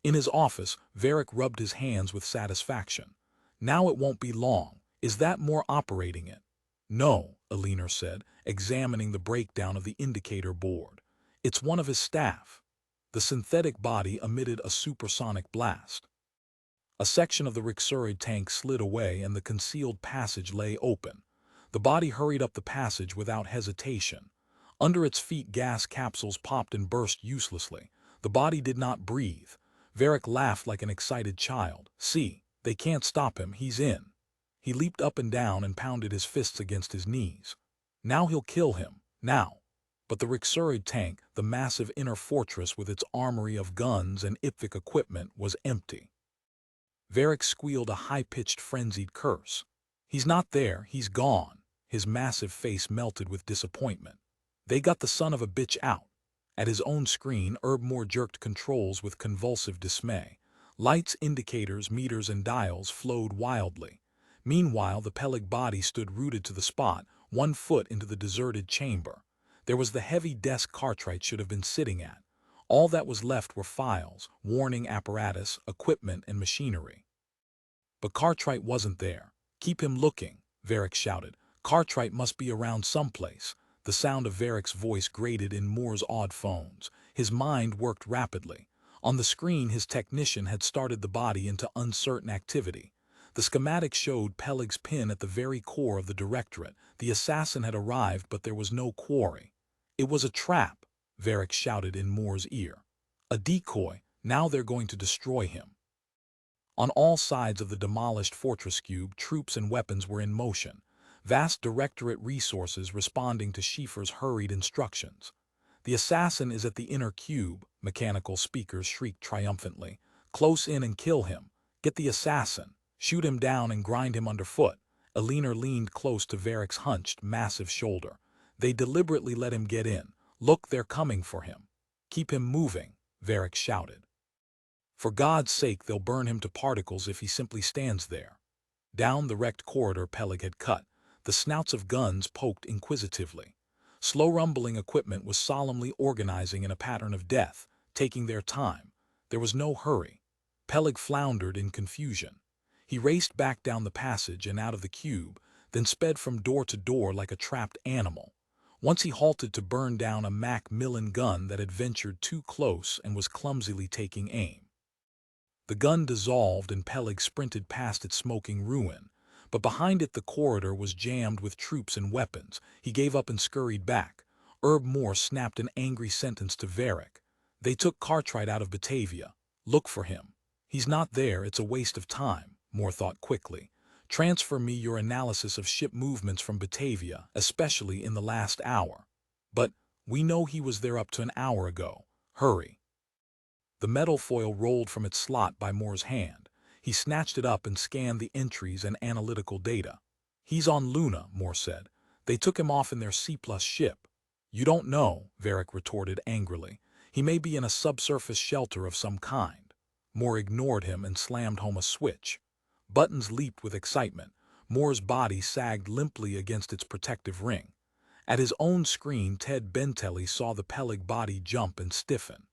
Speaker 1: In his office, Verrick rubbed his hands with satisfaction. Now it won't be long. Is that more operating it? No, Alina said, examining the breakdown of the indicator board. It's one of his staff. The synthetic body emitted a supersonic blast. A section of the Rixuride tank slid away and the concealed passage lay open. The body hurried up the passage without hesitation. Under its feet gas capsules popped and burst uselessly. The body did not breathe. Verrick laughed like an excited child. See, they can't stop him, he's in. He leaped up and down and pounded his fists against his knees. Now he'll kill him, now. But the Rixuride tank, the massive inner fortress with its armory of guns and IPVC equipment, was empty. Verrick squealed a high-pitched frenzied curse. He's not there, he's gone. His massive face melted with disappointment. They got the son of a bitch out. At his own screen, Erbmore jerked controls with convulsive dismay. Lights, indicators, meters, and dials flowed wildly. Meanwhile, the Pellig body stood rooted to the spot, 1 foot into the deserted chamber. There was the heavy desk Cartwright should have been sitting at. All that was left were files, warning apparatus, equipment, and machinery. But Cartwright wasn't there. Keep him looking, Verrick shouted. Cartwright must be around someplace. The sound of Verrick's voice grated in Moore's odd phones. His mind worked rapidly. On the screen, his technician had started the body into uncertain activity. The schematic showed Pellig's pin at the very core of the directorate. The assassin had arrived, but there was no quarry. It was a trap, Verrick shouted in Moore's ear. A decoy. Now they're going to destroy him. On all sides of the demolished fortress cube, troops and weapons were in motion, vast directorate resources responding to Schiefer's hurried instructions. "The assassin is at the inner cube," mechanical speakers shrieked triumphantly. "Close in and kill him. Get the assassin. Shoot him down and grind him underfoot." A leaner leaned close to Verrick's hunched, massive shoulder. "They deliberately let him get in. Look, they're coming for him." "Keep him moving," Verrick shouted. "For God's sake, they'll burn him to particles if he simply stands there." Down the wrecked corridor Pellig had cut, the snouts of guns poked inquisitively. Slow rumbling equipment was solemnly organizing in a pattern of death, taking their time. There was no hurry. Pellig floundered in confusion. He raced back down the passage and out of the cube, then sped from door to door like a trapped animal. Once he halted to burn down a Macmillan gun that had ventured too close and was clumsily taking aim. The gun dissolved and Pellig sprinted past its smoking ruin, but behind it the corridor was jammed with troops and weapons. He gave up and scurried back. Herb Moore snapped an angry sentence to Verrick. "They took Cartwright out of Batavia. Look for him." "He's not there, it's a waste of time," Moore thought quickly. "Transfer me your analysis of ship movements from Batavia, especially in the last hour." "But we know he was there up to an hour ago. Hurry." The metal foil rolled from its slot by Moore's hand. He snatched it up and scanned the entries and analytical data. "He's on Luna," Moore said. "They took him off in their C-plus ship." "You don't know," Verrick retorted angrily. "He may be in a subsurface shelter of some kind." Moore ignored him and slammed home a switch. Buttons leaped with excitement. Moore's body sagged limply against its protective ring. At his own screen, Ted Benteley saw the Pellig body jump and stiffen.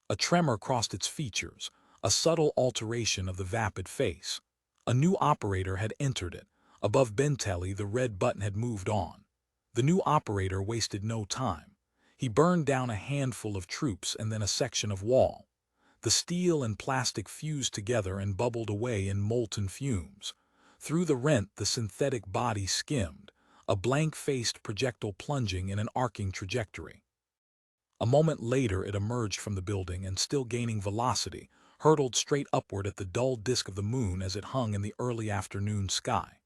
Speaker 1: A tremor crossed its features, a subtle alteration of the vapid face. A new operator had entered it. Above Benteley, the red button had moved on. The new operator wasted no time. He burned down a handful of troops and then a section of wall. The steel and plastic fused together and bubbled away in molten fumes. Through the rent, the synthetic body skimmed, a blank-faced projectile plunging in an arcing trajectory. A moment later it emerged from the building and, still gaining velocity, hurtled straight upward at the dull disk of the moon as it hung in the early afternoon sky.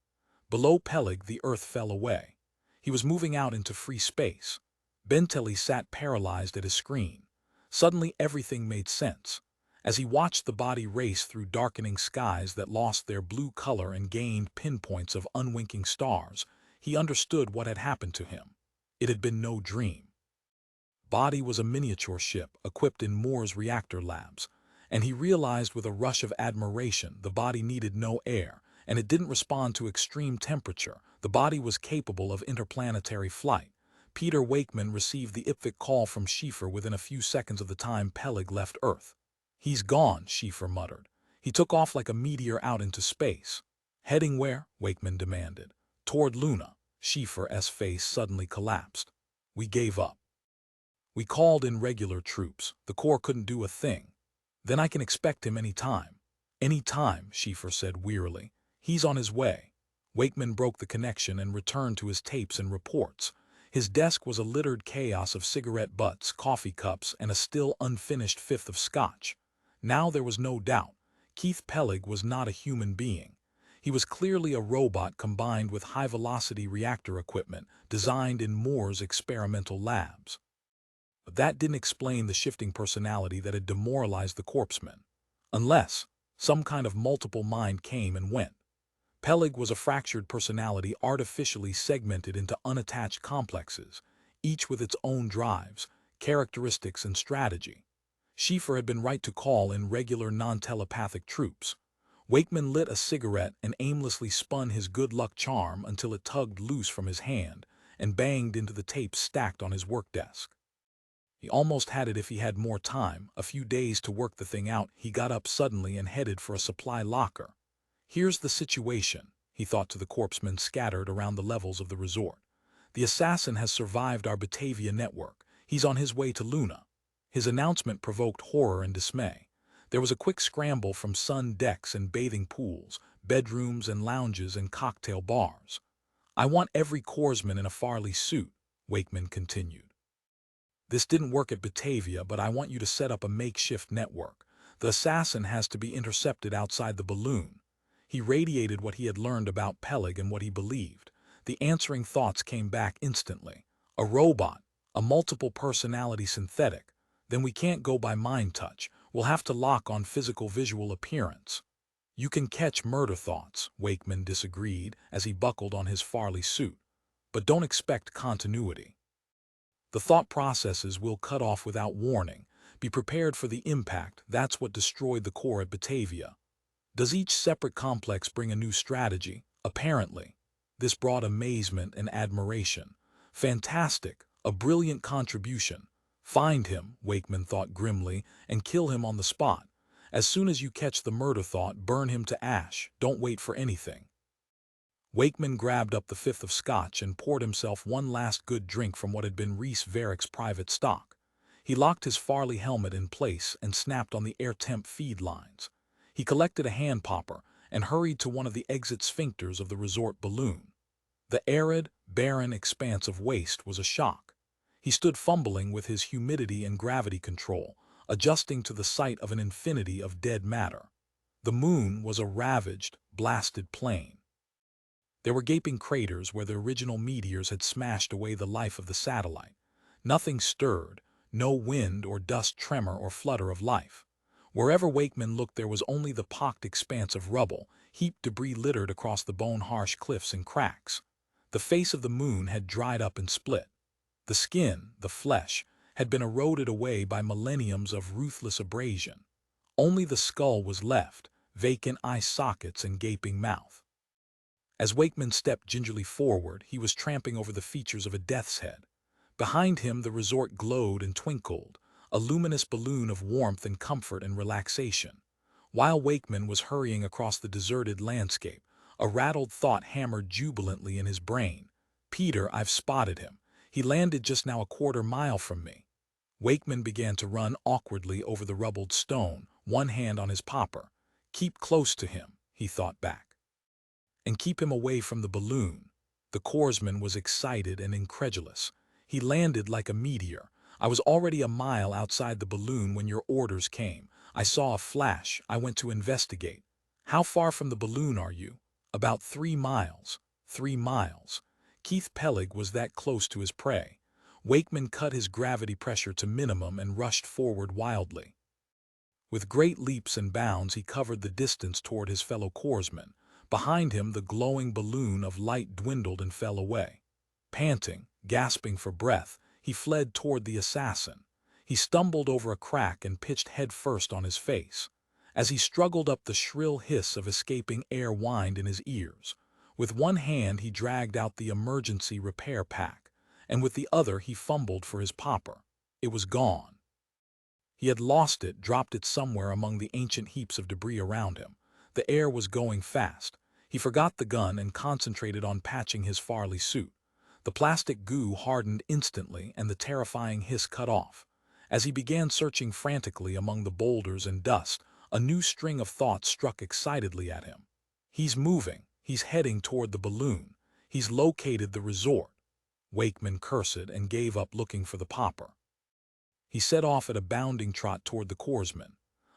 Speaker 1: Below Pellig, the earth fell away. He was moving out into free space. Benteley sat paralyzed at his screen. Suddenly everything made sense. As he watched the body race through darkening skies that lost their blue color and gained pinpoints of unwinking stars, he understood what had happened to him. It had been no dream. Body was a miniature ship equipped in Moore's reactor labs, and he realized with a rush of admiration the body needed no air, and it didn't respond to extreme temperature. The body was capable of interplanetary flight. Peter Wakeman received the IPVC call from Schiefer within a few seconds of the time Pellig left Earth. "He's gone," Schiefer muttered. "He took off like a meteor out into space." "Heading where?" Wakeman demanded. "Toward Luna." Schiefer's face suddenly collapsed. "We gave up. We called in regular troops. The Corps couldn't do a thing." "Then I can expect him any time." "Any time," Schiefer said wearily. "He's on his way." Wakeman broke the connection and returned to his tapes and reports. His desk was a littered chaos of cigarette butts, coffee cups, and a still unfinished fifth of scotch. Now there was no doubt. Keith Pellig was not a human being. He was clearly a robot combined with high-velocity reactor equipment designed in Moore's experimental labs. But that didn't explain the shifting personality that had demoralized the corpsman. Unless some kind of multiple mind came and went. Pellig was a fractured personality artificially segmented into unattached complexes, each with its own drives, characteristics, and strategy. Schiefer had been right to call in regular non-telepathic troops. Wakeman lit a cigarette and aimlessly spun his good luck charm until it tugged loose from his hand and banged into the tapes stacked on his work desk. He almost had it if he had more time, a few days to work the thing out. He got up suddenly and headed for a supply locker. "Here's the situation," he thought to the corpsmen scattered around the levels of the resort. "The assassin has survived our Batavia network. He's on his way to Luna." His announcement provoked horror and dismay. There was a quick scramble from sun decks and bathing pools, bedrooms and lounges and cocktail bars. "I want every corpsman in a Farley suit," Wakeman continued. "This didn't work at Batavia, but I want you to set up a makeshift network. The assassin has to be intercepted outside the balloon. He radiated what he had learned about Pellig and what he believed. The answering thoughts came back instantly. A robot, a multiple personality synthetic. Then we can't go by mind touch. We'll have to lock on physical visual appearance. You can catch murder thoughts, Wakeman disagreed as he buckled on his Farley suit. But don't expect continuity. The thought processes will cut off without warning. Be prepared for the impact. That's what destroyed the core at Batavia. Does each separate complex bring a new strategy? Apparently. This brought amazement and admiration. Fantastic, a brilliant contribution. Find him, Wakeman thought grimly, and kill him on the spot. As soon as you catch the murder thought, burn him to ash. Don't wait for anything. Wakeman grabbed up the fifth of scotch and poured himself one last good drink from what had been Reese Verrick's private stock. He locked his Farley helmet in place and snapped on the air temp feed lines. He collected a hand popper and hurried to one of the exit sphincters of the resort balloon. The arid, barren expanse of waste was a shock. He stood fumbling with his humidity and gravity control, adjusting to the sight of an infinity of dead matter. The moon was a ravaged, blasted plain. There were gaping craters where the original meteors had smashed away the life of the satellite. Nothing stirred, no wind or dust tremor or flutter of life. Wherever Wakeman looked there was only the pocked expanse of rubble, heaped debris littered across the bone-harsh cliffs and cracks. The face of the moon had dried up and split. The skin, the flesh, had been eroded away by millenniums of ruthless abrasion. Only the skull was left, vacant eye sockets and gaping mouth. As Wakeman stepped gingerly forward, he was tramping over the features of a death's head. Behind him the resort glowed and twinkled, a luminous balloon of warmth and comfort and relaxation. While Wakeman was hurrying across the deserted landscape, a rattled thought hammered jubilantly in his brain. Peter, I've spotted him. He landed just now a quarter-mile from me. Wakeman began to run awkwardly over the rubbled stone, one hand on his popper. Keep close to him, he thought back. And keep him away from the balloon. The corpsman was excited and incredulous. He landed like a meteor. I was already a mile outside the balloon when your orders came. I saw a flash. I went to investigate. How far from the balloon are you? About 3 miles. 3 miles. Keith Pellig was that close to his prey. Wakeman cut his gravity pressure to minimum and rushed forward wildly. With great leaps and bounds he covered the distance toward his fellow corpsman. Behind him the glowing balloon of light dwindled and fell away. Panting, gasping for breath, he fled toward the assassin. He stumbled over a crack and pitched headfirst on his face. As he struggled up, the shrill hiss of escaping air whined in his ears. With one hand he dragged out the emergency repair pack, and with the other he fumbled for his popper. It was gone. He had lost it, dropped it somewhere among the ancient heaps of debris around him. The air was going fast. He forgot the gun and concentrated on patching his Farley suit. The plastic goo hardened instantly and the terrifying hiss cut off. As he began searching frantically among the boulders and dust, a new string of thoughts struck excitedly at him. He's moving. He's heading toward the balloon. He's located the resort. Wakeman cursed and gave up looking for the popper. He set off at a bounding trot toward the corpsman.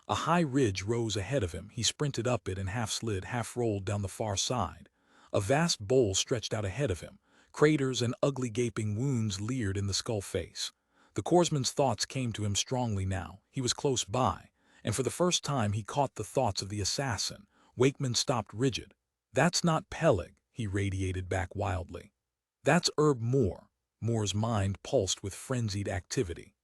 Speaker 1: A high ridge rose ahead of him. He sprinted up it and half-slid, half-rolled down the far side. A vast bowl stretched out ahead of him. Craters and ugly gaping wounds leered in the skull face. The corpsman's thoughts came to him strongly now. He was close by, and for the first time he caught the thoughts of the assassin. Wakeman stopped rigid. That's not Pellig, he radiated back wildly. That's Herb Moore. Moore's mind pulsed with frenzied activity.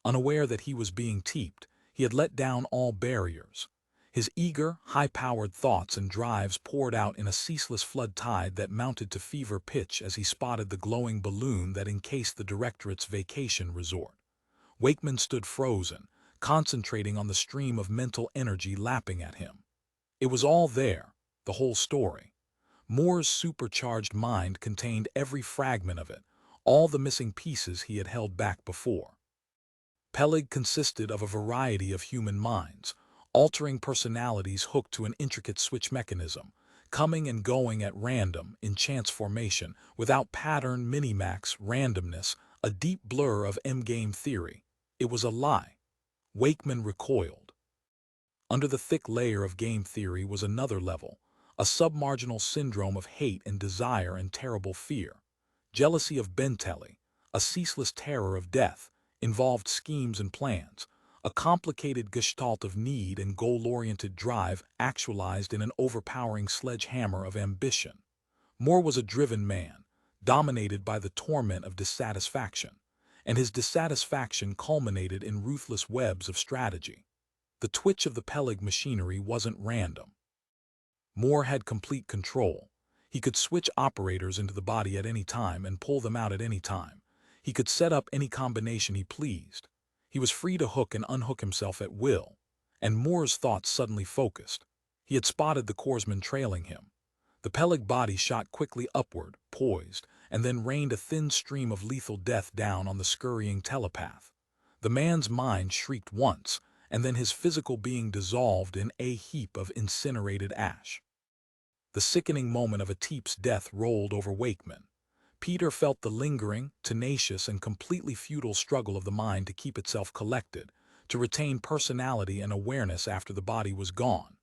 Speaker 1: Unaware that he was being teeped, he had let down all barriers. His eager, high-powered thoughts and drives poured out in a ceaseless flood tide that mounted to fever pitch as he spotted the glowing balloon that encased the directorate's vacation resort. Wakeman stood frozen, concentrating on the stream of mental energy lapping at him. It was all there, the whole story. Moore's supercharged mind contained every fragment of it, all the missing pieces he had held back before. Pellig consisted of a variety of human minds, altering personalities hooked to an intricate switch mechanism, coming and going at random in chance formation, without pattern, minimax, randomness, a deep blur of endgame theory. It was a lie. Wakeman recoiled. Under the thick layer of game theory was another level, a submarginal syndrome of hate and desire and terrible fear. Jealousy of Benteley, a ceaseless terror of death, involved schemes and plans, a complicated gestalt of need and goal-oriented drive actualized in an overpowering sledgehammer of ambition. Moore was a driven man, dominated by the torment of dissatisfaction, and his dissatisfaction culminated in ruthless webs of strategy. The twitch of the Pellig machinery wasn't random. Moore had complete control. He could switch operators into the body at any time and pull them out at any time. He could set up any combination he pleased. He was free to hook and unhook himself at will. And Moore's thoughts suddenly focused. He had spotted the corpsman trailing him. The Pellig body shot quickly upward, poised, and then rained a thin stream of lethal death down on the scurrying telepath. The man's mind shrieked once, and then his physical being dissolved in a heap of incinerated ash. The sickening moment of a Teep's death rolled over Wakeman. Peter felt the lingering, tenacious, and completely futile struggle of the mind to keep itself collected, to retain personality and awareness after the body was gone.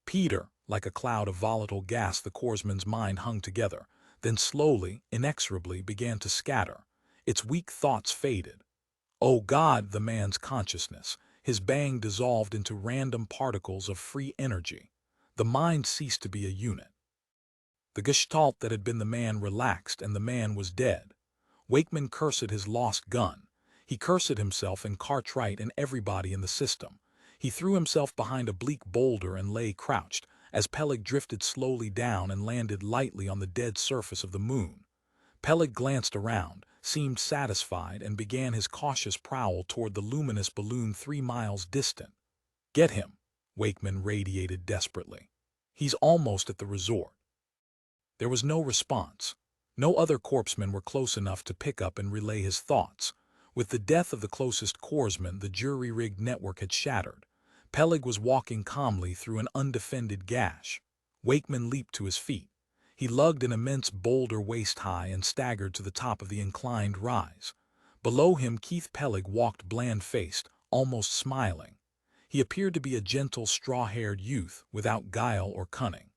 Speaker 1: Peter, like a cloud of volatile gas, the corpsman's mind hung together, then slowly, inexorably began to scatter. Its weak thoughts faded. Oh God, the man's consciousness, his being dissolved into random particles of free energy. The mind ceased to be a unit. The gestalt that had been the man relaxed, and the man was dead. Wakeman cursed his lost gun. He cursed himself and Cartwright and everybody in the system. He threw himself behind a bleak boulder and lay crouched, as Pellig drifted slowly down and landed lightly on the dead surface of the moon. Pellig glanced around, seemed satisfied, and began his cautious prowl toward the luminous balloon 3 miles distant. "Get him," Wakeman radiated desperately. "He's almost at the resort." There was no response. No other corpsmen were close enough to pick up and relay his thoughts. With the death of the closest corpsman, the jury-rigged network had shattered. Pellig was walking calmly through an undefended gash. Wakeman leaped to his feet. He lugged an immense boulder waist-high and staggered to the top of the inclined rise. Below him, Keith Pellig walked bland-faced, almost smiling. He appeared to be a gentle, straw-haired youth, without guile or cunning.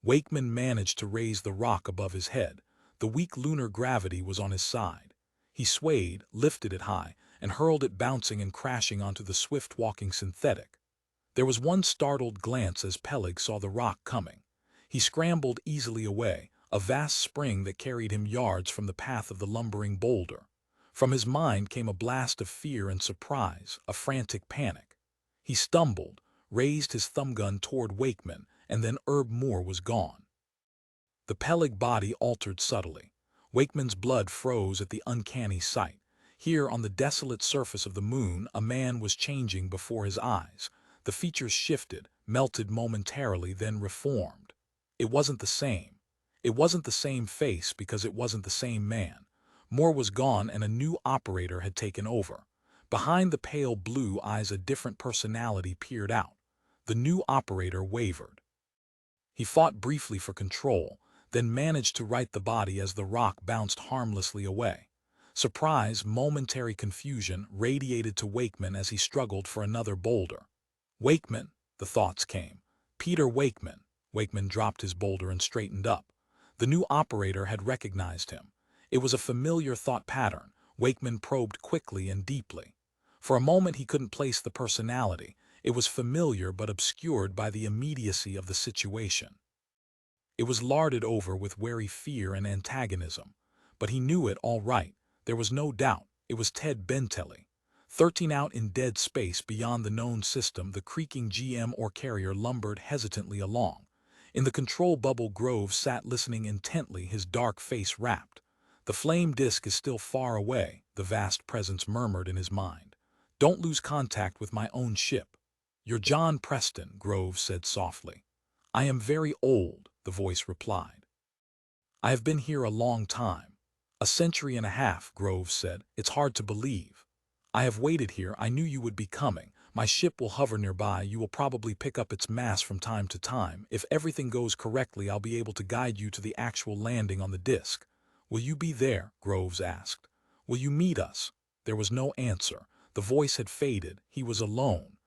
Speaker 1: Wakeman managed to raise the rock above his head. The weak lunar gravity was on his side. He swayed, lifted it high, and hurled it bouncing and crashing onto the swift-walking synthetic. There was one startled glance as Pellig saw the rock coming. He scrambled easily away, a vast spring that carried him yards from the path of the lumbering boulder. From his mind came a blast of fear and surprise, a frantic panic. He stumbled, raised his thumb gun toward Wakeman, and then Moore was gone. The Pellig body altered subtly. Wakeman's blood froze at the uncanny sight. Here, on the desolate surface of the moon, a man was changing before his eyes. The features shifted, melted momentarily, then reformed. It wasn't the same. It wasn't the same face because it wasn't the same man. Moore was gone and a new operator had taken over. Behind the pale blue eyes a different personality peered out. The new operator wavered. He fought briefly for control, then managed to right the body as the rock bounced harmlessly away. Surprise, momentary confusion radiated to Wakeman as he struggled for another boulder. "Wakeman," the thoughts came. "Peter Wakeman." Wakeman dropped his boulder and straightened up. The new operator had recognized him. It was a familiar thought pattern. Wakeman probed quickly and deeply. For a moment he couldn't place the personality. It was familiar but obscured by the immediacy of the situation. It was larded over with wary fear and antagonism. But he knew it all right. There was no doubt. It was Ted Benteley. 13 out in dead space beyond the known system, the creaking GM or carrier lumbered hesitantly along. In the control bubble, Grove sat listening intently, his dark face rapt. "The flame disk is still far away," the vast presence murmured in his mind. "Don't lose contact with my own ship." "You're John Preston," Grove said softly. "I am very old," the voice replied. "I have been here a long time." "A century and a half," Grove said. "It's hard to believe." "I have waited here. I knew you would be coming. My ship will hover nearby. You will probably pick up its mass from time to time. If everything goes correctly, I'll be able to guide you to the actual landing on the disk." "Will you be there?" Groves asked. "Will you meet us?" There was no answer. The voice had faded. He was alone.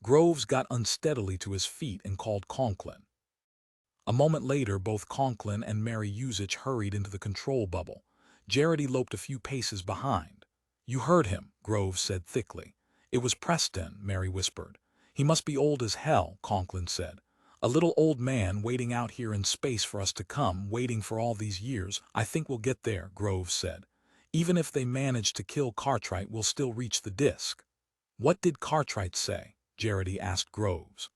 Speaker 1: Groves got unsteadily to his feet and called Conklin. A moment later, both Conklin and Mary Usich hurried into the control bubble. Jarrett loped a few paces behind. "You heard him," Groves said thickly. "It was Preston," Mary whispered. "He must be old as hell," Conklin said. "A little old man waiting out here in space for us to come, waiting for all these years. I think we'll get there," Groves said. "Even if they manage to kill Cartwright, we'll still reach the disk." "What did Cartwright say?" Jarrett asked Groves.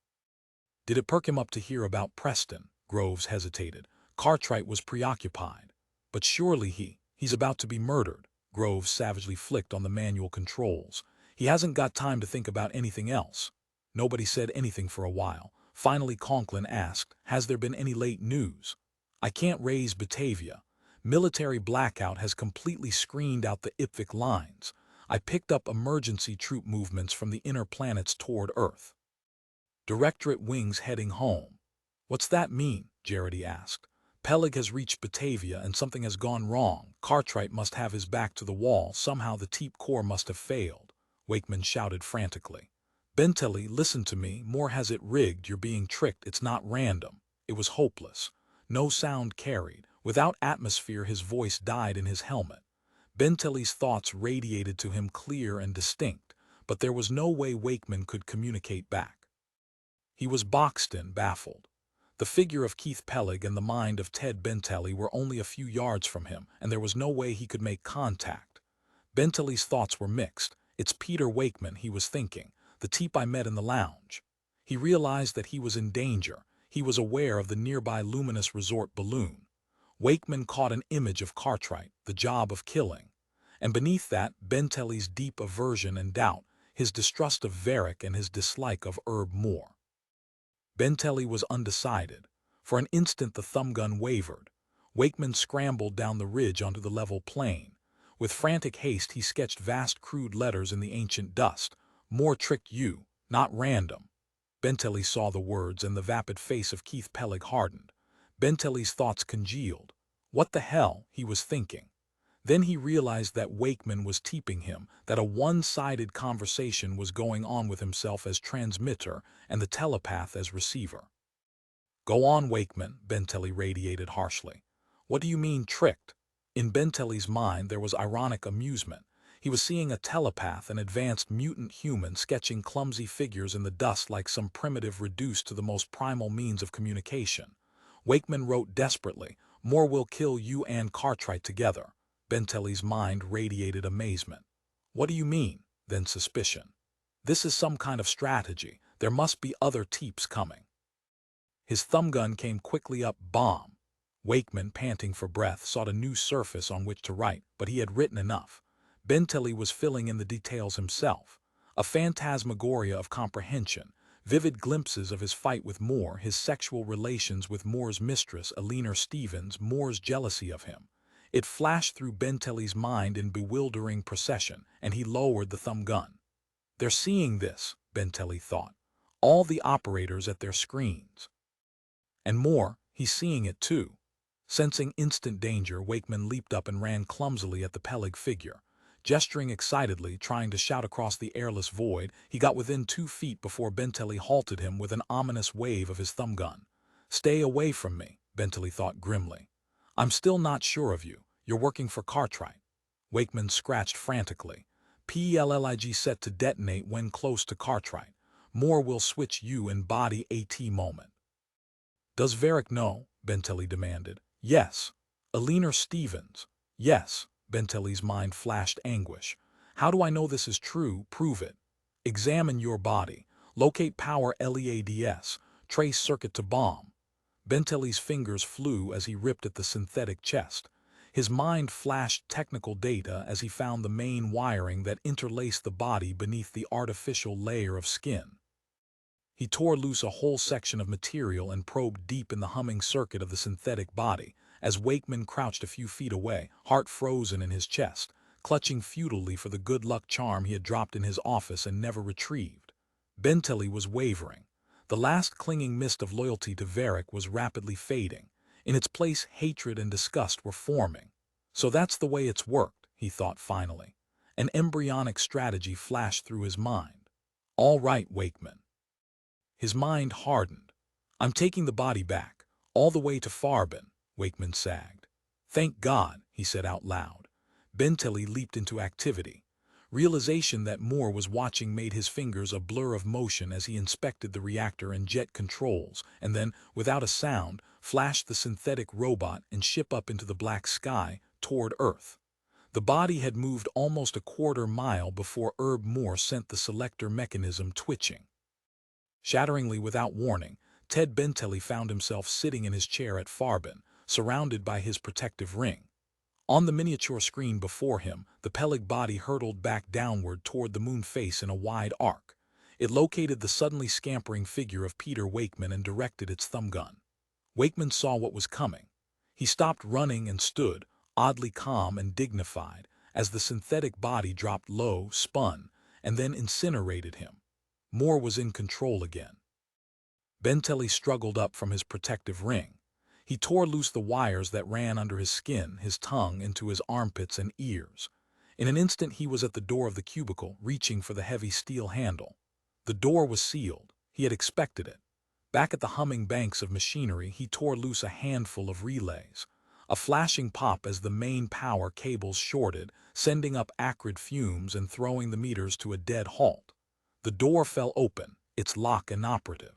Speaker 1: "Did it perk him up to hear about Preston?" Groves hesitated. Cartwright was preoccupied. "But surely he's about to be murdered." Groves savagely flicked on the manual controls. "He hasn't got time to think about anything else." Nobody said anything for a while. Finally Conklin asked, "Has there been any late news?" "I can't raise Batavia. Military blackout has completely screened out the IPVC lines. I picked up emergency troop movements from the inner planets toward Earth. Directorate wings heading home." "What's that mean?" Jarrett asked. "Pellig has reached Batavia and something has gone wrong. Cartwright must have his back to the wall. Somehow the Teep Corps must have failed." Wakeman shouted frantically. "Benteley, listen to me. Moore has it rigged. You're being tricked. It's not random." It was hopeless. No sound carried. Without atmosphere, his voice died in his helmet. Benteley's thoughts radiated to him clear and distinct, but there was no way Wakeman could communicate back. He was boxed in, baffled. The figure of Keith Pellig and the mind of Ted Benteley were only a few yards from him, and there was no way he could make contact. Benteley's thoughts were mixed. "It's Peter Wakeman," he was thinking, "the Teep I met in the lounge." He realized that he was in danger. He was aware of the nearby luminous resort balloon. Wakeman caught an image of Cartwright, the job of killing. And beneath that, Benteley's deep aversion and doubt, his distrust of Verrick and his dislike of Herb Moore. Benteley was undecided. For an instant the thumb gun wavered. Wakeman scrambled down the ridge onto the level plain. With frantic haste he sketched vast crude letters in the ancient dust. "Moore tricked you, not random." Benteley saw the words and the vapid face of Keith Pellig hardened. Benteley's thoughts congealed. What the hell, he was thinking. Then he realized that Wakeman was teeping him, that a one-sided conversation was going on with himself as transmitter and the telepath as receiver. "Go on, Wakeman," Benteley radiated harshly. "What do you mean, tricked?" In Benteley's mind there was ironic amusement. He was seeing a telepath, an advanced mutant human, sketching clumsy figures in the dust like some primitive reduced to the most primal means of communication. Wakeman wrote desperately, "Moore will kill you and Cartwright together." Benteley's mind radiated amazement. "What do you mean?" Then suspicion. "This is some kind of strategy. There must be other Teeps coming." His thumb gun came quickly up. Bomb. Wakeman, panting for breath, sought a new surface on which to write, but he had written enough. Benteley was filling in the details himself. A phantasmagoria of comprehension, vivid glimpses of his fight with Moore, his sexual relations with Moore's mistress, Eleanor Stevens, Moore's jealousy of him. It flashed through Benteley's mind in bewildering procession, and he lowered the thumb gun. "They're seeing this," Benteley thought. "All the operators at their screens. And Moore, he's seeing it too." Sensing instant danger, Wakeman leaped up and ran clumsily at the Pellig figure. Gesturing excitedly, trying to shout across the airless void, he got within 2 feet before Benteley halted him with an ominous wave of his thumb gun. "Stay away from me," Benteley thought grimly. "I'm still not sure of you. You're working for Cartwright." Wakeman scratched frantically. "PELLIG set to detonate when close to Cartwright. Moore will switch you in body AT moment." "Does Verrick know?" Benteley demanded. "Yes." "Eleanor Stevens?" "Yes." Benteley's mind flashed anguish. "How do I know this is true? Prove it." "Examine your body. Locate power LEADS. Trace circuit to bomb." Benteley's fingers flew as he ripped at the synthetic chest. His mind flashed technical data as he found the main wiring that interlaced the body beneath the artificial layer of skin. He tore loose a whole section of material and probed deep in the humming circuit of the synthetic body. As Wakeman crouched a few feet away, heart frozen in his chest, clutching futilely for the good luck charm he had dropped in his office and never retrieved. Benteley was wavering. The last clinging mist of loyalty to Verrick was rapidly fading. In its place, hatred and disgust were forming. "So that's the way it's worked," he thought finally. An embryonic strategy flashed through his mind. "All right, Wakeman. His mind hardened. "I'm taking the body back, all the way to Farbin," Wakeman sagged. "Thank God," he said out loud. Benteley leaped into activity. Realization that Moore was watching made his fingers a blur of motion as he inspected the reactor and jet controls, and then, without a sound, flashed the synthetic robot and ship up into the black sky toward Earth. The body had moved almost a quarter-mile before Herb Moore sent the selector mechanism twitching. Shatteringly without warning, Ted Benteley found himself sitting in his chair at Farbin, surrounded by his protective ring. On the miniature screen before him, the Pellig body hurtled back downward toward the moon face in a wide arc. It located the suddenly scampering figure of Peter Wakeman and directed its thumb gun. Wakeman saw what was coming. He stopped running and stood, oddly calm and dignified, as the synthetic body dropped low, spun, and then incinerated him. Moore was in control again. Benteley struggled up from his protective ring. He tore loose the wires that ran under his skin, his tongue into his armpits and ears. In an instant he was at the door of the cubicle, reaching for the heavy steel handle. The door was sealed. He had expected it. Back at the humming banks of machinery, he tore loose a handful of relays. A flashing pop as the main power cables shorted, sending up acrid fumes and throwing the meters to a dead halt. The door fell open, its lock inoperative.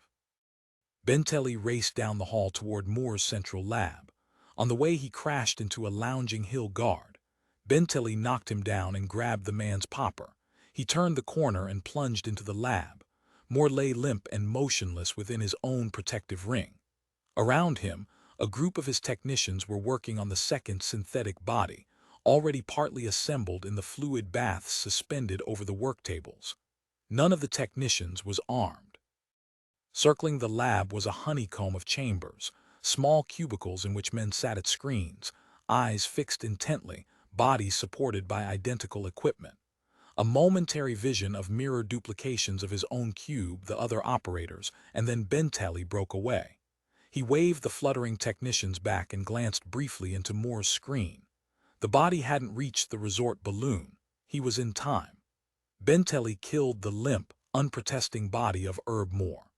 Speaker 1: Benteley raced down the hall toward Moore's central lab. On the way he crashed into a lounging hill guard. Benteley knocked him down and grabbed the man's popper. He turned the corner and plunged into the lab. Moore lay limp and motionless within his own protective ring. Around him, a group of his technicians were working on the second synthetic body, already partly assembled in the fluid baths suspended over the work tables. None of the technicians was armed. Circling the lab was a honeycomb of chambers, small cubicles in which men sat at screens, eyes fixed intently, bodies supported by identical equipment. A momentary vision of mirror duplications of his own cube, the other operators, and then Benteley broke away. He waved the fluttering technicians back and glanced briefly into Moore's screen. The body hadn't reached the resort balloon. He was in time. Benteley killed the limp, unprotesting body of Herb Moore.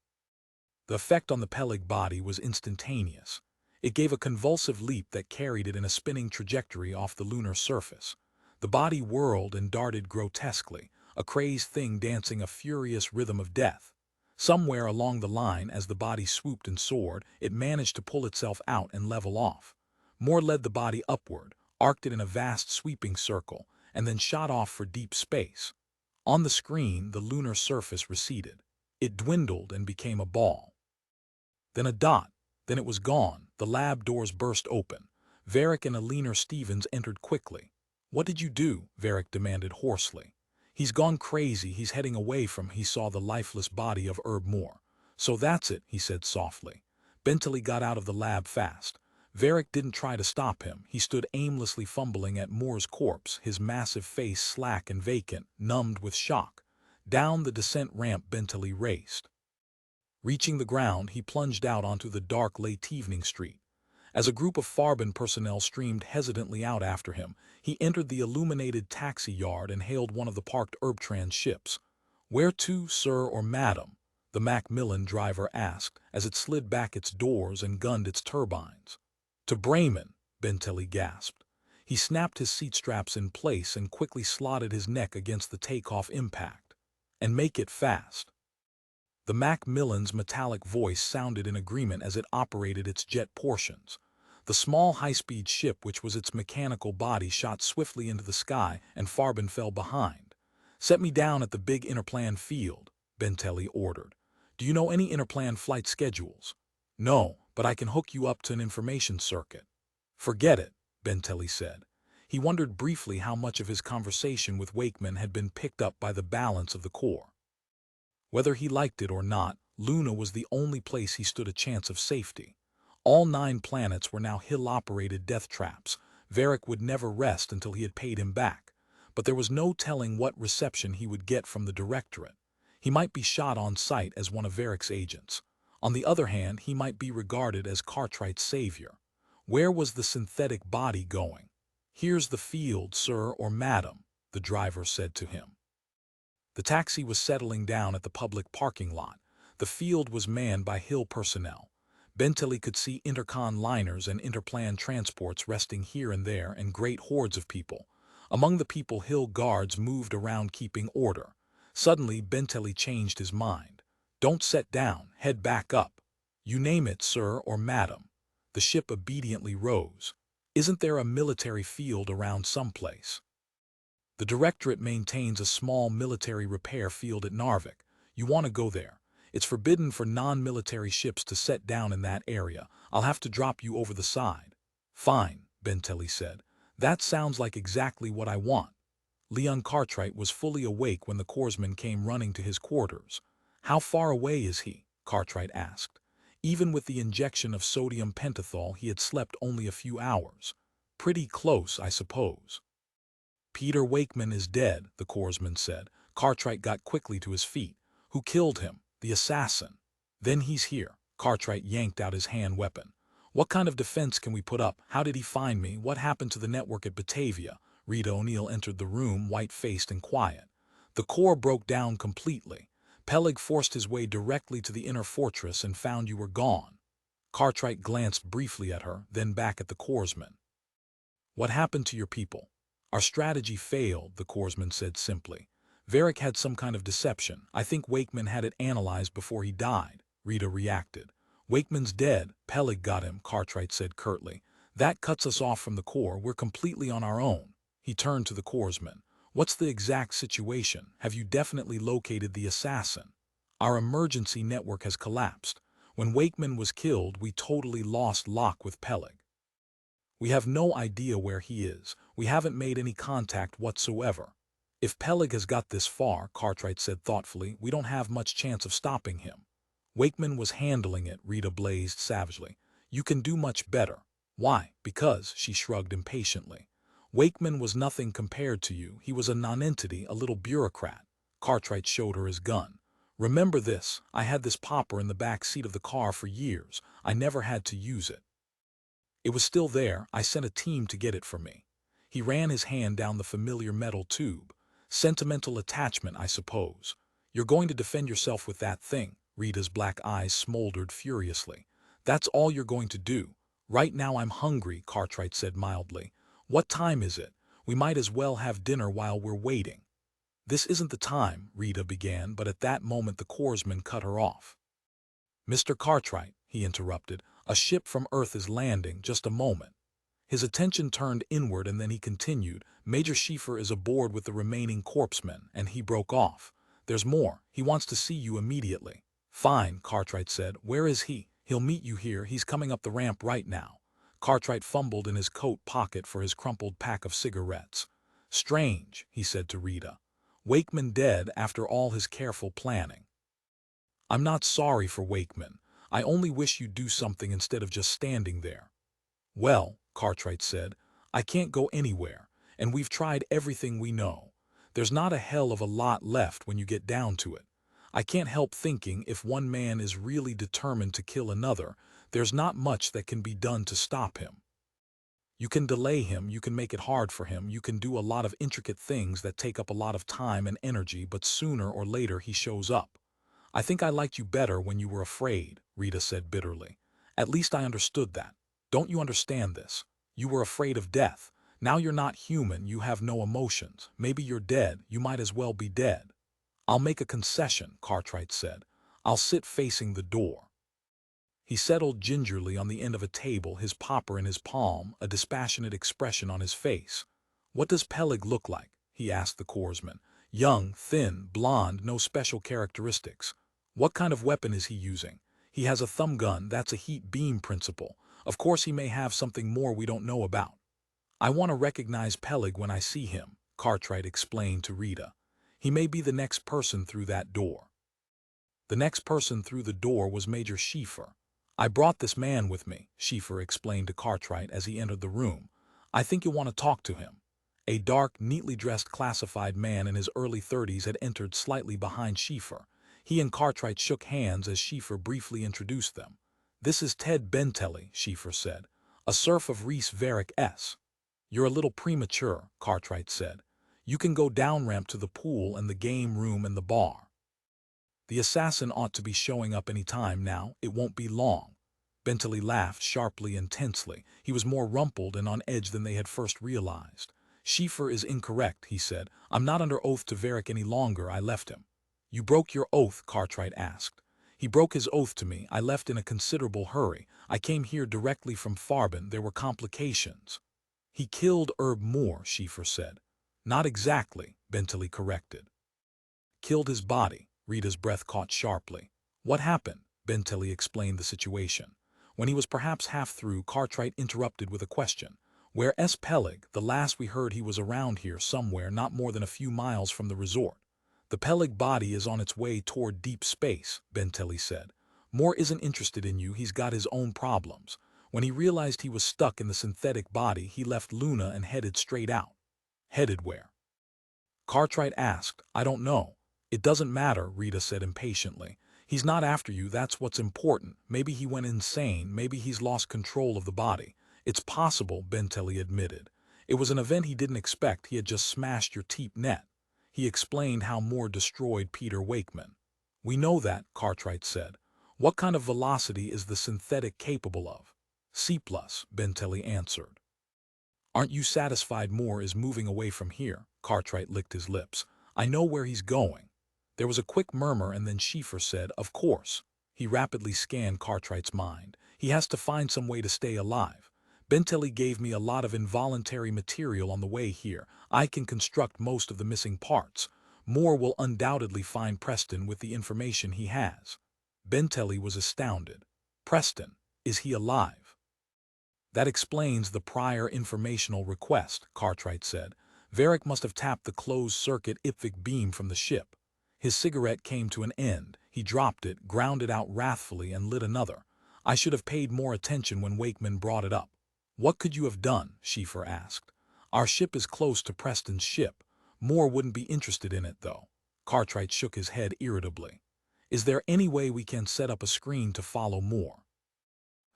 Speaker 1: The effect on the Pellig body was instantaneous. It gave a convulsive leap that carried it in a spinning trajectory off the lunar surface. The body whirled and darted grotesquely, a crazed thing dancing a furious rhythm of death. Somewhere along the line, as the body swooped and soared, it managed to pull itself out and level off. Moore led the body upward, arced it in a vast sweeping circle, and then shot off for deep space. On the screen, the lunar surface receded. It dwindled and became a ball. Then a dot. Then it was gone. The lab doors burst open. Verrick and a leaner Stevens entered quickly. "What did you do?" Verrick demanded hoarsely. "He's gone crazy. He's heading away from." He saw the lifeless body of Herb Moore. "So that's it," he said softly. Benteley got out of the lab fast. Verrick didn't try to stop him. He stood aimlessly fumbling at Moore's corpse, his massive face slack and vacant, numbed with shock. Down the descent ramp Benteley raced. Reaching the ground, he plunged out onto the dark late evening street. As a group of Farbin personnel streamed hesitantly out after him, he entered the illuminated taxi yard and hailed one of the parked Erbtrans ships. "Where to, sir or madam?" the Macmillan driver asked as it slid back its doors and gunned its turbines. "To Bremen," Benteley gasped. He snapped his seat straps in place and quickly slotted his neck against the takeoff impact. "And make it fast." The Macmillan's metallic voice sounded in agreement as it operated its jet portions. The small high-speed ship, which was its mechanical body, shot swiftly into the sky, and Farbin fell behind. "Set me down at the big interplan field," Benteley ordered. "Do you know any interplan flight schedules?" "No, but I can hook you up to an information circuit." "Forget it," Benteley said. He wondered briefly how much of his conversation with Wakeman had been picked up by the balance of the Corps. Whether he liked it or not, Luna was the only place he stood a chance of safety. All 9 planets were now Hill-operated death traps. Verrick would never rest until he had paid him back. But there was no telling what reception he would get from the Directorate. He might be shot on sight as one of Verrick's agents. On the other hand, he might be regarded as Cartwright's savior. Where was the synthetic body going? "Here's the field, sir or madam," the driver said to him. The taxi was settling down at the public parking lot. The field was manned by Hill personnel. Benteley could see intercon liners and interplan transports resting here and there, and great hordes of people. Among the people, Hill guards moved around keeping order. Suddenly, Benteley changed his mind. "Don't set down, head back up." "You name it, sir or madam." The ship obediently rose. "Isn't there a military field around someplace?" "The Directorate maintains a small military repair field at Narvik. You want to go there. It's forbidden for non-military ships to set down in that area. I'll have to drop you over the side." "Fine," Benteley said. "That sounds like exactly what I want." Leon Cartwright was fully awake when the corpsman came running to his quarters. "How far away is he?" Cartwright asked. Even with the injection of sodium pentothal, he had slept only a few hours. "Pretty close, I suppose." "Peter Wakeman is dead," the corpsman said. Cartwright got quickly to his feet. "Who killed him?" "The assassin." "Then he's here." Cartwright yanked out his hand weapon. "What kind of defense can we put up? How did he find me? What happened to the network at Batavia?" Rita O'Neill entered the room, white-faced and quiet. "The core broke down completely. Pellig forced his way directly to the inner fortress and found you were gone." Cartwright glanced briefly at her, then back at the corpsman. "What happened to your people?" "Our strategy failed," the corpsman said simply. "Verrick had some kind of deception. I think Wakeman had it analyzed before he died." Rita reacted. "Wakeman's dead. Pellig got him," Cartwright said curtly. "That cuts us off from the core. We're completely on our own." He turned to the corpsman. "What's the exact situation? Have you definitely located the assassin?" "Our emergency network has collapsed. When Wakeman was killed, we totally lost lock with Pellig. We have no idea where he is. We haven't made any contact whatsoever." "If Pellig has got this far," Cartwright said thoughtfully, "we don't have much chance of stopping him." "Wakeman was handling it," Rita blazed savagely. "You can do much better." "Why?" "Because," she shrugged impatiently. "Wakeman was nothing compared to you. He was a nonentity, a little bureaucrat." Cartwright showed her his gun. "Remember this, I had this popper in the back seat of the car for years. I never had to use it. It was still there. I sent a team to get it for me." He ran his hand down the familiar metal tube. "Sentimental attachment, I suppose. You're going to defend yourself with that thing." Rita's black eyes smoldered furiously. "That's all you're going to do?" "Right now I'm hungry," Cartwright said mildly. "What time is it? We might as well have dinner while we're waiting." "This isn't the time," Rita began, but at that moment the corpsman cut her off. "Mr. Cartwright," he interrupted, "a ship from Earth is landing. Just a moment." His attention turned inward and then he continued, "Major Schieffer is aboard with the remaining corpsmen," and he broke off. "There's more. He wants to see you immediately." "Fine," Cartwright said. "Where is he?" "He'll meet you here. He's coming up the ramp right now." Cartwright fumbled in his coat pocket for his crumpled pack of cigarettes. "Strange," he said to Rita. "Wakeman dead after all his careful planning." "I'm not sorry for Wakeman. I only wish you'd do something instead of just standing there." "Well," Cartwright said, "I can't go anywhere, and we've tried everything we know. There's not a hell of a lot left when you get down to it. I can't help thinking if one man is really determined to kill another, there's not much that can be done to stop him. You can delay him, you can make it hard for him, you can do a lot of intricate things that take up a lot of time and energy, but sooner or later he shows up." "I think I liked you better when you were afraid," Rita said bitterly. "At least I understood that. Don't you understand this? You were afraid of death. Now you're not human, you have no emotions. Maybe you're dead, you might as well be dead." "I'll make a concession," Cartwright said. "I'll sit facing the door." He settled gingerly on the end of a table, his popper in his palm, a dispassionate expression on his face. "What does Pellig look like?" he asked the corpsman. "Young, thin, blonde, no special characteristics." "What kind of weapon is he using?" "He has a thumb gun, that's a heat beam principle. Of course he may have something more we don't know about." "I want to recognize Pellig when I see him," Cartwright explained to Rita. "He may be the next person through that door." The next person through the door was Major Schieffer. "I brought this man with me," Schieffer explained to Cartwright as he entered the room. "I think you'll want to talk to him." A dark, neatly dressed classified man in his early 30s had entered slightly behind Schieffer. He and Cartwright shook hands as Schieffer briefly introduced them. "This is Ted Benteley," Schieffer said, "a serf of Reese Verrick S." "You're a little premature," Cartwright said. "You can go down ramp to the pool and the game room and the bar." The assassin ought to be showing up any time now. It won't be long. Benteley laughed sharply and tensely. He was more rumpled and on edge than they had first realized. Schiefer is incorrect, he said. I'm not under oath to Verrick any longer. I left him. You broke your oath, Cartwright asked. He broke his oath to me. I left in a considerable hurry. I came here directly from Farben. There were complications. He killed Herb Moore, Schiefer said. Not exactly, Benteley corrected. Killed his body. Rita's breath caught sharply. What happened? Benteley explained the situation. When he was perhaps half through, Cartwright interrupted with a question. Where's Pellig? The last we heard he was around here somewhere, not more than a few miles from the resort. The Pellig body is on its way toward deep space, Benteley said. Moore isn't interested in you. He's got his own problems. When he realized he was stuck in the synthetic body, he left Luna and headed straight out. Headed where? Cartwright asked. I don't know. It doesn't matter, Rita said impatiently. He's not after you, that's what's important. Maybe he went insane, maybe he's lost control of the body. It's possible, Benteley admitted. It was an event he didn't expect. He had just smashed your teep net. He explained how Moore destroyed Peter Wakeman. We know that, Cartwright said. What kind of velocity is the synthetic capable of? C+, Benteley answered. Aren't you satisfied Moore is moving away from here? Cartwright licked his lips. I know where he's going. There was a quick murmur and then Schiefer said, of course. He rapidly scanned Cartwright's mind. He has to find some way to stay alive. Benteley gave me a lot of involuntary material on the way here. I can construct most of the missing parts. Moore will undoubtedly find Preston with the information he has. Benteley was astounded. Preston, is he alive? That explains the prior informational request, Cartwright said. Verrick must have tapped the closed-circuit IPVIC beam from the ship. His cigarette came to an end. He dropped it, ground it out wrathfully, and lit another. I should have paid more attention when Wakeman brought it up. What could you have done? Schiefer asked. Our ship is close to Preston's ship. Moore wouldn't be interested in it, though. Cartwright shook his head irritably. Is there any way we can set up a screen to follow Moore?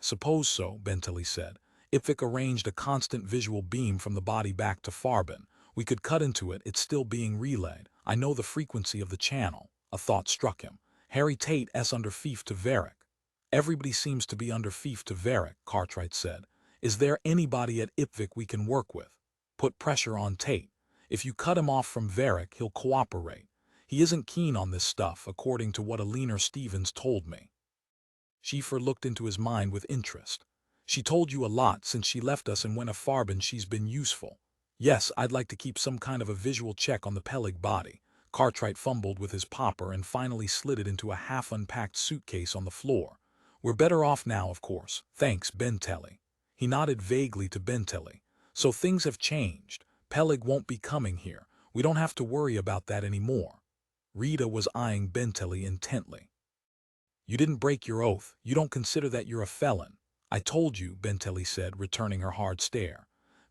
Speaker 1: Suppose so, Benteley said. IPVIC arranged a constant visual beam from the body back to Farben. We could cut into it. It's still being relayed. I know the frequency of the channel. A thought struck him. Harry Tate's under fief to Verrick. Everybody seems to be under fief to Verrick, Cartwright said. Is there anybody at IPVIC we can work with? Put pressure on Tate. If you cut him off from Verrick, he'll cooperate. He isn't keen on this stuff, according to what Alina Stevens told me. Schiefer looked into his mind with interest. She told you a lot since she left us and went to Farben. She's been useful. Yes, I'd like to keep some kind of a visual check on the Pellig body. Cartwright fumbled with his popper and finally slid it into a half-unpacked suitcase on the floor. We're better off now, of course. Thanks, Benteley. He nodded vaguely to Benteley. So things have changed. Pellig won't be coming here. We don't have to worry about that anymore. Rita was eyeing Benteley intently. You didn't break your oath. You don't consider that you're a felon. I told you, Benteley said, returning her hard stare.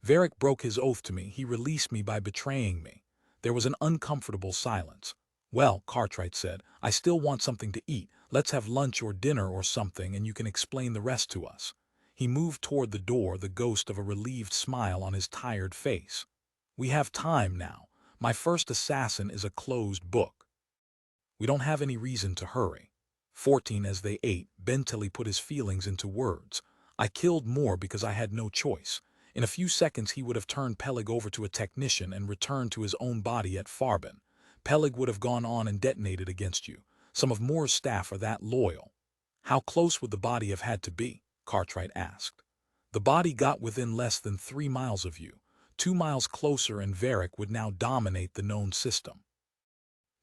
Speaker 1: Verrick broke his oath to me. He released me by betraying me. There was an uncomfortable silence. Well, Cartwright said, I still want something to eat. Let's have lunch or dinner or something and you can explain the rest to us. He moved toward the door, the ghost of a relieved smile on his tired face. We have time now. My first assassin is a closed book. We don't have any reason to hurry. 14 As they ate, Benteley put his feelings into words. I killed Moore because I had no choice. In a few seconds he would have turned Pellig over to a technician and returned to his own body at Farben. Pellig would have gone on and detonated against you. Some of Moore's staff are that loyal. How close would the body have had to be? Cartwright asked. The body got within less than 3 miles of you. 2 miles closer and Verrick would now dominate the known system.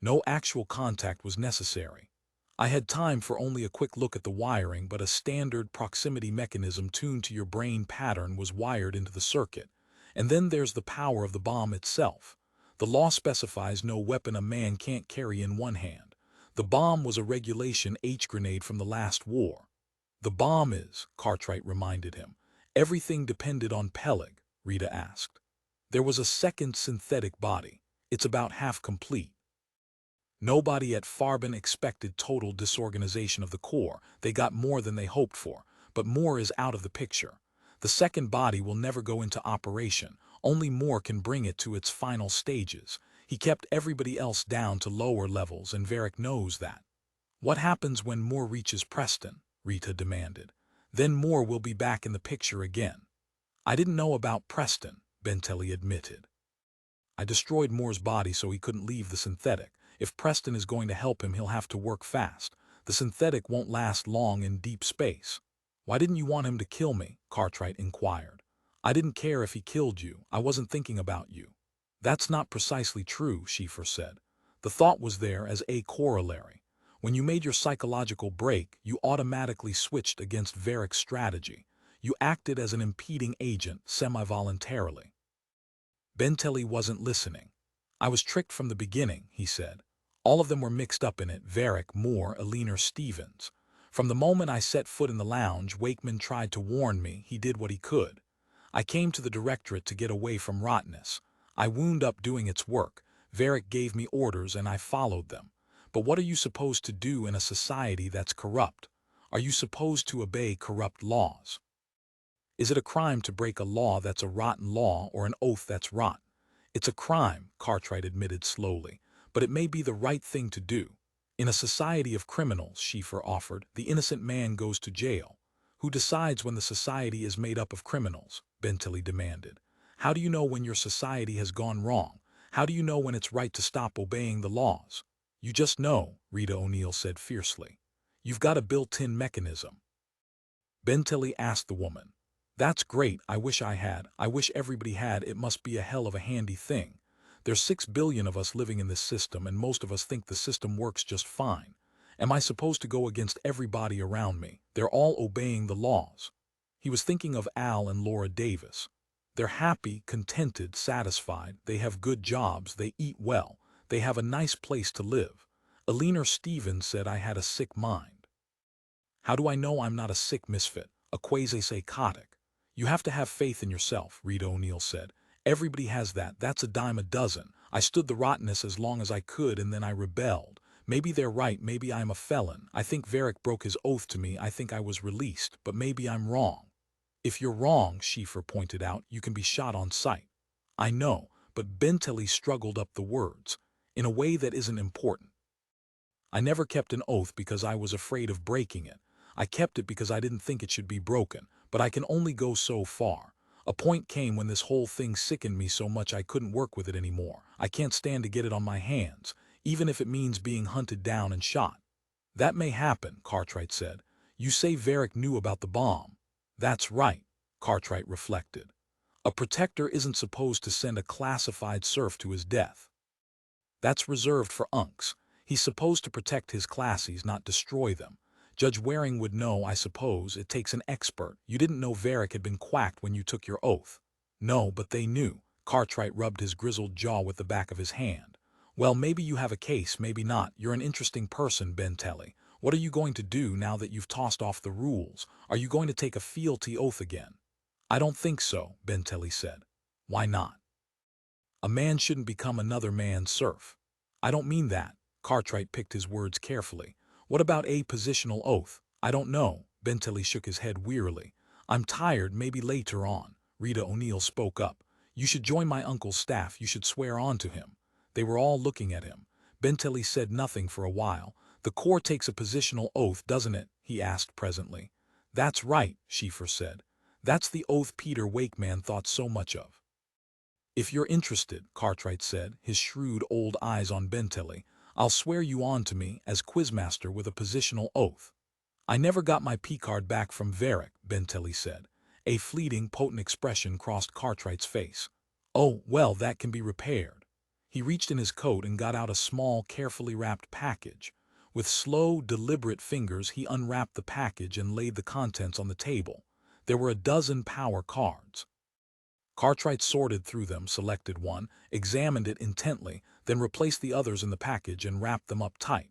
Speaker 1: No actual contact was necessary. I had time for only a quick look at the wiring, but a standard proximity mechanism tuned to your brain pattern was wired into the circuit. And then there's the power of the bomb itself. The law specifies no weapon a man can't carry in one hand. The bomb was a regulation H grenade from the last war. The bomb is, Cartwright reminded him. Everything depended on Pellig, Rita asked. There was a second synthetic body. It's about half complete. Nobody at Farben expected total disorganization of the core. They got more than they hoped for, but Moore is out of the picture. The second body will never go into operation. Only Moore can bring it to its final stages. He kept everybody else down to lower levels, and Verrick knows that. What happens when Moore reaches Preston? Rita demanded. Then Moore will be back in the picture again. I didn't know about Preston, Benteley admitted. I destroyed Moore's body so he couldn't leave the synthetic. If Preston is going to help him, he'll have to work fast. The synthetic won't last long in deep space. Why didn't you want him to kill me? Cartwright inquired. I didn't care if he killed you. I wasn't thinking about you. That's not precisely true, Schiffer said. The thought was there as a corollary. When you made your psychological break, you automatically switched against Verrick's strategy. You acted as an impeding agent semi-voluntarily. Benteley wasn't listening. I was tricked from the beginning, he said. All of them were mixed up in it, Verrick, Moore, Aliner, Stevens. From the moment I set foot in the lounge, Wakeman tried to warn me. He did what he could. I came to the directorate to get away from rottenness. I wound up doing its work. Verrick gave me orders and I followed them. But what are you supposed to do in a society that's corrupt? Are you supposed to obey corrupt laws? Is it a crime to break a law that's a rotten law or an oath that's rotten? It's a crime, Cartwright admitted slowly, but it may be the right thing to do. In a society of criminals, Schiffer offered, the innocent man goes to jail. Who decides when the society is made up of criminals? Benteley demanded. How do you know when your society has gone wrong? How do you know when it's right to stop obeying the laws? You just know, Rita O'Neill said fiercely. You've got a built-in mechanism. Benteley asked the woman. That's great, I wish I had. I wish everybody had. It must be a hell of a handy thing. There's 6 billion of us living in this system and most of us think the system works just fine. Am I supposed to go against everybody around me? They're all obeying the laws. He was thinking of Al and Laura Davis. They're happy, contented, satisfied. They have good jobs. They eat well. They have a nice place to live. Aliner Stevens said I had a sick mind. How do I know I'm not a sick misfit, a quasi-psychotic? You have to have faith in yourself, Rita O'Neill said. Everybody has that. That's a dime a dozen. I stood the rottenness as long as I could and then I rebelled. Maybe they're right. Maybe I'm a felon. I think Verrick broke his oath to me. I think I was released, but maybe I'm wrong. If you're wrong, Schiffer pointed out, you can be shot on sight. I know, but Benteley struggled up the words, in a way that isn't important. I never kept an oath because I was afraid of breaking it. I kept it because I didn't think it should be broken, but I can only go so far. A point came when this whole thing sickened me so much I couldn't work with it anymore. I can't stand to get it on my hands, even if it means being hunted down and shot. That may happen, Cartwright said. You say Verrick knew about the bomb. That's right, Cartwright reflected. A protector isn't supposed to send a classified serf to his death. That's reserved for unks. He's supposed to protect his classies, not destroy them. Judge Waring would know, I suppose. It takes an expert. You didn't know Verrick had been quacked when you took your oath. No, but they knew. Cartwright rubbed his grizzled jaw with the back of his hand. Well, maybe you have a case, maybe not. You're an interesting person, Benteley. What are you going to do now that you've tossed off the rules? Are you going to take a fealty oath again? I don't think so, Benteley said. Why not? A man shouldn't become another man's serf. I don't mean that. Cartwright picked his words carefully. What about a positional oath? I don't know. Benteley shook his head wearily. I'm tired, maybe later on. Rita O'Neill spoke up. You should join my uncle's staff. You should swear on to him. They were all looking at him. Benteley said nothing for a while. The Corps takes a positional oath, doesn't it? He asked presently. That's right, Schiffer said. That's the oath Peter Wakeman thought so much of. If you're interested, Cartwright said, his shrewd old eyes on Benteley, I'll swear you on to me as Quizmaster with a positional oath. I never got my P-card back from Verrick, Benteley said. A fleeting, potent expression crossed Cartwright's face. Oh, well, that can be repaired. He reached in his coat and got out a small, carefully wrapped package. With slow, deliberate fingers, he unwrapped the package and laid the contents on the table. There were a dozen power cards. Cartwright sorted through them, selected one, examined it intently, then replaced the others in the package and wrapped them up tight.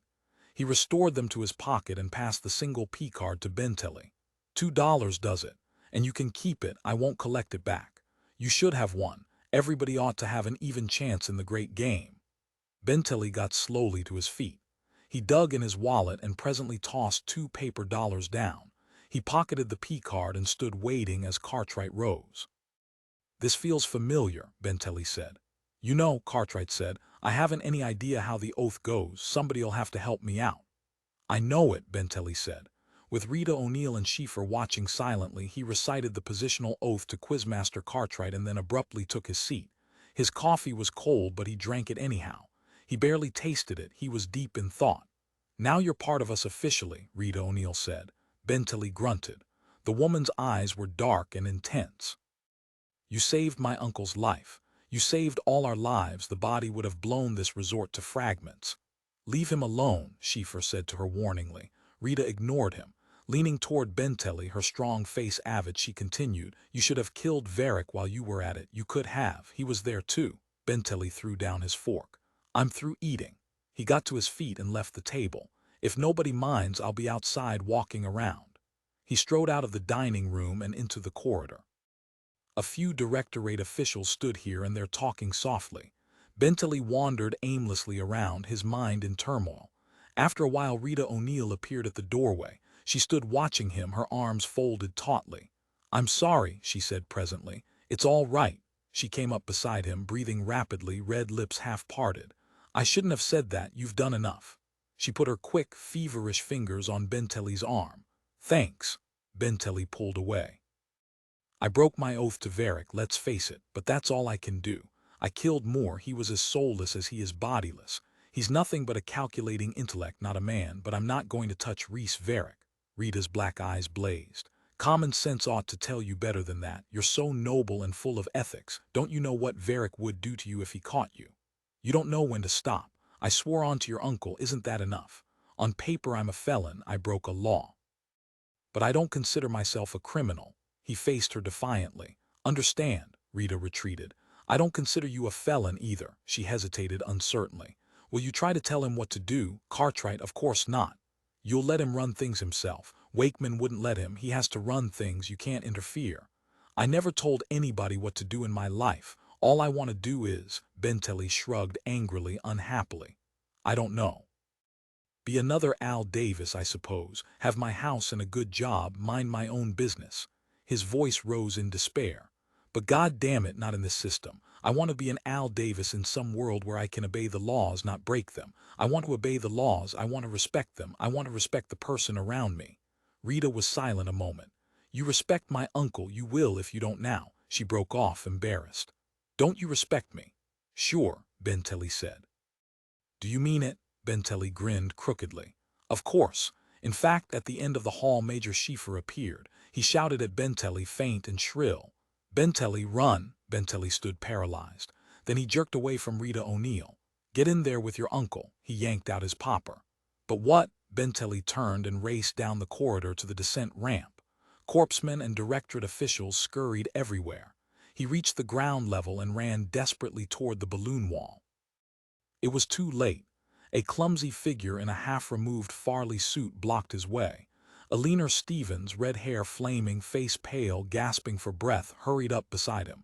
Speaker 1: He restored them to his pocket and passed the single P-card to Benteley. $2 does it, and you can keep it. I won't collect it back. You should have one. Everybody ought to have an even chance in the great game. Benteley got slowly to his feet. He dug in his wallet and presently tossed 2 paper dollars down. He pocketed the P-card and stood waiting as Cartwright rose. This feels familiar, Benteley said. You know, Cartwright said, I haven't any idea how the oath goes. Somebody'll have to help me out. I know it, Benteley said. With Rita O'Neill and Schieffer watching silently, he recited the positional oath to Quizmaster Cartwright and then abruptly took his seat. His coffee was cold, but he drank it anyhow. He barely tasted it. He was deep in thought. Now you're part of us officially, Rita O'Neill said. Benteley grunted. The woman's eyes were dark and intense. You saved my uncle's life. You saved all our lives. The body would have blown this resort to fragments. Leave him alone, Schieffer said to her warningly. Rita ignored him. Leaning toward Benteley, her strong face avid, she continued, You should have killed Verrick while you were at it. You could have. He was there too. Benteley threw down his fork. I'm through eating. He got to his feet and left the table. If nobody minds, I'll be outside walking around. He strode out of the dining room and into the corridor. A few directorate officials stood here and there talking softly. Benteley wandered aimlessly around, his mind in turmoil. After a while, Rita O'Neill appeared at the doorway. She stood watching him, her arms folded tautly. I'm sorry, she said presently. It's all right. She came up beside him, breathing rapidly, red lips half parted. I shouldn't have said that. You've done enough. She put her quick, feverish fingers on Benteley's arm. Thanks. Benteley pulled away. I broke my oath to Verrick, let's face it, but that's all I can do. I killed Moore. He was as soulless as he is bodiless. He's nothing but a calculating intellect, not a man, but I'm not going to touch Reese Verrick. Rita's black eyes blazed. Common sense ought to tell you better than that. You're so noble and full of ethics. Don't you know what Verrick would do to you if he caught you? You don't know when to stop. I swore on to your uncle, isn't that enough? On paper I'm a felon, I broke a law. But I don't consider myself a criminal. He faced her defiantly. Understand, Rita retreated. I don't consider you a felon either. She hesitated uncertainly. Will you try to tell him what to do? Cartwright, of course not. You'll let him run things himself. Wakeman wouldn't let him. He has to run things. You can't interfere. I never told anybody what to do in my life. All I want to do is, Benteley shrugged angrily, unhappily. I don't know. Be another Al Davis, I suppose. Have my house and a good job, mind my own business. His voice rose in despair. But God damn it, not in this system. I want to be an Al Davis in some world where I can obey the laws, not break them. I want to obey the laws. I want to respect them. I want to respect the person around me. Rita was silent a moment. You respect my uncle. You will if you don't now. She broke off, embarrassed. Don't you respect me? Sure, Benteley said. Do you mean it? Benteley grinned crookedly. Of course. In fact, at the end of the hall, Major Schieffer appeared. He shouted at Benteley, faint and shrill. Benteley, run! Benteley stood paralyzed. Then he jerked away from Rita O'Neill. Get in there with your uncle. He yanked out his popper. But what? Benteley turned and raced down the corridor to the descent ramp. Corpsmen and directorate officials scurried everywhere. He reached the ground level and ran desperately toward the balloon wall. It was too late. A clumsy figure in a half-removed Farley suit blocked his way. A leaner Stevens, red hair flaming, face pale, gasping for breath, hurried up beside him.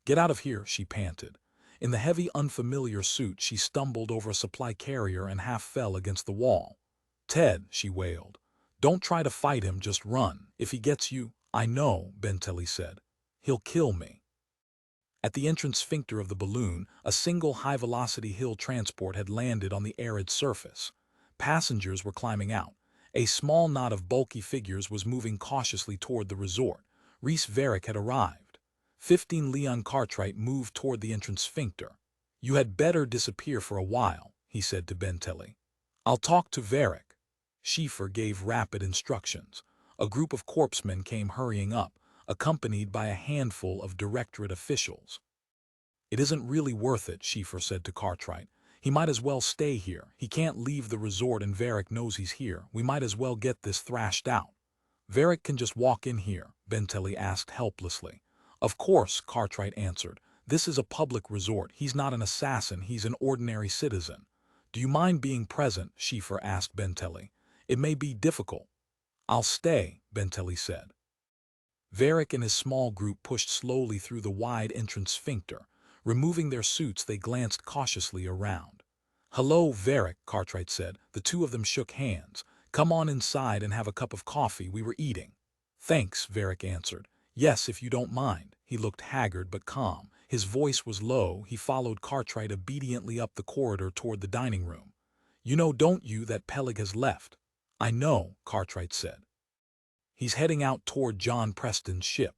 Speaker 1: Get out of here, she panted. In the heavy, unfamiliar suit, she stumbled over a supply carrier and half fell against the wall. Ted, she wailed. Don't try to fight him, just run. If he gets you, I know, Benteley said. He'll kill me. At the entrance sphincter of the balloon, a single high-velocity hill transport had landed on the arid surface. Passengers were climbing out. A small knot of bulky figures was moving cautiously toward the resort. Reese Verrick had arrived. 15 Leon Cartwright moved toward the entrance sphincter. You had better disappear for a while, he said to Benteley. I'll talk to Verrick. Schieffer gave rapid instructions. A group of corpsmen came hurrying up, accompanied by a handful of directorate officials. It isn't really worth it, Schieffer said to Cartwright. He might as well stay here. He can't leave the resort and Verrick knows he's here. We might as well get this thrashed out. Verrick can just walk in here, Benteley asked helplessly. Of course, Cartwright answered. This is a public resort. He's not an assassin. He's an ordinary citizen. Do you mind being present? Schieffer asked Benteley. It may be difficult. I'll stay, Benteley said. Verrick and his small group pushed slowly through the wide entrance sphincter. Removing their suits, they glanced cautiously around. Hello, Verrick, Cartwright said. The two of them shook hands. Come on inside and have a cup of coffee. We were eating. Thanks, Verrick answered. Yes, if you don't mind. He looked haggard but calm. His voice was low. He followed Cartwright obediently up the corridor toward the dining room. You know, don't you, that Pellig has left? I know, Cartwright said. He's heading out toward John Preston's ship.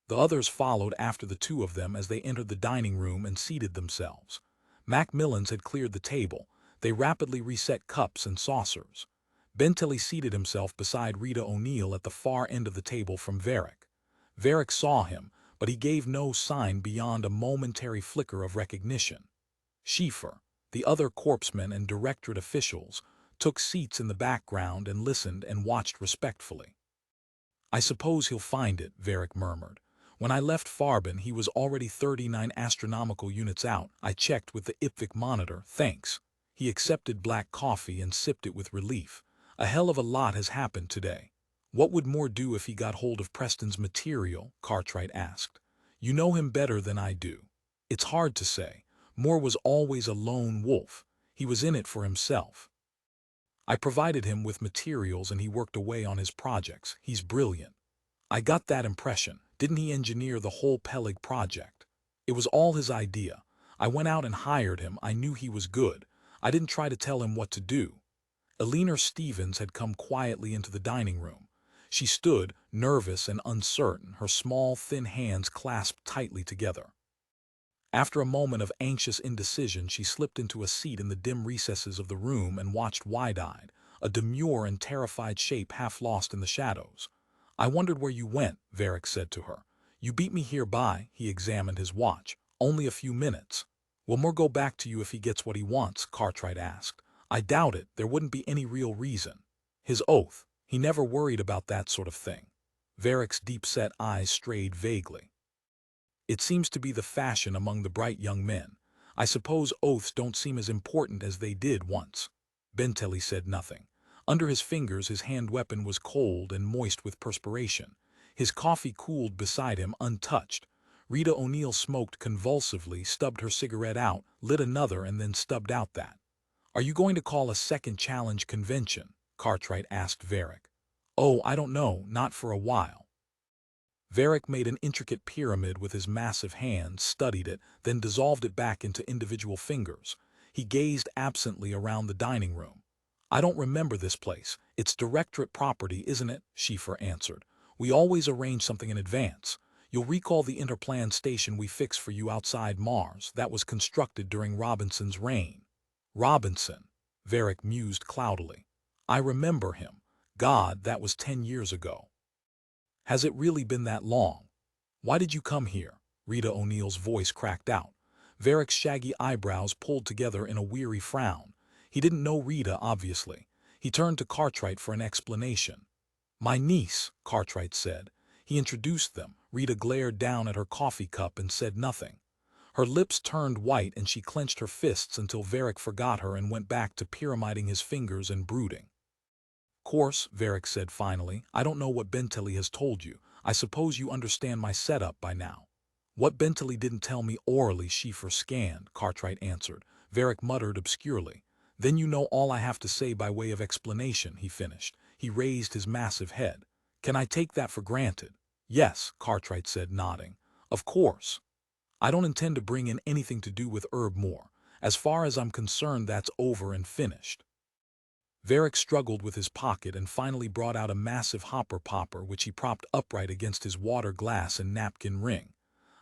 Speaker 1: The others followed after the two of them as they entered the dining room and seated themselves. Macmillans had cleared the table. They rapidly reset cups and saucers. Benteley seated himself beside Rita O'Neill at the far end of the table from Verrick. Verrick saw him, but he gave no sign beyond a momentary flicker of recognition. Schiefer, the other corpsmen and directorate officials, took seats in the background and listened and watched respectfully. I suppose he'll find it, Verrick murmured. When I left Farben, he was already 39 astronomical units out. I checked with the IPVIC monitor, thanks. He accepted black coffee and sipped it with relief. A hell of a lot has happened today. What would Moore do if he got hold of Preston's material? Cartwright asked. You know him better than I do. It's hard to say. Moore was always a lone wolf. He was in it for himself. I provided him with materials and he worked away on his projects. He's brilliant. I got that impression. Didn't he engineer the whole Pellig project? It was all his idea. I went out and hired him. I knew he was good. I didn't try to tell him what to do. Eleanor Stevens had come quietly into the dining room. She stood, nervous and uncertain, her small, thin hands clasped tightly together. After a moment of anxious indecision, she slipped into a seat in the dim recesses of the room and watched wide-eyed, a demure and terrified shape half lost in the shadows. I wondered where you went, Verrick said to her. You beat me here by, he examined his watch, only a few minutes. Will Moore go back to you if he gets what he wants? Cartwright asked. I doubt it. There wouldn't be any real reason. His oath. He never worried about that sort of thing. Verrick's deep-set eyes strayed vaguely. It seems to be the fashion among the bright young men. I suppose oaths don't seem as important as they did once. Benteley said nothing. Under his fingers his hand weapon was cold and moist with perspiration. His coffee cooled beside him untouched. Rita O'Neill smoked convulsively, stubbed her cigarette out, lit another and then stubbed out that. Are you going to call a second challenge convention? Cartwright asked Verrick. Oh, I don't know, not for a while. Verrick made an intricate pyramid with his massive hands, studied it, then dissolved it back into individual fingers. He gazed absently around the dining room. I don't remember this place. It's directorate property, isn't it? Schiefer answered. We always arrange something in advance. You'll recall the interplan station we fixed for you outside Mars. That was constructed during Robinson's reign. Robinson, Verrick mused cloudily. I remember him. God, that was 10 years ago. Has it really been that long? Why did you come here? Rita O'Neill's voice cracked out. Verrick's shaggy eyebrows pulled together in a weary frown. He didn't know Rita, obviously. He turned to Cartwright for an explanation. My niece, Cartwright said. He introduced them. Rita glared down at her coffee cup and said nothing. Her lips turned white and she clenched her fists until Verrick forgot her and went back to pyramiding his fingers and brooding. Course, Verrick said finally, I don't know what Benteley has told you. I suppose you understand my setup by now. What Benteley didn't tell me orally, Schiefer scanned, Cartwright answered. Verrick muttered obscurely. Then you know all I have to say by way of explanation, he finished. He raised his massive head. Can I take that for granted? Yes, Cartwright said, nodding. Of course. I don't intend to bring in anything to do with Herb Moore. As far as I'm concerned, that's over and finished. Verrick struggled with his pocket and finally brought out a massive hopper popper which he propped upright against his water glass and napkin ring.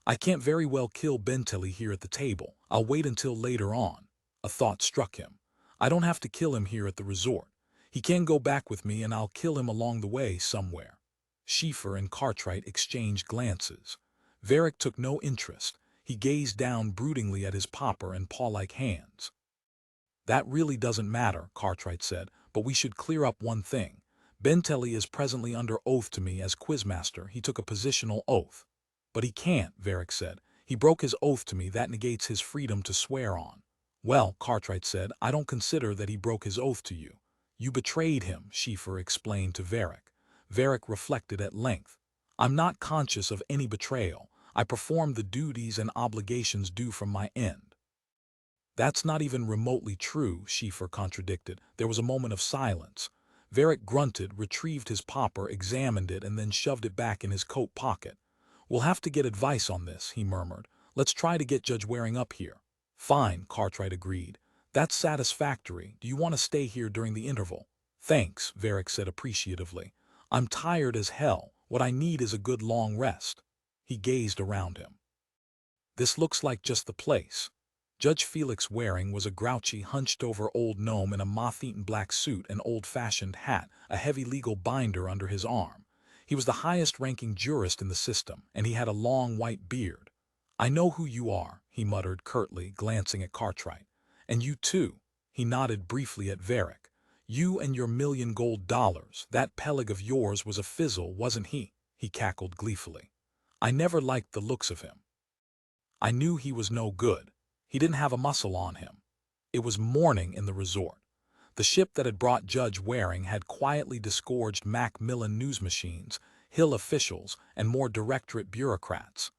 Speaker 1: I can't very well kill Benteley here at the table. I'll wait until later on. A thought struck him. I don't have to kill him here at the resort. He can go back with me and I'll kill him along the way somewhere. Schiefer and Cartwright exchanged glances. Verrick took no interest. He gazed down broodingly at his popper and paw-like hands. That really doesn't matter, Cartwright said, but we should clear up one thing. Benteley is presently under oath to me as Quizmaster. He took a positional oath. But he can't, Verrick said. He broke his oath to me. That negates his freedom to swear on. Well, Cartwright said, I don't consider that he broke his oath to you. You betrayed him, Schiefer explained to Verrick. Verrick reflected at length. I'm not conscious of any betrayal. I performed the duties and obligations due from my end. That's not even remotely true, Schiefer contradicted. There was a moment of silence. Verrick grunted, retrieved his popper, examined it, and then shoved it back in his coat pocket. We'll have to get advice on this, he murmured. Let's try to get Judge Waring up here. Fine, Cartwright agreed. That's satisfactory. Do you want to stay here during the interval? Thanks, Verrick said appreciatively. I'm tired as hell. What I need is a good long rest. He gazed around him. This looks like just the place. Judge Felix Waring was a grouchy, hunched-over old gnome in a moth-eaten black suit and old-fashioned hat, a heavy legal binder under his arm. He was the highest-ranking jurist in the system, and he had a long white beard. "I know who you are," he muttered curtly, glancing at Cartwright. "And you too." He nodded briefly at Verrick. "You and your $1,000,000. That Pellig of yours was a fizzle, wasn't he?" He cackled gleefully. "I never liked the looks of him. I knew he was no good. He didn't have a muscle on him." It was morning in the resort. The ship that had brought Judge Waring had quietly disgorged Macmillan news machines, Hill officials, and more directorate bureaucrats.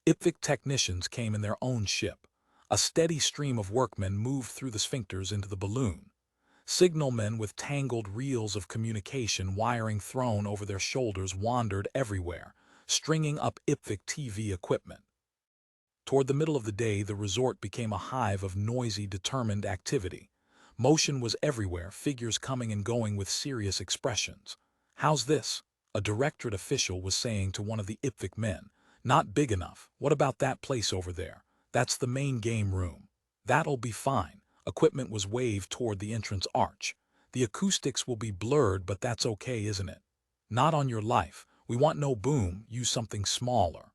Speaker 1: IPVC technicians came in their own ship. A steady stream of workmen moved through the sphincters into the balloon. Signalmen with tangled reels of communication wiring thrown over their shoulders wandered everywhere, stringing up IPVC TV equipment. Toward the middle of the day, the resort became a hive of noisy, determined activity. Motion was everywhere, figures coming and going with serious expressions. "How's this?" a directorate official was saying to one of the IPVC men. "Not big enough. What about that place over there? That's the main game room." "That'll be fine." Equipment was waved toward the entrance arch. "The acoustics will be blurred, but that's okay, isn't it?" "Not on your life. We want no boom. Use something smaller."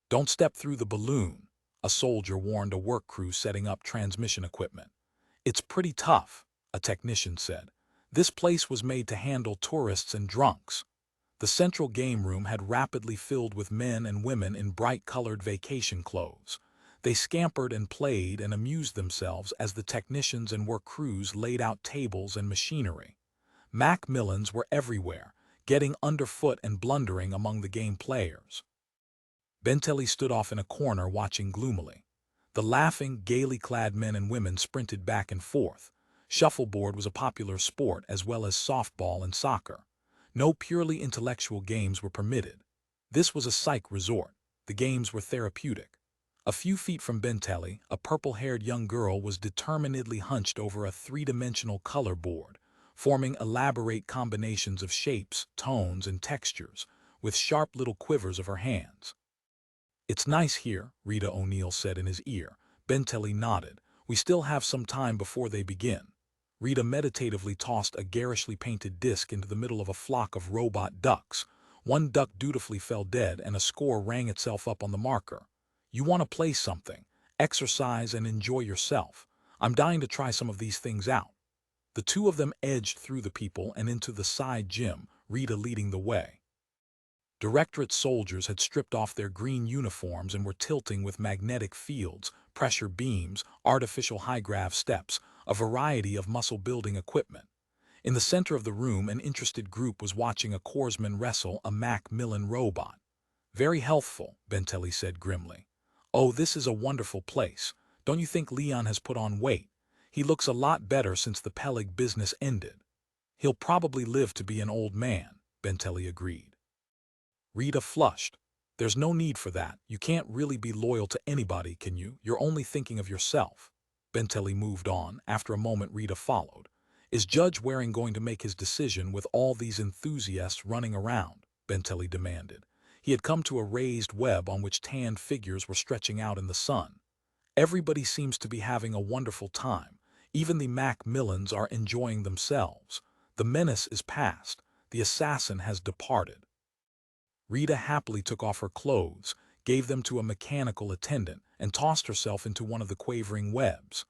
Speaker 1: "Don't step through the balloon," a soldier warned a work crew setting up transmission equipment. "It's pretty tough," a technician said. "This place was made to handle tourists and drunks." The central game room had rapidly filled with men and women in bright-colored vacation clothes. They scampered and played and amused themselves as the technicians and work crews laid out tables and machinery. Macmillans were everywhere, getting underfoot and blundering among the game players. Benteley stood off in a corner watching gloomily. The laughing, gaily clad men and women sprinted back and forth. Shuffleboard was a popular sport as well as softball and soccer. No purely intellectual games were permitted. This was a psych resort. The games were therapeutic. A few feet from Benteley, a purple-haired young girl was determinedly hunched over a three-dimensional color board, forming elaborate combinations of shapes, tones, and textures, with sharp little quivers of her hands. "It's nice here," Rita O'Neill said in his ear. Benteley nodded. "We still have some time before they begin." Rita meditatively tossed a garishly painted disc into the middle of a flock of robot ducks. One duck dutifully fell dead, and a score rang itself up on the marker. "You want to play something, exercise, and enjoy yourself. I'm dying to try some of these things out." The two of them edged through the people and into the side gym, Rita leading the way. Directorate soldiers had stripped off their green uniforms and were tilting with magnetic fields, pressure beams, artificial high-grav steps, a variety of muscle-building equipment. In the center of the room, an interested group was watching a corpsman wrestle a Macmillan robot. "Very healthful," Benteley said grimly. "Oh, this is a wonderful place. Don't you think Leon has put on weight? He looks a lot better since the Pellig business ended." "He'll probably live to be an old man," Benteley agreed. Rita flushed. "There's no need for that. You can't really be loyal to anybody, can you? You're only thinking of yourself." Benteley moved on. After a moment, Rita followed. "Is Judge Waring going to make his decision with all these enthusiasts running around?" Benteley demanded. He had come to a raised web on which tanned figures were stretching out in the sun. "Everybody seems to be having a wonderful time. Even the Macmillans are enjoying themselves. The menace is past. The assassin has departed." Rita happily took off her clothes, gave them to a mechanical attendant, and tossed herself into one of the quavering webs.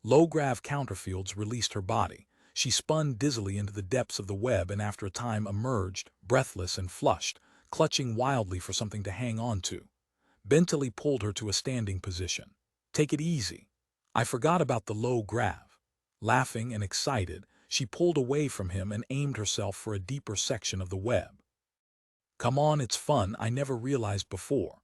Speaker 1: Low-grav counterfields released her body. She spun dizzily into the depths of the web and after a time emerged, breathless and flushed, clutching wildly for something to hang on to. Benteley pulled her to a standing position. "Take it easy." "I forgot about the low-grav." Laughing and excited, she pulled away from him and aimed herself for a deeper section of the web. "Come on, it's fun. I never realized before."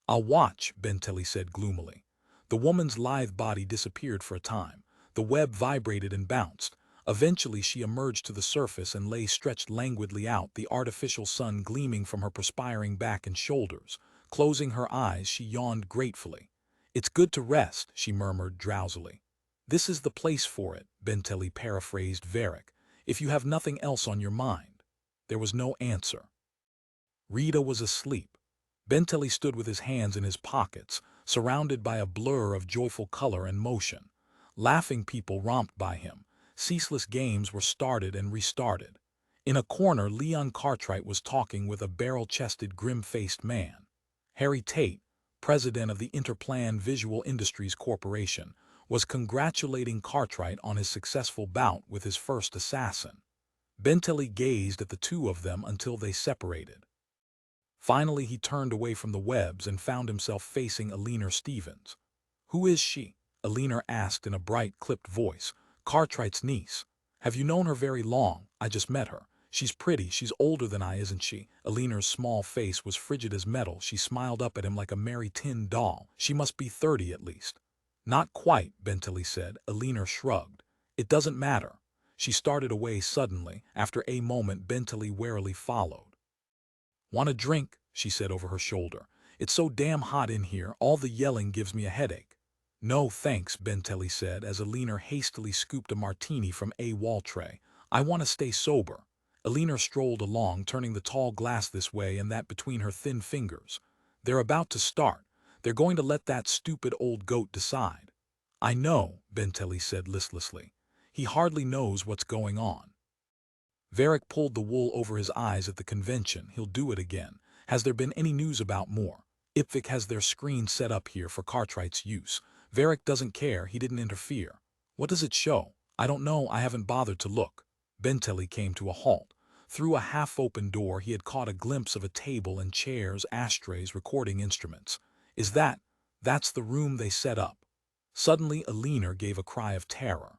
Speaker 1: "I'll watch," Benteley said gloomily. The woman's lithe body disappeared for a time. The web vibrated and bounced. Eventually she emerged to the surface and lay stretched languidly out, the artificial sun gleaming from her perspiring back and shoulders. Closing her eyes, she yawned gratefully. "It's good to rest," she murmured drowsily. "This is the place for it," Benteley paraphrased Verrick. if you have nothing else on your mind. There was no answer. Rita was asleep. Benteley stood with his hands in his pockets, surrounded by a blur of joyful color and motion. Laughing people romped by him. Ceaseless games were started and restarted. In a corner, Leon Cartwright was talking with a barrel-chested, grim-faced man. Harry Tate, president of the Interplan Visual Industries Corporation, was congratulating Cartwright on his successful bout with his first assassin. Benteley gazed at the two of them until they separated. Finally, he turned away from the webs and found himself facing Eleanor Stevens. "Who is she?" Eleanor asked in a bright, clipped voice. "Cartwright's niece. Have you known her very long? I just met her. She's pretty. She's older than I, isn't she?" Eleanor's small face was frigid as metal. She smiled up at him like a merry tin doll. "She must be 30 at least." "Not quite," Benteley said. Eleanor shrugged. "It doesn't matter." She started away suddenly. After a moment, Benteley warily followed. "Want a drink?" she said over her shoulder. "It's so damn hot in here, all the yelling gives me a headache." "No, thanks," Benteley said as Eleanor hastily scooped a martini from a wall tray. "I want to stay sober." Eleanor strolled along, turning the tall glass this way and that between her thin fingers. "They're about to start. They're going to let that stupid old goat decide." "I know," Benteley said listlessly. "He hardly knows what's going on. Verrick pulled the wool over his eyes at the convention. He'll do it again. Has there been any news about more? Ipswich has their screen set up here for Cartwright's use. Verrick doesn't care. He didn't interfere. What does it show? I don't know. I haven't bothered to look." Benteley came to a halt. Through a half-open door he had caught a glimpse of a table and chairs, ashtrays, recording instruments. That's the room they set up." Suddenly Eleanor gave a cry of terror.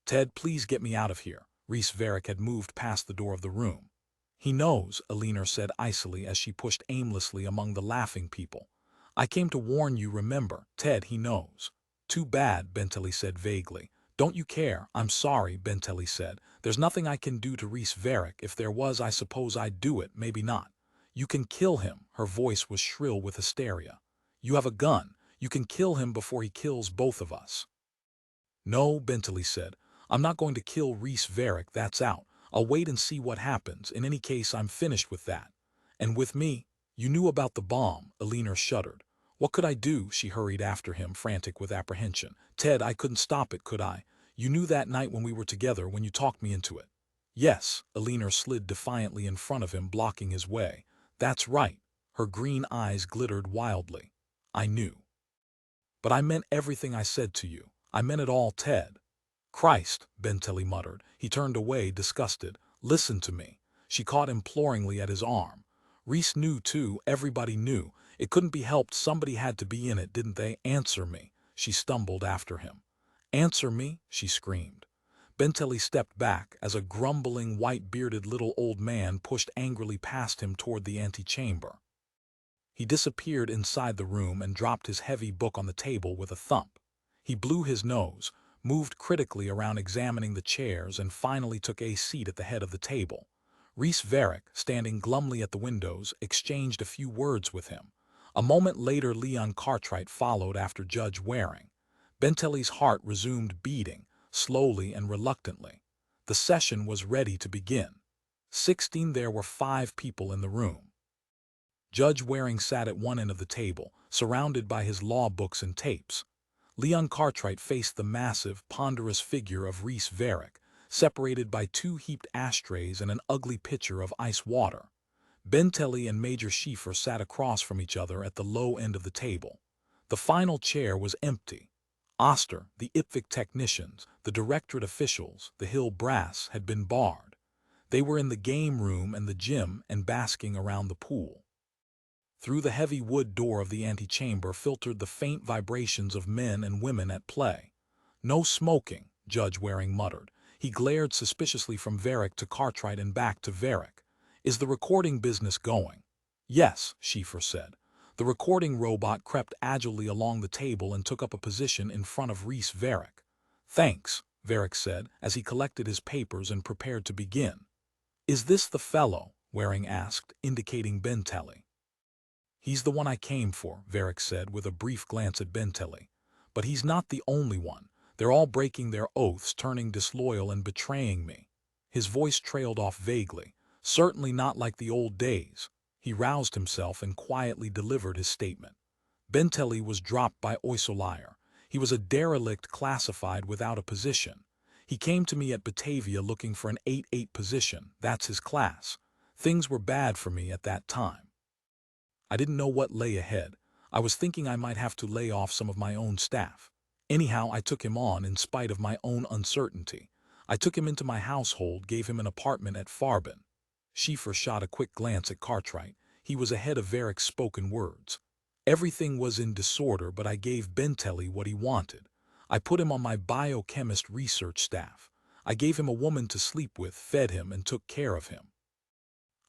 Speaker 1: "Ted, please get me out of here." Reese Verrick had moved past the door of the room. "He knows," Eleanor said icily as she pushed aimlessly among the laughing people. "I came to warn you, remember. Ted, he knows." "Too bad," Benteley said vaguely. "Don't you care?" "I'm sorry," Benteley said. "There's nothing I can do to Reese Verrick. If there was, I suppose I'd do it, maybe not." "You can kill him." Her voice was shrill with hysteria. "You have a gun. You can kill him before he kills both of us." "No," Benteley said. "I'm not going to kill Reese Verrick, that's out. I'll wait and see what happens. In any case, I'm finished with that." "And with me?" "You knew about the bomb." Eleanor shuddered. "What could I do?" She hurried after him, frantic with apprehension. "Ted, I couldn't stop it, could I? You knew that night when we were together, when you talked me into it." "Yes." Eleanor slid defiantly in front of him, blocking his way. "That's right." Her green eyes glittered wildly. "I knew. But I meant everything I said to you. I meant it all, Ted." "Christ," Benteley muttered. He turned away, disgusted. "Listen to me." She caught imploringly at his arm. "Reese knew too. Everybody knew. It couldn't be helped. Somebody had to be in it, didn't they? Answer me." She stumbled after him. "Answer me?" she screamed. Benteley stepped back as a grumbling, white-bearded little old man pushed angrily past him toward the antechamber. He disappeared inside the room and dropped his heavy book on the table with a thump. He blew his nose, moved critically around examining the chairs, and finally took a seat at the head of the table. Reese Verrick, standing glumly at the windows, exchanged a few words with him. A moment later Leon Cartwright followed after Judge Waring. Benteley's heart resumed beating, slowly and reluctantly. The session was ready to begin. 16 There were 5 people in the room. Judge Waring sat at one end of the table, surrounded by his law books and tapes. Leon Cartwright faced the massive, ponderous figure of Reese Verrick, separated by 2 heaped ashtrays and an ugly pitcher of ice water. Benteley and Major Schieffer sat across from each other at the low end of the table. The final chair was empty. Oster, the Ipswich technicians, the directorate officials, the Hill brass had been barred. They were in the game room and the gym and basking around the pool. Through the heavy wood door of the antechamber filtered the faint vibrations of men and women at play. "No smoking," Judge Waring muttered. He glared suspiciously from Verrick to Cartwright and back to Verrick. "Is the recording business going?" "Yes," Schieffer said. The recording robot crept agilely along the table and took up a position in front of Reese Verrick. "Thanks," Verrick said, as he collected his papers and prepared to begin. "Is this the fellow?" Waring asked, indicating Benteley. "He's the one I came for," Verrick said with a brief glance at Benteley. "But he's not the only one. They're all breaking their oaths, turning disloyal and betraying me." His voice trailed off vaguely. Certainly not like the old days. He roused himself and quietly delivered his statement. Benteley was dropped by Oisolier. He was a derelict classified without a position. He came to me at Batavia looking for an 8-8 position. That's his class. Things were bad for me at that time. I didn't know what lay ahead. I was thinking I might have to lay off some of my own staff. Anyhow, I took him on in spite of my own uncertainty. I took him into my household, gave him an apartment at Farben. Schiefer shot a quick glance at Cartwright. He was ahead of Verrick's spoken words. Everything was in disorder, but I gave Benteley what he wanted. I put him on my biochemist research staff. I gave him a woman to sleep with, fed him, and took care of him.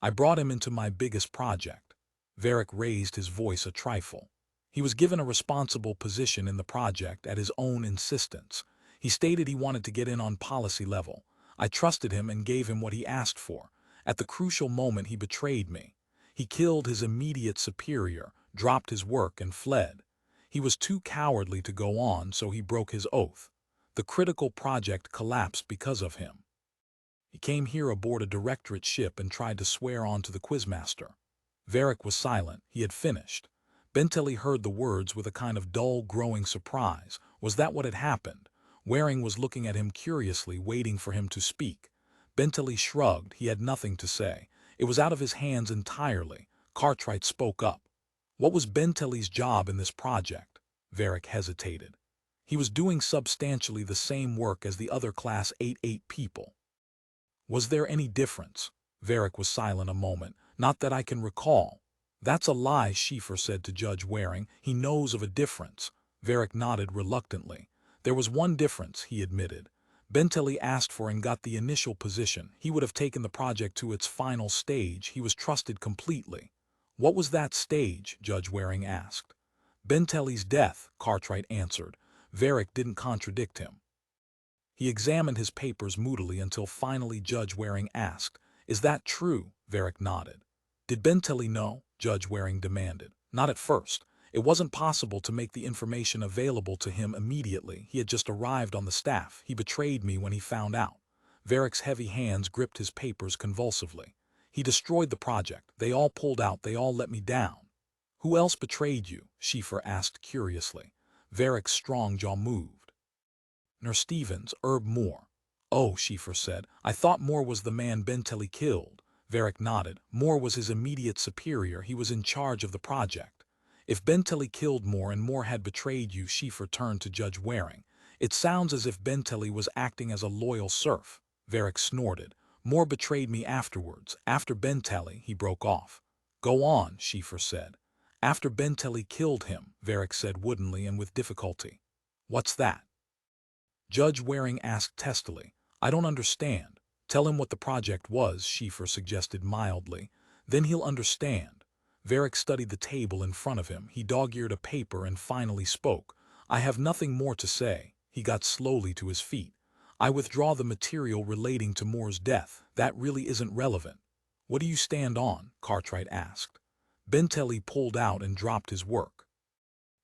Speaker 1: I brought him into my biggest project. Verrick raised his voice a trifle. He was given a responsible position in the project at his own insistence. He stated he wanted to get in on policy level. I trusted him and gave him what he asked for. At the crucial moment, he betrayed me. He killed his immediate superior, dropped his work, and fled. He was too cowardly to go on, so he broke his oath. The critical project collapsed because of him. He came here aboard a directorate ship and tried to swear on to the Quizmaster. Verrick was silent. He had finished. Benteley heard the words with a kind of dull, growing surprise. Was that what had happened? Waring was looking at him curiously, waiting for him to speak. Benteley shrugged. He had nothing to say. It was out of his hands entirely. Cartwright spoke up. What was Benteley's job in this project? Verrick hesitated. He was doing substantially the same work as the other Class 8-8 people. Was there any difference? Verrick was silent a moment. Not that I can recall. That's a lie, Schiefer said to Judge Waring. He knows of a difference. Verrick nodded reluctantly. There was one difference, he admitted. Benteley asked for and got the initial position. He would have taken the project to its final stage. He was trusted completely. What was that stage? Judge Waring asked. Benteley's death, Cartwright answered. Verrick didn't contradict him. He examined his papers moodily until finally Judge Waring asked, "Is that true?" Verrick nodded. "Did Benteley know?" Judge Waring demanded. "Not at first. It wasn't possible to make the information available to him immediately. He had just arrived on the staff. He betrayed me when he found out." Verrick's heavy hands gripped his papers convulsively. "He destroyed the project. They all pulled out. They all let me down." "Who else betrayed you?" Schiefer asked curiously. Verrick's strong jaw moved. "Nurse Stevens, Herb Moore." "Oh," Schiefer said. "I thought Moore was the man Benteley killed." Verrick nodded. "Moore was his immediate superior. He was in charge of the project." "If Benteley killed Moore and Moore had betrayed you," Schiefer turned to Judge Waring, "it sounds as if Benteley was acting as a loyal serf." Verrick snorted. "Moore betrayed me afterwards. After Benteley," he broke off. "Go on," Schiefer said. "After Benteley killed him," Verrick said woodenly and with difficulty. "What's that?" Judge Waring asked testily. "I don't understand." "Tell him what the project was," Schiefer suggested mildly. "Then he'll understand." Verrick studied the table in front of him. He dog-eared a paper and finally spoke. "I have nothing more to say." He got slowly to his feet. "I withdraw the material relating to Moore's death. That really isn't relevant." "What do you stand on?" Cartwright asked. Benteley pulled out and dropped his work.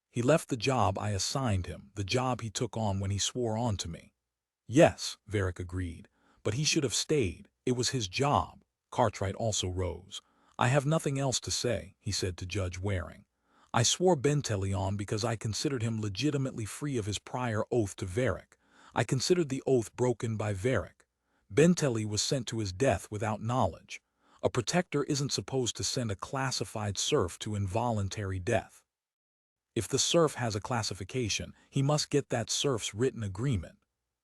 Speaker 1: "He left the job I assigned him, the job he took on when he swore on to me." "Yes," Verrick agreed, "but he should have stayed. It was his job." Cartwright also rose. "I have nothing else to say," he said to Judge Waring. "I swore Benteley on because I considered him legitimately free of his prior oath to Verrick. I considered the oath broken by Verrick. Benteley was sent to his death without knowledge. A protector isn't supposed to send a classified serf to involuntary death. If the serf has a classification, he must get that serf's written agreement."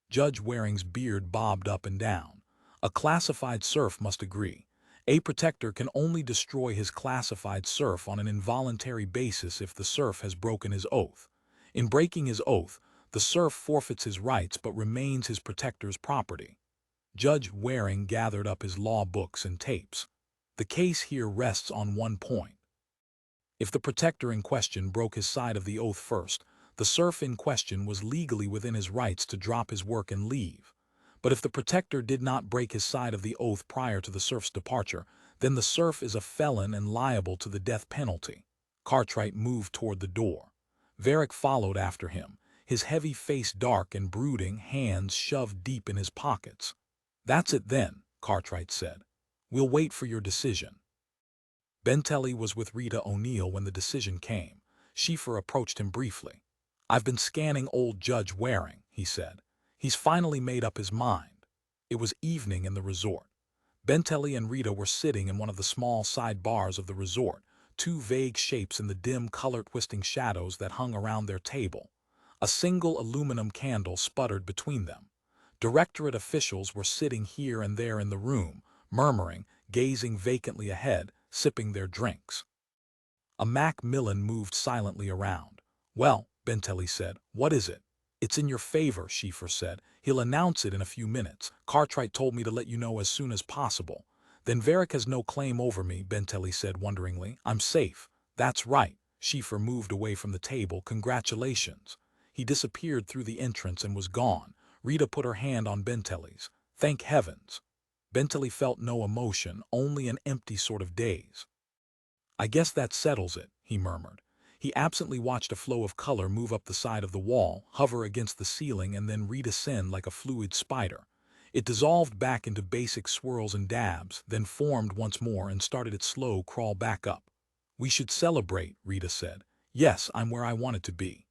Speaker 1: Judge Waring's beard bobbed up and down. "A classified serf must agree. A protector can only destroy his classified serf on an involuntary basis if the serf has broken his oath. In breaking his oath, the serf forfeits his rights but remains his protector's property." Judge Waring gathered up his law books and tapes. "The case here rests on one point. If the protector in question broke his side of the oath first, the serf in question was legally within his rights to drop his work and leave. But if the protector did not break his side of the oath prior to the serf's departure, then the serf is a felon and liable to the death penalty." Cartwright moved toward the door. Verrick followed after him, his heavy face dark and brooding, hands shoved deep in his pockets. "That's it then," Cartwright said. "We'll wait for your decision." Benteley was with Rita O'Neill when the decision came. Schiffer approached him briefly. "I've been scanning old Judge Waring," he said. "He's finally made up his mind." It was evening in the resort. Benteley and Rita were sitting in one of the small side bars of the resort, two vague shapes in the dim, color-twisting shadows that hung around their table. A single aluminum candle sputtered between them. Directorate officials were sitting here and there in the room, murmuring, gazing vacantly ahead, sipping their drinks. A Macmillan moved silently around. "Well," Benteley said, "what is it?" "It's in your favor," Schiffer said. "He'll announce it in a few minutes. Cartwright told me to let you know as soon as possible." "Then Verrick has no claim over me," Benteley said wonderingly. "I'm safe." "That's right." Schiffer moved away from the table. "Congratulations." He disappeared through the entrance and was gone. Rita put her hand on Benteley's. "Thank heavens." Benteley felt no emotion, only an empty sort of daze. "I guess that settles it," he murmured. He absently watched a flow of color move up the side of the wall, hover against the ceiling, and then redescend like a fluid spider. It dissolved back into basic swirls and dabs, then formed once more and started its slow crawl back up. "We should celebrate," Rita said. "Yes, I'm where I wanted to be."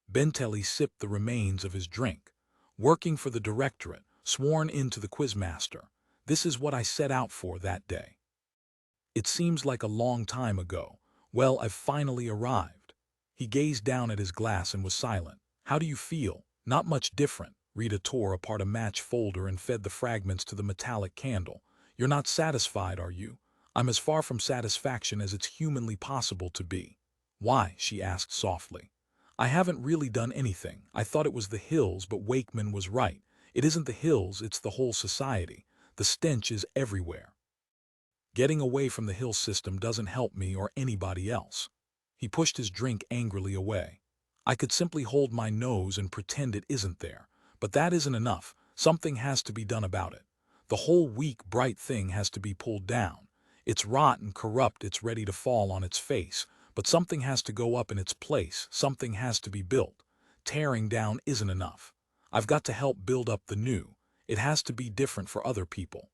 Speaker 1: Benteley sipped the remains of his drink. "Working for the directorate, sworn into the Quizmaster. This is what I set out for that day. It seems like a long time ago. Well, I've finally arrived." He gazed down at his glass and was silent. "How do you feel?" "Not much different." Rita tore apart a match folder and fed the fragments to the metallic candle. "You're not satisfied, are you?" "I'm as far from satisfaction as it's humanly possible to be." "Why?" she asked softly. "I haven't really done anything. I thought it was the hills, but Wakeman was right. It isn't the hills, it's the whole society. The stench is everywhere. Getting away from the hill system doesn't help me or anybody else." He pushed his drink angrily away. "I could simply hold my nose and pretend it isn't there. But that isn't enough. Something has to be done about it. The whole weak, bright thing has to be pulled down. It's rotten, corrupt, it's ready to fall on its face. But something has to go up in its place. Something has to be built. Tearing down isn't enough. I've got to help build up the new. It has to be different for other people.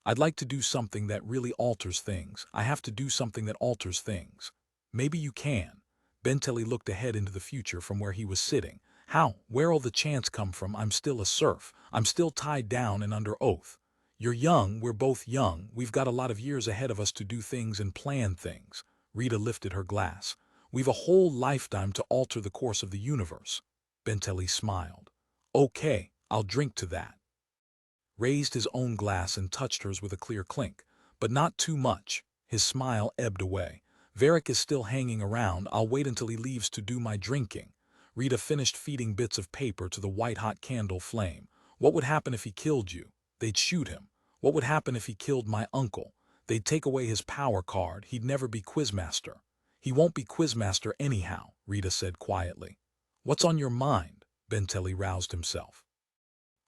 Speaker 1: I'd like to do something that really alters things. I have to do something that alters things." "Maybe you can." Benteley looked ahead into the future from where he was sitting. "How? Where'll the chance come from? I'm still a serf. I'm still tied down and under oath." "You're young, we're both young. We've got a lot of years ahead of us to do things and plan things." Rita lifted her glass. "We've a whole lifetime to alter the course of the universe." Benteley smiled. "Okay, I'll drink to that." Raised his own glass and touched hers with a clear clink. "But not too much." His smile ebbed away. "Verrick is still hanging around. I'll wait until he leaves to do my drinking." Rita finished feeding bits of paper to the white-hot candle flame. "What would happen if he killed you?" "They'd shoot him." "What would happen if he killed my uncle?" "They'd take away his power card. He'd never be Quizmaster." "He won't be Quizmaster anyhow," Rita said quietly. "What's on your mind?" Benteley roused himself.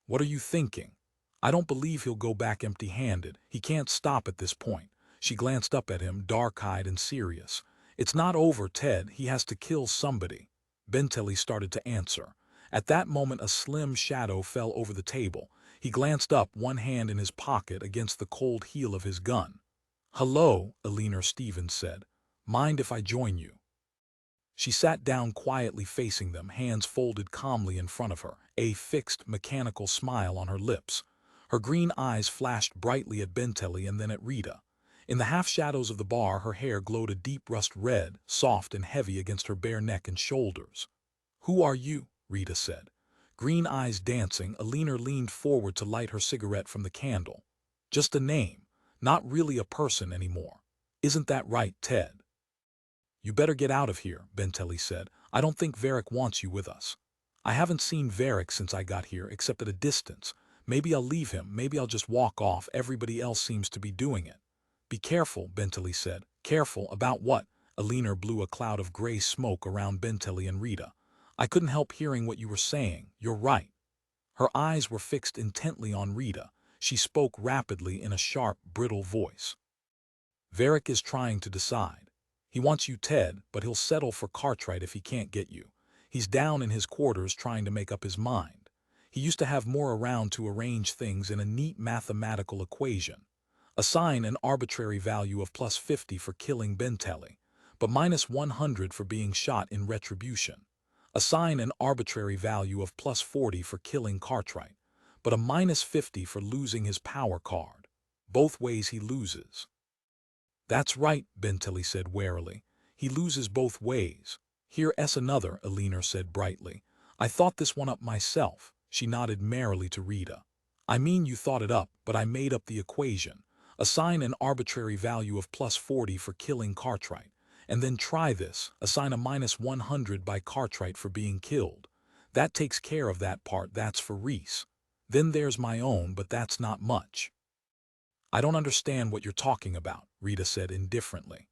Speaker 1: "What are you thinking?" "I don't believe he'll go back empty-handed. He can't stop at this point." She glanced up at him, dark-eyed and serious. "It's not over, Ted. He has to kill somebody." Benteley started to answer. At that moment a slim shadow fell over the table. He glanced up, one hand in his pocket against the cold heel of his gun. "Hello," Eleanor Stevens said. "Mind if I join you?" She sat down quietly facing them, hands folded calmly in front of her, a fixed, mechanical smile on her lips. Her green eyes flashed brightly at Benteley and then at Rita. In the half-shadows of the bar, her hair glowed a deep rust red, soft and heavy against her bare neck and shoulders. "Who are you?" Rita said. Green eyes dancing, Eleanor leaned forward to light her cigarette from the candle. "Just a name. Not really a person anymore. Isn't that right, Ted?" "You better get out of here," Benteley said. "I don't think Verrick wants you with us." "I haven't seen Verrick since I got here, except at a distance. Maybe I'll leave him, maybe I'll just walk off. Everybody else seems to be doing it." "Be careful," Benteley said. "Careful about what?" Eleanor blew a cloud of gray smoke around Benteley and Rita. "I couldn't help hearing what you were saying. You're right." Her eyes were fixed intently on Rita. She spoke rapidly in a sharp, brittle voice. "Verrick is trying to decide. He wants you, Ted, but he'll settle for Cartwright if he can't get you. He's down in his quarters trying to make up his mind. He used to have more around to arrange things in a neat mathematical equation. Assign an arbitrary value of +50 for killing Benteley, but -100 for being shot in retribution. Assign an arbitrary value of +40 for killing Cartwright, but a -50 for losing his power card. Both ways he loses. That's right, Benteley said warily. He loses both ways. Here's another, Eleanor said brightly. I thought this one up myself. She nodded merrily to Rita. I mean, you thought it up, but I made up the equation. Assign an arbitrary value of +40 for killing Cartwright, and then try this, assign a -100 by Cartwright for being killed. That takes care of that part, that's for Reese. Then there's my own, but that's not much. I don't understand what you're talking about, Rita said indifferently.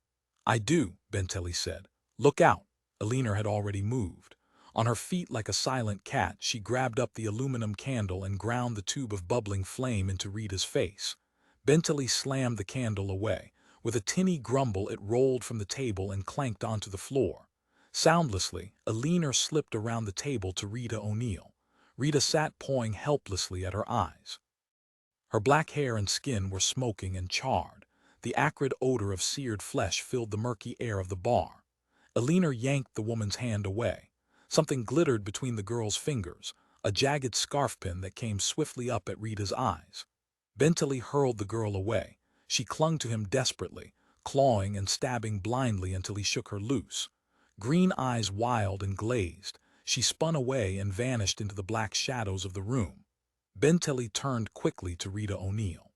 Speaker 1: I do, Benteley said. Look out. Eleanor had already moved. On her feet like a silent cat, she grabbed up the aluminum candle and ground the tube of bubbling flame into Rita's face. Benteley slammed the candle away. With a tinny grumble, it rolled from the table and clanked onto the floor. Soundlessly, Eleanor slipped around the table to Rita O'Neill. Rita sat pawing helplessly at her eyes. Her black hair and skin were smoking and charred. The acrid odor of seared flesh filled the murky air of the bar. Eleanor yanked the woman's hand away. Something glittered between the girl's fingers, a jagged scarf pin that came swiftly up at Rita's eyes. Benteley hurled the girl away. She clung to him desperately, clawing and stabbing blindly until he shook her loose. Green eyes wild and glazed, she spun away and vanished into the black shadows of the room. Benteley turned quickly to Rita O'Neill.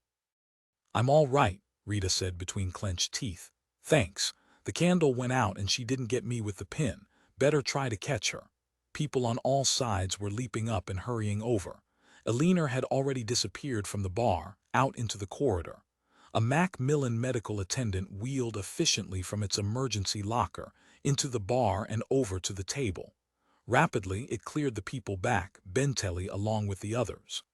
Speaker 1: I'm all right, Rita said between clenched teeth. Thanks. The candle went out and she didn't get me with the pin. Better try to catch her. People on all sides were leaping up and hurrying over. Eleanor had already disappeared from the bar, out into the corridor. A Macmillan medical attendant wheeled efficiently from its emergency locker into the bar and over to the table. Rapidly, it cleared the people back, Benteley along with the others.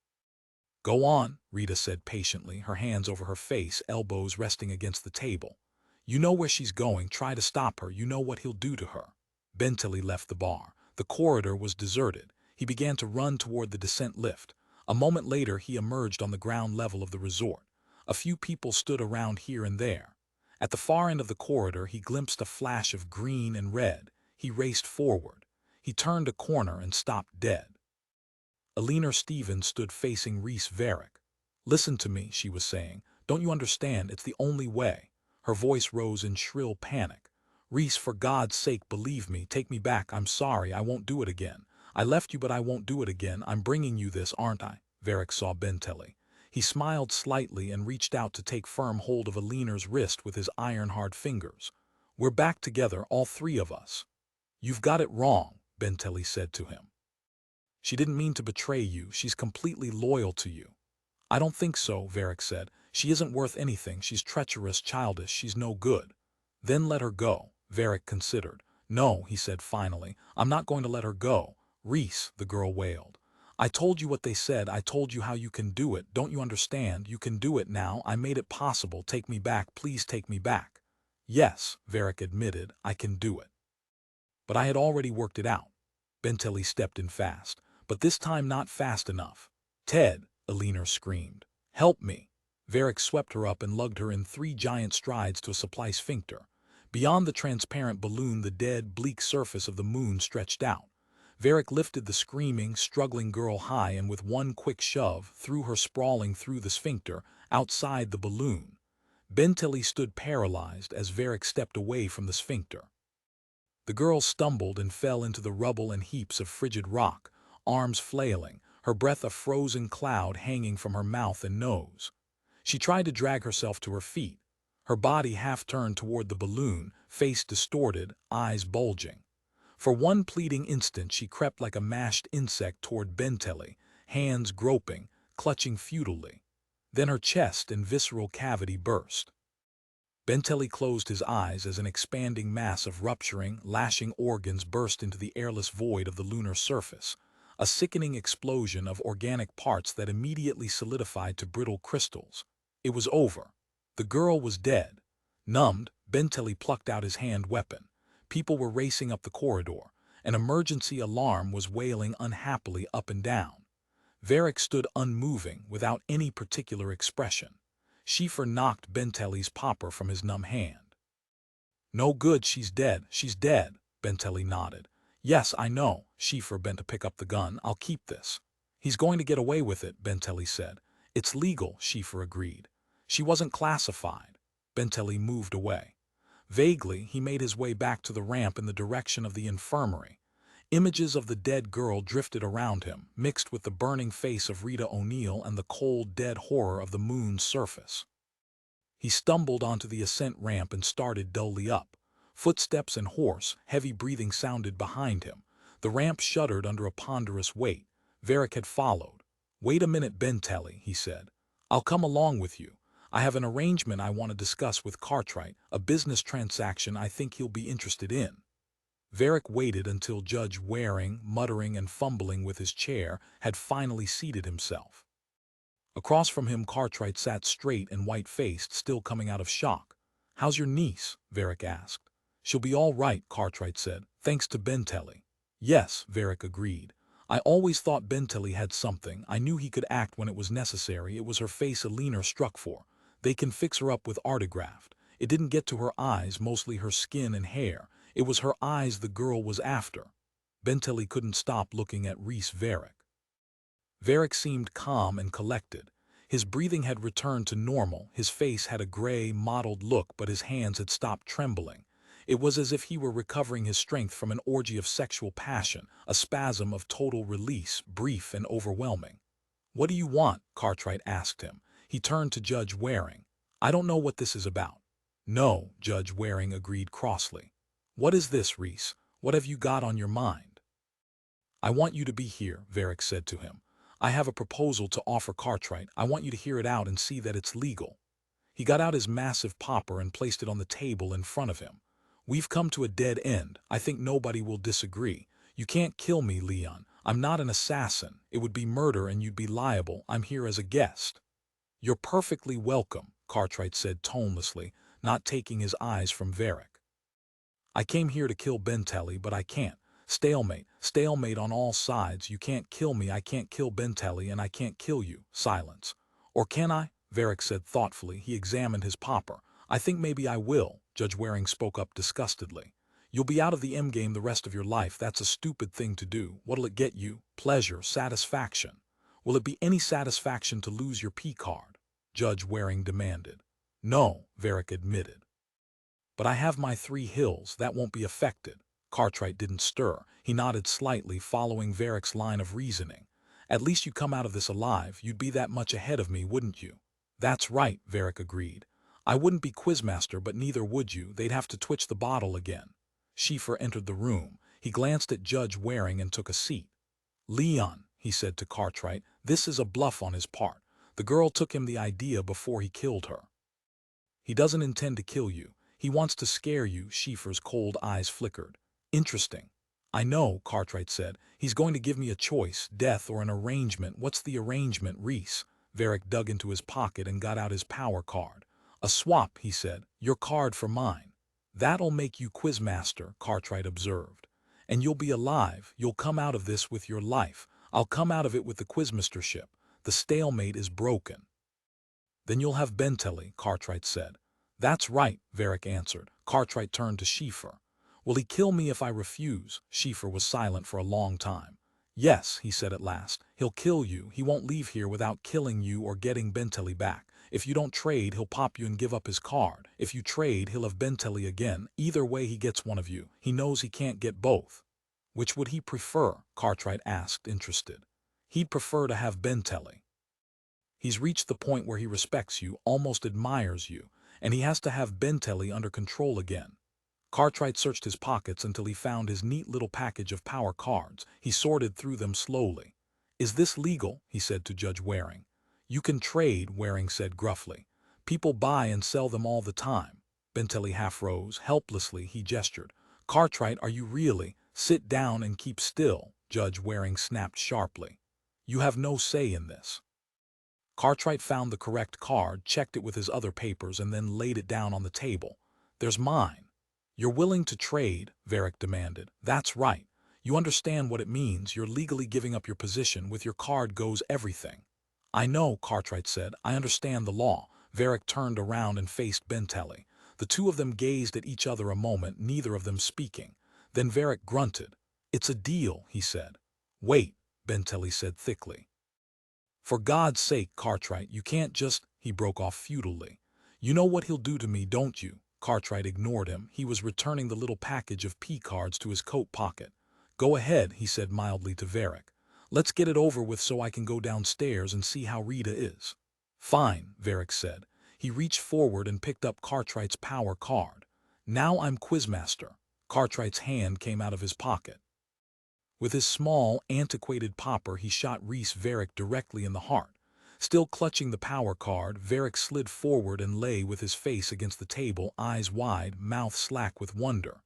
Speaker 1: Go on, Rita said patiently, her hands over her face, elbows resting against the table. You know where she's going, try to stop her, you know what he'll do to her. Benteley left the bar. The corridor was deserted. He began to run toward the descent lift. A moment later, he emerged on the ground level of the resort. A few people stood around here and there. At the far end of the corridor, he glimpsed a flash of green and red. He raced forward. He turned a corner and stopped dead. Eleanor Stevens stood facing Reese Verrick. Listen to me, she was saying. Don't you understand? It's the only way. Her voice rose in shrill panic. Reese, for God's sake, believe me. Take me back. I'm sorry. I won't do it again. I left you, but I won't do it again. I'm bringing you this, aren't I? Verrick saw Benteley. He smiled slightly and reached out to take firm hold of Eleanor's wrist with his iron-hard fingers. We're back together, all three of us. You've got it wrong, Benteley said to him. She didn't mean to betray you. She's completely loyal to you. I don't think so, Verrick said. She isn't worth anything. She's treacherous, childish. She's no good. Then let her go, Verrick considered. No, he said finally. I'm not going to let her go. Reese, the girl wailed. I told you what they said. I told you how you can do it. Don't you understand? You can do it now. I made it possible. Take me back. Please take me back. Yes, Verrick admitted. I can do it. But I had already worked it out. Benteley stepped in fast. But this time not fast enough. Ted, Eleanor screamed. Help me. Verrick swept her up and lugged her in 3 giant strides to a supply sphincter. Beyond the transparent balloon, the dead, bleak surface of the moon stretched out. Verrick lifted the screaming, struggling girl high and with one quick shove threw her sprawling through the sphincter, outside the balloon. Benteley stood paralyzed as Verrick stepped away from the sphincter. The girl stumbled and fell into the rubble and heaps of frigid rock, arms flailing, her breath a frozen cloud hanging from her mouth and nose. She tried to drag herself to her feet, her body half turned toward the balloon, face distorted, eyes bulging. For one pleading instant she crept like a mashed insect toward Benteley, hands groping, clutching futilely. Then her chest and visceral cavity burst. Benteley closed his eyes as an expanding mass of rupturing, lashing organs burst into the airless void of the lunar surface. A sickening explosion of organic parts that immediately solidified to brittle crystals. It was over. The girl was dead. Numbed, Benteley plucked out his hand weapon. People were racing up the corridor. An emergency alarm was wailing unhappily up and down. Verrick stood unmoving, without any particular expression. Schiefer knocked Benteley's popper from his numb hand. "No good, she's dead, she's dead," Benteley nodded. "Yes, I know." Schiefer bent to pick up the gun. "I'll keep this." "He's going to get away with it," Benteley said. "It's legal," Schiefer agreed. "She wasn't classified." Benteley moved away. Vaguely, he made his way back to the ramp in the direction of the infirmary. Images of the dead girl drifted around him, mixed with the burning face of Rita O'Neill and the cold, dead horror of the moon's surface. He stumbled onto the ascent ramp and started dully up. Footsteps and hoarse, heavy breathing sounded behind him. The ramp shuddered under a ponderous weight. Verrick had followed. "Wait a minute, Benteley," he said. "I'll come along with you. I have an arrangement I want to discuss with Cartwright, a business transaction I think he'll be interested in." Verrick waited until Judge Waring, muttering and fumbling with his chair, had finally seated himself. Across from him, Cartwright sat straight and white-faced, still coming out of shock. "How's your niece?" Verrick asked. "She'll be all right," Cartwright said, "thanks to Benteley." "Yes," Verrick agreed. "I always thought Benteley had something. I knew he could act when it was necessary. It was her face Alina struck for. They can fix her up with artigraft. It didn't get to her eyes, mostly her skin and hair. It was her eyes the girl was after." Benteley couldn't stop looking at Reese Verrick. Verrick seemed calm and collected. His breathing had returned to normal, his face had a gray, mottled look, but his hands had stopped trembling. It was as if he were recovering his strength from an orgy of sexual passion, a spasm of total release, brief and overwhelming. "What do you want?" Cartwright asked him. He turned to Judge Waring. "I don't know what this is about." "No," Judge Waring agreed crossly. "What is this, Reese? What have you got on your mind?" "I want you to be here," Verrick said to him. "I have a proposal to offer Cartwright. I want you to hear it out and see that it's legal." He got out his massive popper and placed it on the table in front of him. "We've come to a dead end. I think nobody will disagree. You can't kill me, Leon. I'm not an assassin. It would be murder and you'd be liable. I'm here as a guest." "You're perfectly welcome," Cartwright said tonelessly, not taking his eyes from Verrick. "I came here to kill Benteley, but I can't. Stalemate, stalemate on all sides. You can't kill me, I can't kill Benteley, and I can't kill you." Silence. "Or can I?" Verrick said thoughtfully. He examined his popper. "I think maybe I will." Judge Waring spoke up disgustedly. "You'll be out of the M-game the rest of your life. That's a stupid thing to do. What'll it get you? Pleasure, satisfaction. Will it be any satisfaction to lose your P-card?" Judge Waring demanded. "No," Verrick admitted. "But I have my 3 hills. That won't be affected." Cartwright didn't stir. He nodded slightly, following Verrick's line of reasoning. "At least you come out of this alive. You'd be that much ahead of me, wouldn't you?" "That's right," Verrick agreed. "I wouldn't be Quizmaster, but neither would you. They'd have to twitch the bottle again." Schiefer entered the room. He glanced at Judge Waring and took a seat. "Leon," he said to Cartwright, "this is a bluff on his part. The girl took him the idea before he killed her. He doesn't intend to kill you. He wants to scare you." Schiefer's cold eyes flickered. "Interesting." "I know," Cartwright said. "He's going to give me a choice, death or an arrangement." "What's the arrangement, Reese?" Verrick dug into his pocket and got out his power card. "A swap," he said. "Your card for mine." "That'll make you Quizmaster," Cartwright observed. "And you'll be alive. You'll come out of this with your life. I'll come out of it with the Quizmastership. The stalemate is broken." "Then you'll have Benteley," Cartwright said. "That's right," Verrick answered. Cartwright turned to Schiefer. "Will he kill me if I refuse?" Schiefer was silent for a long time. "Yes," he said at last. "He'll kill you. He won't leave here without killing you or getting Benteley back. If you don't trade, he'll pop you and give up his card. If you trade, he'll have Benteley again. Either way, he gets one of you. He knows he can't get both." "Which would he prefer?" Cartwright asked, interested. "He'd prefer to have Benteley. He's reached the point where he respects you, almost admires you, and he has to have Benteley under control again." Cartwright searched his pockets until he found his neat little package of power cards. He sorted through them slowly. "Is this legal?" he said to Judge Waring. "You can trade," Waring said gruffly. "People buy and sell them all the time." Benteley half rose. Helplessly, he gestured. "Cartwright, are you really—" "Sit down and keep still," Judge Waring snapped sharply. "You have no say in this." Cartwright found the correct card, checked it with his other papers, and then laid it down on the table. "There's mine." "You're willing to trade?" Verrick demanded. "That's right. You understand what it means. You're legally giving up your position. With your card goes everything. I know, Cartwright said. I understand the law. Verrick turned around and faced Benteley. The two of them gazed at each other a moment, neither of them speaking. Then Verrick grunted. It's a deal, he said. Wait, Benteley said thickly. For God's sake, Cartwright, you can't just... He broke off futilely. You know what he'll do to me, don't you? Cartwright ignored him. He was returning the little package of P-cards to his coat pocket. Go ahead, he said mildly to Verrick. Let's get it over with so I can go downstairs and see how Rita is. Fine, Verrick said. He reached forward and picked up Cartwright's power card. Now I'm Quizmaster. Cartwright's hand came out of his pocket. With his small, antiquated popper, he shot Reese Verrick directly in the heart. Still clutching the power card, Verrick slid forward and lay with his face against the table, eyes wide, mouth slack with wonder.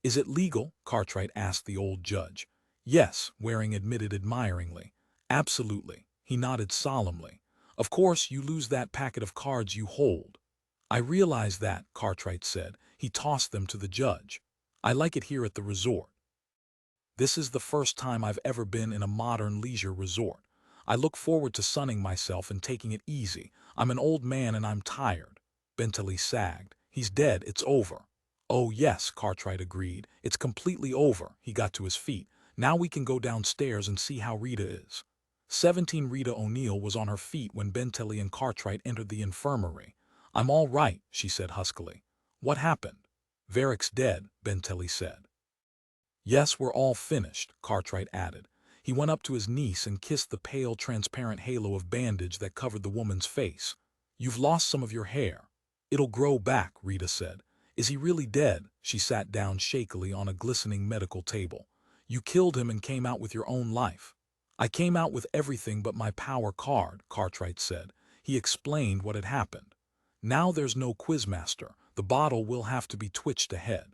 Speaker 1: Is it legal? Cartwright asked the old judge. Yes, Waring admitted admiringly. Absolutely. He nodded solemnly. Of course, you lose that packet of cards you hold. I realize that, Cartwright said. He tossed them to the judge. I like it here at the resort. This is the first time I've ever been in a modern leisure resort. I look forward to sunning myself and taking it easy. I'm an old man and I'm tired. Benteley sagged. He's dead. It's over. Oh yes, Cartwright agreed. It's completely over. He got to his feet. Now we can go downstairs and see how Rita is. 17 Rita O'Neill was on her feet when Benteley and Cartwright entered the infirmary. I'm all right, she said huskily. What happened? Verrick's dead, Benteley said. Yes, we're all finished, Cartwright added. He went up to his niece and kissed the pale, transparent halo of bandage that covered the woman's face. You've lost some of your hair. It'll grow back, Rita said. Is he really dead? She sat down shakily on a glistening medical table. You killed him and came out with your own life. I came out with everything but my power card, Cartwright said. He explained what had happened. Now there's no Quizmaster. The bottle will have to be twitched ahead.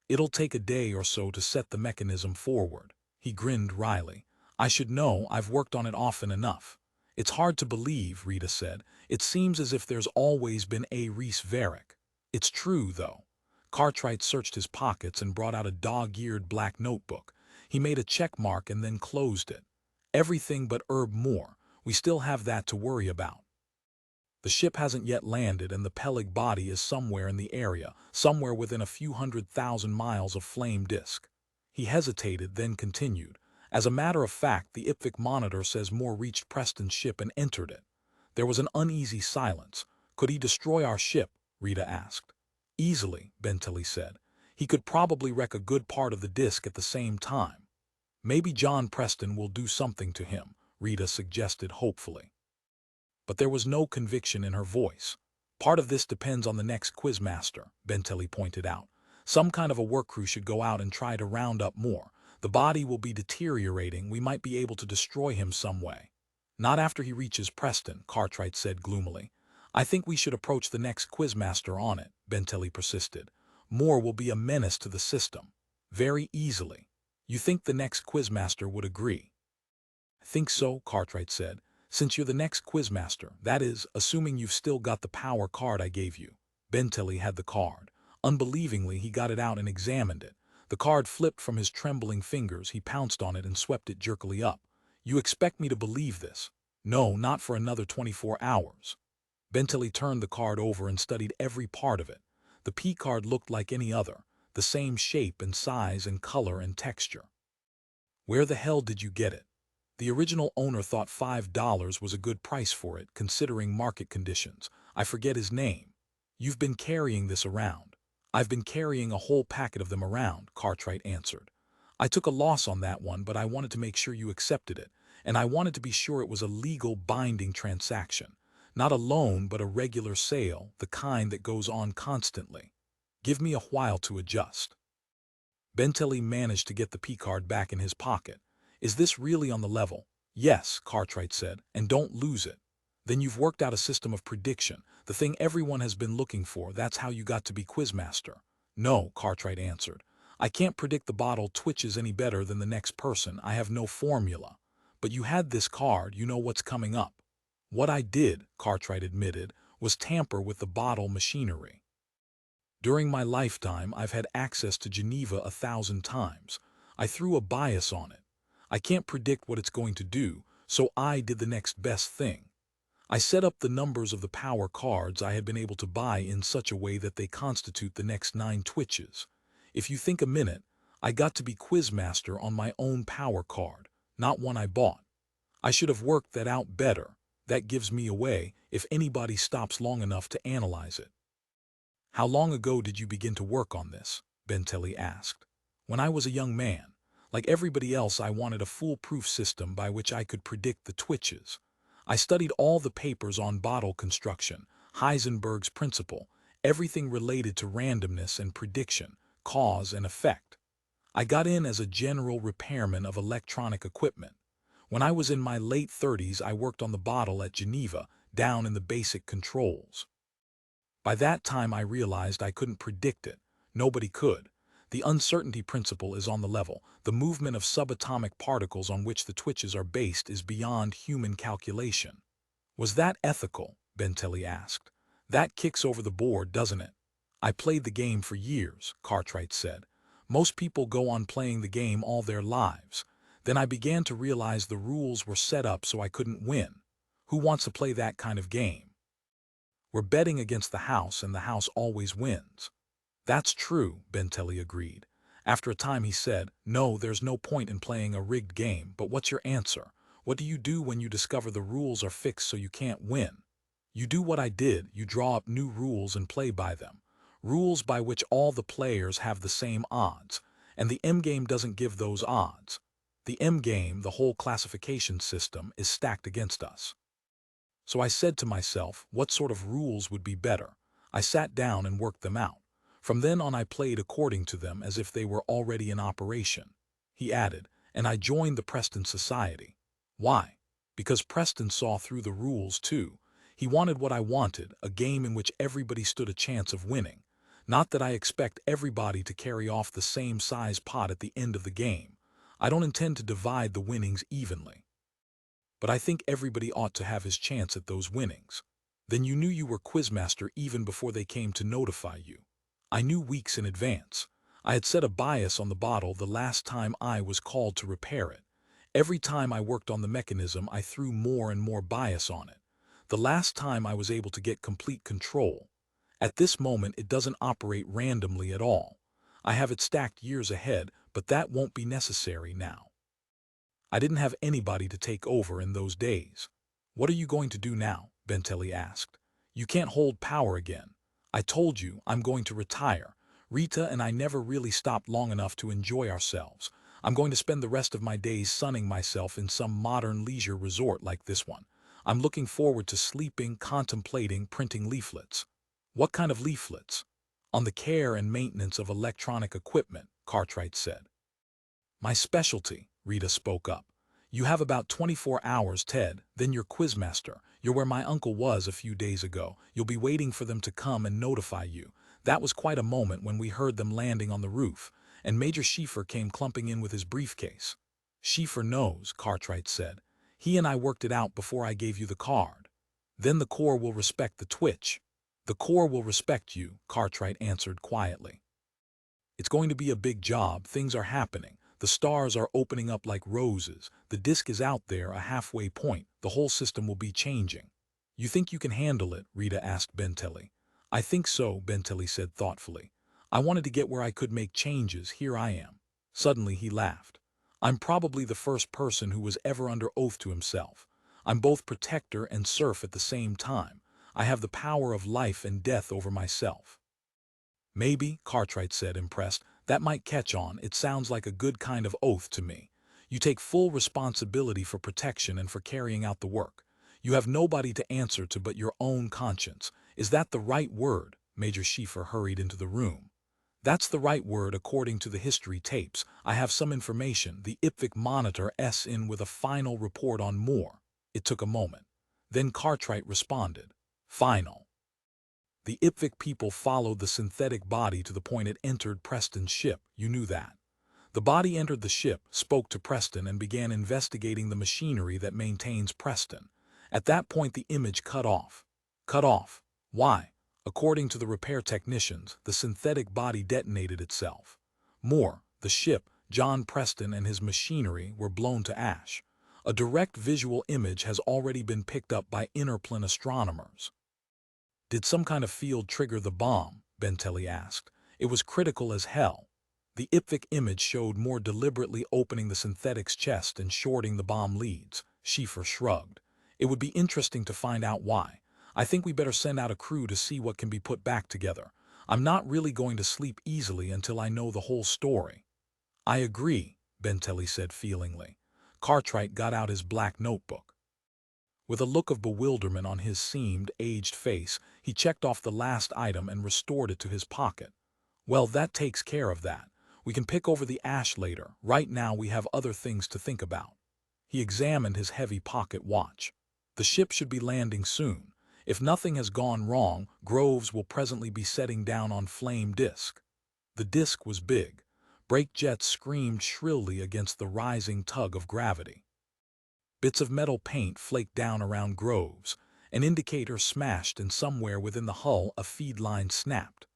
Speaker 1: It'll take a day or so to set the mechanism forward. He grinned wryly. I should know. I've worked on it often enough. It's hard to believe, Rita said. It seems as if there's always been a Reese Verrick. It's true, though. Cartwright searched his pockets and brought out a dog-eared black notebook. He made a check mark and then closed it. Everything but Herb Moore. We still have that to worry about. The ship hasn't yet landed and the Pellig body is somewhere in the area, somewhere within a few 100,000 miles of flame disk. He hesitated, then continued. As a matter of fact, the IPVIC monitor says Moore reached Preston's ship and entered it. There was an uneasy silence. Could he destroy our ship? Rita asked. Easily, Benteley said. He could probably wreck a good part of the disk at the same time. Maybe John Preston will do something to him, Rita suggested hopefully. But there was no conviction in her voice. Part of this depends on the next Quizmaster, Benteley pointed out. Some kind of a work crew should go out and try to round up Moore. The body will be deteriorating. We might be able to destroy him some way. Not after he reaches Preston, Cartwright said gloomily. I think we should approach the next Quizmaster on it, Benteley persisted. Moore will be a menace to the system. Very easily. You think the next Quizmaster would agree? I think so, Cartwright said. Since you're the next Quizmaster, that is, assuming you've still got the power card I gave you. Benteley had the card. Unbelievingly, he got it out and examined it. The card flipped from his trembling fingers. He pounced on it and swept it jerkily up. You expect me to believe this? No, not for another 24 hours. Benteley turned the card over and studied every part of it. The P card looked like any other, the same shape and size and color and texture. Where the hell did you get it? The original owner thought $5 was a good price for it, considering market conditions. I forget his name. You've been carrying this around. I've been carrying a whole packet of them around, Cartwright answered. I took a loss on that one, but I wanted to make sure you accepted it, and I wanted to be sure it was a legal, binding transaction. Not a loan, but a regular sale, the kind that goes on constantly. Give me a while to adjust. Benteley managed to get the P-card back in his pocket. Is this really on the level? Yes, Cartwright said, and don't lose it. Then you've worked out a system of prediction, the thing everyone has been looking for. That's how you got to be Quizmaster. No, Cartwright answered. I can't predict the bottle twitches any better than the next person. I have no formula. But you had this card, you know what's coming up. What I did, Cartwright admitted, was tamper with the bottle machinery. During my lifetime, I've had access to Geneva 1,000 times. I threw a bias on it. I can't predict what it's going to do, so I did the next best thing. I set up the numbers of the power cards I had been able to buy in such a way that they constitute the next 9 twitches. If you think a minute, I got to be Quizmaster on my own power card, not one I bought. I should have worked that out better. That gives me away if anybody stops long enough to analyze it. How long ago did you begin to work on this? Benteley asked. When I was a young man. Like everybody else, I wanted a foolproof system by which I could predict the twitches. I studied all the papers on bottle construction, Heisenberg's principle, everything related to randomness and prediction, cause and effect. I got in as a general repairman of electronic equipment. When I was in my late 30s, I worked on the bottle at Geneva, down in the basic controls. By that time, I realized I couldn't predict it. Nobody could. The uncertainty principle is on the level. The movement of subatomic particles on which the twitches are based is beyond human calculation. Was that ethical? Benteley asked. That kicks over the board, doesn't it? I played the game for years, Cartwright said. Most people go on playing the game all their lives. Then I began to realize the rules were set up so I couldn't win. Who wants to play that kind of game? We're betting against the house, and the house always wins. That's true, Benteley agreed. After a time he said, no, there's no point in playing a rigged game, but what's your answer? What do you do when you discover the rules are fixed so you can't win? You do what I did, you draw up new rules and play by them. Rules by which all the players have the same odds, and the M-game doesn't give those odds. The M-game, the whole classification system, is stacked against us. So I said to myself, what sort of rules would be better? I sat down and worked them out. From then on I played according to them as if they were already in operation. He added, and I joined the Preston Society. Why? Because Preston saw through the rules too. He wanted what I wanted, a game in which everybody stood a chance of winning. Not that I expect everybody to carry off the same size pot at the end of the game. I don't intend to divide the winnings evenly. But I think everybody ought to have his chance at those winnings. Then you knew you were Quizmaster even before they came to notify you. I knew weeks in advance. I had set a bias on the bottle the last time I was called to repair it. Every time I worked on the mechanism, I threw more and more bias on it. The last time I was able to get complete control. At this moment, it doesn't operate randomly at all. I have it stacked years ahead, but that won't be necessary now. I didn't have anybody to take over in those days. What are you going to do now? Benteley asked. You can't hold power again. I told you I'm going to retire. Rita and I never really stopped long enough to enjoy ourselves. I'm going to spend the rest of my days sunning myself in some modern leisure resort like this one. I'm looking forward to sleeping, contemplating, printing leaflets. What kind of leaflets? On the care and maintenance of electronic equipment, Cartwright said. My specialty, Rita spoke up. You have about 24 hours, Ted, then you're Quizmaster. You're where my uncle was a few days ago. You'll be waiting for them to come and notify you. That was quite a moment when we heard them landing on the roof, and Major Schiefer came clumping in with his briefcase. Schiefer knows, Cartwright said. He and I worked it out before I gave you the card. Then the Corps will respect the twitch. The Corps will respect you, Cartwright answered quietly. It's going to be a big job. Things are happening. The stars are opening up like roses. The disk is out there, a halfway point. The whole system will be changing. You think you can handle it? Rita asked Benteley. I think so, Benteley said thoughtfully. I wanted to get where I could make changes. Here I am. Suddenly he laughed. I'm probably the first person who was ever under oath to himself. I'm both protector and serf at the same time. I have the power of life and death over myself. Maybe, Cartwright said, impressed, that might catch on. It sounds like a good kind of oath to me. You take full responsibility for protection and for carrying out the work. You have nobody to answer to but your own conscience. Is that the right word? Major Schiefer hurried into the room. That's the right word according to the history tapes. I have some information. The Ipswich Monitor S in with a final report on more. It took a moment. Then Cartwright responded. Final. The Ipswich people followed the synthetic body to the point it entered Preston's ship. You knew that. The body entered the ship, spoke to Preston, and began investigating the machinery that maintains Preston. At that point the image cut off. Cut off. Why? According to the repair technicians, the synthetic body detonated itself. More, the ship, John Preston and his machinery were blown to ash. A direct visual image has already been picked up by inner-plane astronomers. Did some kind of field trigger the bomb? Benteley asked. It was critical as hell. The IPVIC image showed Moore deliberately opening the synthetic's chest and shorting the bomb leads. Schiefer shrugged. It would be interesting to find out why. I think we better send out a crew to see what can be put back together. I'm not really going to sleep easily until I know the whole story. I agree, Benteley said feelingly. Cartwright got out his black notebook. With a look of bewilderment on his seamed, aged face, he checked off the last item and restored it to his pocket. Well, that takes care of that. We can pick over the ash later. Right now we have other things to think about. He examined his heavy pocket watch. The ship should be landing soon. If nothing has gone wrong, Groves will presently be setting down on flame disk. The disk was big. Brake jets screamed shrilly against the rising tug of gravity. Bits of metal paint flaked down around Groves. An indicator smashed, and somewhere within the hull a feed line snapped.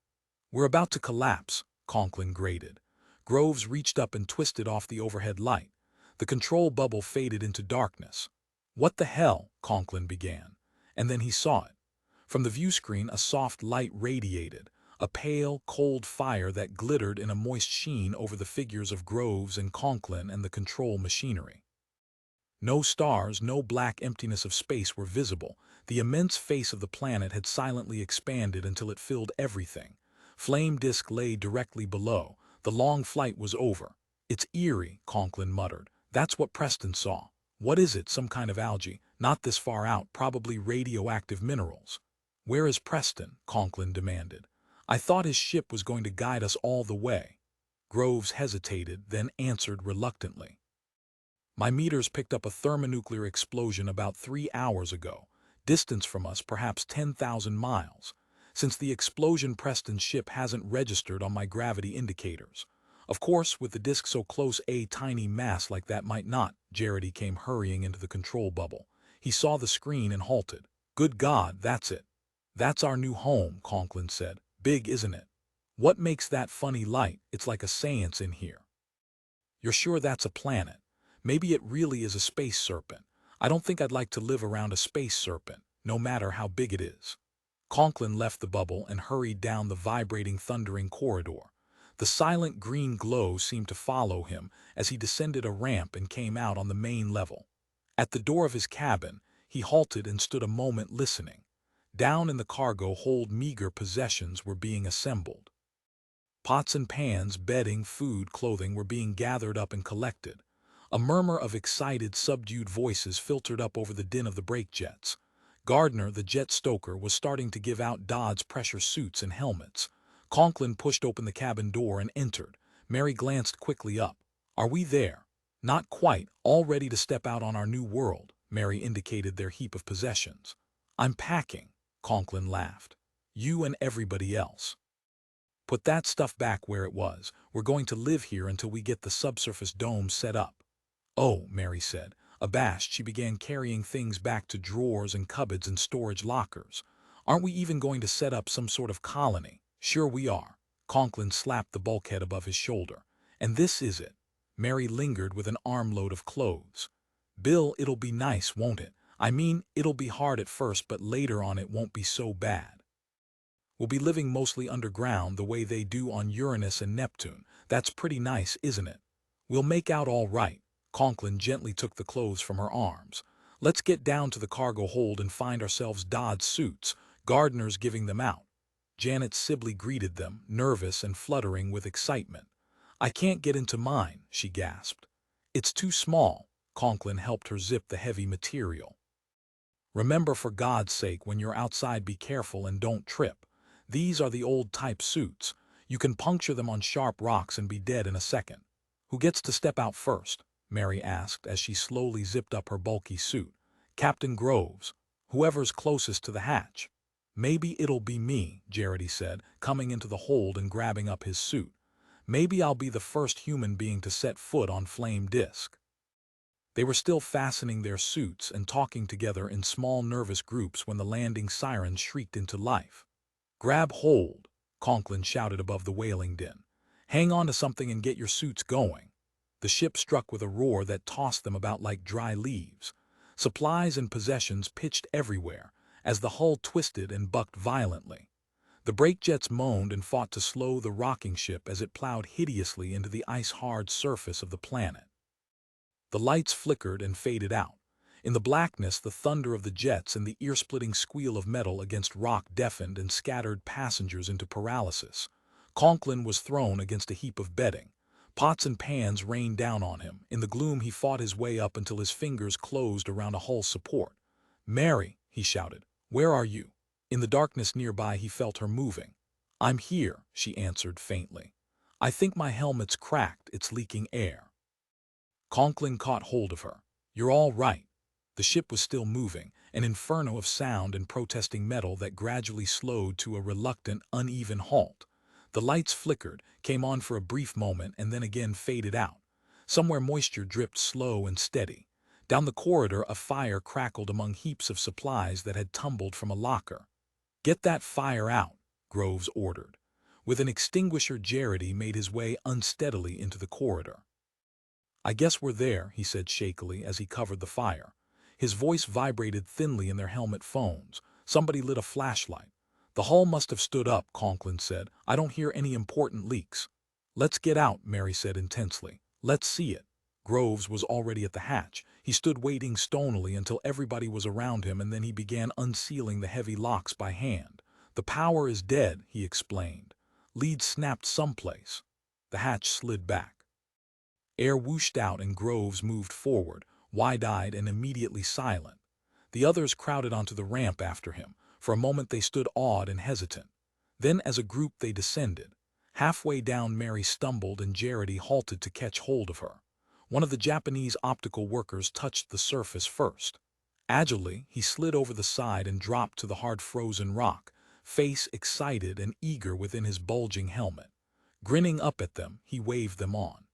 Speaker 1: We're about to collapse, Conklin grated. Groves reached up and twisted off the overhead light. The control bubble faded into darkness. What the hell? Conklin began. And then he saw it. From the view screen a soft light radiated, a pale, cold fire that glittered in a moist sheen over the figures of Groves and Conklin and the control machinery. No stars, no black emptiness of space were visible. The immense face of the planet had silently expanded until it filled everything. Flame disk lay directly below. The long flight was over. It's eerie, Conklin muttered. That's what Preston saw. What is it? Some kind of algae? Not this far out, probably radioactive minerals. Where is Preston? Conklin demanded. I thought his ship was going to guide us all the way. Groves hesitated, then answered reluctantly. My meters picked up a thermonuclear explosion about 3 hours ago. Distance from us, perhaps 10,000 miles. Since the explosion, Preston's ship hasn't registered on my gravity indicators. Of course, with the disk so close, a tiny mass like that might not. Jarrett came hurrying into the control bubble. He saw the screen and halted. Good God, that's it. That's our new home, Conklin said. Big, isn't it? What makes that funny light? It's like a seance in here. You're sure that's a planet? Maybe it really is a space serpent. I don't think I'd like to live around a space serpent, no matter how big it is. Conklin left the bubble and hurried down the vibrating, thundering corridor. The silent green glow seemed to follow him as he descended a ramp and came out on the main level. At the door of his cabin, he halted and stood a moment listening. Down in the cargo hold, meager possessions were being assembled. Pots and pans, bedding, food, clothing were being gathered up and collected. A murmur of excited, subdued voices filtered up over the din of the brake jets. Gardner, the jet stoker, was starting to give out Dodd's pressure suits and helmets. Conklin pushed open the cabin door and entered. Mary glanced quickly up. Are we there? Not quite, all ready to step out on our new world. Mary indicated their heap of possessions. I'm packing, Conklin laughed. You and everybody else. Put that stuff back where it was. We're going to live here until we get the subsurface dome set up. Oh, Mary said. Abashed, she began carrying things back to drawers and cupboards and storage lockers. Aren't we even going to set up some sort of colony? Sure we are. Conklin slapped the bulkhead above his shoulder. And this is it. Mary lingered with an armload of clothes. Bill, it'll be nice, won't it? I mean, it'll be hard at first, but later on it won't be so bad. We'll be living mostly underground the way they do on Uranus and Neptune. That's pretty nice, isn't it? We'll make out all right. Conklin gently took the clothes from her arms. Let's get down to the cargo hold and find ourselves Dodd's suits. Gardner's giving them out. Janet Sibley greeted them, nervous and fluttering with excitement. I can't get into mine, she gasped. It's too small. Conklin helped her zip the heavy material. Remember, for God's sake, when you're outside, be careful and don't trip. These are the old type suits. You can puncture them on sharp rocks and be dead in a second. Who gets to step out first? Mary asked as she slowly zipped up her bulky suit. Captain Groves. Whoever's closest to the hatch. Maybe it'll be me, Jarrett said, coming into the hold and grabbing up his suit. Maybe I'll be the first human being to set foot on flame disk. They were still fastening their suits and talking together in small nervous groups when the landing sirens shrieked into life. Grab hold, Conklin shouted above the wailing din. Hang on to something and get your suits going. The ship struck with a roar that tossed them about like dry leaves. Supplies and possessions pitched everywhere, as the hull twisted and bucked violently. The brake jets moaned and fought to slow the rocking ship as it plowed hideously into the ice-hard surface of the planet. The lights flickered and faded out. In the blackness, the thunder of the jets and the ear-splitting squeal of metal against rock deafened and scattered passengers into paralysis. Conklin was thrown against a heap of bedding. Pots and pans rained down on him. In the gloom, he fought his way up until his fingers closed around a hull support. "Mary," he shouted, "where are you?" In the darkness nearby, he felt her moving. "I'm here," she answered faintly. "I think my helmet's cracked, it's leaking air." Conklin caught hold of her. "You're all right." The ship was still moving, an inferno of sound and protesting metal that gradually slowed to a reluctant, uneven halt. The lights flickered, came on for a brief moment, and then again faded out. Somewhere moisture dripped slow and steady. Down the corridor, a fire crackled among heaps of supplies that had tumbled from a locker. "Get that fire out," Groves ordered. With an extinguisher, Jarrett made his way unsteadily into the corridor. "I guess we're there," he said shakily as he covered the fire. His voice vibrated thinly in their helmet phones. Somebody lit a flashlight. "The hull must have stood up," Conklin said. "I don't hear any important leaks." "Let's get out," Mary said intensely. "Let's see it." Groves was already at the hatch. He stood waiting stonily until everybody was around him, and then he began unsealing the heavy locks by hand. "The power is dead," he explained. "Lead snapped someplace." The hatch slid back. Air whooshed out and Groves moved forward, wide-eyed and immediately silent. The others crowded onto the ramp after him. For a moment they stood awed and hesitant. Then as a group they descended. Halfway down, Mary stumbled and Jarrett halted to catch hold of her. One of the Japanese optical workers touched the surface first. Agilely, he slid over the side and dropped to the hard frozen rock, face excited and eager within his bulging helmet. Grinning up at them, he waved them on.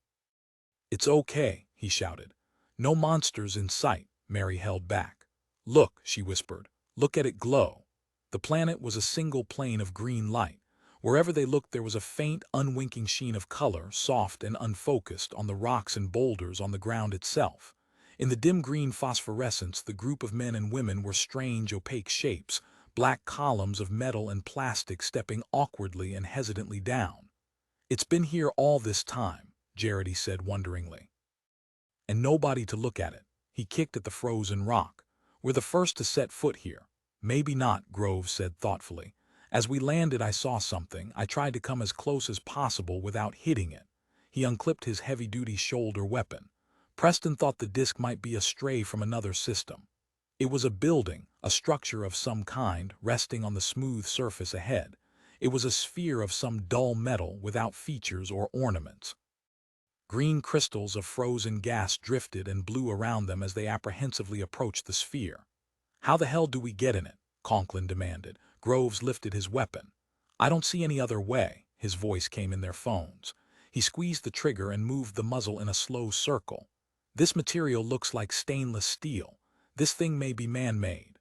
Speaker 1: "It's okay," he shouted. "No monsters in sight." Mary held back. "Look," she whispered. "Look at it glow." The planet was a single plane of green light. Wherever they looked there was a faint, unwinking sheen of color, soft and unfocused, on the rocks and boulders, on the ground itself. In the dim green phosphorescence, the group of men and women were strange, opaque shapes, black columns of metal and plastic stepping awkwardly and hesitantly down. "It's been here all this time," Jarrett said wonderingly. "And nobody to look at it." He kicked at the frozen rock. "We're the first to set foot here." "Maybe not," Groves said thoughtfully. "As we landed I saw something. I tried to come as close as possible without hitting it." He unclipped his heavy-duty shoulder weapon. Preston thought the disc might be a stray from another system. It was a building, a structure of some kind, resting on the smooth surface ahead. It was a sphere of some dull metal without features or ornaments. Green crystals of frozen gas drifted and blew around them as they apprehensively approached the sphere. "How the hell do we get in it?" Conklin demanded. Groves lifted his weapon. "I don't see any other way." His voice came in their phones. He squeezed the trigger and moved the muzzle in a slow circle. "This material looks like stainless steel. This thing may be man-made."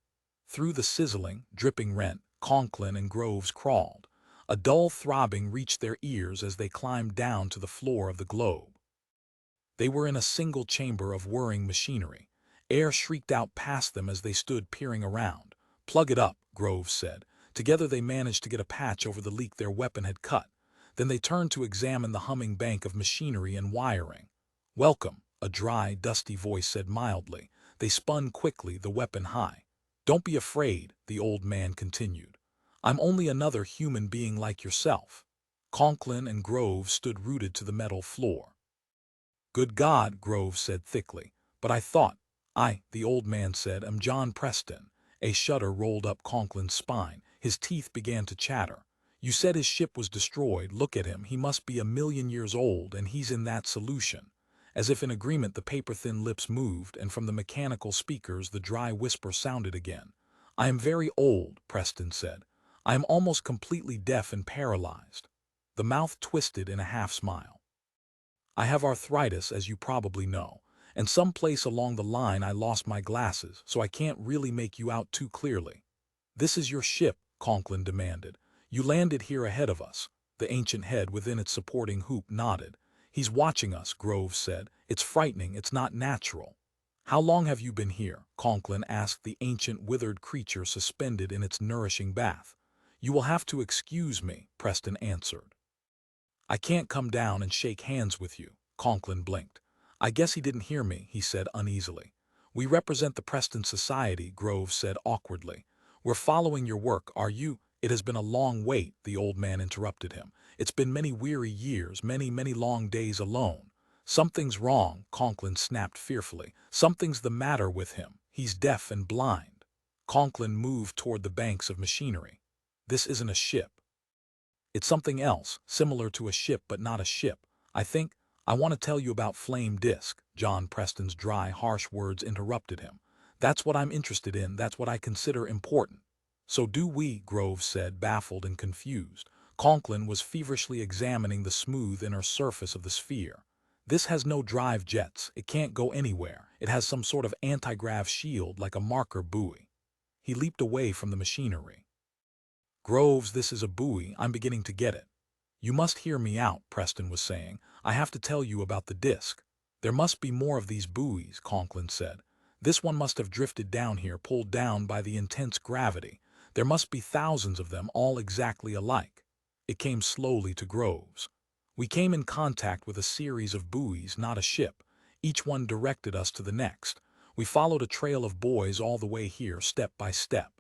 Speaker 1: Through the sizzling, dripping rent, Conklin and Groves crawled. A dull throbbing reached their ears as they climbed down to the floor of the globe. They were in a single chamber of whirring machinery. Air shrieked out past them as they stood peering around. "Plug it up," Groves said. Together they managed to get a patch over the leak their weapon had cut. Then they turned to examine the humming bank of machinery and wiring. "Welcome," a dry, dusty voice said mildly. They spun quickly, the weapon high. "Don't be afraid," the old man continued. "I'm only another human being like yourself." Conklin and Groves stood rooted to the metal floor. "Good God," Groves said thickly. "But I thought—" the old man said, "am John Preston." A shudder rolled up Conklin's spine. His teeth began to chatter. "You said his ship was destroyed. Look at him. He must be 1,000,000 years old, and he's in that solution." As if in agreement, the paper-thin lips moved, and from the mechanical speakers the dry whisper sounded again. "I am very old," Preston said. "I am almost completely deaf and paralyzed." The mouth twisted in a half-smile. "I have arthritis, as you probably know. And someplace along the line I lost my glasses, so I can't really make you out too clearly." "This is your ship?" Conklin demanded. "You landed here ahead of us." The ancient head within its supporting hoop nodded. He's watching us, Groves said. It's frightening, it's not natural. How long have you been here? Conklin asked the ancient withered creature suspended in its nourishing bath. You will have to excuse me, Preston answered. I can't come down and shake hands with you, Conklin blinked. I guess he didn't hear me, he said uneasily. We represent the Preston Society, Groves said awkwardly. We're following your work, are you? It has been a long wait, the old man interrupted him. It's been many weary years, many long days alone. Something's wrong, Conklin snapped fearfully. Something's the matter with him. He's deaf and blind. Conklin moved toward the banks of machinery. This isn't a ship. It's something else, similar to a ship but not a ship. I want to tell you about Flame Disc. John Preston's dry, harsh words interrupted him. That's what I'm interested in, that's what I consider important. So do we, Groves said, baffled and confused. Conklin was feverishly examining the smooth inner surface of the sphere. This has no drive jets, it can't go anywhere. It has some sort of anti-grav shield like a marker buoy. He leaped away from the machinery. Groves, this is a buoy, I'm beginning to get it. You must hear me out, Preston was saying. I have to tell you about the disc. There must be more of these buoys, Conklin said. This one must have drifted down here, pulled down by the intense gravity. There must be thousands of them, all exactly alike. It came slowly to Groves. We came in contact with a series of buoys, not a ship. Each one directed us to the next. We followed a trail of boys all the way here, step by step.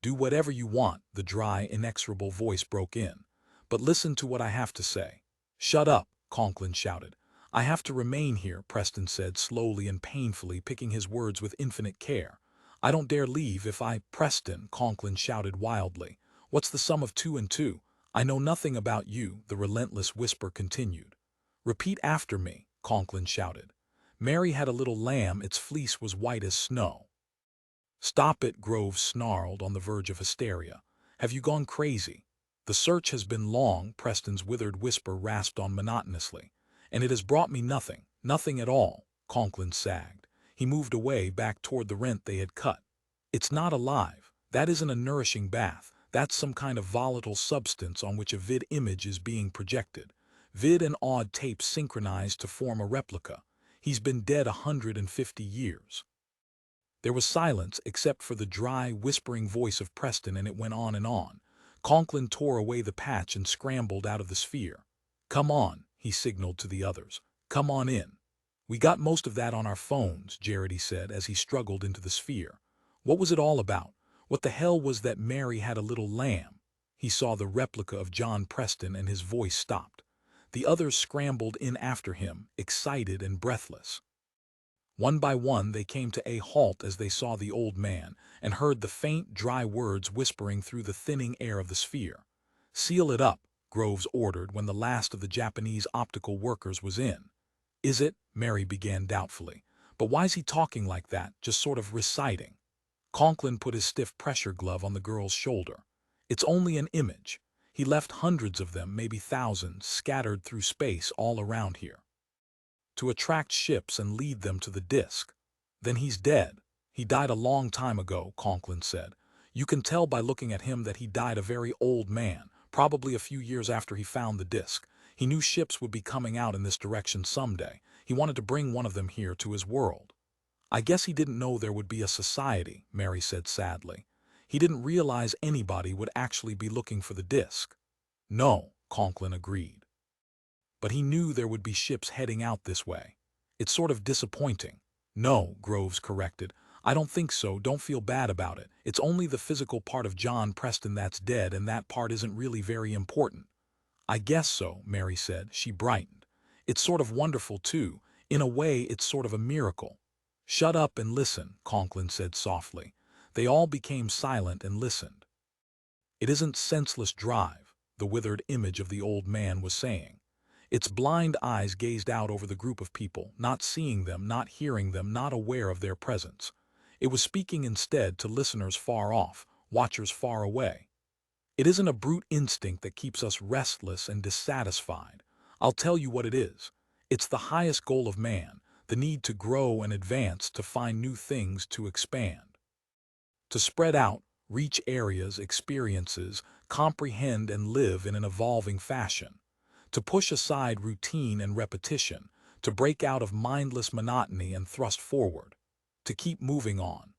Speaker 1: Do whatever you want, the dry, inexorable voice broke in. But listen to what I have to say. Shut up, Conklin shouted. I have to remain here, Preston said slowly and painfully, picking his words with infinite care. I don't dare leave if I— Preston, Conklin shouted wildly. What's the sum of 2 and 2? I know nothing about you, the relentless whisper continued. Repeat after me, Conklin shouted. Mary had a little lamb, its fleece was white as snow. Stop it, Groves snarled, on the verge of hysteria. Have you gone crazy? The search has been long, Preston's withered whisper rasped on monotonously. And it has brought me nothing, nothing at all, Conklin sagged. He moved away, back toward the rent they had cut. It's not alive. That isn't a nourishing bath. That's some kind of volatile substance on which a vid image is being projected. Vid and odd tapes synchronized to form a replica. He's been dead 150 years. There was silence except for the dry, whispering voice of Preston, and it went on and on. Conklin tore away the patch and scrambled out of the sphere. Come on, he signaled to the others. Come on in. We got most of that on our phones, Jarrett said as he struggled into the sphere. What was it all about? What the hell was that Mary had a little lamb? He saw the replica of John Preston and his voice stopped. The others scrambled in after him, excited and breathless. One by one they came to a halt as they saw the old man and heard the faint, dry words whispering through the thinning air of the sphere. Seal it up, Groves ordered when the last of the Japanese optical workers was in. Is it? Mary began doubtfully. But why's he talking like that, just sort of reciting? Conklin put his stiff pressure glove on the girl's shoulder. It's only an image. He left hundreds of them, maybe thousands, scattered through space all around here. To attract ships and lead them to the disk. Then he's dead. He died a long time ago, Conklin said. You can tell by looking at him that he died a very old man, probably a few years after he found the disk. He knew ships would be coming out in this direction someday. He wanted to bring one of them here to his world. I guess he didn't know there would be a society, Mary said sadly. He didn't realize anybody would actually be looking for the disk. No, Conklin agreed. But he knew there would be ships heading out this way. It's sort of disappointing. No, Groves corrected. I don't think so, don't feel bad about it. It's only the physical part of John Preston that's dead, and that part isn't really very important. I guess so, Mary said. She brightened. It's sort of wonderful, too. In a way, it's sort of a miracle. Shut up and listen, Conklin said softly. They all became silent and listened. It isn't senseless drive, the withered image of the old man was saying. Its blind eyes gazed out over the group of people, not seeing them, not hearing them, not aware of their presence. It was speaking instead to listeners far off, watchers far away. It isn't a brute instinct that keeps us restless and dissatisfied. I'll tell you what it is. It's the highest goal of man, the need to grow and advance, to find new things, to expand. To spread out, reach areas, experiences, comprehend and live in an evolving fashion. to push aside routine and repetition, to break out of mindless monotony and thrust forward, to keep moving on.